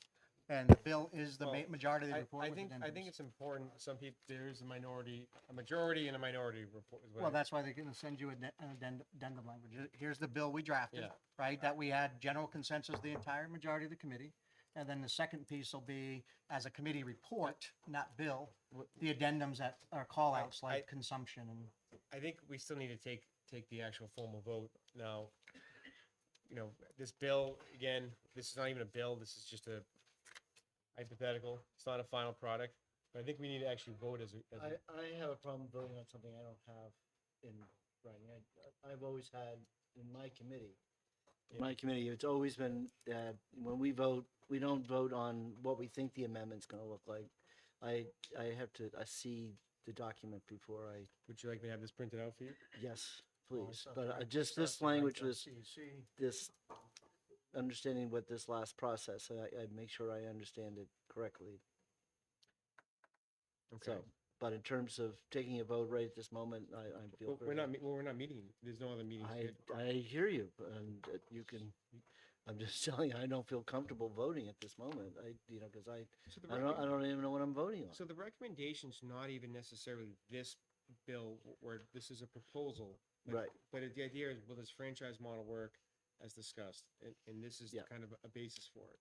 And the bill is the Well, majority of the report. I with think addendums. it's important. Some people, there's a majority and a minority report. Is what Well, I- that's why they're going to send you an addendum language. Here's the bill we drafted, Yeah. right? That we had general consensus, the entire majority of the committee. And then the second piece will be as a committee report, not bill, the addendums that are call outs like consumption and. I think we still need to take the actual formal vote now. You know, this bill, again, this is not even a bill. This is just a hypothetical. It's not a final product. But I think we need to actually vote as a I have a problem voting on something I don't have in writing. I've always had in my committee. It's always been when we vote, we don't vote on what we think the amendment's going to look like. I have to see the document before I. Would you like me to have this printed out for you? Yes, Oh, please. so But right, just this right, language right, was CC. this understanding what this last process. I make sure I understand it correctly. Okay. So, but in terms of taking a vote right at this moment, I feel. Well, very- we're not meeting. There's no other meetings. I hear you, and you can, I'm just telling you, I don't feel comfortable voting at this moment. Because So the I don't even know what I'm voting on. So the recommendation's not even necessarily this bill where this is a proposal. but- Right. But the idea is, will this franchise model work as discussed? And this is Yeah. kind of a basis for it.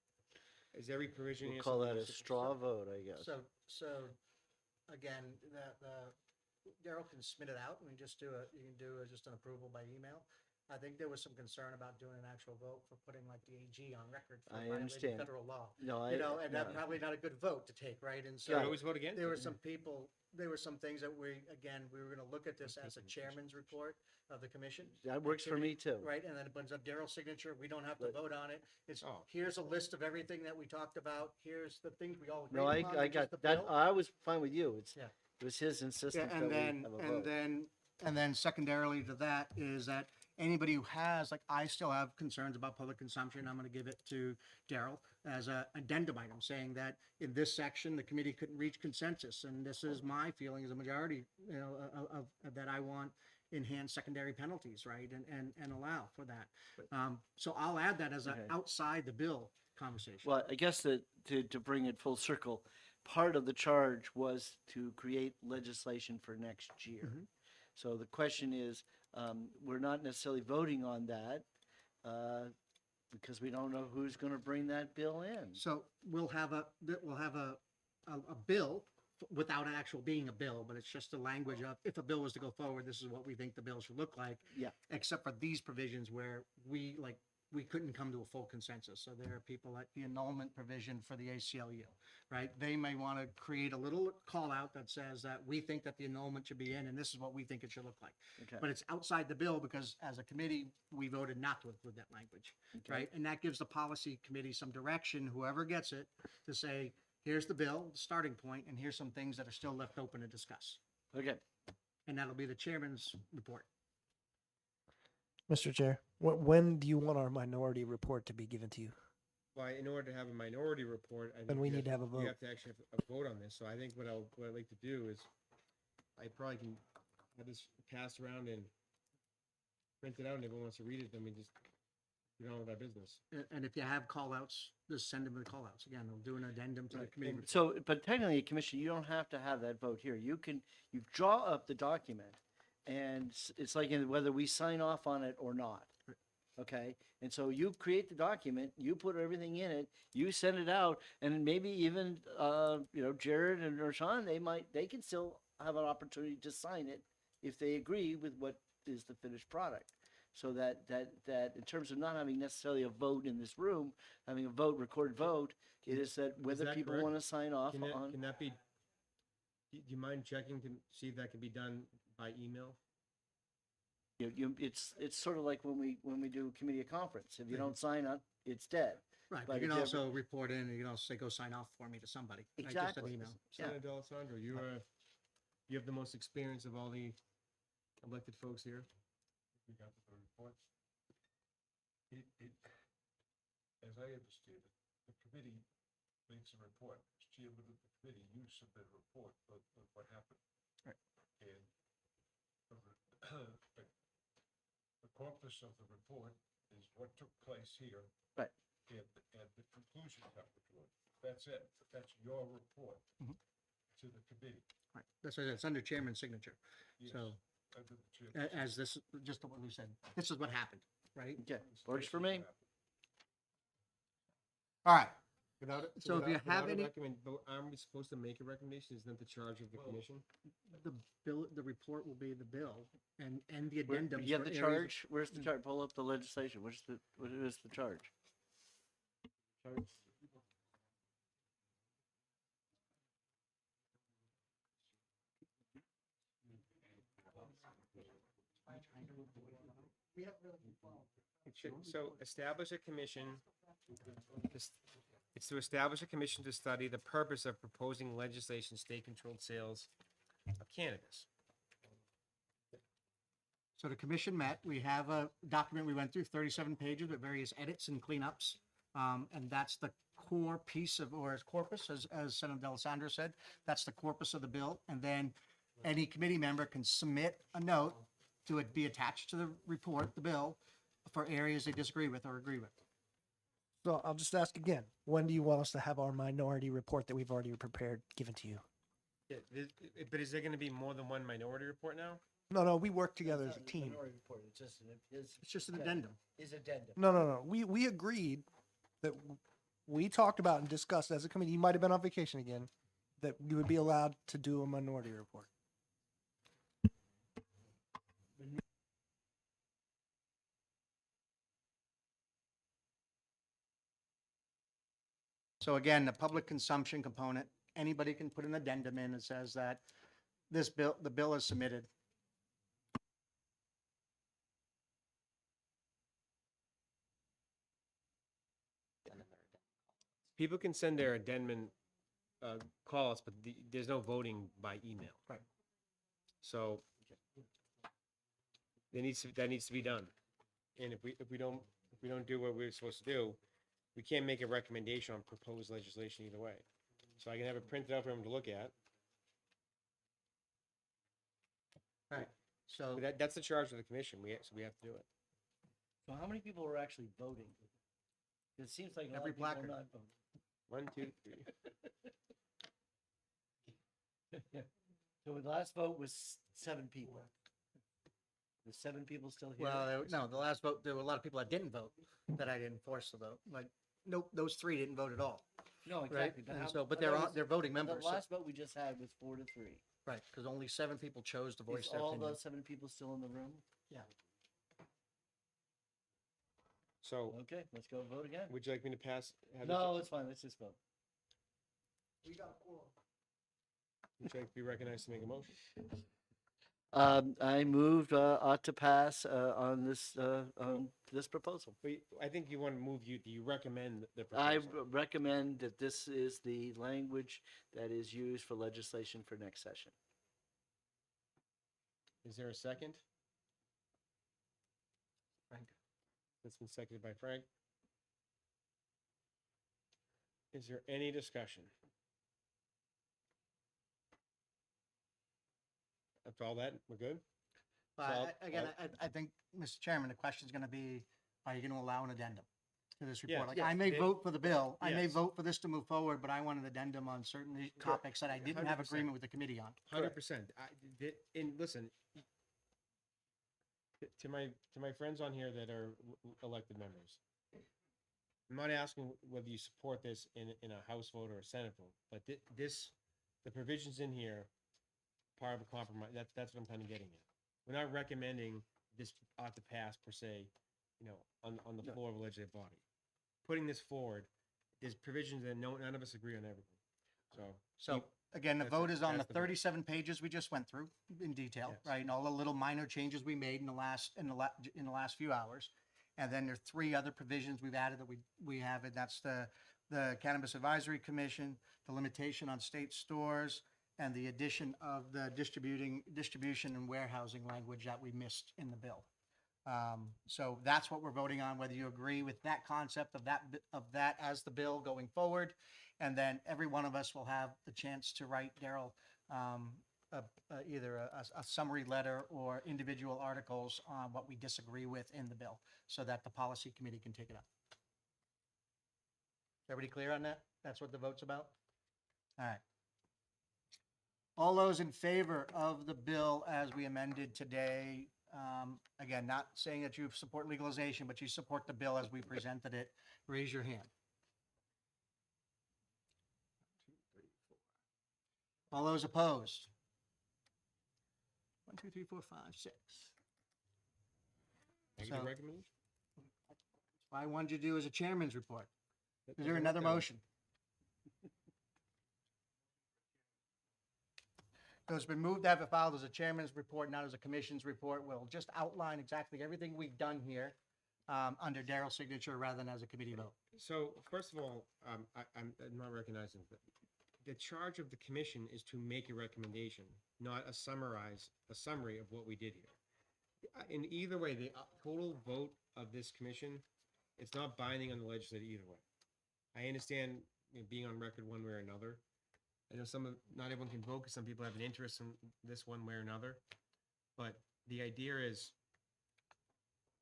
Is every provision? We'll here call that something a that's straw vote, I guess. So again, Daryl can submit it out and we just you can do just an approval by email. I think there was some concern about doing an actual vote for putting like the AG on record for I violating understand. federal law. No, And that's yeah. probably not a good vote to take, right? And Can so we always vote against there it? were some things that we were going to look at this as a chairman's report of the commission. That works for me too. Right, and then it brings up Daryl's signature, we don't have to But- vote on it, it's, Oh. here's a list of everything that we talked about, here's the things we all agreed No, upon. I and got just the that. bill. I was fine with you. Yeah. It was his Yeah, insistence that and we then, have a and vote. then secondarily to that is that anybody who has, like, I still have concerns about public consumption, I'm gonna give it to Daryl as a addendum item, saying that in this section, the committee couldn't reach consensus, and this is my feeling as a majority, of that I want enhanced secondary penalties, right, and allow for that. So I'll add that as a Okay. outside the bill conversation. Well, I guess that to bring it full circle, part of the charge was to create legislation for next year. Mhm. So the question is, we're not necessarily voting on that because we don't know who's going to bring that bill in. So we'll have a bill without actual being a bill, but it's just the language of, if a bill was to go forward, this is what we think the bill should look like. Yeah. Except for these provisions where we we couldn't come to a full consensus. So there are people at the annulment provision for the ACLU, right? They may want to create a little call out that says that we think that the annulment should be in, and this is what we think it should look like. Okay. But it's outside the bill because as a committee, we voted not to include that language, Okay. right? And that gives the policy committee some direction, whoever gets it, to say, here's the bill, the starting point, and here's some things that are still left open to discuss. Okay. And that'll be the chairman's report. Mr. Chair, when do you want our minority report to be given to you? Well, in order to have a minority report, I think Then we you need to have a vote. You have to actually have a vote on this. So I think what I'd like to do is, I probably can have this passed around and print it out, and everyone wants to read it, then we just get on with our business. And if you have call outs, just send them the call outs. Again, they'll do an addendum to the committee. report. So, but technically, Commissioner, you don't have to have that vote here. You draw up the document, and it's like whether we sign off on it or not. Okay, and so you create the document, you put everything in it, you send it out, and maybe even Jared and Rashawn, they can still have an opportunity to sign it if they agree with what is the finished product. So that in terms of not having necessarily a vote in this room, having a recorded vote, it is that whether that people correct? want to sign off Can on. that be, do you mind checking to see if that can be done by email? It's sort of like when we do committee of conference. If you don't sign up, it's dead. Right, But you can if you also report in, and you can also say, go sign off for me to somebody. Like, just an Exactly. email. Senator D'Alessandro, you have the most experience of all the elected folks here. We got the report. As I understand it, the committee makes a report. As chairman of the committee, you submit a report of what happened. Right. And the corpus of the report is what took place here. Right. And the conclusions that were drawn. That's it. That's your report to the committee. Right, that's what it's under chairman's signature. Yes, So under the chairman's as this, just what we said, this is what happened, right? Okay, works for me. All right. So if you without have a any, aren't we supposed to make a recommendation? Isn't that the charge of the commission? the report will be the bill and the addendum. You have the charge? Where's the charge? Pull up the legislation. What is the charge? Charge. So establish a commission. It's to establish a commission to study the purpose of proposing legislation state-controlled sales of cannabis. So the commission met, we have a document we went through, 37 pages with various edits and cleanups. And that's the core piece of, or as corpus, as Senator D'Alessandro said, that's the corpus of the bill. And then any committee member can submit a note to it be attached to the report, the bill, for areas they disagree with or agree with. So I'll just ask again, when do you want us to have our minority report that we've already prepared given to you? Yeah, but is there gonna be more than one minority report now? No, we work together as a team. It's just an addendum. His addendum. No. We agreed that we talked about and discussed as a committee, you might have been on vacation again, that you would be allowed to do a minority report. So again, the public consumption component, anybody can put an addendum in that says that this bill, the bill is submitted. People can send their addendum calls, but there's no voting by email. Right. So that needs to be done. And if we don't do what we're supposed to do, we can't make a recommendation on proposed legislation either way. So I can have it printed out for him to look at. Right. So But that's the charge of the commission. So we have to do it. So how many people are actually voting? It seems like a lot Every of people are placard. not voting. 1, 2, 3. So the last vote was 7 people. There's 7 people still here. Well, no, the last vote, there were a lot of people that didn't vote, that I didn't force to vote. Like, nope, those 3 didn't vote at all. No, Right? exactly. But And how- so, but that was- they're voting members. The so- last vote we just had was 4 to 3. Right, because only 7 people chose to voice Is their all opinion. those 7 people still in the room? Yeah. So, Okay, let's go vote again. would you like me to pass? have the- No, it's fine. Let's just vote. We got a quorum. Would you like to be recognized to make a motion? I moved, ought to pass, on this proposal. But I think you want to move, you recommend the I proposal. recommend that this is the language that is used for legislation for next session. Is there a second? Frank. That's been seconded by Frank. Is there any discussion? After all that, we're good? But So I'll- again, I think, Mr. Chairman, the question's going to be, are you going to allow an addendum to this Yeah, report? Like, yes, I may it- vote for the bill, I may yes. vote for this to move forward, but I want an addendum on certain topics that I didn't have 100%. agreement with the committee on. 100%. And listen, to my friends on here that are elected members, I'm not asking whether you support this in a House vote or a Senate vote, but the provisions in here, part of a compromise, that's what I'm kind of getting at. We're not recommending this ought to pass per se, on the floor of a legislative body. Putting this forward, there's provisions that none of us agree on everything. So again, the that's vote the- is on the that's the vote. 37 pages we just went through in detail, Yes. right? And all the little minor changes we made in the last few hours. And then there are 3 other provisions we've added that we have, and that's the Cannabis Advisory Commission, the limitation on state stores, and the addition of the distribution and warehousing language that we missed in the bill. So that's what we're voting on, whether you agree with that concept of that as the bill going forward. And then every one of us will have the chance to write Daryl either a summary letter or individual articles on what we disagree with in the bill, so that the policy committee can take it up. Everybody clear on that? That's what the vote's about? All right. All those in favor of the bill as we amended today, again, not saying that you support legalization, but you support the bill as we presented it, raise your hand. All those opposed? 1, 2, 3, 4, 5, 6. Negative So- recommendation? What I wanted you to do is a chairman's report. That Is there doesn't work another that way. motion? So it's been moved to have it filed as a chairman's report, not as a commission's report. We'll just outline exactly everything we've done here under Daryl's signature rather than as a committee vote. So first of all, I'm not recognizing that. The charge of the commission is to make a recommendation, not a summary of what we did here. In either way, the total vote of this commission, it's not binding on the legislature either way. I understand being on record one way or another. I know not everyone can vote because some people have an interest in this one way or another. But the idea is,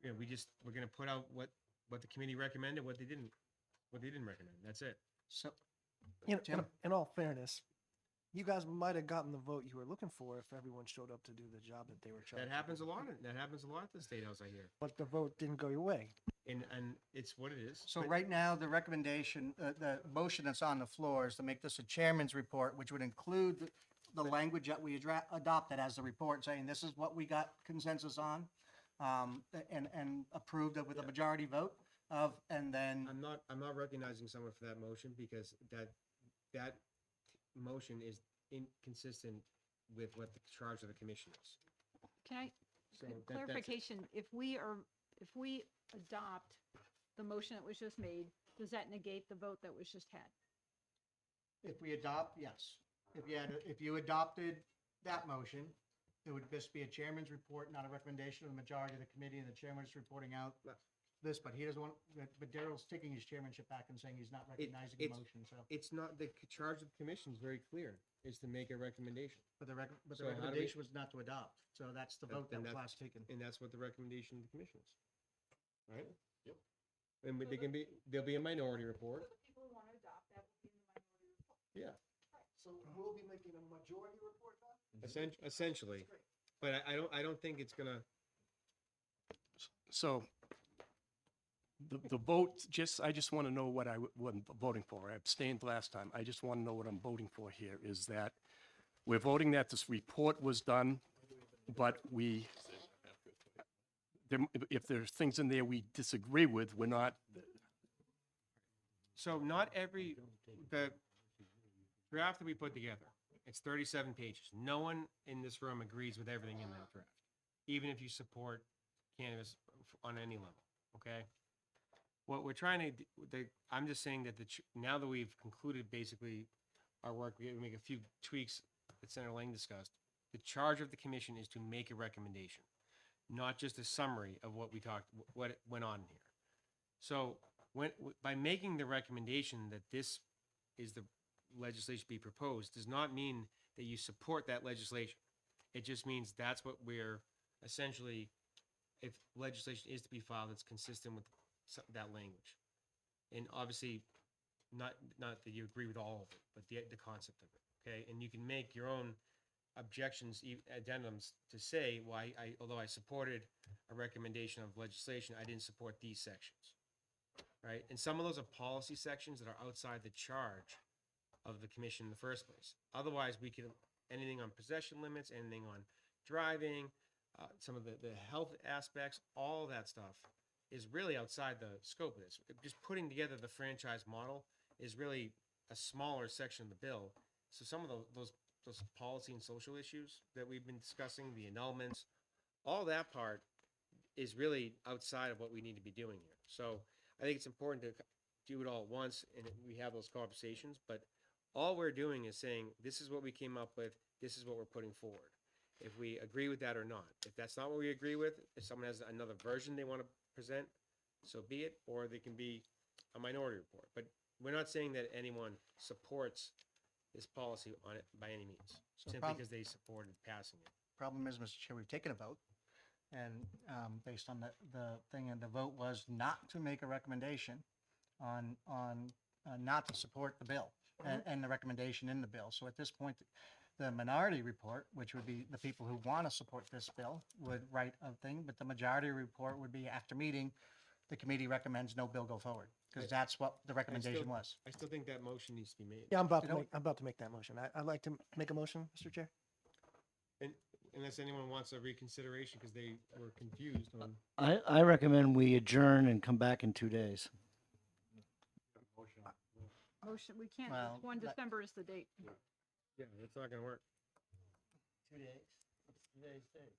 we're gonna put out what the committee recommended, what they didn't recommend. That's it. So, In all fairness, you guys might have gotten the vote you were looking for if everyone showed up to do the job that they were trying. That happens a lot. That happens a lot at the State House, I hear. But the vote didn't go your way. And it's what it is. So But- right now, the recommendation, the motion that's on the floor is to make this a chairman's report, which would include the language that we adopted as the report, saying this is what we got consensus on, and approved it with a majority vote of, and then. I'm not recognizing someone for that motion because that motion is inconsistent with what the charge of the commission is. Can I, So that's- clarification, if we adopt the motion that was just made, does that negate the vote that was just had? If we adopt, yes. If you adopted that motion, it would just be a chairman's report, not a recommendation of the majority of the committee, and the chairman is reporting out this, but he doesn't want, but Daryl's taking his chairmanship back and saying he's not recognizing the motion, so. It's not, the charge of the commission is very clear, is to make a recommendation. But the So how do we- recommendation was not to adopt, so that's the vote that Then was that- last taken. And that's what the recommendation of the commission is. Right? Yep. And there'll be a minority report. People who want to adopt, that will be in the minority report. Yeah. So we'll be making a majority report then? Essentially, but I don't think it's gonna. So the vote, I just want to know what I'm voting for. I abstained last time. I just want to know what I'm voting for here, is that we're voting that this report was done, but if there's things in there we disagree with, we're not, So not every, the draft that we put together, it's 37 pages. No one in this room agrees with everything in that draft, even if you support cannabis on any level, okay? What we're trying to, I'm just saying that now that we've concluded basically our work, we make a few tweaks that Senator Lang discussed. The charge of the commission is to make a recommendation, not just a summary of what what went on here. So by making the recommendation that this is the legislation be proposed, does not mean that you support that legislation. It just means that's what we're essentially, if legislation is to be filed, it's consistent with that language. And obviously, not that you agree with all of it, but the concept of it, okay? And you can make your own objections, addendums to say why although I supported a recommendation of legislation, I didn't support these sections, right? And some of those are policy sections that are outside the charge of the commission in the first place. Otherwise, we could, anything on possession limits, anything on driving, some of the health aspects, all that stuff is really outside the scope of this. Just putting together the franchise model is really a smaller section of the bill. So some of those policy and social issues that we've been discussing, the annulments, all that part is really outside of what we need to be doing here. So I think it's important to do it all at once and we have those conversations, but all we're doing is saying, this is what we came up with, this is what we're putting forward. If we agree with that or not. If that's not what we agree with, if someone has another version they want to present, so be it, or they can be a minority report. But we're not saying that anyone supports this policy on it by any means, So simply because they supported passing it. Problem is, Mr. Chair, we've taken a vote, and based on the thing, and the vote was not to make a recommendation on not to support the bill and the recommendation in the bill. So at this point, the minority report, which would be the people who want to support this bill, would write a thing, but the majority report would be after meeting, the committee recommends no bill go forward, because that's what the recommendation was. I still think that motion needs to be made. Yeah, I'm about to make that motion. I'd like to make a motion, Mr. Chair. And unless anyone wants a reconsideration because they were confused on. I recommend we adjourn and come back in 2 days. Motion, we can't, Well, 1 December is the date. Yeah, that's not gonna work. 2 days. What's today's date?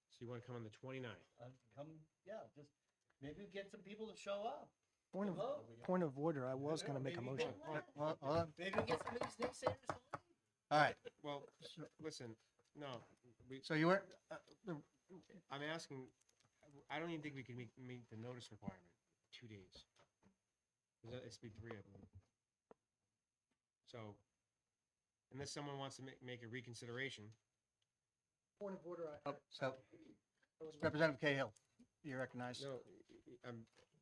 So you want to come on the 29th? Just maybe get some people to show up. Point of order. I was going to make a motion. Hold on. Maybe get some of these naysayers. All right, Well, listen, no, so you weren't, I'm asking, I don't even think we can meet the notice requirement, 2 days. It's be 3 of them. So, unless someone wants to make a reconsideration. Point of order. so Representative Cahill, you recognize? No,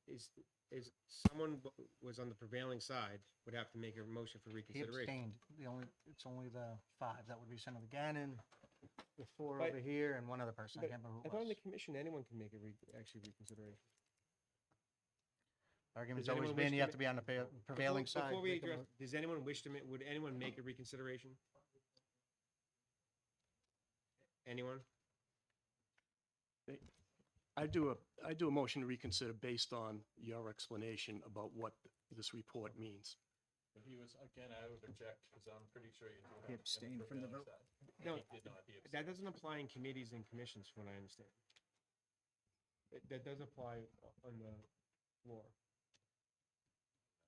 is someone was on the prevailing side would have to make a motion for He reconsideration. abstained. It's only the 5. That would be Senator Gannon, the 4 But- over here, and one other person. I But can't remember I who thought it in was. the commission, anyone can make a actually reconsideration. Argument's Does always anyone been wish you to have to be on the prevailing side. Before we Make a address, mo- does anyone wish to would anyone make a reconsideration? Anyone? I do a motion to reconsider based on your explanation about what this report means. If he was, again, I would object, because I'm pretty sure you do have. He abstained from the vote. No, He did not. He abstained. that doesn't apply in committees and commissions, from what I understand. That does apply on the floor.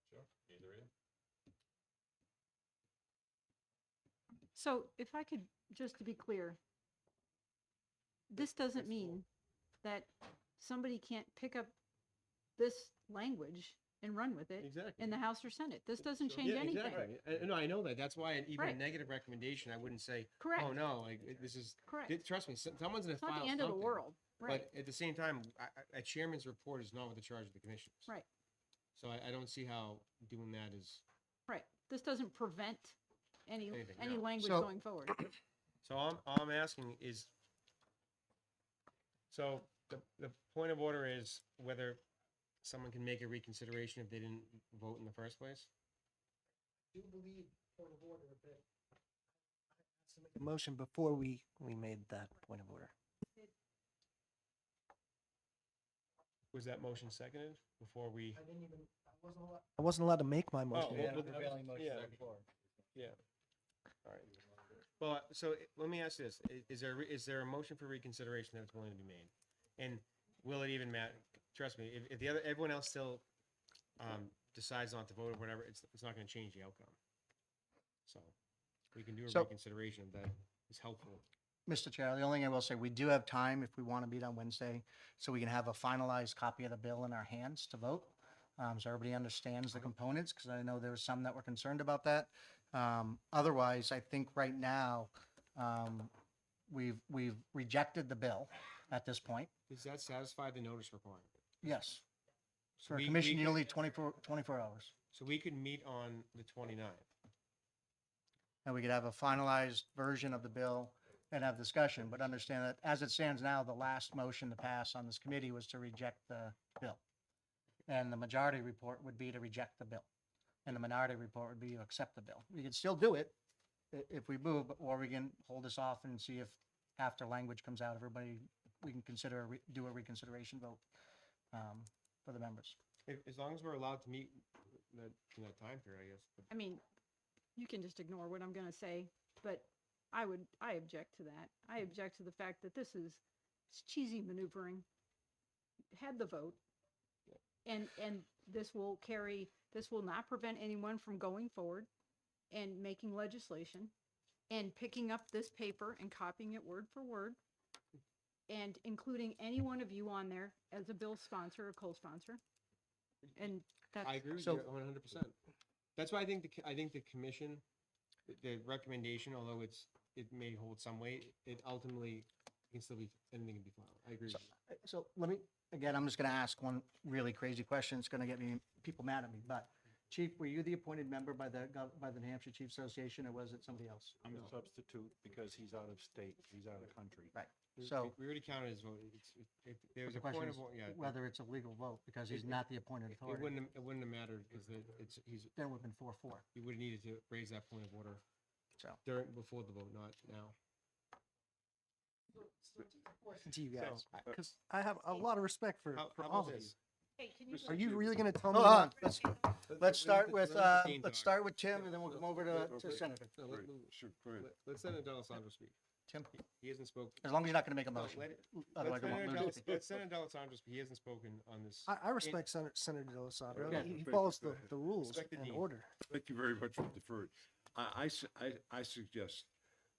Sure, either way. So if I could, just to be clear, this doesn't mean that somebody can't pick up this language and run with it Exactly. in the House or Senate. This doesn't change Yeah, anything. exactly. No, I know that. That's why even a Right. negative recommendation, I wouldn't say, Correct. oh, no, like, this is, Correct. trust me, someone's gonna It's not file the end of the something. world. Right, But at the same time, a chairman's report is not with the charge of the commissioners. right, So I don't see how doing that is, right. This doesn't prevent any Anything, any no. language So- going forward. so all I'm asking is, so the point of order is whether someone can make a reconsideration if they didn't vote in the first place? I do believe point of order a bit. Motion before we made that point of order. Was that motion seconded before we? I wasn't allowed to make my motion. Oh, well, yeah. All right. Well, so let me ask this: is there a motion for reconsideration that's going to be made, and will it even matter? Trust me, if everyone else still decides not to vote or whatever, it's not going to change the outcome. So we can do a So- reconsideration that is helpful. Mr. Chair, the only thing I will say, we do have time if we want to meet on Wednesday, so we can have a finalized copy of the bill in our hands to vote. So everybody understands the components, because I know there were some that were concerned about that. Otherwise, I think right now, we've rejected the bill at this point. Does that satisfy the notice requirement? Yes. So For a we commission, you could- only 24 hours. So we could meet on the 29th. And we could have a finalized version of the bill and have discussion, but understand that as it stands now, the last motion to pass on this committee was to reject the bill. And the majority report would be to reject the bill. And the minority report would be to accept the bill. We could still do it if we move, or we can hold this off and see if after language comes out, everybody, we can consider, do a reconsideration vote for the members. As long as we're allowed to meet in that time period, I guess. But I mean, you can just ignore what I'm gonna say, but I object to that. I object to the fact that it's cheesy maneuvering. Had the vote. And this will not prevent anyone from going forward and making legislation and picking up this paper and copying it word for word and including any one of you on there as a bill sponsor or co-sponsor. And that's. I agree with So- you 100%. That's why I think the commission, the recommendation, although it may hold some weight, it ultimately can still be, anything can be filed. I agree. with you. So let me, again, I'm just going to ask one really crazy question. It's going to get people mad at me, but Chief, were you the appointed member by the New Hampshire Chief Association, or was it somebody else? I'm a substitute because he's out of state, he's out of the country. Right. We- So We already counted his vote. If there's the a question point is of, yeah. whether it's a legal vote, because he's not the appointed It authority. wouldn't have mattered because he's, Then it would have been 4-4. he would have needed to raise that point of order So. before the vote, not now. To you guys, So, because I have a lot of respect for How all about of you. this? Are you really going to tell me? Hold on, not- let's start with, let Dean let's talk. start with Tim, and then we'll come over to Senator. No, let- Sure, go ahead. Let Senator D'Alessandro speak. Tim, He hasn't spoken. as long as you're not going to make a No, motion. let it- Otherwise, I won't let him speak. Let Senator D'Alessandro speak. He hasn't spoken on this. I respect Senator D'Alessandro. Yeah. He follows the rules Respect the and dean. order. Thank you very much for deferring. I suggest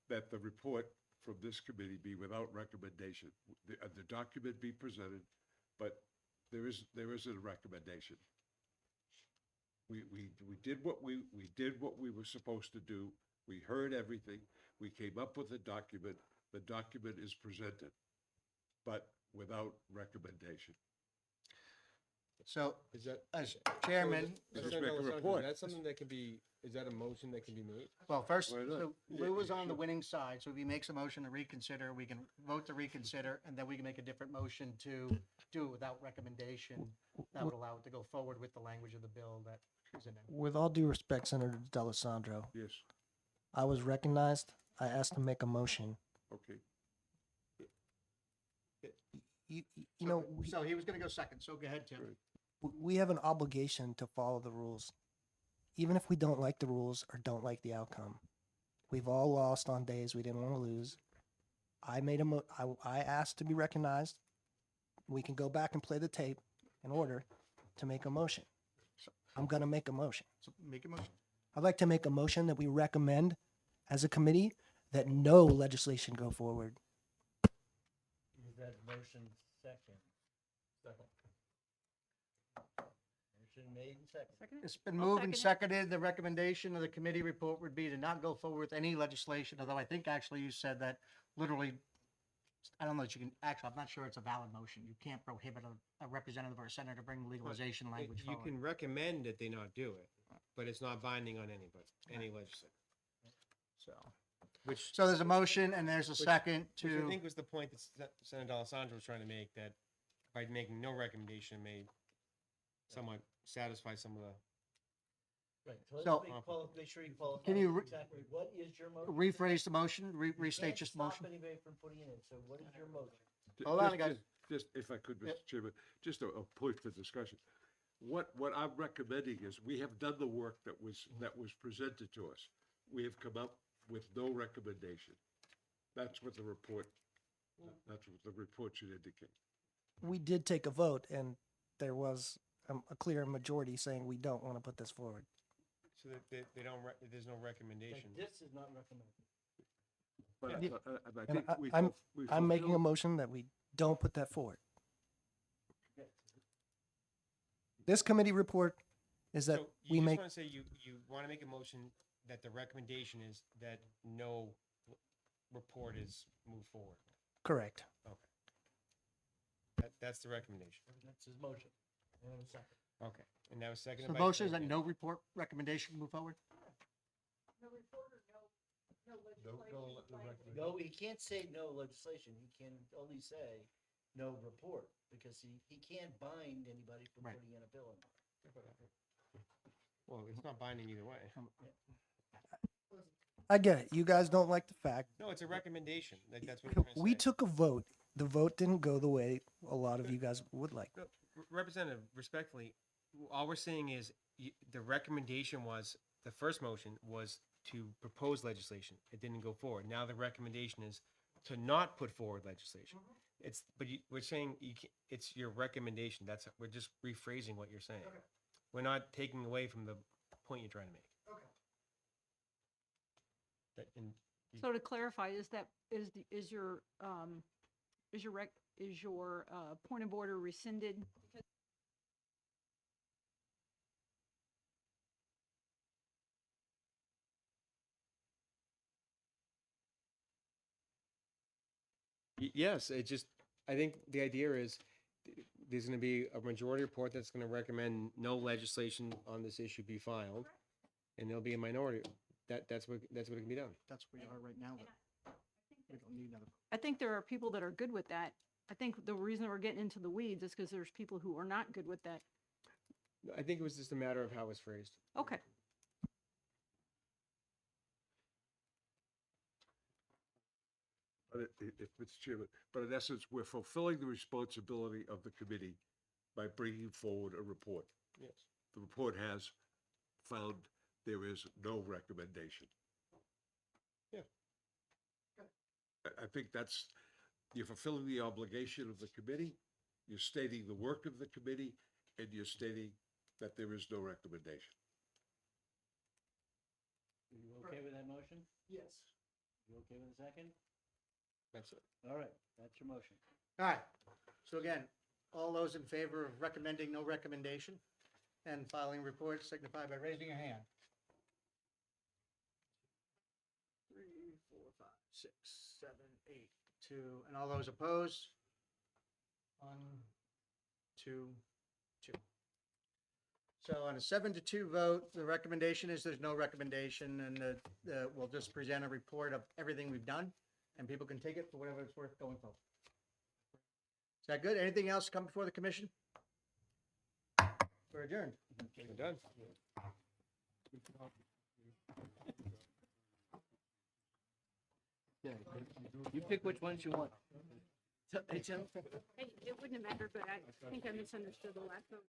that the report from this committee be without recommendation. The document be presented, but there isn't a recommendation. We did what we were supposed to do. We heard everything. We came up with a document. The document is presented, but without recommendation. So, Is that? as chairman, So, Just Senator make a D'Alessandro, report. That's something that can be, is that a motion that can be made? well, first, Why not? so Yeah, Lou was on the sure. winning side, so if he makes a motion to reconsider, we can vote to reconsider, and then we can make a different motion to do it without recommendation. That would allow it to go forward with the language of the bill that is in it. With all due respect, Senator D'Alessandro, Yes, I was recognized. I asked to make a motion. okay. You know, So he was going to go second, so go ahead, Tim. we have an obligation to follow the rules, even if we don't like the rules or don't like the outcome. We've all lost on days we didn't want to lose. I made I asked to be recognized. We can go back and play the tape in order to make a motion. I'm gonna make a motion. So make a motion. I'd like to make a motion that we recommend as a committee that no legislation go forward. Is that motion second? Second. Motion made and second. Second it? It's been I'll moved and second seconded. The recommendation of the committee report would be to not go forward with any legislation, although I think actually you said that literally, I don't know that you can, actually, I'm not sure it's a valid motion. You can't prohibit a representative or a senator to bring legalization language You forward. can recommend that they not do it, but it's not binding on anybody, any legislator. So, Which, so there's a motion and there's a second which I to, think was the point that Senator D'Alessandro was trying to make, that by making no recommendation may somewhat satisfy some of the. Right, so let's So- make sure you qualify Can you re- exactly what is your motion? rephrase the motion, You restate can't just stop motion. anybody from putting it in, so what is your motion? Hold on, guys. Just, if I could, Mr. Yep. Chairman, just a point for discussion. What I'm recommending is, we have done the work that was presented to us. We have come up with no recommendation. That's what the report should indicate. We did take a vote, and there was a clear majority saying we don't want to put this forward. So that they don't, there's no recommendation. This is not recommended. But Yeah. I And think we I'm, we I'm making a fulfilled- motion that we don't put that forward. This committee report is that So we you just make, want to say you want to make a motion that the recommendation is that no report is moved forward. correct. Okay. That's the recommendation. That's his motion. Okay. And that was seconded The by. motion is that Craig. no report recommendation move forward? No, he can't say no legislation. He can only say no report, because he can't bind anybody from Right. putting in a bill. Well, it's not binding either way. I get it. You guys don't like the fact. No, it's a recommendation. Like, that's what we're trying to We say. took a vote. The vote didn't go the way a lot of you guys would like. No, Representative, respectfully, all we're saying is the recommendation was, the first motion was to propose legislation. It didn't go forward. Now the recommendation is to not put forward legislation. We're saying it's your recommendation. We're just rephrasing what you're saying. We're not taking away from the point you're trying to make. So to clarify, is your point of order rescinded? Yes, I think the idea is there's going to be a majority report that's going to recommend no legislation on this issue be filed, and there'll be a minority. That's what can be done. That's where we are right now. We don't need another. I think there are people that are good with that. I think the reason we're getting into the weeds is because there's people who are not good with that. I think it was just a matter of how it was phrased. Okay. But if Mr. Chairman, but in essence, we're fulfilling the responsibility of the committee by bringing forward a report. Yes. The report has found there is no recommendation. Yeah. I think you're fulfilling the obligation of the committee, you're stating the work of the committee, and you're stating that there is no recommendation. Are you okay with that motion? Yes. You okay with the second? That's it. All right, that's your motion. All right. So again, all those in favor of recommending no recommendation and filing reports signify by raising your hand. 3, 4, 5, 6, 7, 8, 2, and all those opposed? 1, 2, 2. So on a 7-2 vote, the recommendation is there's no recommendation, and we'll just present a report of everything we've done, and people can take it for whatever it's worth going forward. Is that good? Anything else come before the commission? We're adjourned. We're done. Yeah, you pick which ones you want. Hey, Tim? It wouldn't have mattered, but I think I misunderstood the last vote.